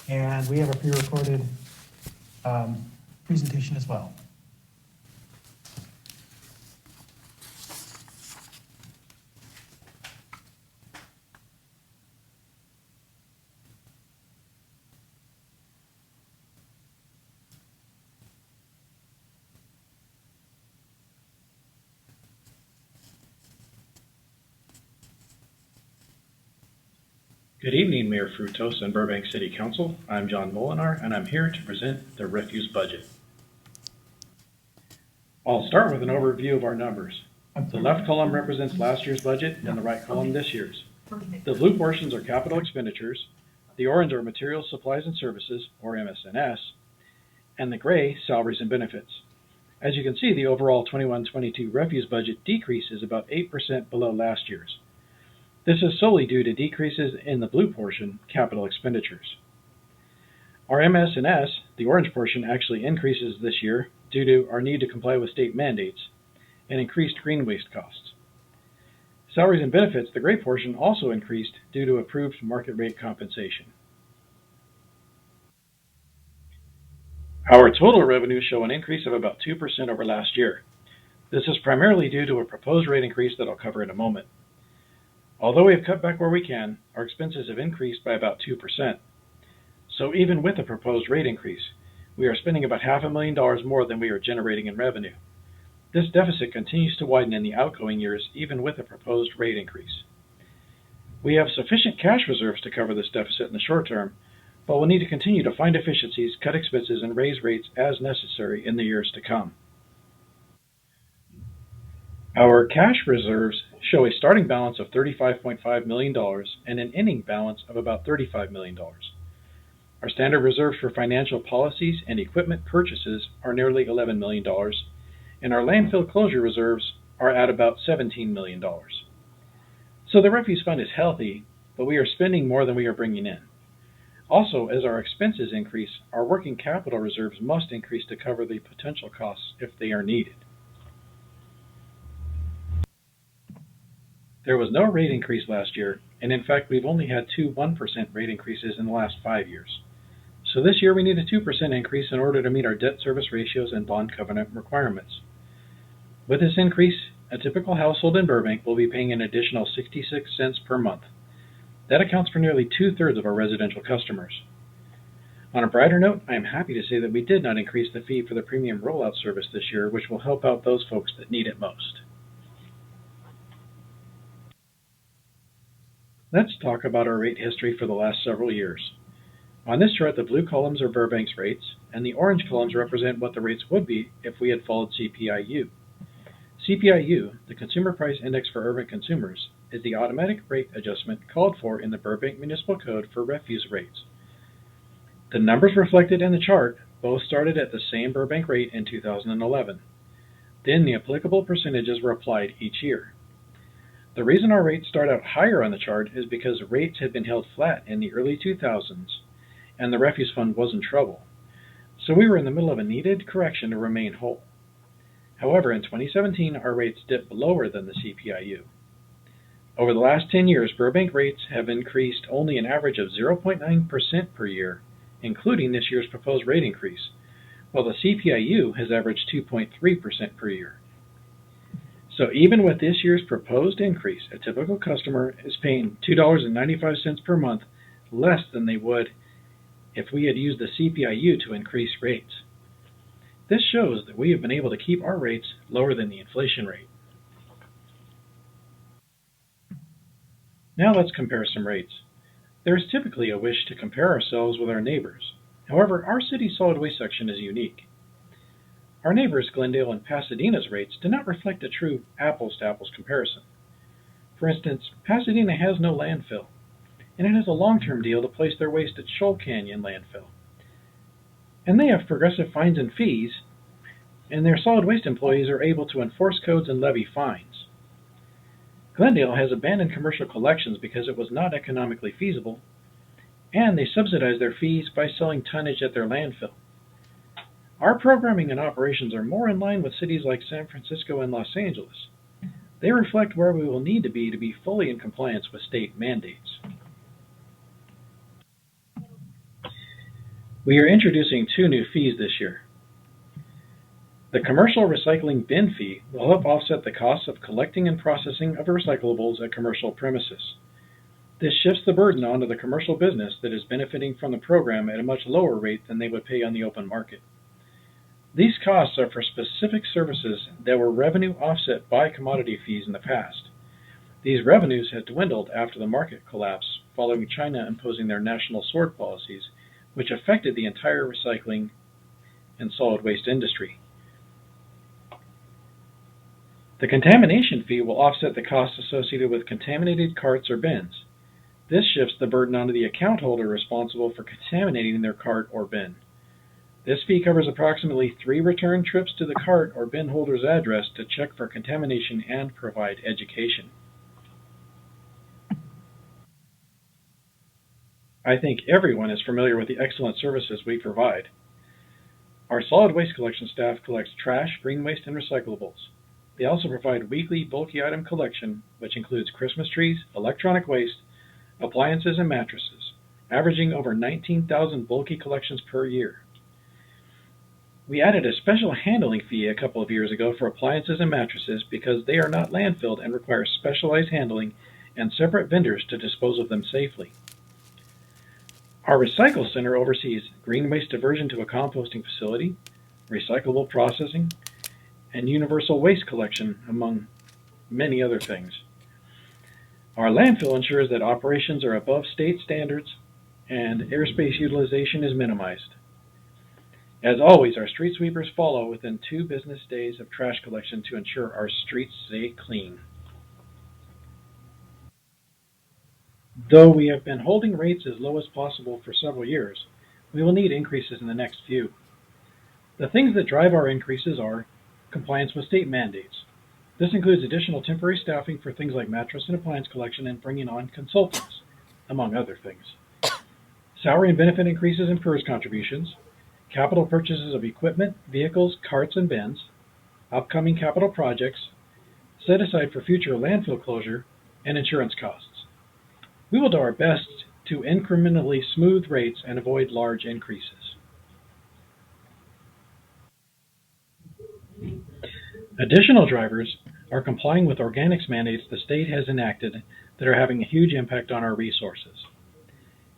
And we have a pre-recorded presentation as well. Good evening, Mayor Frutos and Burbank City Council. I'm John Molinar, and I'm here to present the refuse budget. I'll start with an overview of our numbers. The left column represents last year's budget, and the right column this year's. The blue portions are capital expenditures, the orange are materials, supplies, and services, or MS&S, and the gray, salaries and benefits. As you can see, the overall 21-22 refuse budget decrease is about 8% below last year's. This is solely due to decreases in the blue portion, capital expenditures. Our MS&S, the orange portion, actually increases this year due to our need to comply with state mandates and increased green waste costs. Salaries and benefits, the gray portion, also increased due to approved market rate compensation. Our total revenues show an increase of about 2% over last year. This is primarily due to a proposed rate increase that I'll cover in a moment. Although we have cut back where we can, our expenses have increased by about 2%. So even with the proposed rate increase, we are spending about $500,000 more than we are generating in revenue. This deficit continues to widen in the outgoing years, even with a proposed rate increase. We have sufficient cash reserves to cover this deficit in the short term, but we'll need to continue to find efficiencies, cut expenses, and raise rates as necessary in the years to come. Our cash reserves show a starting balance of $35.5 million and an ending balance of about $35 million. Our standard reserves for financial policies and equipment purchases are nearly $11 million, and our landfill closure reserves are at about $17 million. So the refuse fund is healthy, but we are spending more than we are bringing in. Also, as our expenses increase, our working capital reserves must increase to cover the potential costs if they are needed. There was no rate increase last year, and in fact, we've only had two 1% rate increases in the last 5 years. So this year we need a 2% increase in order to meet our debt service ratios and bond covenant requirements. With this increase, a typical household in Burbank will be paying an additional 66 cents per month. That accounts for nearly 2/3 of our residential customers. On a brighter note, I am happy to say that we did not increase the fee for the premium rollout service this year, which will help out those folks that need it most. Let's talk about our rate history for the last several years. On this chart, the blue columns are Burbank's rates, and the orange columns represent what the rates would be if we had followed CPIU. CPIU, the Consumer Price Index for Urban Consumers, is the automatic rate adjustment called for in the Burbank Municipal Code for refuse rates. The numbers reflected in the chart both started at the same Burbank rate in 2011. Then the applicable percentages were applied each year. The reason our rates start out higher on the chart is because rates had been held flat in the early 2000s and the refuse fund was in trouble. So we were in the middle of a needed correction to remain whole. However, in 2017, our rates dipped lower than the CPIU. Over the last 10 years, Burbank rates have increased only an average of 0.9% per year, including this year's proposed rate increase, while the CPIU has averaged 2.3% per year. So even with this year's proposed increase, a typical customer is paying $2.95 per month less than they would if we had used the CPIU to increase rates. This shows that we have been able to keep our rates lower than the inflation rate. Now let's compare some rates. There is typically a wish to compare ourselves with our neighbors. However, our city's solid waste section is unique. Our neighbors, Glendale and Pasadena's rates do not reflect a true apples-to-apples comparison. For instance, Pasadena has no landfill, and it has a long-term deal to place their waste at Shoal Canyon landfill. And they have progressive fines and fees, and their solid waste employees are able to enforce codes and levy fines. Glendale has abandoned commercial collections because it was not economically feasible, and they subsidize their fees by selling tonnage at their landfill. Our programming and operations are more in line with cities like San Francisco and Los Angeles. They reflect where we will need to be fully in compliance with state mandates. We are introducing two new fees this year. The commercial recycling bin fee will help offset the costs of collecting and processing of recyclables at commercial premises. This shifts the burden onto the commercial business that is benefiting from the program at a much lower rate than they would pay on the open market. These costs are for specific services that were revenue offset by commodity fees in the past. These revenues have dwindled after the market collapse following China imposing their national sword policies, which affected the entire recycling and solid waste industry. The contamination fee will offset the costs associated with contaminated carts or bins. This shifts the burden onto the account holder responsible for contaminating their cart or bin. This fee covers approximately 3 return trips to the cart or bin holder's address to check for contamination and provide education. I think everyone is familiar with the excellent services we provide. Our solid waste collection staff collects trash, green waste, and recyclables. They also provide weekly bulky item collection, which includes Christmas trees, electronic waste, appliances, and mattresses, averaging over 19,000 bulky collections per year. We added a special handling fee a couple of years ago for appliances and mattresses because they are not landfilled and require specialized handling and separate vendors to dispose of them safely. Our recycle center oversees green waste diversion to a composting facility, recyclable processing, and universal waste collection, among many other things. Our landfill ensures that operations are above state standards and airspace utilization is minimized. As always, our street sweepers follow within 2 business days of trash collection to ensure our streets stay clean. Though we have been holding rates as low as possible for several years, we will need increases in the next few. The things that drive our increases are compliance with state mandates. This includes additional temporary staffing for things like mattress and appliance collection and bringing on consultants, among other things. salary and benefit increases and PERS contributions, capital purchases of equipment, vehicles, carts, and bins, upcoming capital projects, set aside for future landfill closure, and insurance costs. We will do our best to incrementally smooth rates and avoid large increases. Additional drivers are complying with organics mandates the state has enacted that are having a huge impact on our resources.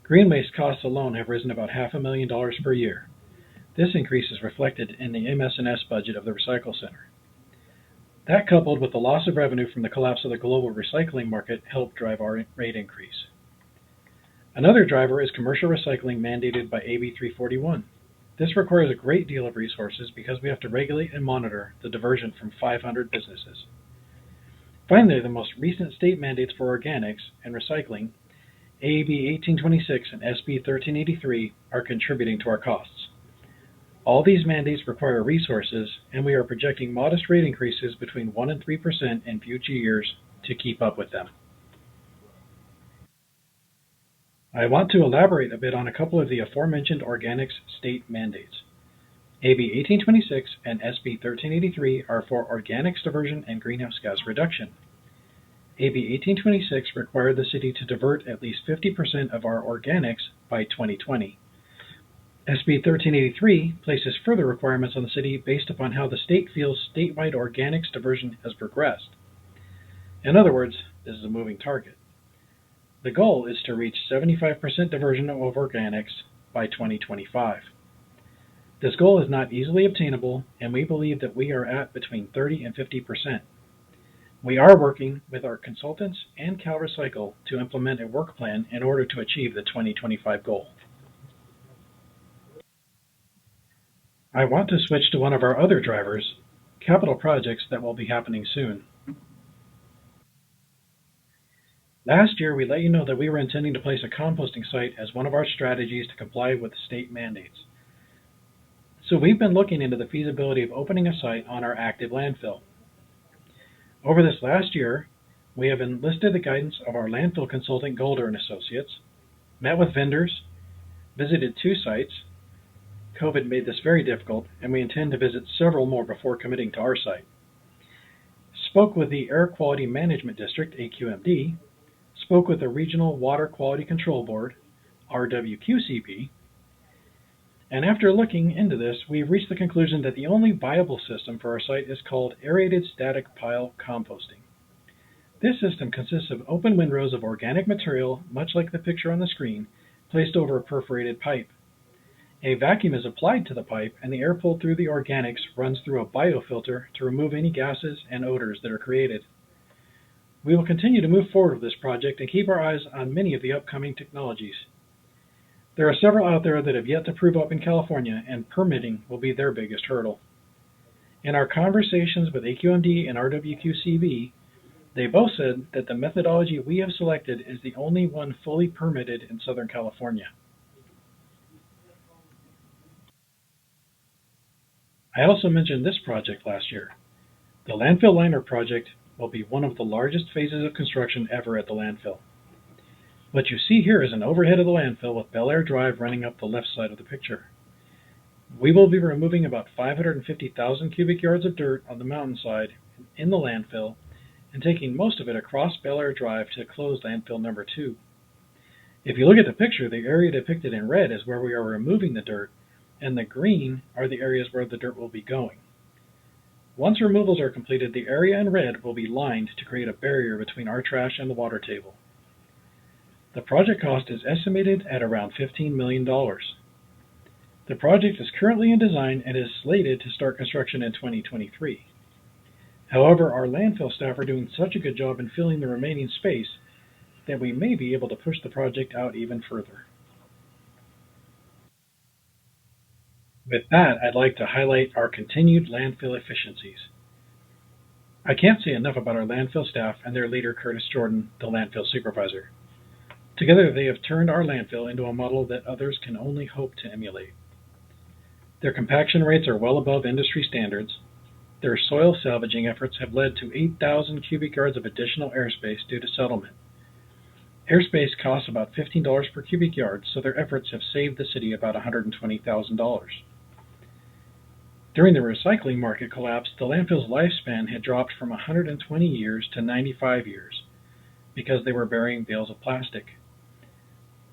Green waste costs alone have risen about $500,000 per year. This increase is reflected in the MS&S budget of the Recycle Center. That, coupled with the loss of revenue from the collapse of the global recycling market, helped drive our rate increase. Another driver is commercial recycling mandated by AB 341. This requires a great deal of resources because we have to regulate and monitor the diversion from 500 businesses. Finally, the most recent state mandates for organics and recycling, AB 1826 and SB 1383, are contributing to our costs. All these mandates require resources, and we are projecting modest rate increases between 1% and 3% in future years to keep up with them. I want to elaborate a bit on a couple of the aforementioned organics state mandates. AB 1826 and SB 1383 are for organics diversion and greenhouse gas reduction. AB 1826 required the city to divert at least 50% of our organics by 2020. SB 1383 places further requirements on the city based upon how the state feels statewide organics diversion has progressed. In other words, this is a moving target. The goal is to reach 75% diversion of organics by 2025. This goal is not easily obtainable, and we believe that we are at between 30 and 50%. We are working with our consultants and CalRecycle to implement a work plan in order to achieve the 2025 goal. I want to switch to one of our other drivers, capital projects that will be happening soon. Last year, we let you know that we were intending to place a composting site as one of our strategies to comply with state mandates. So we've been looking into the feasibility of opening a site on our active landfill. Over this last year, we have enlisted the guidance of our landfill consultant Golder & Associates, met with vendors, visited 2 sites. COVID made this very difficult, and we intend to visit several more before committing to our site. Spoke with the Air Quality Management District, AQMD, spoke with the Regional Water Quality Control Board, RWQCP, and after looking into this, we've reached the conclusion that the only viable system for our site is called aerated static pile composting. This system consists of open windrows of organic material, much like the picture on the screen, placed over a perforated pipe. A vacuum is applied to the pipe, and the air pulled through the organics runs through a biofilter to remove any gases and odors that are created. We will continue to move forward with this project and keep our eyes on many of the upcoming technologies. There are several out there that have yet to prove up in California, and permitting will be their biggest hurdle. In our conversations with AQMD and RWQCB, they both said that the methodology we have selected is the only one fully permitted in Southern California. I also mentioned this project last year. The landfill liner project will be one of the largest phases of construction ever at the landfill. What you see here is an overhead of the landfill with Bel Air Drive running up the left side of the picture. We will be removing about 550,000 cubic yards of dirt on the mountainside in the landfill and taking most of it across Bel Air Drive to close landfill number 2. If you look at the picture, the area depicted in red is where we are removing the dirt, and the green are the areas where the dirt will be going. Once removals are completed, the area in red will be lined to create a barrier between our trash and the water table. The project cost is estimated at around $15 million. The project is currently in design and is slated to start construction in 2023. However, our landfill staff are doing such a good job in filling the remaining space that we may be able to push the project out even further. With that, I'd like to highlight our continued landfill efficiencies. I can't say enough about our landfill staff and their leader, Curtis Jordan, the landfill supervisor. Together, they have turned our landfill into a model that others can only hope to emulate. Their compaction rates are well above industry standards. Their soil salvaging efforts have led to 8,000 cubic yards of additional airspace due to settlement. Airspace costs about $15 per cubic yard, so their efforts have saved the city about $120,000. During the recycling market collapse, the landfill's lifespan had dropped from 120 years to 95 years because they were burying bales of plastic.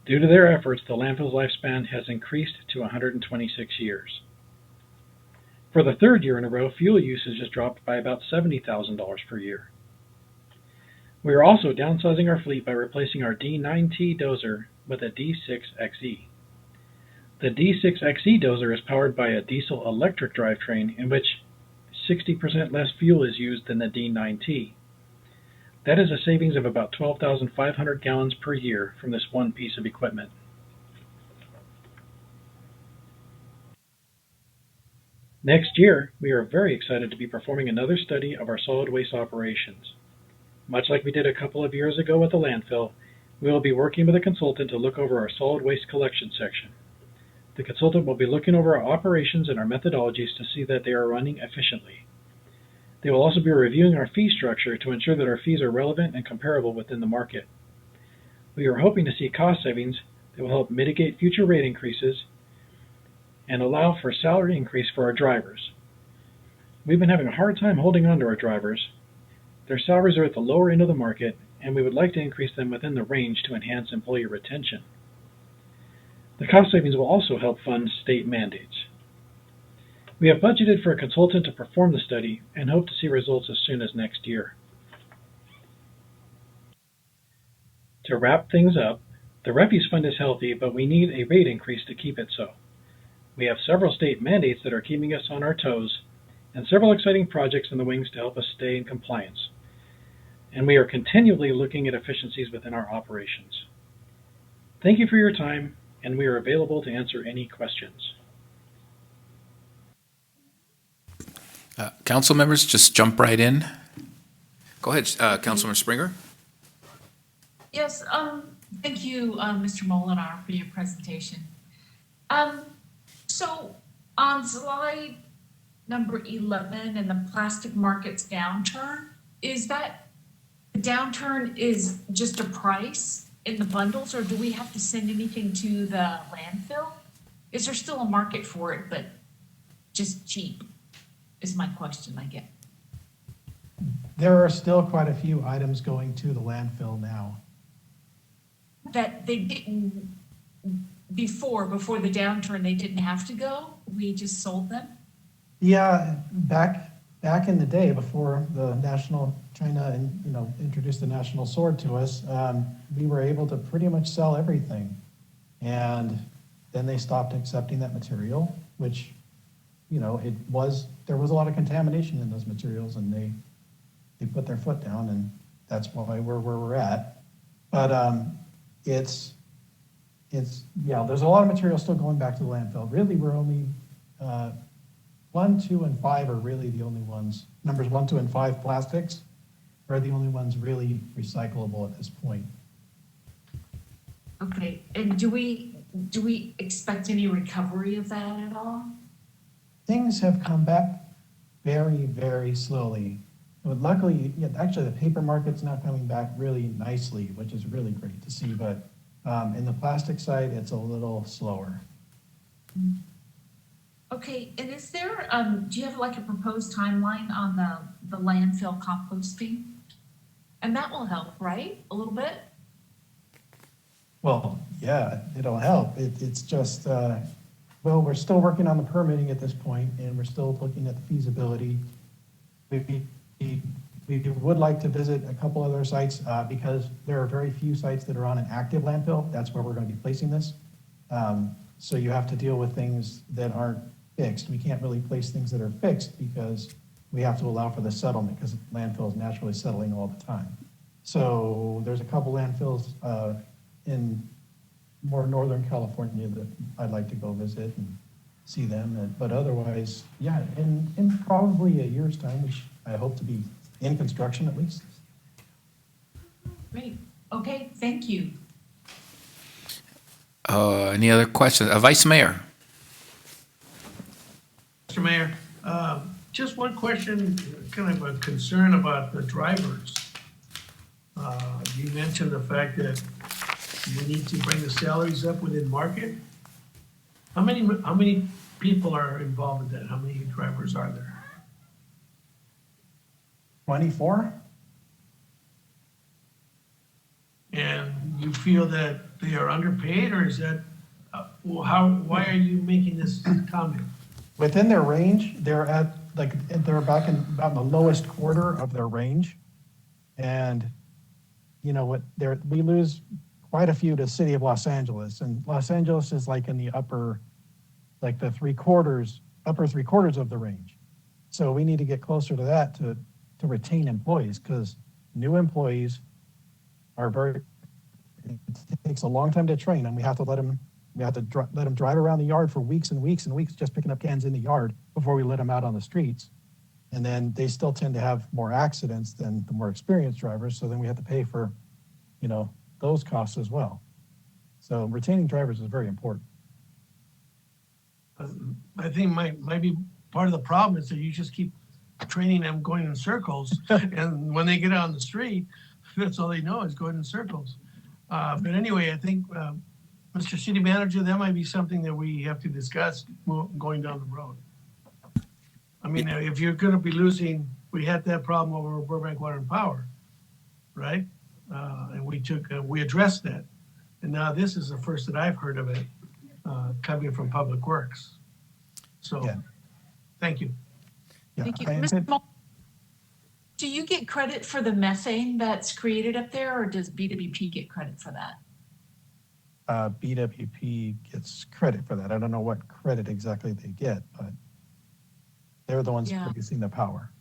Due to their efforts, the landfill's lifespan has increased to 126 years. For the third year in a row, fuel usage has dropped by about $70,000 per year. We are also downsizing our fleet by replacing our D9T dozer with a D6XE. The D6XE dozer is powered by a diesel electric drivetrain in which 60% less fuel is used than the D9T. That is a savings of about 12,500 gallons per year from this one piece of equipment. Next year, we are very excited to be performing another study of our solid waste operations. Much like we did a couple of years ago with the landfill, we will be working with a consultant to look over our solid waste collection section. The consultant will be looking over our operations and our methodologies to see that they are running efficiently. They will also be reviewing our fee structure to ensure that our fees are relevant and comparable within the market. We are hoping to see cost savings that will help mitigate future rate increases and allow for salary increase for our drivers. We've been having a hard time holding on to our drivers. Their salaries are at the lower end of the market, and we would like to increase them within the range to enhance employee retention. The cost savings will also help fund state mandates. We have budgeted for a consultant to perform the study and hope to see results as soon as next year. To wrap things up, the refuse fund is healthy, but we need a rate increase to keep it so. We have several state mandates that are keeping us on our toes, and several exciting projects in the wings to help us stay in compliance. And we are continually looking at efficiencies within our operations. Thank you for your time, and we are available to answer any questions. Council members, just jump right in. Go ahead, Councilmember Springer. Yes, thank you, Mr. Molinar, for your presentation. So on slide number 11 and the plastic market's downturn, is that the downturn is just a price in the bundles, or do we have to send anything to the landfill? Is there still a market for it, but just cheap, is my question I get. There are still quite a few items going to the landfill now. That they didn't before the downturn, they didn't have to go? We just sold them? Yeah, back in the day before the China introduced the national sword to us, we were able to pretty much sell everything. And then they stopped accepting that material, which, there was a lot of contamination in those materials, and they put their foot down, and that's why we're where we're at. But there's a lot of material still going back to the landfill. Really, we're only 1, 2, and 5 are really the only ones. Numbers 1, 2, and 5 plastics are the only ones really recyclable at this point. Okay, and do we expect any recovery of that at all? Things have come back very, very slowly. But luckily, actually the paper market's now coming back really nicely, which is really great to see. But in the plastic side, it's a little slower. Okay, and is there, do you have like a proposed timeline on the landfill composting? And that will help, right? A little bit? Well, yeah, it'll help. It's just, we're still working on the permitting at this point, and we're still looking at the feasibility. We would like to visit a couple other sites because there are very few sites that are on an active landfill. That's where we're going to be placing this. So you have to deal with things that aren't fixed. We can't really place things that are fixed because we have to allow for the settlement because landfill is naturally settling all the time. So there's a couple landfills in more Northern California that I'd like to go visit and see them. But otherwise, yeah, in probably a year's time, I hope to be in construction at least. Great. Okay, thank you. Any other questions? Vice Mayor. Mr. Mayor, just one question, kind of a concern about the drivers. You mentioned the fact that we need to bring the salaries up within market. How many people are involved in that? How many drivers are there? 24? And you feel that they are underpaid, or is that, why are you making this comment? Within their range, they're back in about the lowest quarter of their range. And you know what, we lose quite a few to the city of Los Angeles, and Los Angeles is like in the upper three quarters of the range. So we need to get closer to that to retain employees, because new employees it takes a long time to train, and we have to let them drive around the yard for weeks and weeks and weeks, just picking up cans in the yard before we let them out on the streets. And then they still tend to have more accidents than the more experienced drivers. So then we have to pay for, those costs as well. So retaining drivers is very important. I think maybe part of the problem is that you just keep training them going in circles. And when they get out on the street, that's all they know is going in circles. But anyway, I think, Mr. City Manager, that might be something that we have to discuss going down the road. I mean, if you're going to be losing, we had that problem over Burbank Water and Power, right? And we addressed that. And now this is the first that I've heard of it coming from Public Works. So, thank you. Yeah, Thank you. Mr. Mull, do you get credit for the methane that's created up there, or does BWP get credit for that? BWP gets credit for that. I don't know what credit exactly they get, but they're the ones producing the power.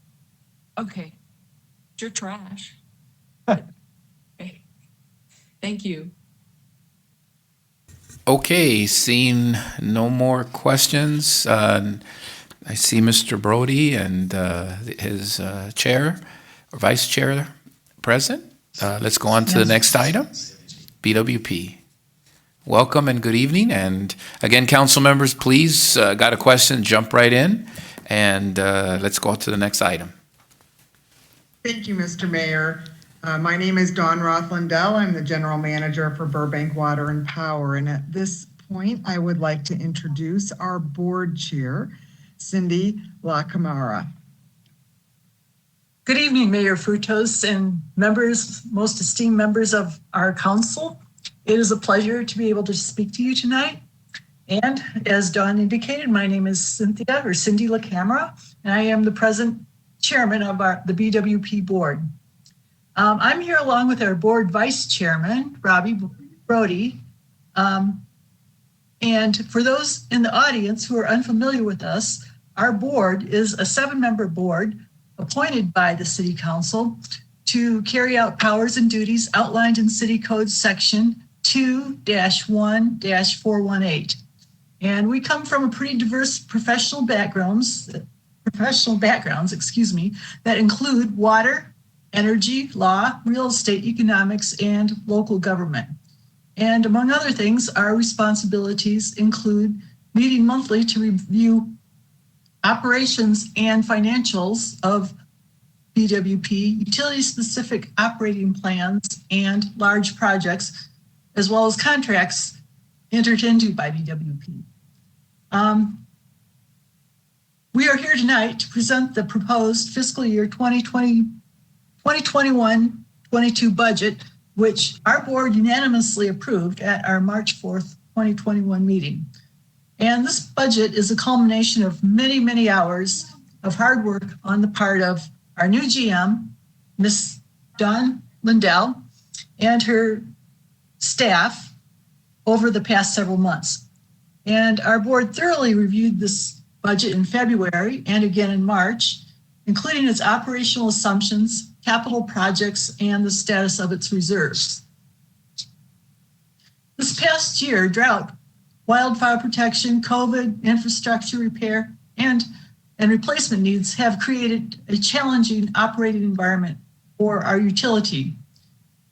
Okay. It's your trash. Okay. Thank you. Okay, seeing no more questions, I see Mr. Brody and his chair or vice chair present. Let's go on to the next item, BWP. Welcome and good evening. And again, council members, please, got a question, jump right in, and let's go to the next item. Thank you, Mr. Mayor. My name is Dawn Roth-Lindell. I'm the General Manager for Burbank Water and Power. And at this point, I would like to introduce our board chair, Cindy LaCamara. Good evening, Mayor Frutos and members, most esteemed members of our council. It is a pleasure to be able to speak to you tonight. And as Dawn indicated, my name is Cindy LaCamara, and I am the present chairman of the BWP board. I'm here along with our board vice chairman, Robbie Brody. And for those in the audience who are unfamiliar with us, our board is a 7-member board appointed by the city council to carry out powers and duties outlined in City Code section 2-1-418. And we come from a pretty diverse professional backgrounds, that include water, energy, law, real estate, economics, and local government. And among other things, our responsibilities include meeting monthly to review operations and financials of BWP, utility-specific operating plans, and large projects, as well as contracts entered into by BWP. We are here tonight to present the proposed fiscal year 2021-22 budget, which our board unanimously approved at our March 4th, 2021 meeting. And this budget is a culmination of many, many hours of hard work on the part of our new GM, Ms. Dawn Lindell, and her staff over the past several months. And our board thoroughly reviewed this budget in February and again in March, including its operational assumptions, capital projects, and the status of its reserves. This past year, drought, wildfire protection, COVID, infrastructure repair, and replacement needs have created a challenging operating environment for our utility.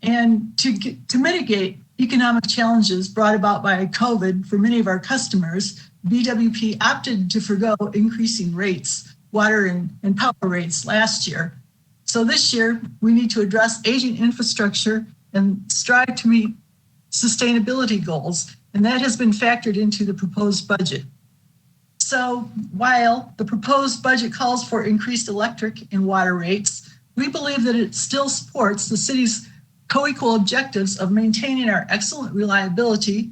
And to mitigate economic challenges brought about by COVID for many of our customers, BWP opted to forgo increasing rates, water and power rates last year. So this year, we need to address aging infrastructure and strive to meet sustainability goals, and that has been factored into the proposed budget. So while the proposed budget calls for increased electric and water rates, we believe that it still supports the city's co-equal objectives of maintaining our excellent reliability,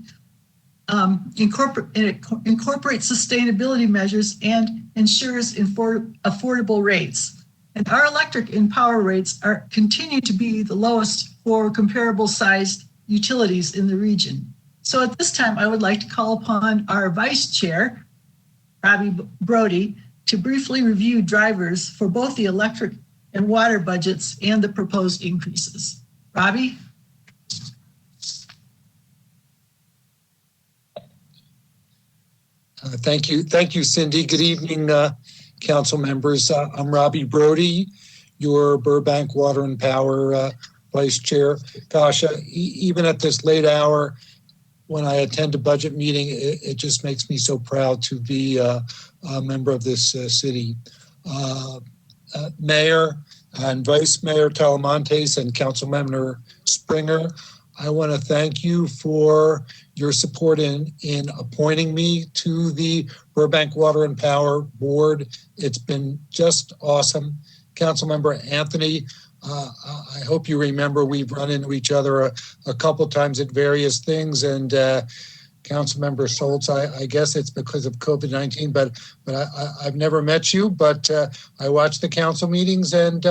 incorporates sustainability measures, and ensures affordable rates. And our electric and power rates continue to be the lowest for comparable sized utilities in the region. So at this time, I would like to call upon our Vice Chair, Robbie Brody, to briefly review drivers for both the electric and water budgets and the proposed increases. Robbie? Thank you, Cindy. Good evening, council members. I'm Robbie Brody, your Burbank Water and Power Vice Chair. Gosh, even at this late hour, when I attend a budget meeting, it just makes me so proud to be a member of this city. Mayor and Vice Mayor Talamontes and Councilmember Springer, I want to thank you for your support in appointing me to the Burbank Water and Power Board. It's been just awesome. Councilmember Anthony, I hope you remember we've run into each other a couple times at various things, and Councilmember Schultz, I guess it's because of COVID-19, but I've never met you, but I watch the council meetings and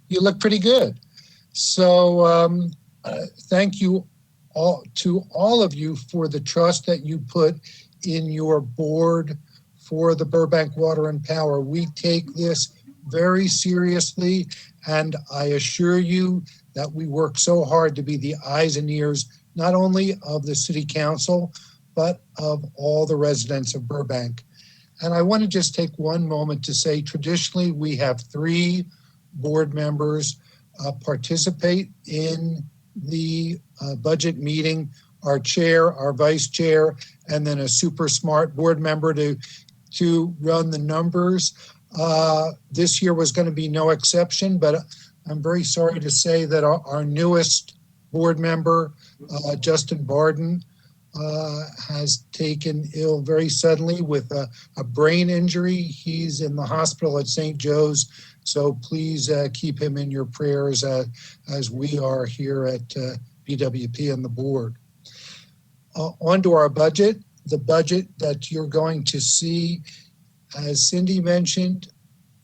you look pretty good. So thank you to all of you for the trust that you put in your board for the Burbank Water and Power. We take this very seriously, and I assure you that we work so hard to be the eyes and ears, not only of the city council, but of all the residents of Burbank. And I want to just take one moment to say, traditionally, we have 3 board members participate in the budget meeting, our chair, our vice chair, and then a super smart board member to run the numbers. This year was going to be no exception, but I'm very sorry to say that our newest board member, Justin Barden, has taken ill very suddenly with a brain injury. He's in the hospital at St. Joe's, so please keep him in your prayers as we are here at BWP and the board. On to our budget. The budget that you're going to see, as Cindy mentioned,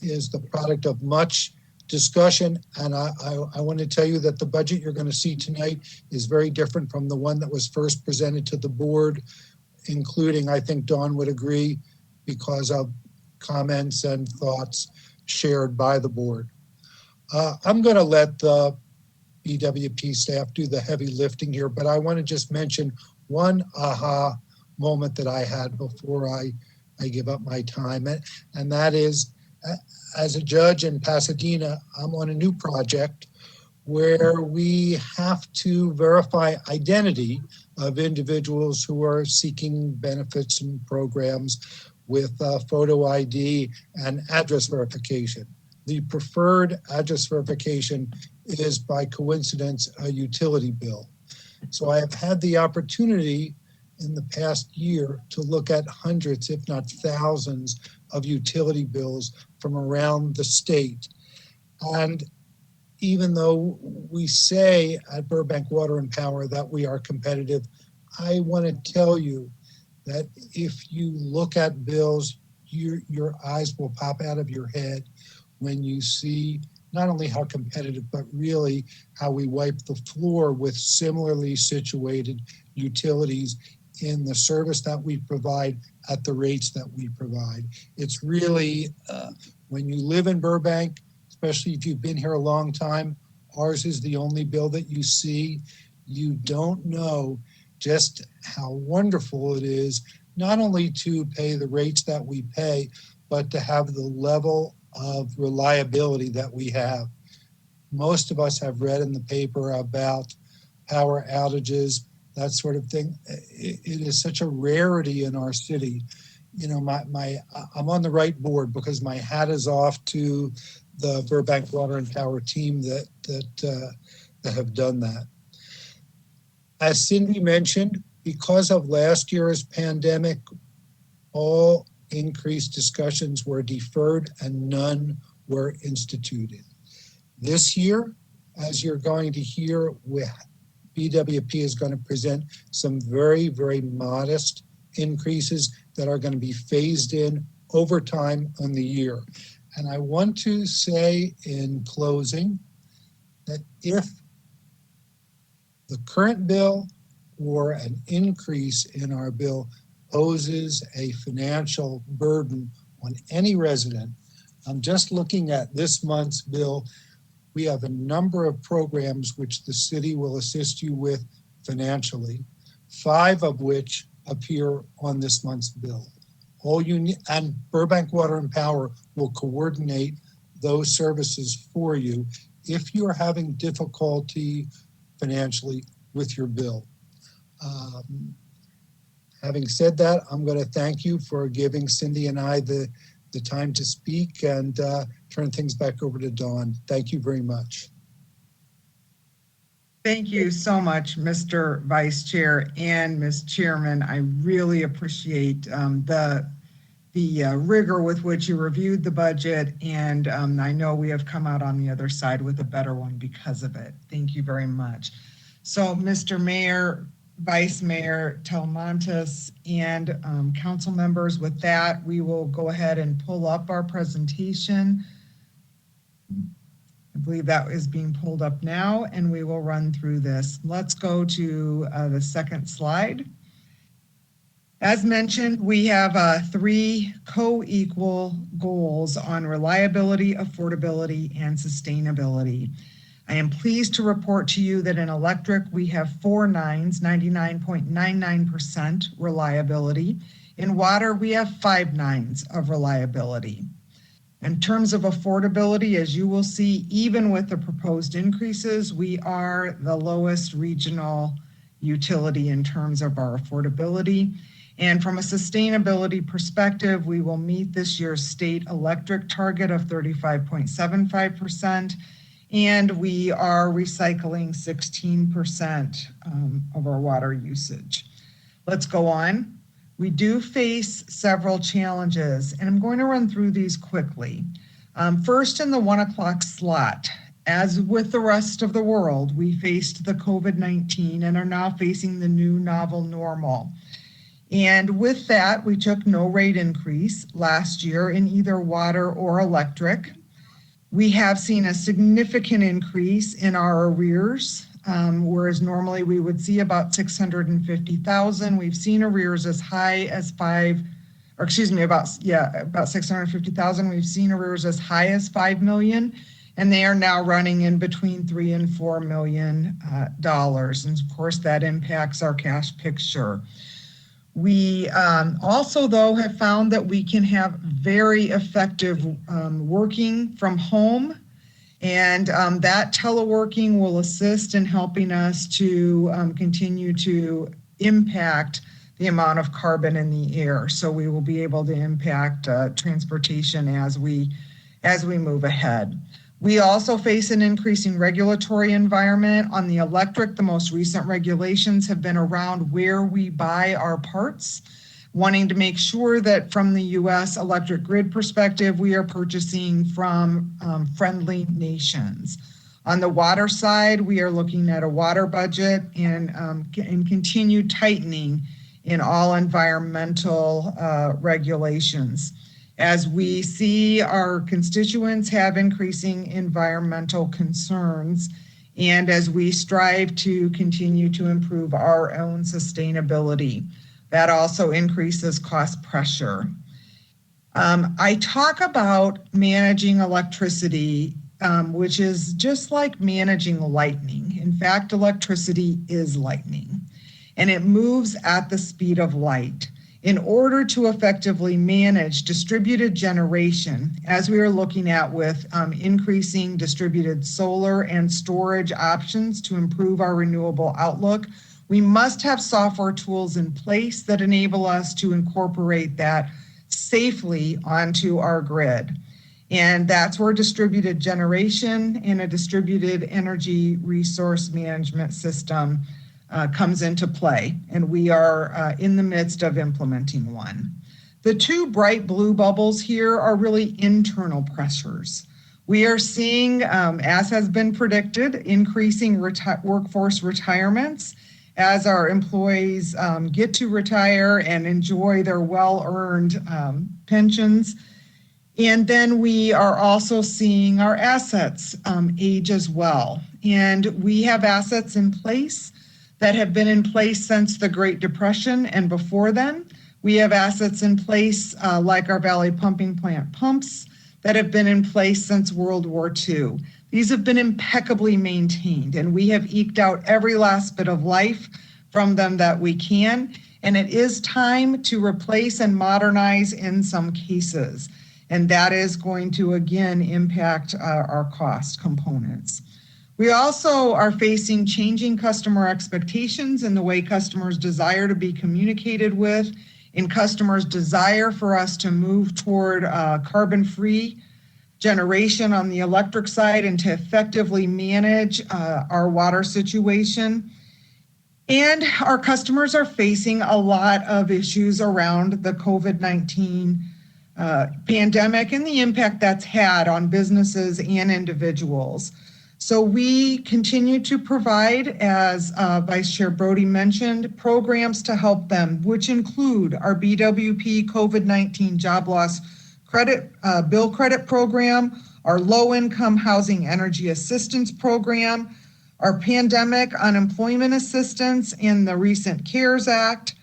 is the product of much discussion, and I want to tell you that the budget you're going to see tonight is very different from the one that was first presented to the board, including, I think Dawn would agree, because of comments and thoughts shared by the board. I'm going to let the BWP staff do the heavy lifting here, but I want to just mention one aha moment that I had before I give up my time, and that is, as a judge in Pasadena, I'm on a new project where we have to verify identity of individuals who are seeking benefits and programs with photo ID and address verification. The preferred address verification is, by coincidence, a utility bill. So I have had the opportunity in the past year to look at hundreds, if not thousands, of utility bills from around the state. And even though we say at Burbank Water and Power that we are competitive, I want to tell you that if you look at bills, your eyes will pop out of your head when you see not only how competitive, but really how we wipe the floor with similarly situated utilities in the service that we provide at the rates that we provide. It's really, when you live in Burbank, especially if you've been here a long time, ours is the only bill that you see. You don't know just how wonderful it is, not only to pay the rates that we pay, but to have the level of reliability that we have. Most of us have read in the paper about power outages, that sort of thing. It is such a rarity in our city. You know, I'm on the right board because my hat is off to the Burbank Water and Power team that have done that. As Cindy mentioned, because of last year's pandemic, all increased discussions were deferred and none were instituted. This year, as you're going to hear, BWP is going to present some very, very modest increases that are going to be phased in over time on the year. And I want to say in closing that if the current bill or an increase in our bill poses a financial burden on any resident, I'm just looking at this month's bill. We have a number of programs which the city will assist you with financially, 5 of which appear on this month's bill. All you need, and Burbank Water and Power will coordinate those services for you if you're having difficulty financially with your bill. Having said that, I'm going to thank you for giving Cindy and I the time to speak and turn things back over to Dawn. Thank you very much. Thank you so much, Mr. Vice Chair and Ms. Chairman. I really appreciate the rigor with which you reviewed the budget, and I know we have come out on the other side with a better one because of it. Thank you very much. So, Mr. Mayor, Vice Mayor Talamantes, and council members, with that, we will go ahead and pull up our presentation. I believe that is being pulled up now, and we will run through this. Let's go to the second slide. As mentioned, we have 3 co-equal goals on reliability, affordability, and sustainability. I am pleased to report to you that in electric, we have 4 nines, 99.99% reliability. In water, we have 5 nines of reliability. In terms of affordability, as you will see, even with the proposed increases, we are the lowest regional utility in terms of our affordability. And from a sustainability perspective, we will meet this year's state electric target of 35.75%. And we are recycling 16% of our water usage. Let's go on. We do face several challenges, and I'm going to run through these quickly. First, in the 1 o'clock slot, as with the rest of the world, we faced the COVID-19 and are now facing the new novel normal. And with that, we took no rate increase last year in either water or electric. We have seen a significant increase in our arrears, whereas normally we would see about 650,000. We've seen arrears as high as about 650,000. We've seen arrears as high as 5 million, and they are now running in between $3 and $4 million. And of course, that impacts our cash picture. We also, though, have found that we can have very effective working from home, and that teleworking will assist in helping us to continue to impact the amount of carbon in the air. So we will be able to impact transportation as we move ahead. We also face an increasing regulatory environment. On the electric, the most recent regulations have been around where we buy our parts, wanting to make sure that from the U.S. electric grid perspective, we are purchasing from friendly nations. On the water side, we are looking at a water budget and continued tightening in all environmental regulations. As we see our constituents have increasing environmental concerns, and as we strive to continue to improve our own sustainability, that also increases cost pressure. I talk about managing electricity, which is just like managing lightning. In fact, electricity is lightning, and it moves at the speed of light. In order to effectively manage distributed generation, as we are looking at with increasing distributed solar and storage options to improve our renewable outlook, we must have software tools in place that enable us to incorporate that safely onto our grid. And that's where distributed generation and a distributed energy resource management system comes into play, and we are in the midst of implementing one. The two bright blue bubbles here are really internal pressures. We are seeing, as has been predicted, increasing workforce retirements as our employees get to retire and enjoy their well-earned pensions. And then we are also seeing our assets age as well. And we have assets in place that have been in place since the Great Depression and before then. We have assets in place like our Valley Pumping Plant pumps that have been in place since World War II. These have been impeccably maintained, and we have eked out every last bit of life from them that we can. And it is time to replace and modernize in some cases. And that is going to, again, impact our cost components. We also are facing changing customer expectations in the way customers desire to be communicated with, in customers' desire for us to move toward carbon-free generation on the electric side and to effectively manage our water situation. And our customers are facing a lot of issues around the COVID-19 pandemic and the impact that's had on businesses and individuals. So we continue to provide, as Vice Chair Brody mentioned, programs to help them, which include our BWP COVID-19 job loss credit bill credit program, our low-income housing energy assistance program, our pandemic unemployment assistance in the recent CARES Act,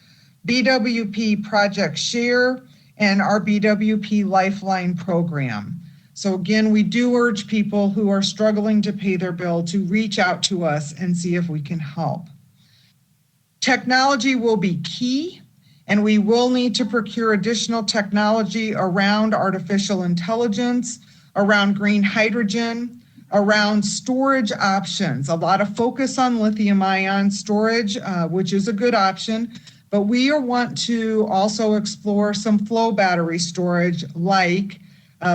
BWP Project Share, and our BWP Lifeline program. So again, we do urge people who are struggling to pay their bill to reach out to us and see if we can help. Technology will be key, and we will need to procure additional technology around artificial intelligence, around green hydrogen, around storage options. A lot of focus on lithium-ion storage, which is a good option, but we want to also explore some flow battery storage like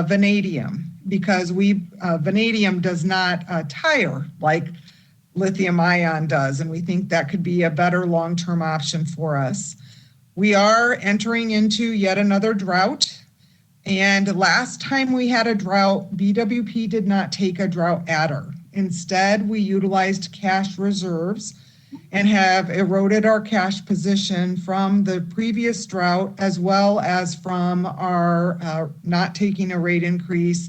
vanadium, because vanadium does not tire like lithium-ion does, and we think that could be a better long-term option for us. We are entering into yet another drought, and last time we had a drought, BWP did not take a drought adder. Instead, we utilized cash reserves and have eroded our cash position from the previous drought, as well as from our not taking a rate increase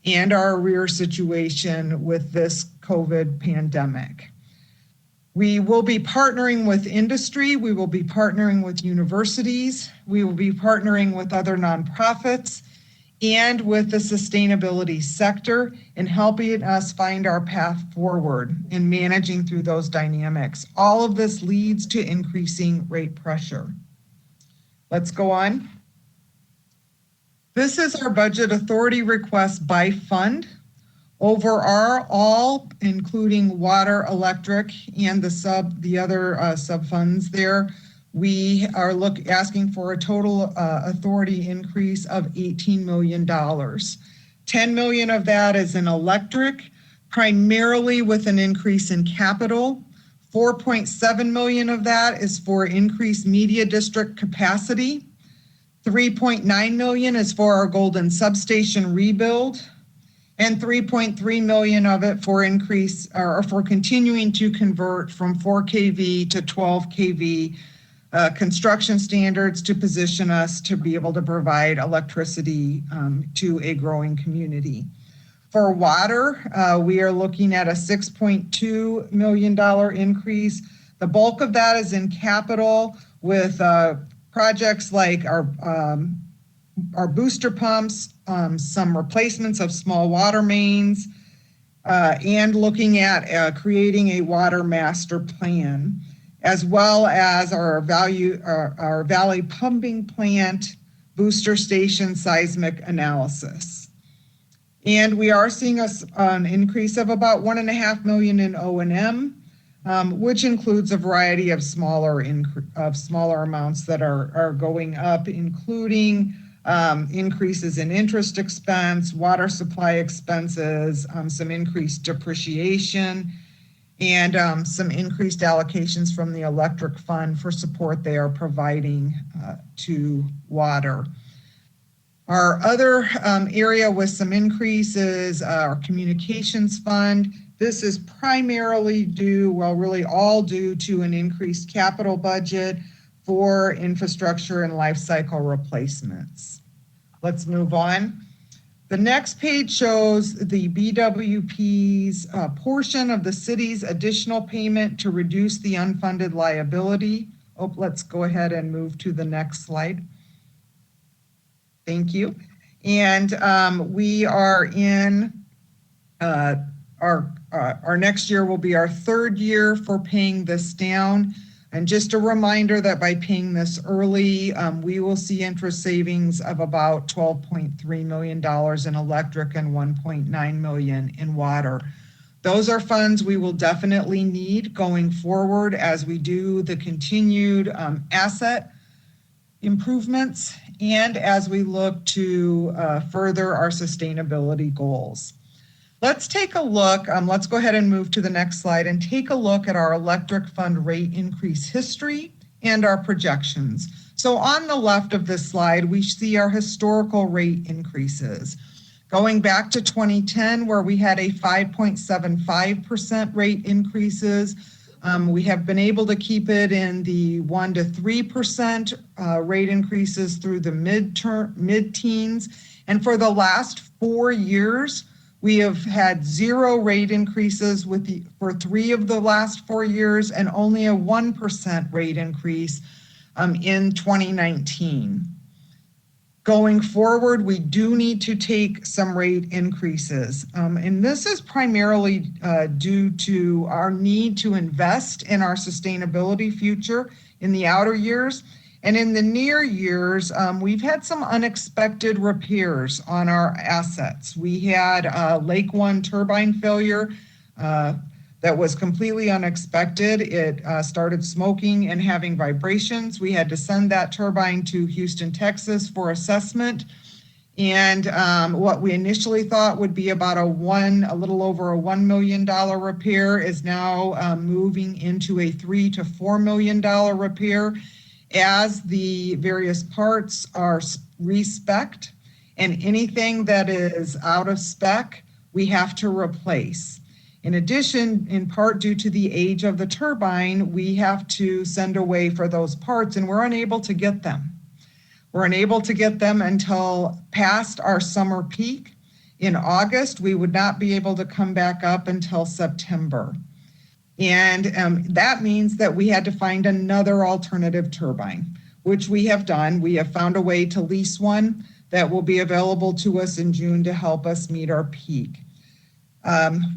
and our arrear situation with this COVID pandemic. We will be partnering with industry, we will be partnering with universities, we will be partnering with other nonprofits and with the sustainability sector in helping us find our path forward in managing through those dynamics. All of this leads to increasing rate pressure. Let's go on. This is our budget authority request by fund. Overall, including water, electric, and the other sub funds there, we are asking for a total authority increase of $18 million. $10 million of that is in electric, primarily with an increase in capital. $4.7 million of that is for increased media district capacity. $3.9 million is for our Golden Substation rebuild, and $3.3 million of it for increase or for continuing to convert from 4 kV to 12 kV construction standards to position us to be able to provide electricity to a growing community. For water, we are looking at a $6.2 million increase. The bulk of that is in capital with projects like our booster pumps, some replacements of small water mains, and looking at creating a water master plan, as well as our Valley Pumping Plant booster station seismic analysis. And we are seeing an increase of about $1.5 million in O&M, which includes a variety of smaller amounts that are going up, including increases in interest expense, water supply expenses, some increased depreciation, and some increased allocations from the electric fund for support they are providing to water. Our other area with some increases, our communications fund. This is primarily due, well, really all due to an increased capital budget for infrastructure and life cycle replacements. Let's move on. The next page shows the BWP's portion of the city's additional payment to reduce the unfunded liability. Oh, let's go ahead and move to the next slide. Thank you. And we are in our next year will be our third year for paying this down. And just a reminder that by paying this early, we will see interest savings of about $12.3 million in electric and $1.9 million in water. Those are funds we will definitely need going forward as we do the continued asset improvements and as we look to further our sustainability goals. Let's take a look, let's go ahead and move to the next slide and take a look at our electric fund rate increase history and our projections. So on the left of this slide, we see our historical rate increases. Going back to 2010, where we had a 5.75% rate increases, we have been able to keep it in the 1 to 3% rate increases through the mid-teens. And for the last 4 years, we have had 0 rate increases for 3 of the last 4 years and only a 1% rate increase in 2019. Going forward, we do need to take some rate increases. And this is primarily due to our need to invest in our sustainability future in the outer years. And in the near years, we've had some unexpected repairs on our assets. We had a Lake One turbine failure that was completely unexpected. It started smoking and having vibrations. We had to send that turbine to Houston, Texas for assessment. And what we initially thought would be about a little over a $1 million repair is now moving into a $3 to $4 million repair, as the various parts are respec'd, and anything that is out of spec, we have to replace. In addition, in part due to the age of the turbine, we have to send away for those parts, and we're unable to get them. We're unable to get them until past our summer peak. In August, we would not be able to come back up until September. And that means that we had to find another alternative turbine, which we have done. We have found a way to lease one that will be available to us in June to help us meet our peak.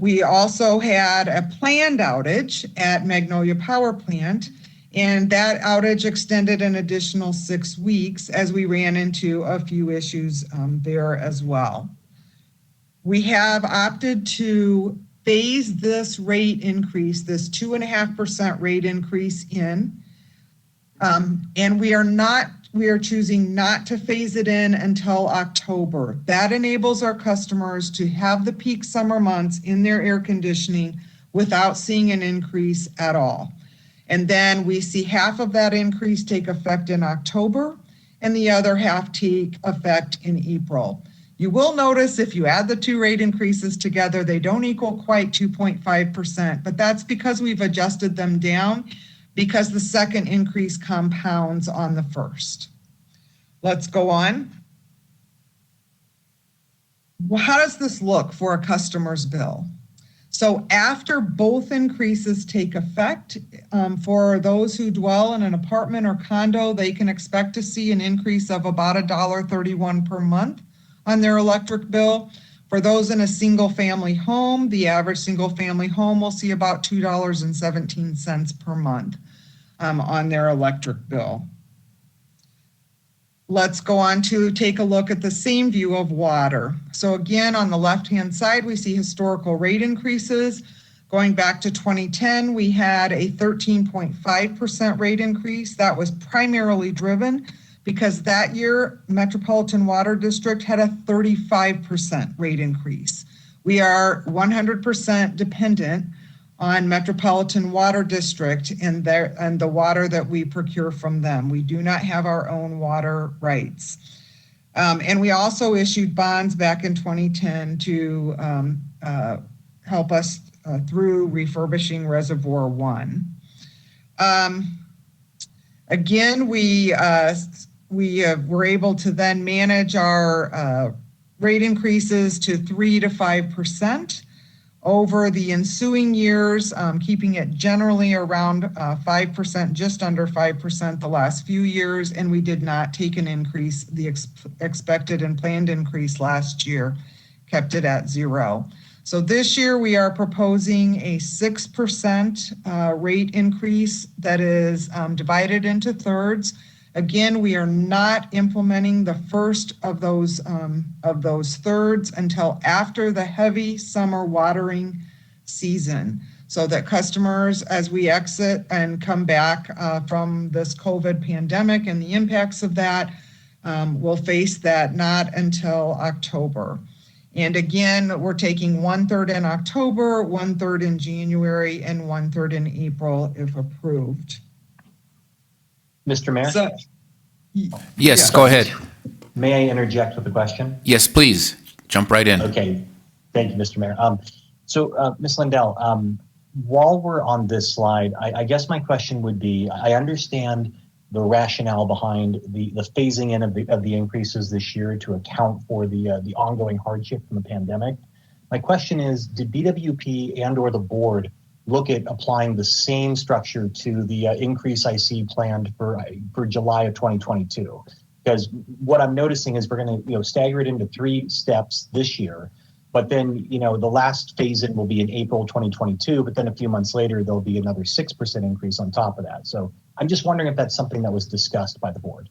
We also had a planned outage at Magnolia Power Plant, and that outage extended an additional 6 weeks as we ran into a few issues there as well. We have opted to phase this rate increase, this 2.5% rate increase in, and we are choosing not to phase it in until October. That enables our customers to have the peak summer months in their air conditioning without seeing an increase at all. And then we see half of that increase take effect in October and the other half take effect in April. You will notice if you add the 2 rate increases together, they don't equal quite 2.5%, but that's because we've adjusted them down because the second increase compounds on the first. Let's go on. Well, how does this look for a customer's bill? So after both increases take effect, for those who dwell in an apartment or condo, they can expect to see an increase of about $1.31 per month on their electric bill. For those in a single family home, the average single family home will see about $2.17 per month on their electric bill. Let's go on to take a look at the same view of water. So again, on the left-hand side, we see historical rate increases. Going back to 2010, we had a 13.5% rate increase. That was primarily driven because that year, Metropolitan Water District had a 35% rate increase. We are 100% dependent on Metropolitan Water District and the water that we procure from them. We do not have our own water rights. And we also issued bonds back in 2010 to help us through refurbishing Reservoir 1. Again, we were able to then manage our rate increases to 3 to 5% over the ensuing years, keeping it generally around 5%, just under 5% the last few years, and we did not take an increase, the expected and planned increase last year, kept it at 0. So this year we are proposing a 6% rate increase that is divided into thirds. Again, we are not implementing the first of those thirds until after the heavy summer watering season, so that customers, as we exit and come back from this COVID pandemic and the impacts of that, will face that not until October. And again, we're taking 1/3 in October, 1/3 in January, and 1/3 in April if approved. Mr. Mayor? Yes, go ahead. May I interject with a question? Yes, please. Jump right in. Okay. Thank you, Mr. Mayor. Ms. Lindell, while we're on this slide, I guess my question would be, I understand the rationale behind the phasing in of the increases this year to account for the ongoing hardship from the pandemic. My question is, did BWP and or the board look at applying the same structure to the increase I see planned for July of 2022? Because what I'm noticing is we're going to stagger it into 3 steps this year, but then the last phase in will be in April 2022, but then a few months later there'll be another 6% increase on top of that. So I'm just wondering if that's something that was discussed by the board.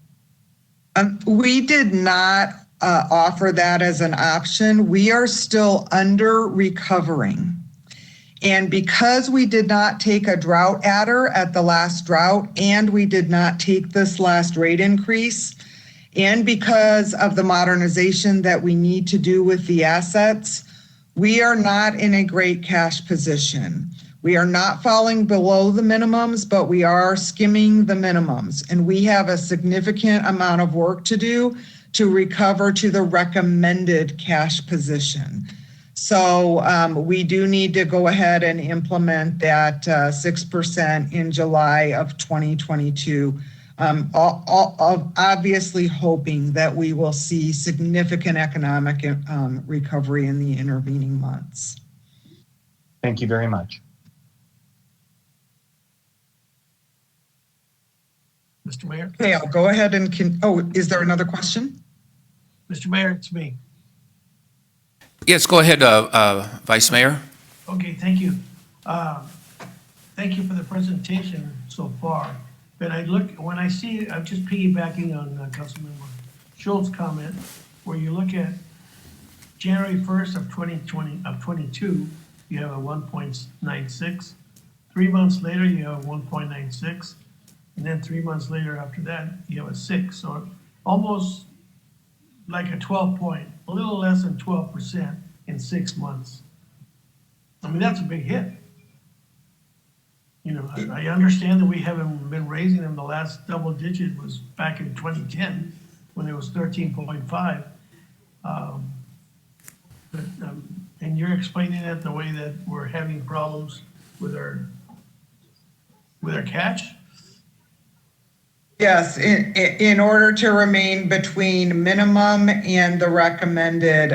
We did not offer that as an option. We are still under recovering. And because we did not take a drought adder at the last drought, and we did not take this last rate increase, and because of the modernization that we need to do with the assets, we are not in a great cash position. We are not falling below the minimums, but we are skimming the minimums. And we have a significant amount of work to do to recover to the recommended cash position. So we do need to go ahead and implement that 6% in July of 2022. Obviously hoping that we will see significant economic recovery in the intervening months. Thank you very much. Mr. Mayor? Okay, I'll go ahead and, is there another question? Mr. Mayor, it's me. Yes, go ahead, Vice Mayor. Okay, thank you. Thank you for the presentation so far. But when I see, I'm just piggybacking on Councilmember Schultz's comment, where you look at January 1st of 22, you have a 1.96. 3 months later, you have 1.96. And then 3 months later after that, you have a 6. So almost like a 12 point, a little less than 12% in 6 months. I mean, that's a big hit. I understand that we haven't been raising them. The last double digit was back in 2010 when it was 13.5. And you're explaining it the way that we're having problems with our catch? Yes, in order to remain between minimum and the recommended,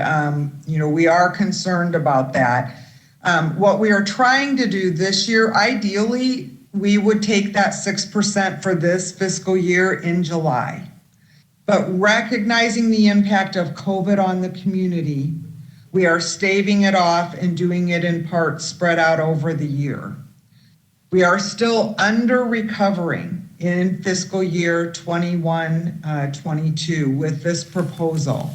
we are concerned about that. What we are trying to do this year, ideally, we would take that 6% for this fiscal year in July. But recognizing the impact of COVID on the community, we are staving it off and doing it in parts spread out over the year. We are still under recovering in fiscal year 21-22 with this proposal.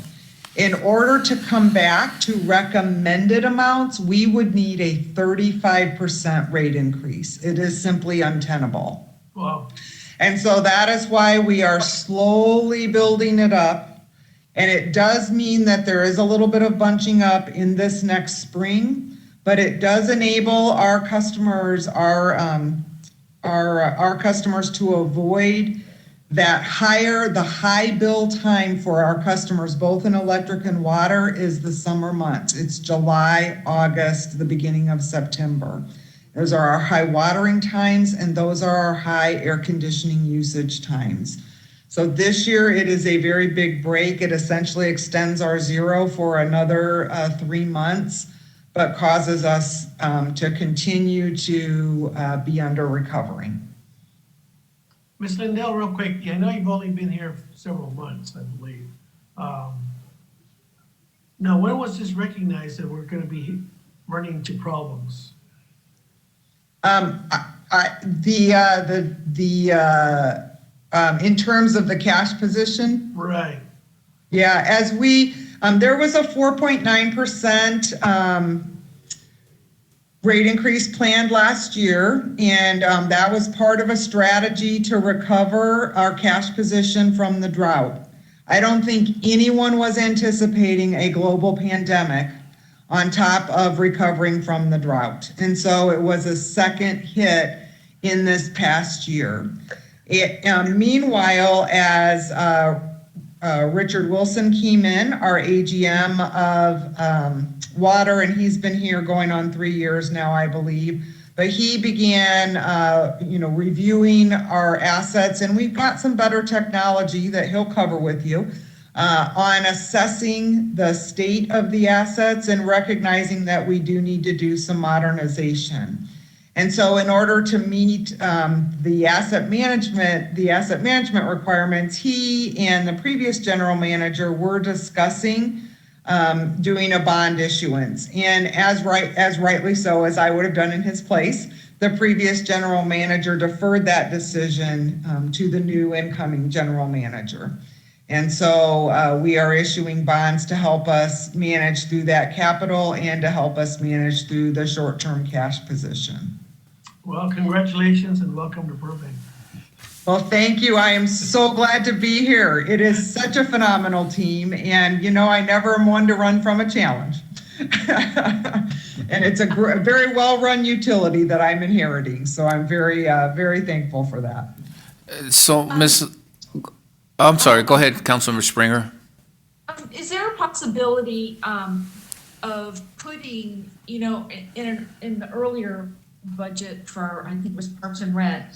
In order to come back to recommended amounts, we would need a 35% rate increase. It is simply untenable. Wow. And so that is why we are slowly building it up. And it does mean that there is a little bit of bunching up in this next spring, but it does enable our customers, our customers to avoid that the high bill time for our customers, both in electric and water, is the summer months. It's July, August, the beginning of September. Those are our high watering times, and those are our high air conditioning usage times. So this year it is a very big break. It essentially extends our zero for another 3 months, but causes us to continue to be under recovery. Ms. Lindell, real quick, I know you've only been here for several months, I believe. Now, when was this recognized that we're going to be running into problems? In terms of the cash position? Right. Yeah, as we, there was a 4.9% rate increase planned last year, and that was part of a strategy to recover our cash position from the drought. I don't think anyone was anticipating a global pandemic on top of recovering from the drought. And so it was a second hit in this past year. Meanwhile, as Richard Wilson came in, our AGM of water, and he's been here going on 3 years now, I believe. But he began, reviewing our assets, and we've got some better technology that he'll cover with you on assessing the state of the assets and recognizing that we do need to do some modernization. And so in order to meet the asset management requirements, he and the previous general manager were discussing doing a bond issuance. And as rightly so, as I would have done in his place, the previous general manager deferred that decision to the new incoming general manager. And so we are issuing bonds to help us manage through that capital and to help us manage through the short-term cash position. Well, congratulations and welcome to Burbank. Well, thank you. I am so glad to be here. It is such a phenomenal team, and I never am one to run from a challenge. And it's a very well-run utility that I'm inheriting, so I'm very, very thankful for that. So, I'm sorry, go ahead, Councilmember Springer. Is there a possibility of putting, in the earlier budget for, I think it was Parks and Rec,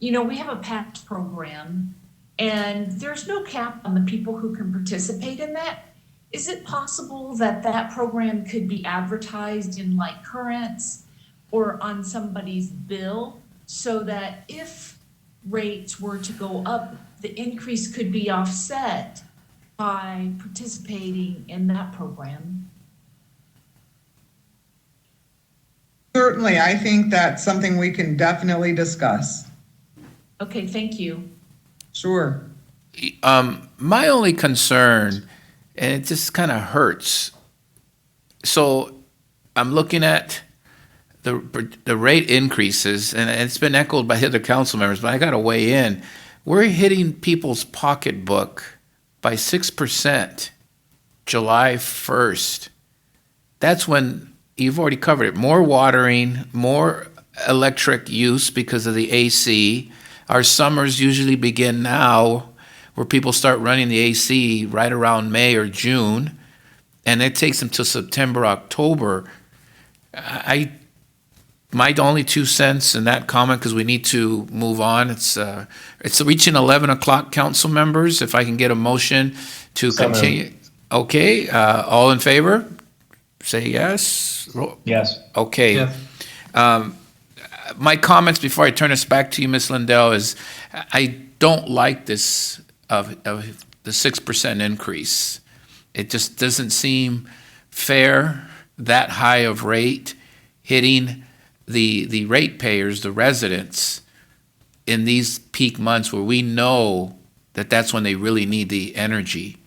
we have a PACT program, and there's no cap on the people who can participate in that. Is it possible that that program could be advertised in like Currents or on somebody's bill so that if rates were to go up, the increase could be offset by participating in that program? Certainly, I think that's something we can definitely discuss. Okay, thank you. Sure. My only concern, and it just kind of hurts. So I'm looking at the rate increases, and it's been echoed by other council members, but I got to weigh in. We're hitting people's pocketbook by 6% July 1st. That's when you've already covered it. More watering, more electric use because of the AC. Our summers usually begin now, where people start running the AC right around May or June, and it takes them till September, October. My only 2 cents in that comment, because we need to move on. It's reaching 11 o'clock, council members. If I can get a motion to continue. Okay, all in favor? Say yes. Yes. Okay. Yes. My comments before I turn this back to you, Ms. Lindell, is I don't like this of the 6% increase. It just doesn't seem fair, that high of rate, hitting the ratepayers, the residents, in these peak months where we know that that's when they really need the energy.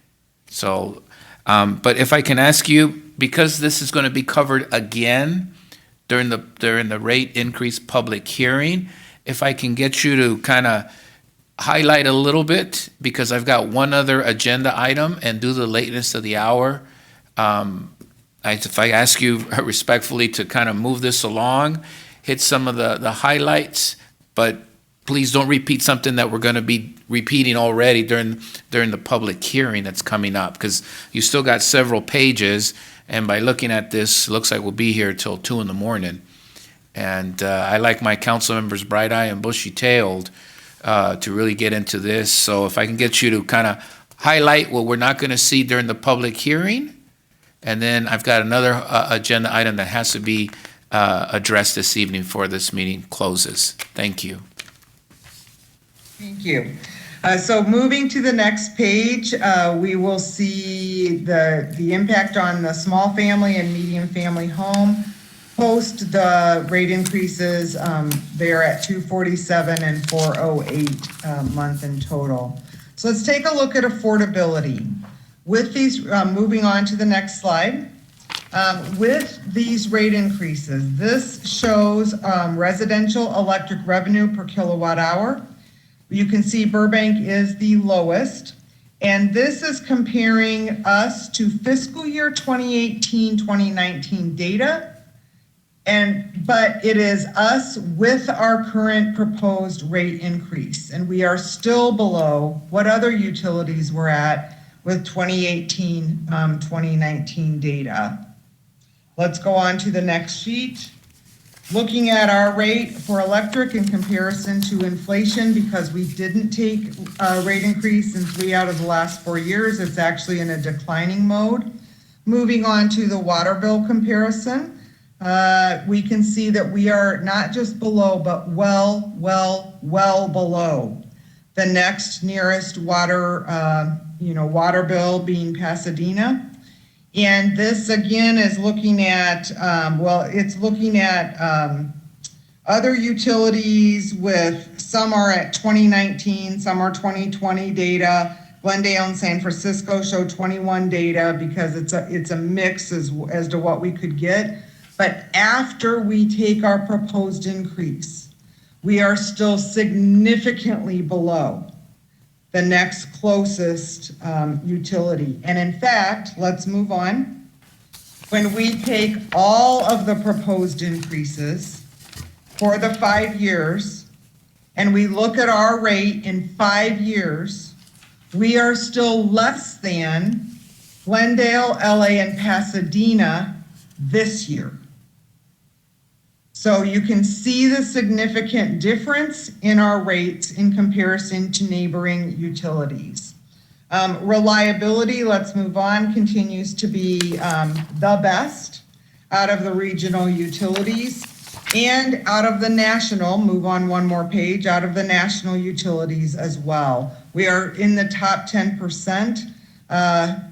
So, but if I can ask you, because this is going to be covered again during the rate increase public hearing, if I can get you to kind of highlight a little bit, because I've got one other agenda item and due to the lateness of the hour, if I ask you respectfully to kind of move this along, hit some of the highlights, but please don't repeat something that we're going to be repeating already during the public hearing that's coming up, because you still got several pages, and by looking at this, looks like we'll be here till 2 a.m. And I like my council members bright-eyed and bushy-tailed to really get into this. So if I can get you to kind of highlight what we're not going to see during the public hearing, and then I've got another agenda item that has to be addressed this evening before this meeting closes. Thank you. Thank you. So moving to the next page, we will see the impact on the small family and medium family home. Post the rate increases, they're at 247 and 408 a month in total. So let's take a look at affordability. With these, moving on to the next slide, with these rate increases, this shows residential electric revenue per kilowatt hour. You can see Burbank is the lowest, and this is comparing us to fiscal year 2018-2019 data. But it is us with our current proposed rate increase, and we are still below what other utilities we're at with 2018-2019 data. Let's go on to the next sheet. Looking at our rate for electric in comparison to inflation, because we didn't take a rate increase in 3 out of the last 4 years, it's actually in a declining mode. Moving on to the water bill comparison. We can see that we are not just below, but well below the next nearest water bill being Pasadena. And this again is looking at, it's looking at other utilities with, some are at 2019, some are 2020 data. Glendale and San Francisco show 21 data because it's a mix as to what we could get. But after we take our proposed increase, we are still significantly below the next closest utility. And in fact, let's move on. When we take all of the proposed increases for the 5 years, and we look at our rate in 5 years, we are still less than Glendale, LA, and Pasadena this year. So you can see the significant difference in our rates in comparison to neighboring utilities. Reliability, let's move on, continues to be the best out of the regional utilities and out of the national, move on one more page, out of the national utilities as well. We are in the top 10%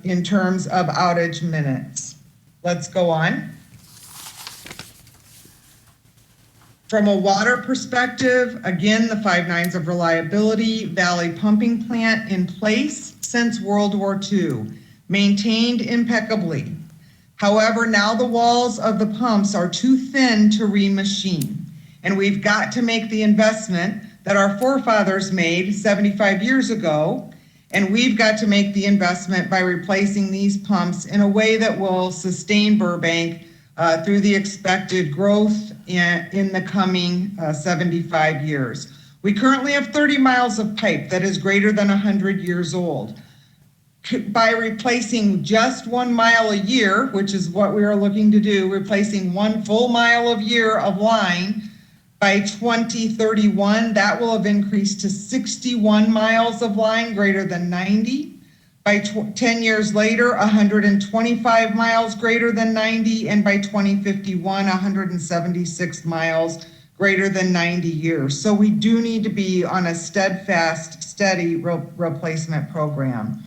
in terms of outage minutes. Let's go on. From a water perspective, again, the 5 nines of reliability, Valley Pumping Plant in place since World War II, maintained impeccably. However, now the walls of the pumps are too thin to remachine, and we've got to make the investment that our forefathers made 75 years ago, and we've got to make the investment by replacing these pumps in a way that will sustain Burbank through the expected growth in the coming 75 years. We currently have 30 miles of pipe that is greater than 100 years old. By replacing just 1 mile a year, which is what we are looking to do, replacing 1 full mile of year of line, by 2031, that will have increased to 61 miles of line greater than 90. By 10 years later, 125 miles greater than 90, and by 2051, 176 miles greater than 90 years. So we do need to be on a steadfast, steady replacement program.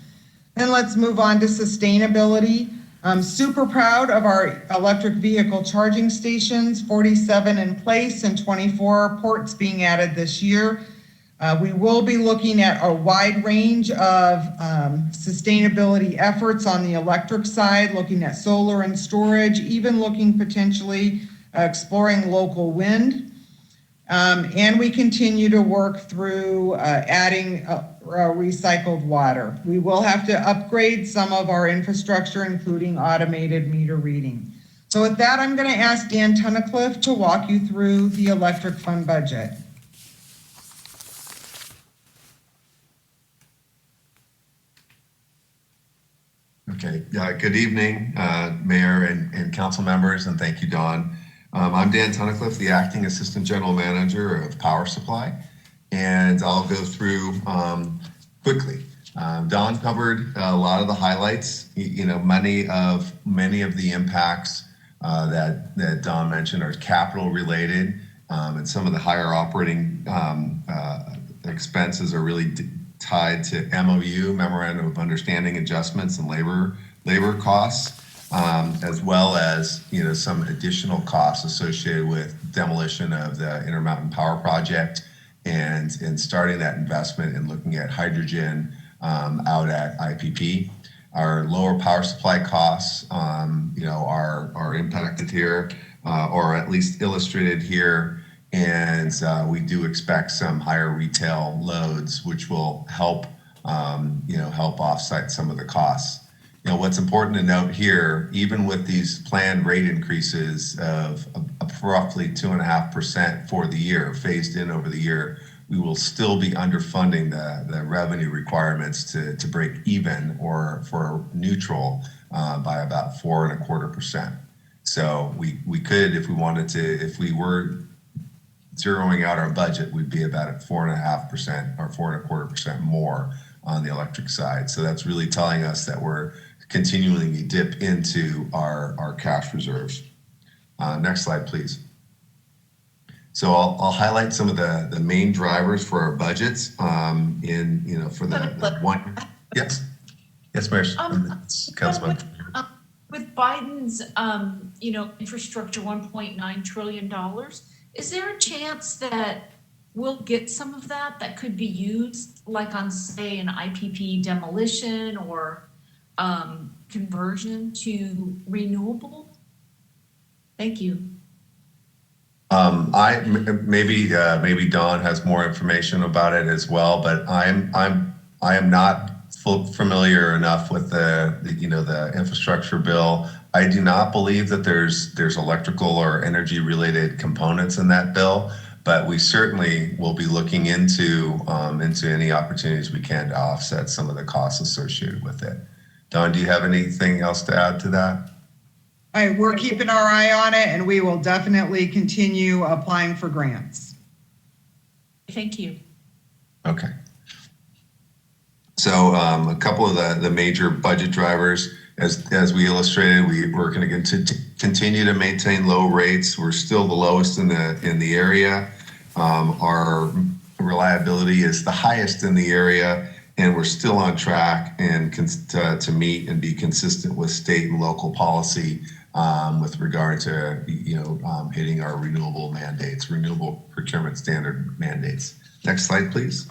Then let's move on to sustainability. I'm super proud of our electric vehicle charging stations, 47 in place and 24 ports being added this year. We will be looking at a wide range of sustainability efforts on the electric side, looking at solar and storage, even looking potentially exploring local wind. And we continue to work through adding recycled water. We will have to upgrade some of our infrastructure, including automated meter reading. So with that, I'm going to ask Dan Tunnicliffe to walk you through the electric fund budget. Okay, good evening, Mayor and council members, and thank you, Dawn. I'm Dan Tunnicliffe, the Acting Assistant General Manager of Power Supply, and I'll go through quickly. Dawn covered a lot of the highlights. You know, many of the impacts that Dawn mentioned are capital related, and some of the higher operating expenses are really tied to MOU, Memorandum of Understanding adjustments and labor costs, as well as, you know, some additional costs associated with demolition of the Intermountain Power Project and starting that investment and looking at hydrogen out at IPP. Our lower power supply costs, you know, are impacted here, or at least illustrated here. And we do expect some higher retail loads, which will help, you know, help offset some of the costs. You know, what's important to note here, even with these planned rate increases of roughly 2.5% for the year, phased in over the year, we will still be underfunding the revenue requirements to break even or for neutral by about 4.25%. So we could, if we wanted to, if we were zeroing out our budget, we'd be about at 4.5% or 4.25% more on the electric side. So that's really telling us that we're continually dip into our cash reserves. Next slide, please. So I'll highlight some of the main drivers for our budgets in, you know, for the one. Yes, Mayor. Councilman. With Biden's, you know, infrastructure $1.9 trillion, is there a chance that we'll get some of that could be used, like on, say, an IPP demolition or conversion to renewable? Thank you. Maybe Dawn has more information about it as well, but I am not familiar enough with the infrastructure bill. I do not believe that there's electrical or energy related components in that bill, but we certainly will be looking into any opportunities we can to offset some of the costs associated with it. Dawn, do you have anything else to add to that? We're keeping our eye on it, and we will definitely continue applying for grants. Thank you. Okay. So a couple of the major budget drivers, as we illustrated, we're going to continue to maintain low rates. We're still the lowest in the area. Our reliability is the highest in the area, and we're still on track and to meet and be consistent with state and local policy with regard to hitting our renewable mandates, renewable procurement standard mandates. Next slide, please.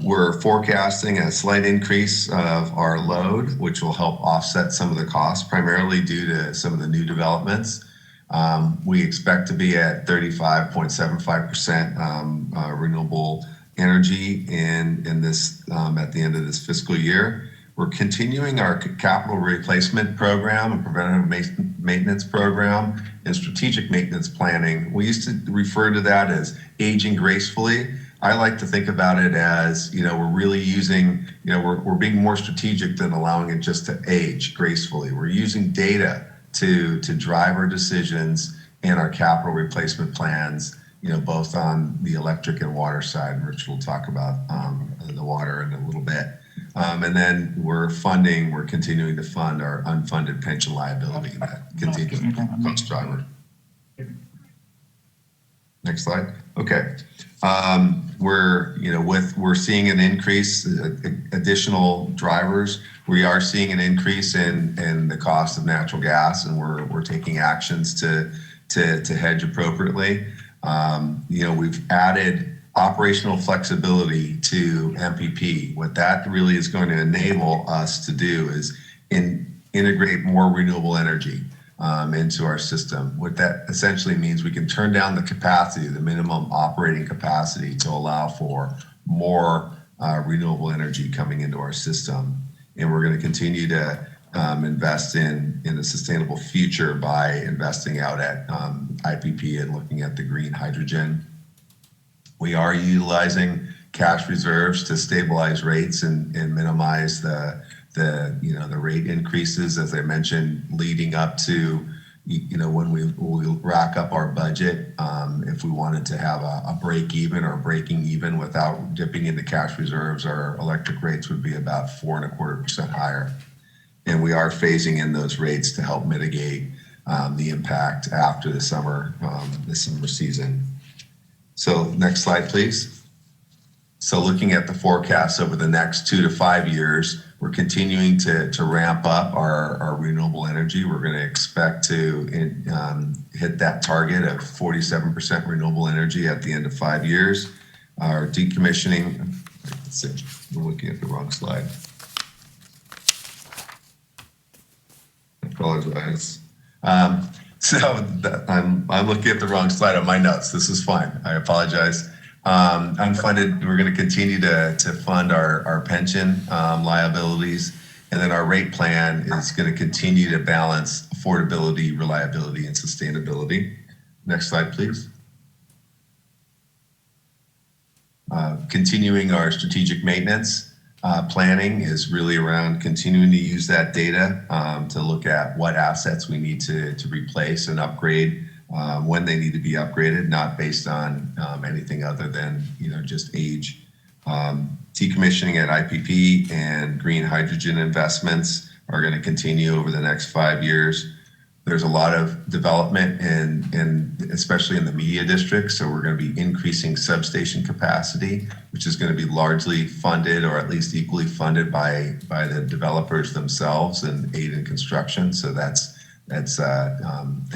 We're forecasting a slight increase of our load, which will help offset some of the costs, primarily due to some of the new developments. We expect to be at 35.75% renewable energy in this at the end of this fiscal year. We're continuing our capital replacement program and preventative maintenance program and strategic maintenance planning. We used to refer to that as aging gracefully. I like to think about it as, we're really using, we're being more strategic than allowing it just to age gracefully. We're using data to drive our decisions and our capital replacement plans, both on the electric and water side. Rich will talk about the water in a little bit. And then we're continuing to fund our unfunded pension liability that continues to be a cost driver. Next slide. Okay. We're seeing an increase, additional drivers. We are seeing an increase in the cost of natural gas, and we're taking actions to hedge appropriately. We've added operational flexibility to MPP. What that really is going to enable us to do is integrate more renewable energy into our system. What that essentially means, we can turn down the capacity, the minimum operating capacity, to allow for more renewable energy coming into our system. And we're going to continue to invest in a sustainable future by investing out at IPP and looking at the green hydrogen. We are utilizing cash reserves to stabilize rates and minimize the rate increases, as I mentioned, leading up to when we rack up our budget. If we wanted to have a break even or breaking even without dipping into cash reserves, our electric rates would be about 4.25% higher. And we are phasing in those rates to help mitigate the impact after the summer season. So next slide, please. So looking at the forecast over the next 2 to 5 years, we're continuing to ramp up our renewable energy. We're going to expect to hit that target of 47% renewable energy at the end of 5 years. Our decommissioning, let's see, I'm looking at the wrong slide. I apologize. I'm looking at the wrong slide on my notes. This is fine. I apologize. Unfunded, we're going to continue to fund our pension liabilities, and then our rate plan is going to continue to balance affordability, reliability, and sustainability. Next slide, please. Continuing our strategic maintenance planning is really around continuing to use that data to look at what assets we need to replace and upgrade when they need to be upgraded, not based on anything other than just age. Decommissioning at IPP and green hydrogen investments are going to continue over the next 5 years. There's a lot of development especially in the media district, so we're going to be increasing substation capacity, which is going to be largely funded or at least equally funded by the developers themselves and aid in construction. So they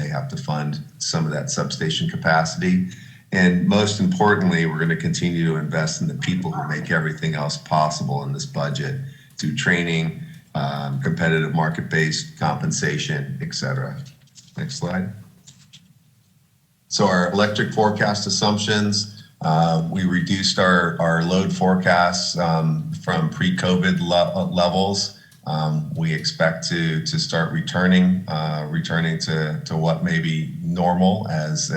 have to fund some of that substation capacity. And most importantly, we're going to continue to invest in the people who make everything else possible in this budget through training, competitive market-based compensation, et cetera. Next slide. So our electric forecast assumptions, we reduced our load forecasts from pre-COVID levels. We expect to start returning to what may be normal as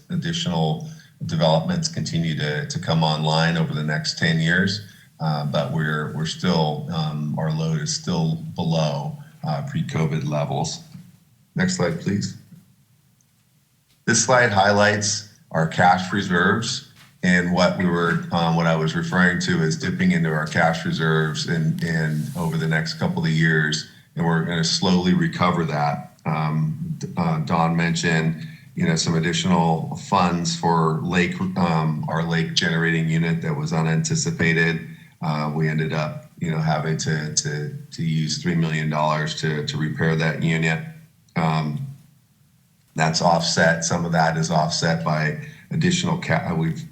additional developments continue to come online over the next 10 years. But we're still, our load is still below pre-COVID levels. Next slide, please. This slide highlights our cash reserves and what I was referring to as dipping into our cash reserves and over the next couple of years, and we're going to slowly recover that. Don mentioned, some additional funds for our lake generating unit that was unanticipated. We ended up, having to use $3 million to repair that unit. That's offset. Some of that is offset by additional we've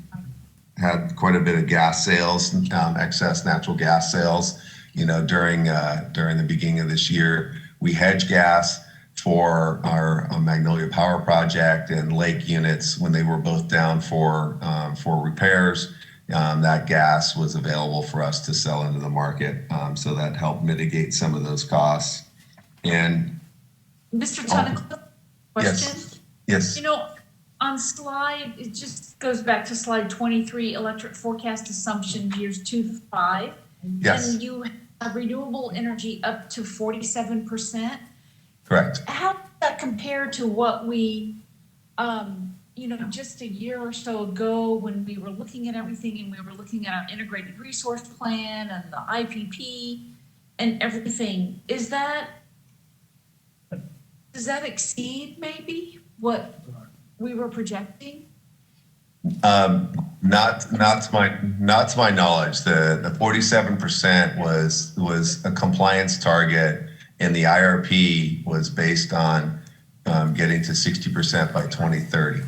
had quite a bit of gas sales, excess natural gas sales, during the beginning of this year. We hedge gas for our Magnolia Power Project and lake units when they were both down for repairs. That gas was available for us to sell into the market, so that helped mitigate some of those costs. And Mr. Tunnicliffe, question? Yes. On slide, it just goes back to slide 23, electric forecast assumption years 2 to 5. Yes. And you have renewable energy up to 47%. Correct. How does that compare to what we, just a year or so ago when we were looking at everything and we were looking at our integrated resource plan and the IPP and everything? Does that exceed maybe what we were projecting? Not to my knowledge. The 47% was a compliance target, and the IRP was based on getting to 60% by 2030.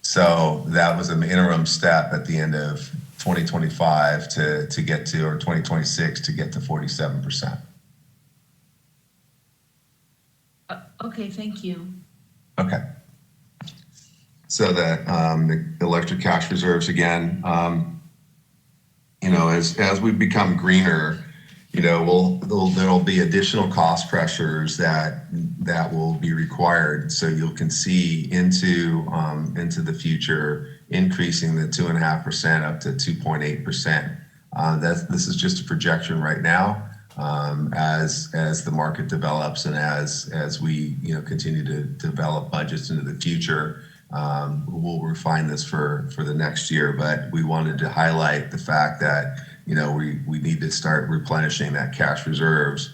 So that was an interim step at the end of 2025 to get to, or 2026 to get to 47%. Okay, thank you. Okay. So the electric cash reserves again, as we become greener, there'll be additional cost pressures that will be required. So you can see into the future increasing the 2.5% up to 2.8%. This is just a projection right now. As the market develops and as we continue to develop budgets into the future, we'll refine this for the next year. But we wanted to highlight the fact that we need to start replenishing that cash reserves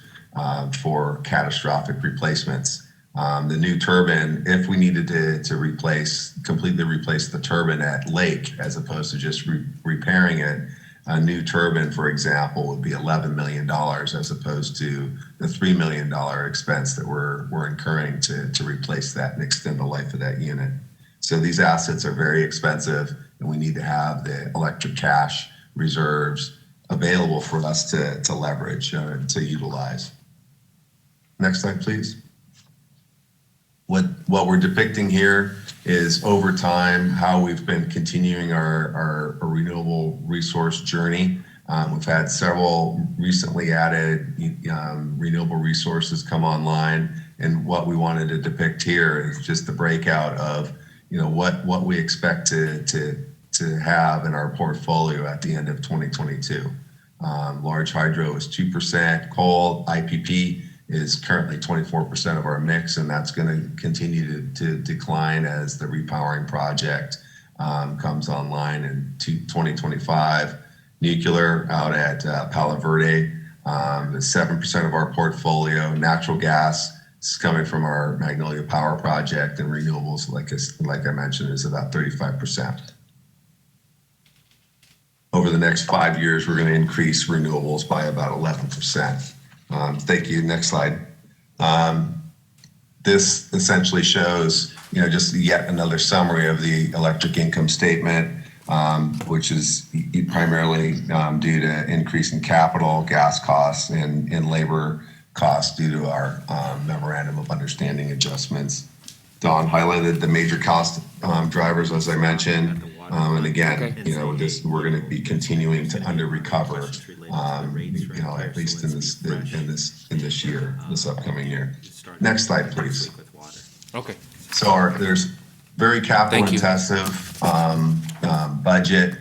for catastrophic replacements. The new turbine, if we needed to completely replace the turbine at Lake as opposed to just repairing it, a new turbine, for example, would be $11 million as opposed to the $3 million expense that we're incurring to replace that and extend the life of that unit. So these assets are very expensive, and we need to have the electric cash reserves available for us to leverage, to utilize. Next slide, please. What we're depicting here is over time how we've been continuing our renewable resource journey. We've had several recently added renewable resources come online, and what we wanted to depict here is just the breakout of what we expect to have in our portfolio at the end of 2022. Large hydro is 2%, coal, IPP is currently 24% of our mix, and that's going to continue to decline as the repowering project comes online in 2025. Nuclear out at Palo Verde is 7% of our portfolio. Natural gas is coming from our Magnolia Power project, and renewables, like I mentioned, is about 35%. Over the next 5 years, we're going to increase renewables by about 11%. Thank you. Next slide. This essentially shows, just yet another summary of the electric income statement, which is primarily due to increase in capital, gas costs, and labor costs due to our memorandum of understanding adjustments. Don highlighted the major cost drivers, as I mentioned. And again, we're going to be continuing to under recover, at least in this year, this upcoming year. Next slide, please. Okay. So there's very capital intensive budget,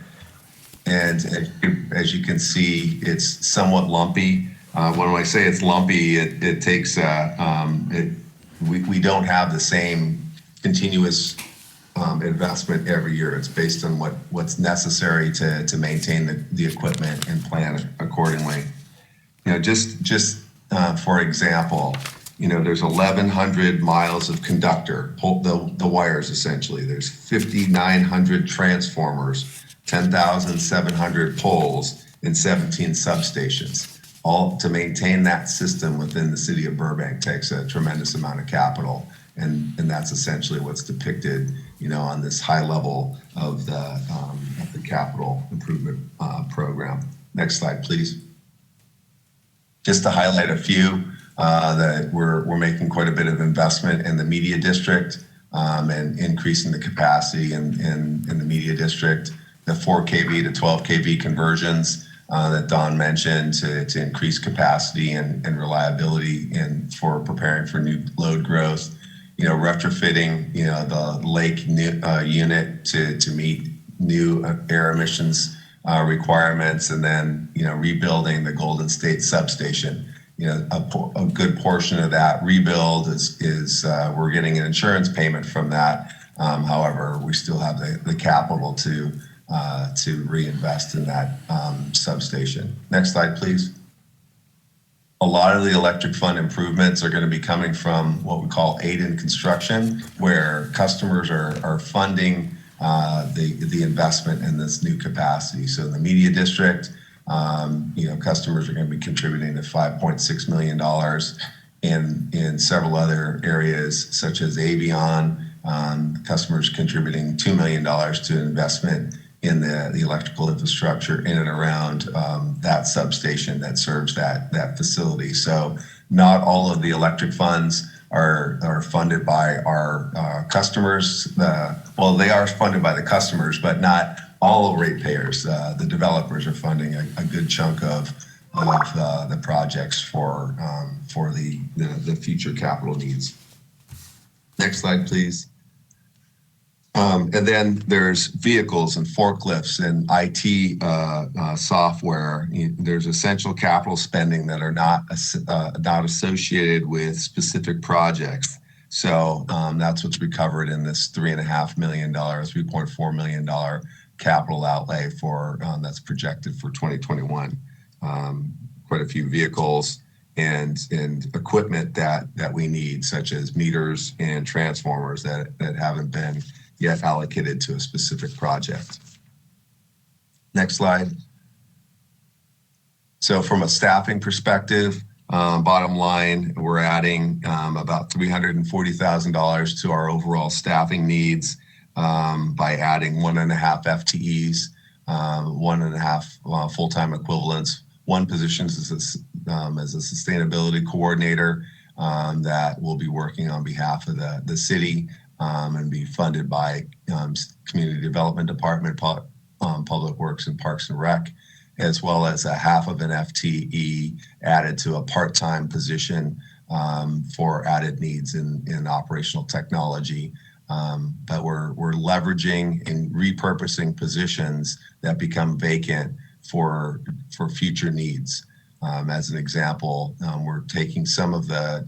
and as you can see, it's somewhat lumpy. When I say it's lumpy, it takes we don't have the same continuous investment every year. It's based on what's necessary to maintain the equipment and plan accordingly. Just for example, there's 1,100 miles of conductor, the wires essentially. There's 5,900 transformers, 10,700 poles, and 17 substations. All to maintain that system within the city of Burbank takes a tremendous amount of capital. And that's essentially what's depicted, on this high level of the capital improvement program. Next slide, please. Just to highlight a few, that we're making quite a bit of investment in the media district and increasing the capacity in the media district. The 4 kV to 12 kV conversions that Don mentioned to increase capacity and reliability and for preparing for new load growth. Retrofitting, the lake unit to meet new air emissions requirements, and then, rebuilding the Golden State substation. A good portion of that rebuild is we're getting an insurance payment from that. However, we still have the capital to reinvest in that substation. Next slide, please. A lot of the electric fund improvements are going to be coming from what we call aid in construction, where customers are funding the investment in this new capacity. So in the media district, customers are going to be contributing to $5.6 million. In several other areas, such as Avion, customers contributing $2 million to investment in the electrical infrastructure in and around that substation that serves that facility. So not all of the electric funds are funded by our customers. Well, they are funded by the customers, but not all ratepayers, the developers are funding a good chunk of the projects for the future capital needs. Next slide, please. And then there's vehicles and forklifts and IT software. There's essential capital spending that are not associated with specific projects. So that's what's recovered in this $3.5 million, $3.4 million capital outlay for that's projected for 2021. Quite a few vehicles and equipment that we need, such as meters and transformers that haven't been yet allocated to a specific project. Next slide. So from a staffing perspective, bottom line, we're adding about $340,000 to our overall staffing needs by adding 1.5 FTEs, 1.5 full-time equivalents, one position as a sustainability coordinator that will be working on behalf of the city and be funded by Community Development Department, Public Works and Parks and Rec, as well as a half of an FTE added to a part-time position for added needs in operational technology. But we're leveraging and repurposing positions that become vacant for future needs. As an example, we're taking some of a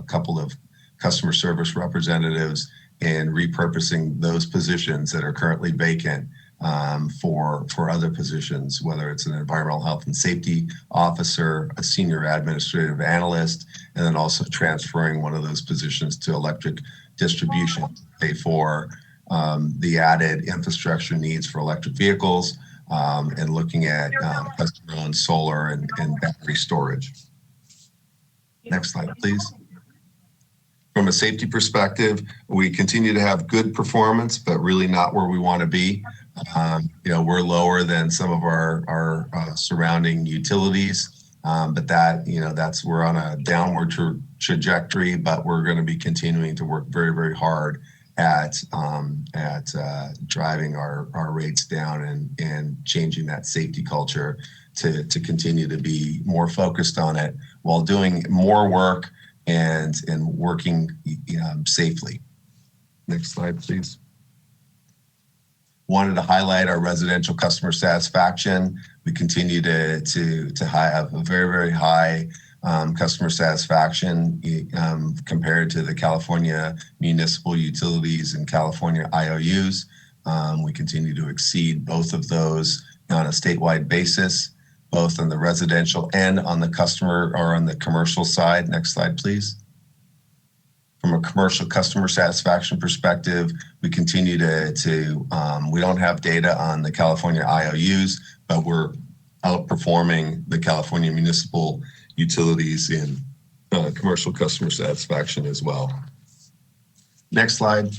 couple of customer service representatives and repurposing those positions that are currently vacant for other positions, whether it's an environmental health and safety officer, a senior administrative analyst, and then also transferring one of those positions to electric distribution to pay for the added infrastructure needs for electric vehicles and looking at customer-owned solar and battery storage. Next slide, please. From a safety perspective, we continue to have good performance, but really not where we want to be. We're lower than some of our surrounding utilities, but we're on a downward trajectory. But we're going to be continuing to work very, very hard at driving our rates down and changing that safety culture to continue to be more focused on it while doing more work and working safely. Next slide, please. Wanted to highlight our residential customer satisfaction. We continue to have a very, very high customer satisfaction compared to the California municipal utilities and California IOUs. We continue to exceed both of those on a statewide basis, both on the residential and on the customer or on the commercial side. Next slide, please. From a commercial customer satisfaction perspective, we continue we don't have data on the California IOUs, but we're outperforming the California municipal utilities in commercial customer satisfaction as well. Next slide.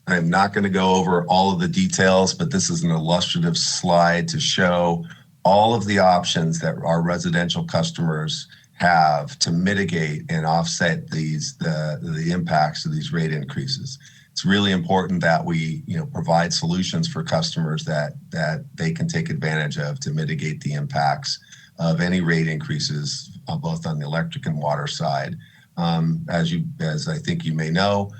I'm not going to go over all of the details, but this is an illustrative slide to show all of the options that our residential customers have to mitigate and offset the impacts of these rate increases. It's really important that we provide solutions for customers that they can take advantage of to mitigate the impacts of any rate increases, both on the electric and water side. As I think you may know,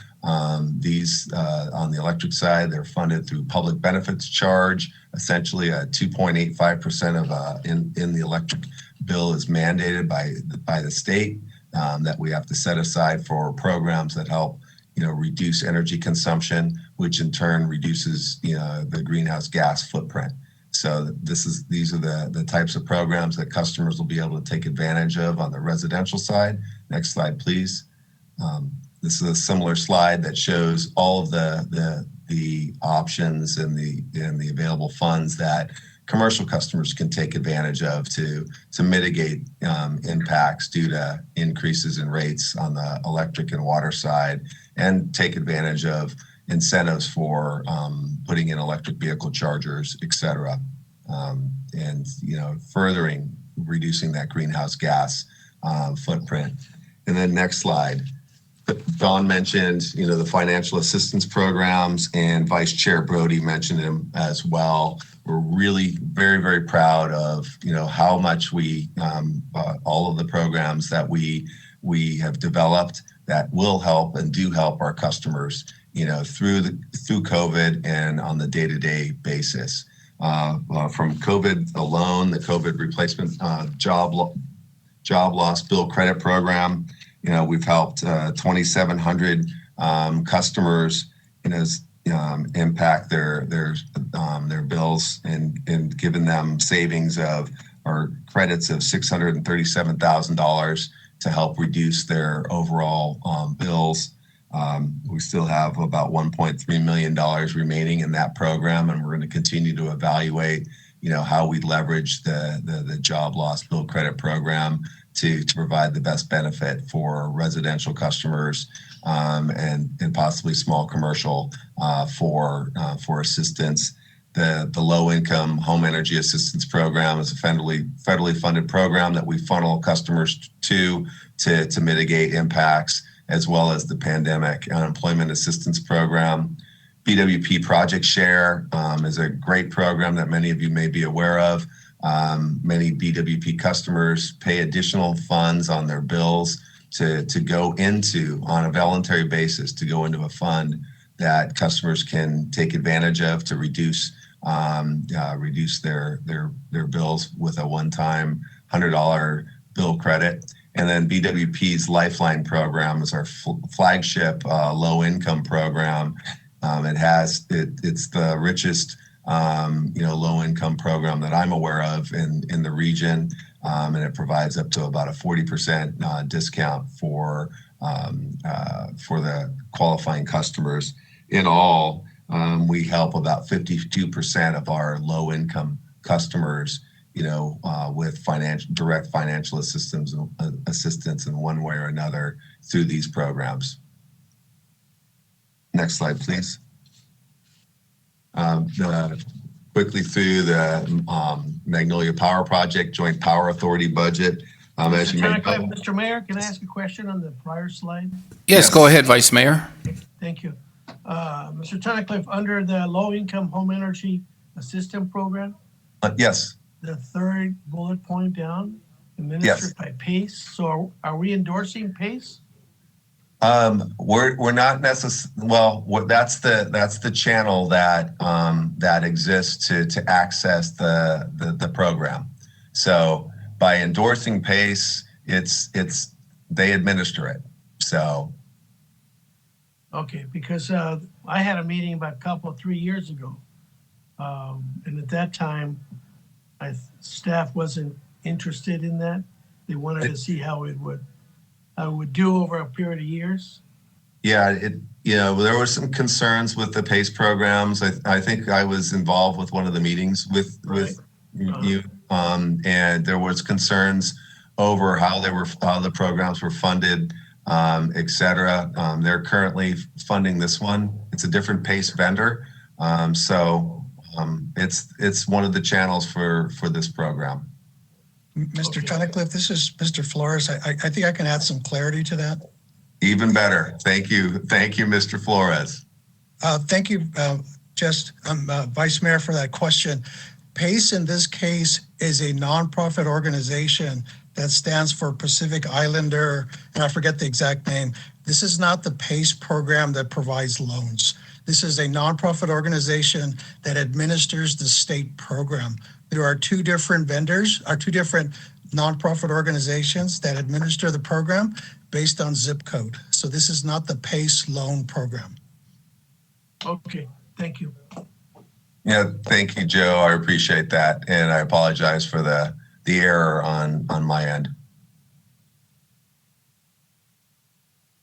these on the electric side, they're funded through public benefits charge. Essentially, 2.85% of in the electric bill is mandated by the state that we have to set aside for programs that help reduce energy consumption, which in turn reduces the greenhouse gas footprint. So these are the types of programs that customers will be able to take advantage of on the residential side. Next slide, please. This is a similar slide that shows all of the options and the available funds that commercial customers can take advantage of to mitigate impacts due to increases in rates on the electric and water side, and take advantage of incentives for putting in electric vehicle chargers, et cetera, and reducing that greenhouse gas footprint. And then next slide. Don mentioned, the financial assistance programs, and Vice Chair Brody mentioned them as well. We're really very, very proud of, how much we, all of the programs that we have developed that will help and do help our customers, through COVID and on the day-to-day basis. From COVID alone, the COVID replacement job loss bill credit program, we've helped 2,700 customers, impact their bills and given them savings of or credits of $637,000 to help reduce their overall bills. We still have about $1.3 million remaining in that program, and we're going to continue to evaluate, how we leverage the job loss bill credit program to provide the best benefit for residential customers and possibly small commercial for assistance. The low income home energy assistance program is a federally funded program that we funnel customers to mitigate impacts, as well as the pandemic unemployment assistance program. BWP Project Share is a great program that many of you may be aware of. Many BWP customers pay additional funds on their bills to go into, on a voluntary basis, to go into a fund that customers can take advantage of to reduce their bills with a one-time $100 bill credit. And then BWP's Lifeline program is our flagship low-income program. It's the richest low-income program that I'm aware of in the region, and it provides up to about a 40% discount for the qualifying customers. In all, we help about 52% of our low-income customers, with direct financial assistance in one way or another through these programs. Next slide, please. Quickly through the Magnolia Power Project Joint Power Authority budget. As you may know, Mr. Mayor, can I ask a question on the prior slide? Yes, go ahead, Vice Mayor. Thank you. Mr. Tunnicliffe, under the low-income home energy assistance program, yes. The third bullet point down, administered by PACE. So are we endorsing PACE? We're not necessarily. Well, that's the channel that exists to access the program. So by endorsing PACE, it's they administer it. So. Okay, because I had a meeting about 3 years ago, and at that time, staff wasn't interested in that. They wanted to see how it would do over a period of years. Yeah, there were some concerns with the PACE programs. I think I was involved with one of the meetings with you, and there was concerns over how the programs were funded, et cetera. They're currently funding this one. It's a different PACE vendor, so it's one of the channels for this program. Mr. Tunnicliffe, this is Mr. Flores. I think I can add some clarity to that. Even better. Thank you, Mr. Flores. Thank you, Vice Mayor, for that question. PACE in this case is a nonprofit organization that stands for Pacific Islander, and I forget the exact name. This is not the PACE program that provides loans. This is a nonprofit organization that administers the state program. There are two different nonprofit organizations that administer the program based on zip code. So this is not the PACE loan program. Okay, thank you. Yeah, thank you, Joe. I appreciate that, and I apologize for the error on my end.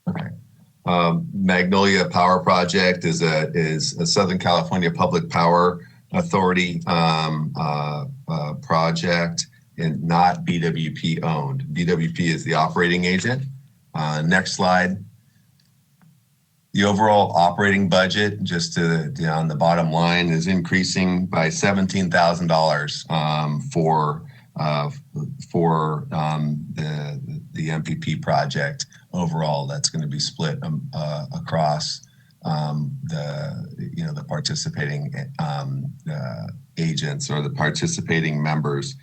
Okay. Magnolia Power Project is a Southern California Public Power Authority project, and not BWP owned. BWP is the operating agent. Next slide. The overall operating budget, just on the bottom line, is increasing by $17,000 for for the MPP project. Overall, that's going to be split across the participating agents or the participating members.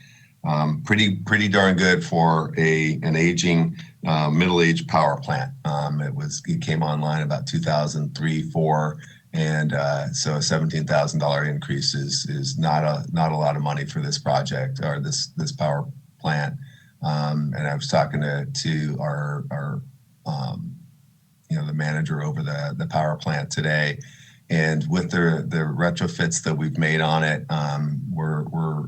Pretty darn good for an aging middle-aged power plant. It came online about 2003-4, and so a $17,000 increase is not a lot of money for this project or this power plant. And I was talking to our the manager over the power plant today, and with the retrofits that we've made on it,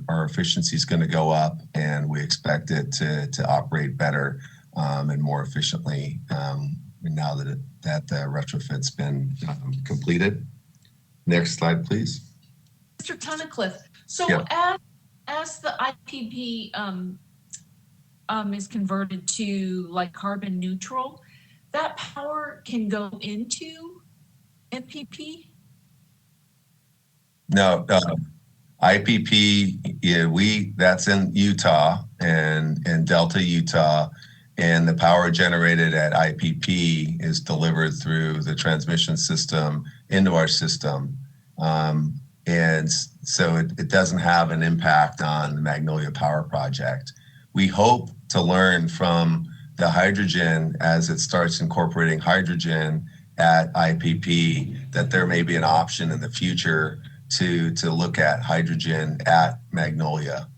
our efficiency is going to go up, and we expect it to operate better and more efficiently now that the retrofit's been completed. Next slide, please. Mr. Tunnicliffe, so Yeah. as the IPP is converted to like carbon neutral, that power can go into MPP? No, IPP, that's in Utah and Delta, Utah, and the power generated at IPP is delivered through the transmission system into our system. And so it doesn't have an impact on the Magnolia Power Project. We hope to learn from the hydrogen as it starts incorporating hydrogen at IPP, that there may be an option in the future to look at hydrogen at Magnolia.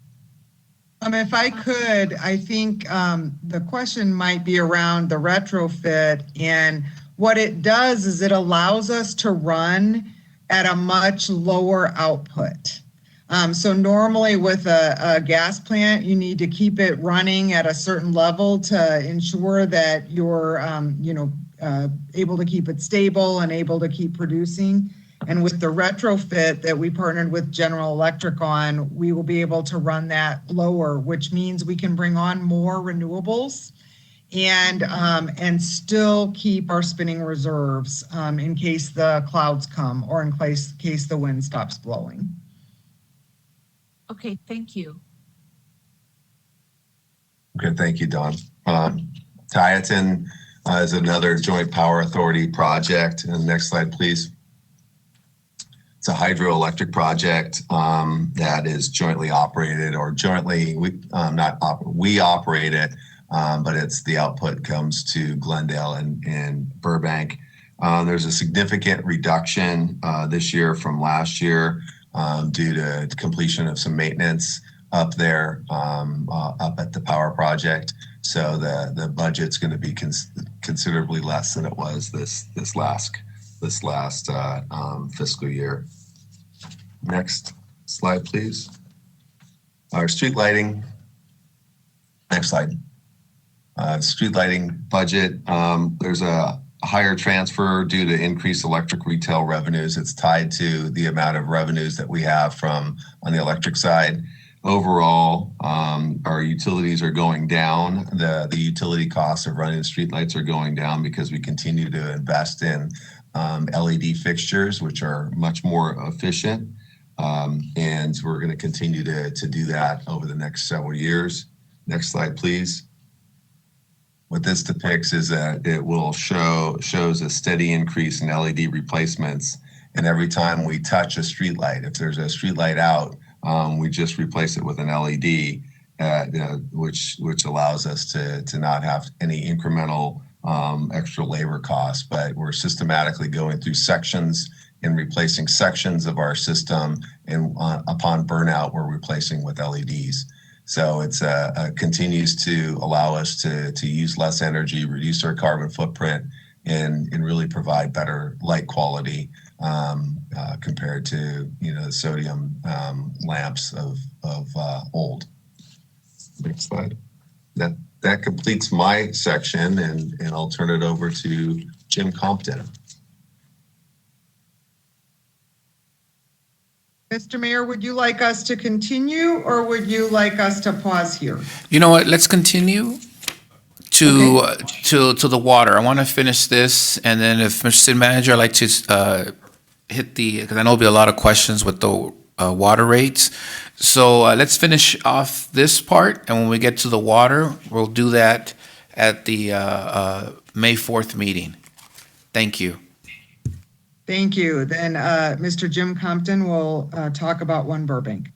If I could, I think the question might be around the retrofit, and what it does is it allows us to run at a much lower output. So normally with a gas plant, you need to keep it running at a certain level to ensure that you're able to keep it stable and able to keep producing. And with the retrofit that we partnered with General Electric on, we will be able to run that lower, which means we can bring on more renewables and still keep our spinning reserves in case the clouds come or in case the wind stops blowing. Okay, thank you. Okay, thank you, Dawn. Tieton is another joint power authority project. And next slide, please. It's a hydroelectric project that is jointly operated, or jointly, we operate it, but it's the output comes to Glendale and Burbank. There's a significant reduction this year from last year due to completion of some maintenance up there, up at the power project. So the budget's going to be considerably less than it was this last fiscal year. Next slide, please. Our street lighting. Next slide. Street lighting budget. There's a higher transfer due to increased electric retail revenues. It's tied to the amount of revenues that we have on the electric side. Overall, our utilities are going down. The utility costs of running the streetlights are going down because we continue to invest in LED fixtures, which are much more efficient. And we're going to continue to do that over the next several years. Next slide, please. What this depicts is that it will shows a steady increase in LED replacements. And every time we touch a streetlight, if there's a streetlight out, we just replace it with an LED, which allows us to not have any incremental extra labor costs. But we're systematically going through sections and replacing sections of our system, and upon burnout, we're replacing with LEDs. So it's continues to allow us to use less energy, reduce our carbon footprint, and really provide better light quality compared to the sodium lamps of old. Next slide. That completes my section, and I'll turn it over to Jim Compton. Mr. Mayor, would you like us to continue, or would you like us to pause here? You know what? Let's continue to the water. I want to finish this, and then if Mr. City Manager, I'd like to hit because I know there'll be a lot of questions with the water rates. So let's finish off this part, and when we get to the water, we'll do that at the May 4th meeting. Thank you. Thank you. Then Mr. Jim Compton will talk about One Burbank.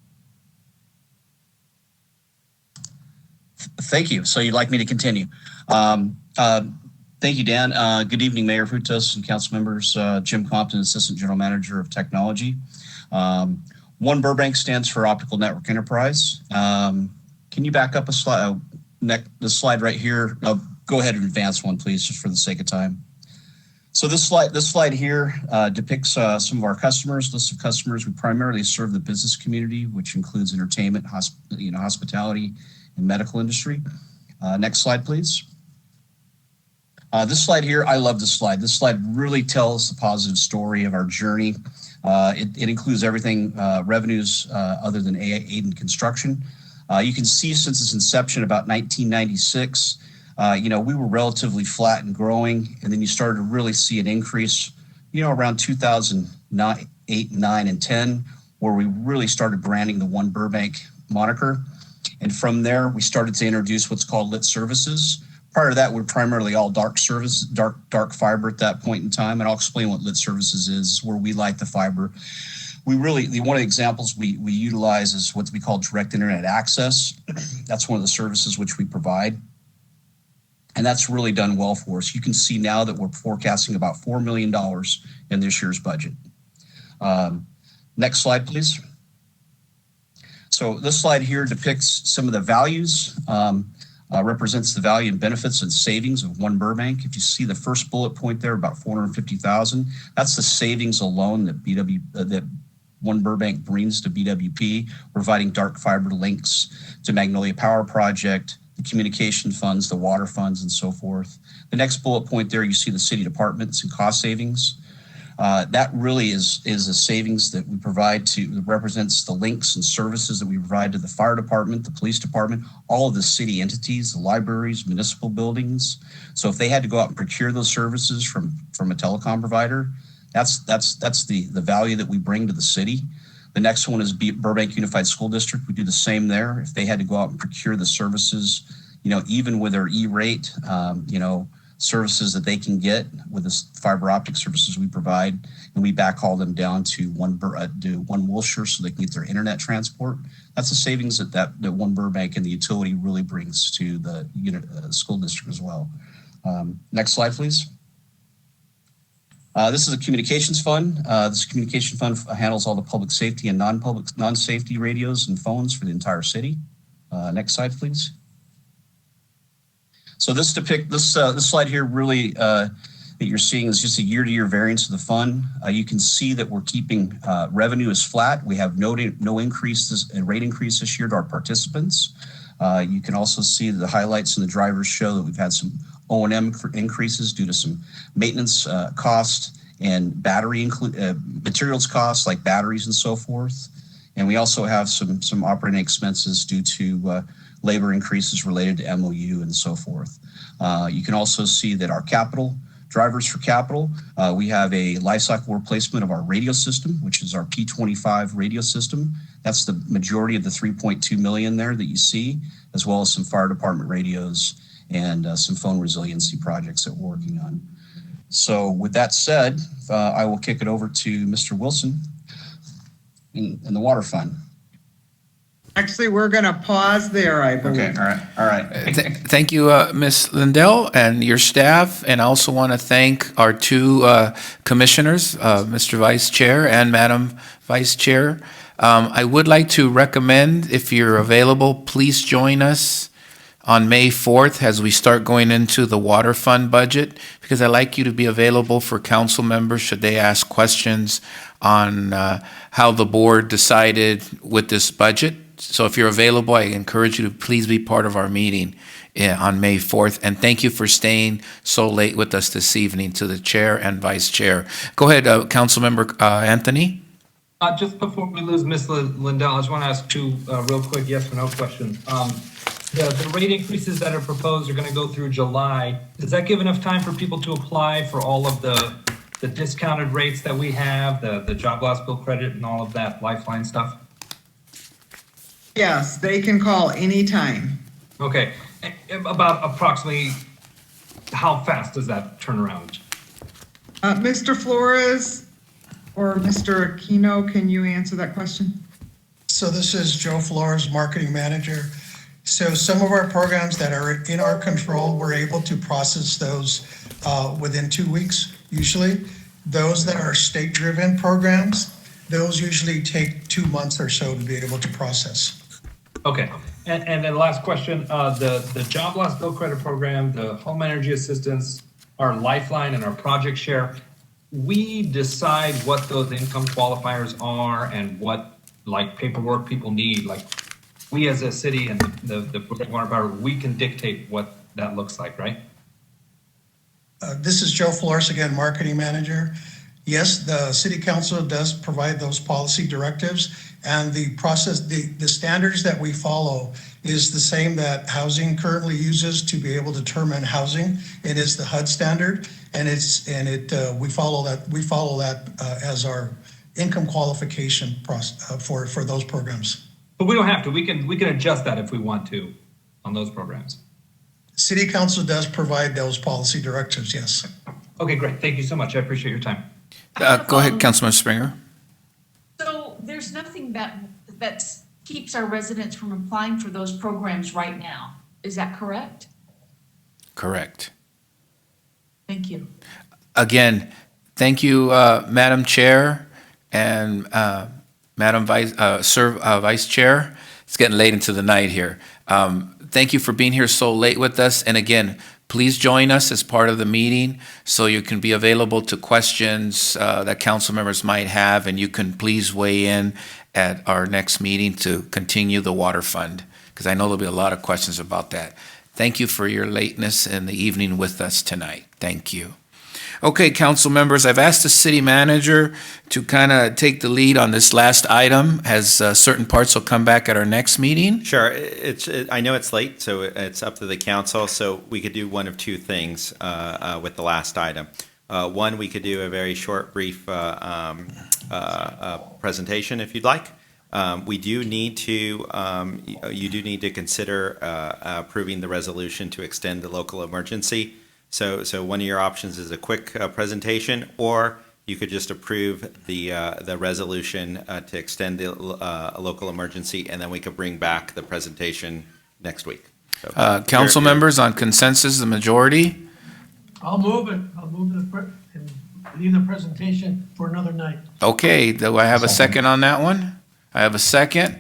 Thank you. So you'd like me to continue. Thank you, Dan. Good evening, Mayor Frutos and council members. Jim Compton, Assistant General Manager of Technology. One Burbank stands for Optical Network Enterprise. Can you back up a slide? The slide right here. Go ahead and advance one, please, just for the sake of time. So this slide here depicts some of our customers, list of customers. We primarily serve the business community, which includes entertainment, hospitality, and medical industry. Next slide, please. This slide here, I love this slide. This slide really tells the positive story of our journey. It includes everything, revenues other than aid and construction. You can see since its inception about 1996, we were relatively flat and growing, and then you started to really see an increase, around 2009, 8, 9, and 10, where we really started branding the One Burbank moniker. And from there, we started to introduce what's called lit services. Prior to that, we're primarily all dark fiber at that point in time, and I'll explain what lit services is, where we light the fiber. One of the examples we utilize is what we call direct internet access. That's one of the services which we provide. And that's really done well for us. You can see now that we're forecasting about $4 million in this year's budget. Next slide, please. So this slide here depicts some of the values, represents the value and benefits and savings of One Burbank. If you see the first bullet point there, about $450,000, that's the savings alone that One Burbank brings to BWP, providing dark fiber links to Magnolia Power Project, the communication funds, the water funds, and so forth. The next bullet point there, you see the city departments and cost savings. That really is a savings that we provide that represents the links and services that we provide to the fire department, the police department, all of the city entities, the libraries, municipal buildings. So if they had to go out and procure those services from a telecom provider, that's the value that we bring to the city. The next one is Burbank Unified School District. We do the same there. If they had to go out and procure the services, even with their E-rate, services that they can get with the fiber optic services we provide, and we backhaul them down to One Wilshire so they can get their internet transport. That's the savings that One Burbank and the utility really brings to the school district as well. Next slide, please. This is a communications fund. This communication fund handles all the public safety and non-safety radios and phones for the entire city. Next slide, please. So this slide here really that you're seeing is just a year-to-year variance of the fund. You can see that we're keeping revenue is flat. We have no increase and rate increase this year to our participants. You can also see the highlights and the drivers show that we've had some O&M increases due to some maintenance cost and battery materials costs like batteries and so forth. And we also have some operating expenses due to labor increases related to MOU and so forth. You can also see that our capital drivers for capital, we have a lifecycle replacement of our radio system, which is our P25 radio system. That's the majority of the 3.2 million there that you see, as well as some fire department radios and some phone resiliency projects that we're working on. So with that said, I will kick it over to Mr. Wilson in the water fund. Actually, we're going to pause there, I believe. Okay, all right. Thank you, Ms. Lindell and your staff. And I also want to thank our two commissioners, Mr. Vice Chair and Madam Vice Chair. I would like to recommend, if you're available, please join us on May 4th as we start going into the water fund budget, because I'd like you to be available for council members should they ask questions on how the board decided with this budget. So if you're available, I encourage you to please be part of our meeting on May 4th. And thank you for staying so late with us this evening, to the chair and vice chair. Go ahead, Councilmember Anthony. Just before we lose Ms. Lindell, I just want to ask two real quick yes or no questions. The rate increases that are proposed are going to go through July. Does that give enough time for people to apply for all of the the discounted rates that we have, the job loss bill credit and all of that Lifeline stuff? Yes, they can call anytime. Okay, about approximately how fast does that turn around? Mr. Flores or Mr. Aquino, can you answer that question? So this is Joe Flores, Marketing Manager. So some of our programs that are in our control, we're able to process those within 2 weeks, usually. Those that are state-driven programs, those usually take 2 months or so to be able to process. Okay, and then last question, the job loss bill credit program, the home energy assistance, our Lifeline and our project share, we decide what those income qualifiers are and what like paperwork people need. Like we as a city and the Burbank Water Power, we can dictate what that looks like, right? This is Joe Flores again, Marketing Manager. Yes, the City Council does provide those policy directives, and the process, the standards that we follow is the same that housing currently uses to be able to determine housing. It is the HUD standard, and we follow that as our income qualification process for those programs. But we don't have to. We can adjust that if we want to on those programs. City Council does provide those policy directives, yes. Okay, great. Thank you so much. I appreciate your time. Go ahead, Councilman Springer. So there's nothing that keeps our residents from applying for those programs right now. Is that correct? Correct. Thank you. Again, thank you, Madam Chair and Madam Vice Chair. It's getting late into the night here. Thank you for being here so late with us. And again, please join us as part of the meeting so you can be available to questions that council members might have, and you can please weigh in at our next meeting to continue the water fund, because I know there'll be a lot of questions about that. Thank you for your lateness in the evening with us tonight. Thank you. Okay, council members, I've asked the city manager to kind of take the lead on this last item, as certain parts will come back at our next meeting. Sure. I know it's late, so it's up to the council. So we could do one of two things with the last item. One, we could do a very short, brief presentation if you'd like. We do need to, you do need to consider approving the resolution to extend the local emergency. So one of your options is a quick presentation, or you could just approve the resolution to extend the local emergency, and then we could bring back the presentation next week. So, Council members, on consensus, the majority? I'll move it. I'll move and leave the presentation for another night. Okay, do I have a second on that one? I have a second.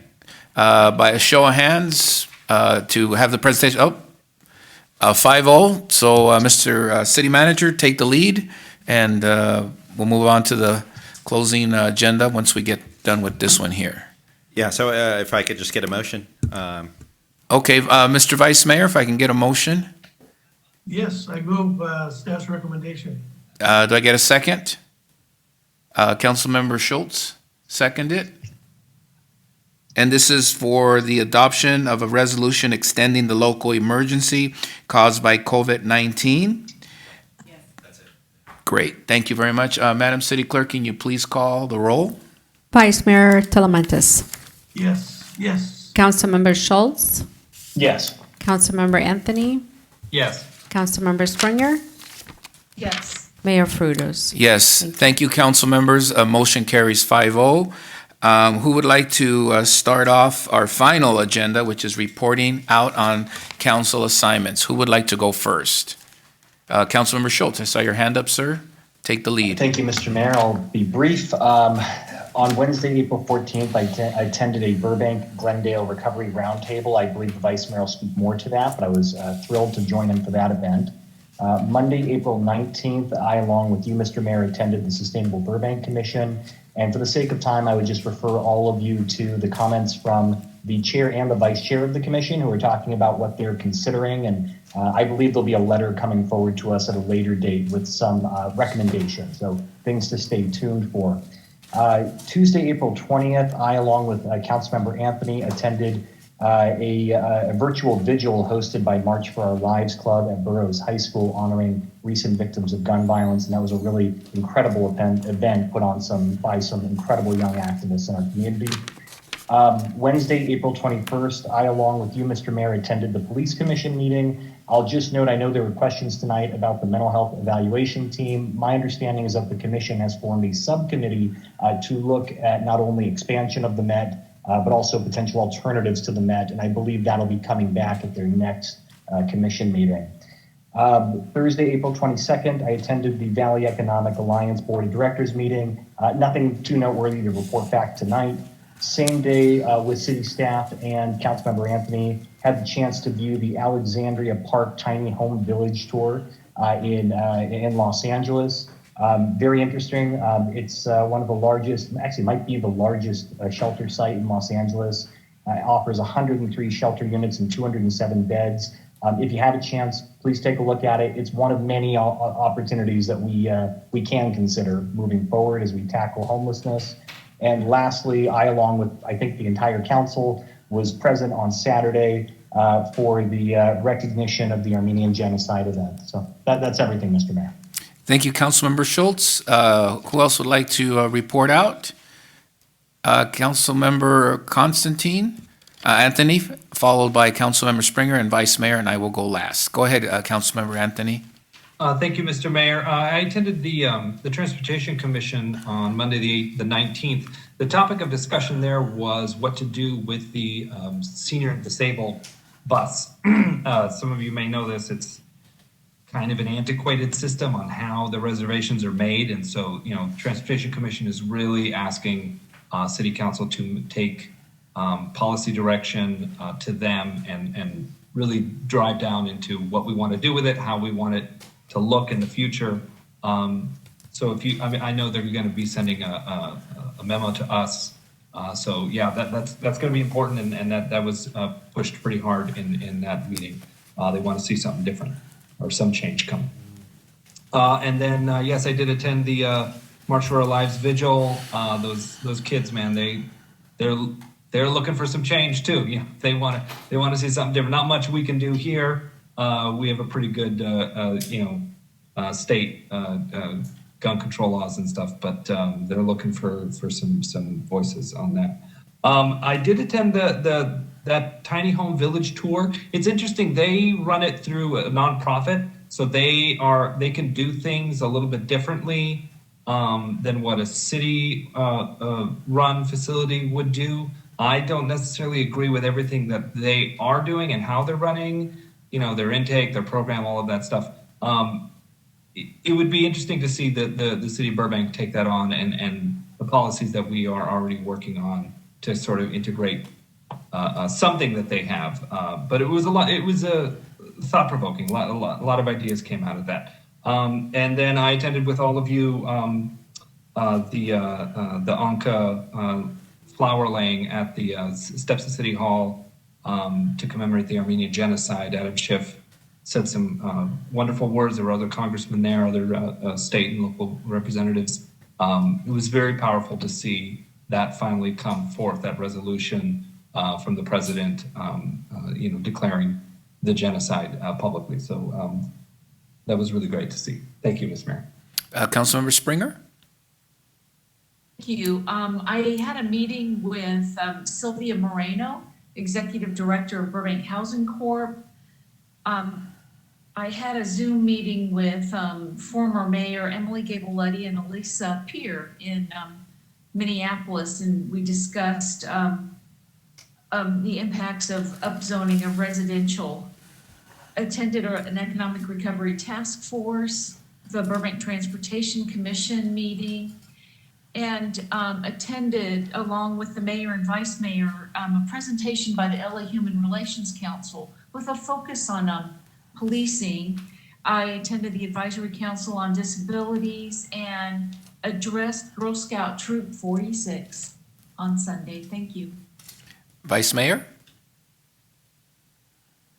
By a show of hands, to have the presentation, 5-0. So, Mr. City Manager, take the lead, and we'll move on to the closing agenda once we get done with this one here. Yeah, so if I could just get a motion. Okay, Mr. Vice Mayor, if I can get a motion. Yes, I move staff's recommendation. Do I get a second? Councilmember Schultz, second it. And this is for the adoption of a resolution extending the local emergency caused by COVID-19. Yes, that's it. Great, thank you very much. Madam City Clerk, can you please call the roll? Vice Mayor Talamantes. Yes, yes. Councilmember Schultz. Yes. Councilmember Anthony. Yes. Councilmember Springer. Yes. Mayor Frutos. Yes, thank you, council members. Motion carries 5-0. Who would like to start off our final agenda, which is reporting out on council assignments? Who would like to go first? Councilmember Schultz, I saw your hand up, sir. Take the lead. Thank you, Mr. Mayor. I'll be brief. On Wednesday, April 14th, I attended a Burbank Glendale Recovery Roundtable. I believe the Vice Mayor will speak more to that, but I was thrilled to join him for that event. Monday, April 19th, I, along with you, Mr. Mayor, attended the Sustainable Burbank Commission. And for the sake of time, I would just refer all of you to the comments from the chair and the vice chair of the commission, who are talking about what they're considering. And I believe there'll be a letter coming forward to us at a later date with some recommendations. So things to stay tuned for. Tuesday, April 20th, I, along with Councilmember Anthony, attended a virtual vigil hosted by March for Our Lives Club at Burroughs High School, honoring recent victims of gun violence. And that was a really incredible event put on by some incredible young activists in our community. Wednesday, April 21st, I, along with you, Mr. Mayor, attended the Police Commission meeting. I'll just note, I know there were questions tonight about the mental health evaluation team. My understanding is that the commission has formed a subcommittee to look at not only expansion of the Met, but also potential alternatives to the Met. And I believe that'll be coming back at their next commission meeting. Thursday, April 22nd, I attended the Valley Economic Alliance Board of Directors meeting. Nothing too noteworthy to report back tonight. Same day with city staff and Councilmember Anthony, had the chance to view the Alexandria Park Tiny Home Village tour in Los Angeles. Very interesting. It's one of the largest, actually might be the largest shelter site in Los Angeles. It offers 103 shelter units and 207 beds. If you had a chance, please take a look at it. It's one of many opportunities that we can consider moving forward as we tackle homelessness. And lastly, I, along with, I think, the entire council, was present on Saturday for the recognition of the Armenian Genocide event. So that's everything, Mr. Mayor. Thank you, Councilmember Schultz. Who else would like to report out? Councilmember Constantine, Anthony, followed by Councilmember Springer and Vice Mayor, and I will go last. Go ahead, Councilmember Anthony. Thank you, Mr. Mayor. I attended the Transportation Commission on Monday, the 19th. The topic of discussion there was what to do with the senior and disabled bus. Some of you may know this. It's kind of an antiquated system on how the reservations are made. And so, Transportation Commission is really asking City Council to take policy direction to them and really drive down into what we want to do with it, how we want it to look in the future. So I know they're going to be sending a memo to us. So yeah, that's going to be important, and that was pushed pretty hard in that meeting. They want to see something different or some change coming. And then yes, I did attend the March for Our Lives vigil. Those kids, man, they're looking for some change too. Yeah, they want to see something different. Not much we can do here. We have a pretty good, state gun control laws and stuff, but they're looking for some voices on that. I did attend that tiny home village tour. It's interesting. They run it through a nonprofit, so they can do things a little bit differently than what a city run facility would do. I don't necessarily agree with everything that they are doing and how they're running, their intake, their program, all of that stuff. It would be interesting to see the city of Burbank take that on and the policies that we are already working on to sort of integrate something that they have. But it was thought-provoking. A lot of ideas came out of that. And then I attended with all of you the Anka flower laying at the steps of City Hall to commemorate the Armenian Genocide. Adam Schiff said some wonderful words. There were other congressmen there, other state and local representatives. It was very powerful to see that finally come forth, that resolution from the president, declaring the genocide publicly. So that was really great to see. Thank you, Ms. Mayor. Councilmember Springer? Thank you. I had a meeting with Sylvia Moreno, Executive Director of Burbank Housing Corp. I had a Zoom meeting with former Mayor Emily Gabeletti and Elisa Peer in Minneapolis, and we discussed the impacts of upzoning of residential. Attended an economic recovery task force, the Burbank Transportation Commission meeting, and attended, along with the mayor and vice mayor, a presentation by the LA Human Relations Council with a focus on policing. I attended the Advisory Council on Disabilities and addressed Girl Scout Troop 46 on Sunday. Thank you. Vice Mayor?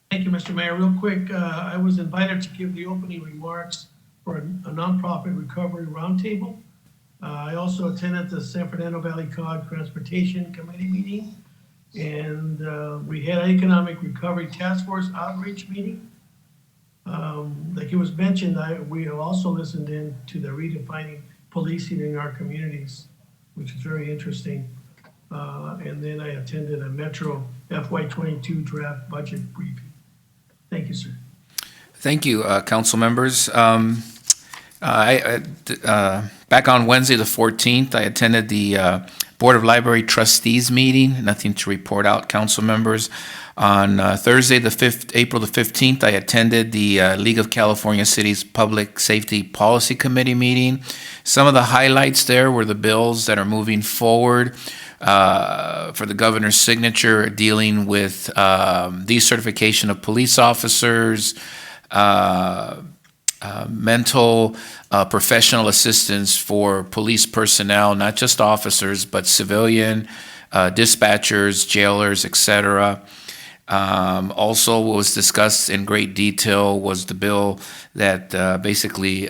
Thank you, Mr. Mayor. Real quick, I was invited to give the opening remarks for a nonprofit recovery roundtable. I also attended the San Fernando Valley COG Transportation Committee meeting, and we had an economic recovery task force outreach meeting. Like it was mentioned, we have also listened in to the redefining policing in our communities, which is very interesting. And then I attended a Metro FY22 draft budget briefing. Thank you, sir. Thank you, council members. Back on Wednesday, the 14th, I attended the Board of Library Trustees meeting. Nothing to report out, council members. On Thursday, April the 15th, I attended the League of California Cities Public Safety Policy Committee meeting. Some of the highlights there were the bills that are moving forward for the governor's signature, dealing with decertification of police officers, mental professional assistance for police personnel, not just officers, but civilian, dispatchers, jailers, etc. Also, what was discussed in great detail was the bill that basically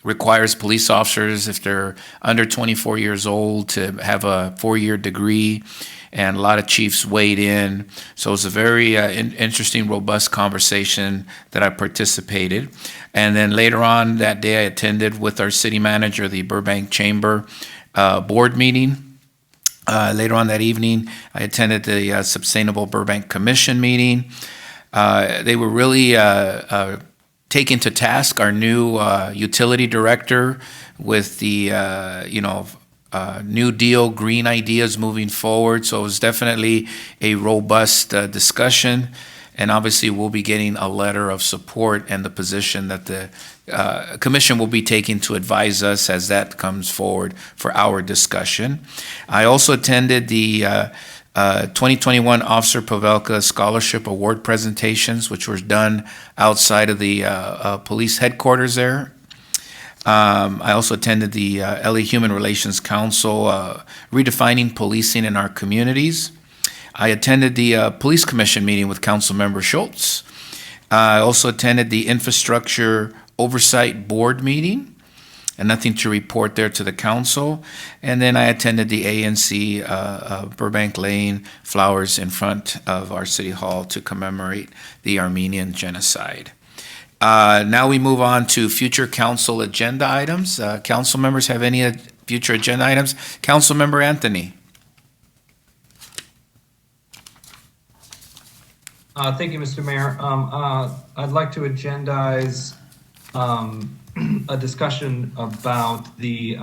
requires police officers, if they're under 24 years old, to have a 4-year degree, and a lot of chiefs weighed in. So it was a very interesting, robust conversation that I participated. And then later on that day, I attended with our city manager the Burbank Chamber board meeting. Later on that evening, I attended the Sustainable Burbank Commission meeting. They were really taking to task our new utility director with the, New Deal green ideas moving forward. So it was definitely a robust discussion. And obviously, we'll be getting a letter of support and the position that the commission will be taking to advise us as that comes forward for our discussion. I also attended the 2021 Officer Pavelka Scholarship Award presentations, which were done outside of the police headquarters there. I also attended the LA Human Relations Council Redefining Policing in Our Communities. I attended the Police Commission meeting with Councilmember Schultz. I also attended the Infrastructure Oversight Board meeting, and nothing to report there to the council. And then I attended the ANC Burbank Lane flowers in front of our city hall to commemorate the Armenian genocide. Now we move on to future council agenda items. Council members have any future agenda items? Councilmember Anthony. Thank you, Mr. Mayor. I'd like to agendize a discussion about the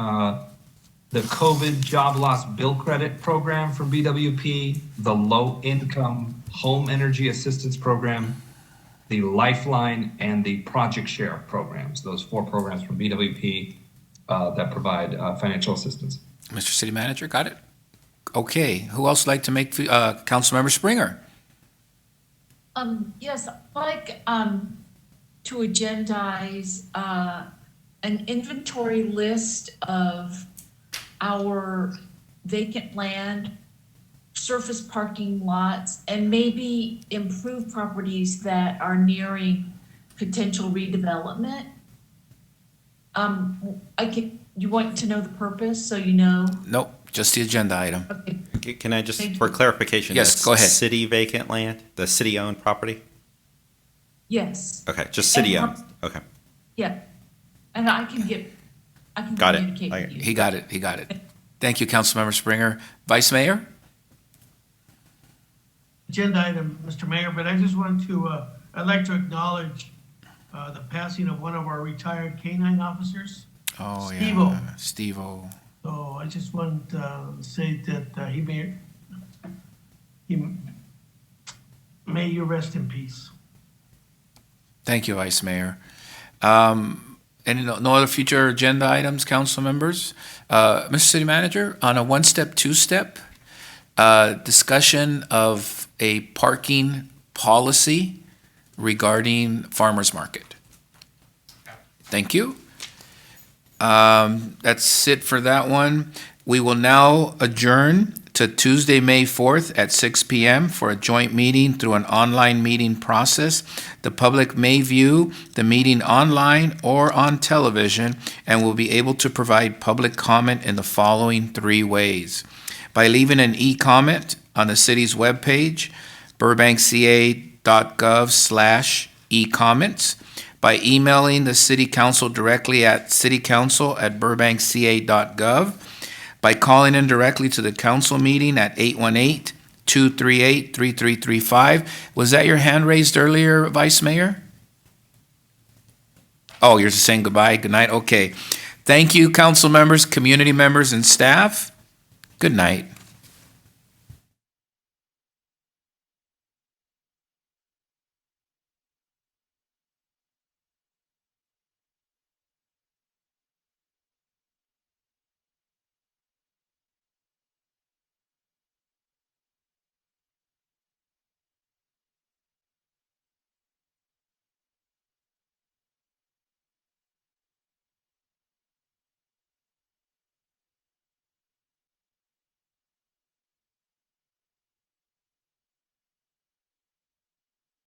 COVID job loss bill credit program from BWP, the low income home energy assistance program, the Lifeline, and the Project Share programs. Those 4 programs from BWP that provide financial assistance. Mr. City Manager, got it? Okay, who else would like to make, Councilmember Springer? Yes, I'd like to agendize an inventory list of our vacant land, surface parking lots, and maybe improved properties that are nearing potential redevelopment. You want to know the purpose, so you know? Nope, just the agenda item. Okay. Can I just, for clarification? Yes, that's go ahead. City vacant land, the city-owned property? Yes. Okay, just city-owned, okay. Yeah, and I can Got it. communicate with you. He got it. Thank you, Councilmember Springer. Vice Mayor? Agenda item, Mr. Mayor, but I just want to, I'd like to acknowledge the passing of one of our retired K-9 officers. Oh, Steve-O. yeah, Steve-O. So I just want to say that he may you rest in peace. Thank you, Vice Mayor. Any no other future agenda items, council members? Mr. City Manager, on a one-step, two-step, discussion of a parking policy regarding farmers market. Thank you. That's it for that one. We will now adjourn to Tuesday, May 4th at 6 p.m. for a joint meeting through an online meeting process. The public may view the meeting online or on television and will be able to provide public comment in the following 3 ways. By leaving an e-comment on the city's webpage, burbankca.gov/ e-comments, by emailing the city council directly at citycouncil@burbankca.gov, by calling in directly to the council meeting at 818-238-3335. Was that your hand raised earlier, Vice Mayor? Oh, you're just saying goodbye, good night? Okay. Thank you, council members, community members, and staff. Good night.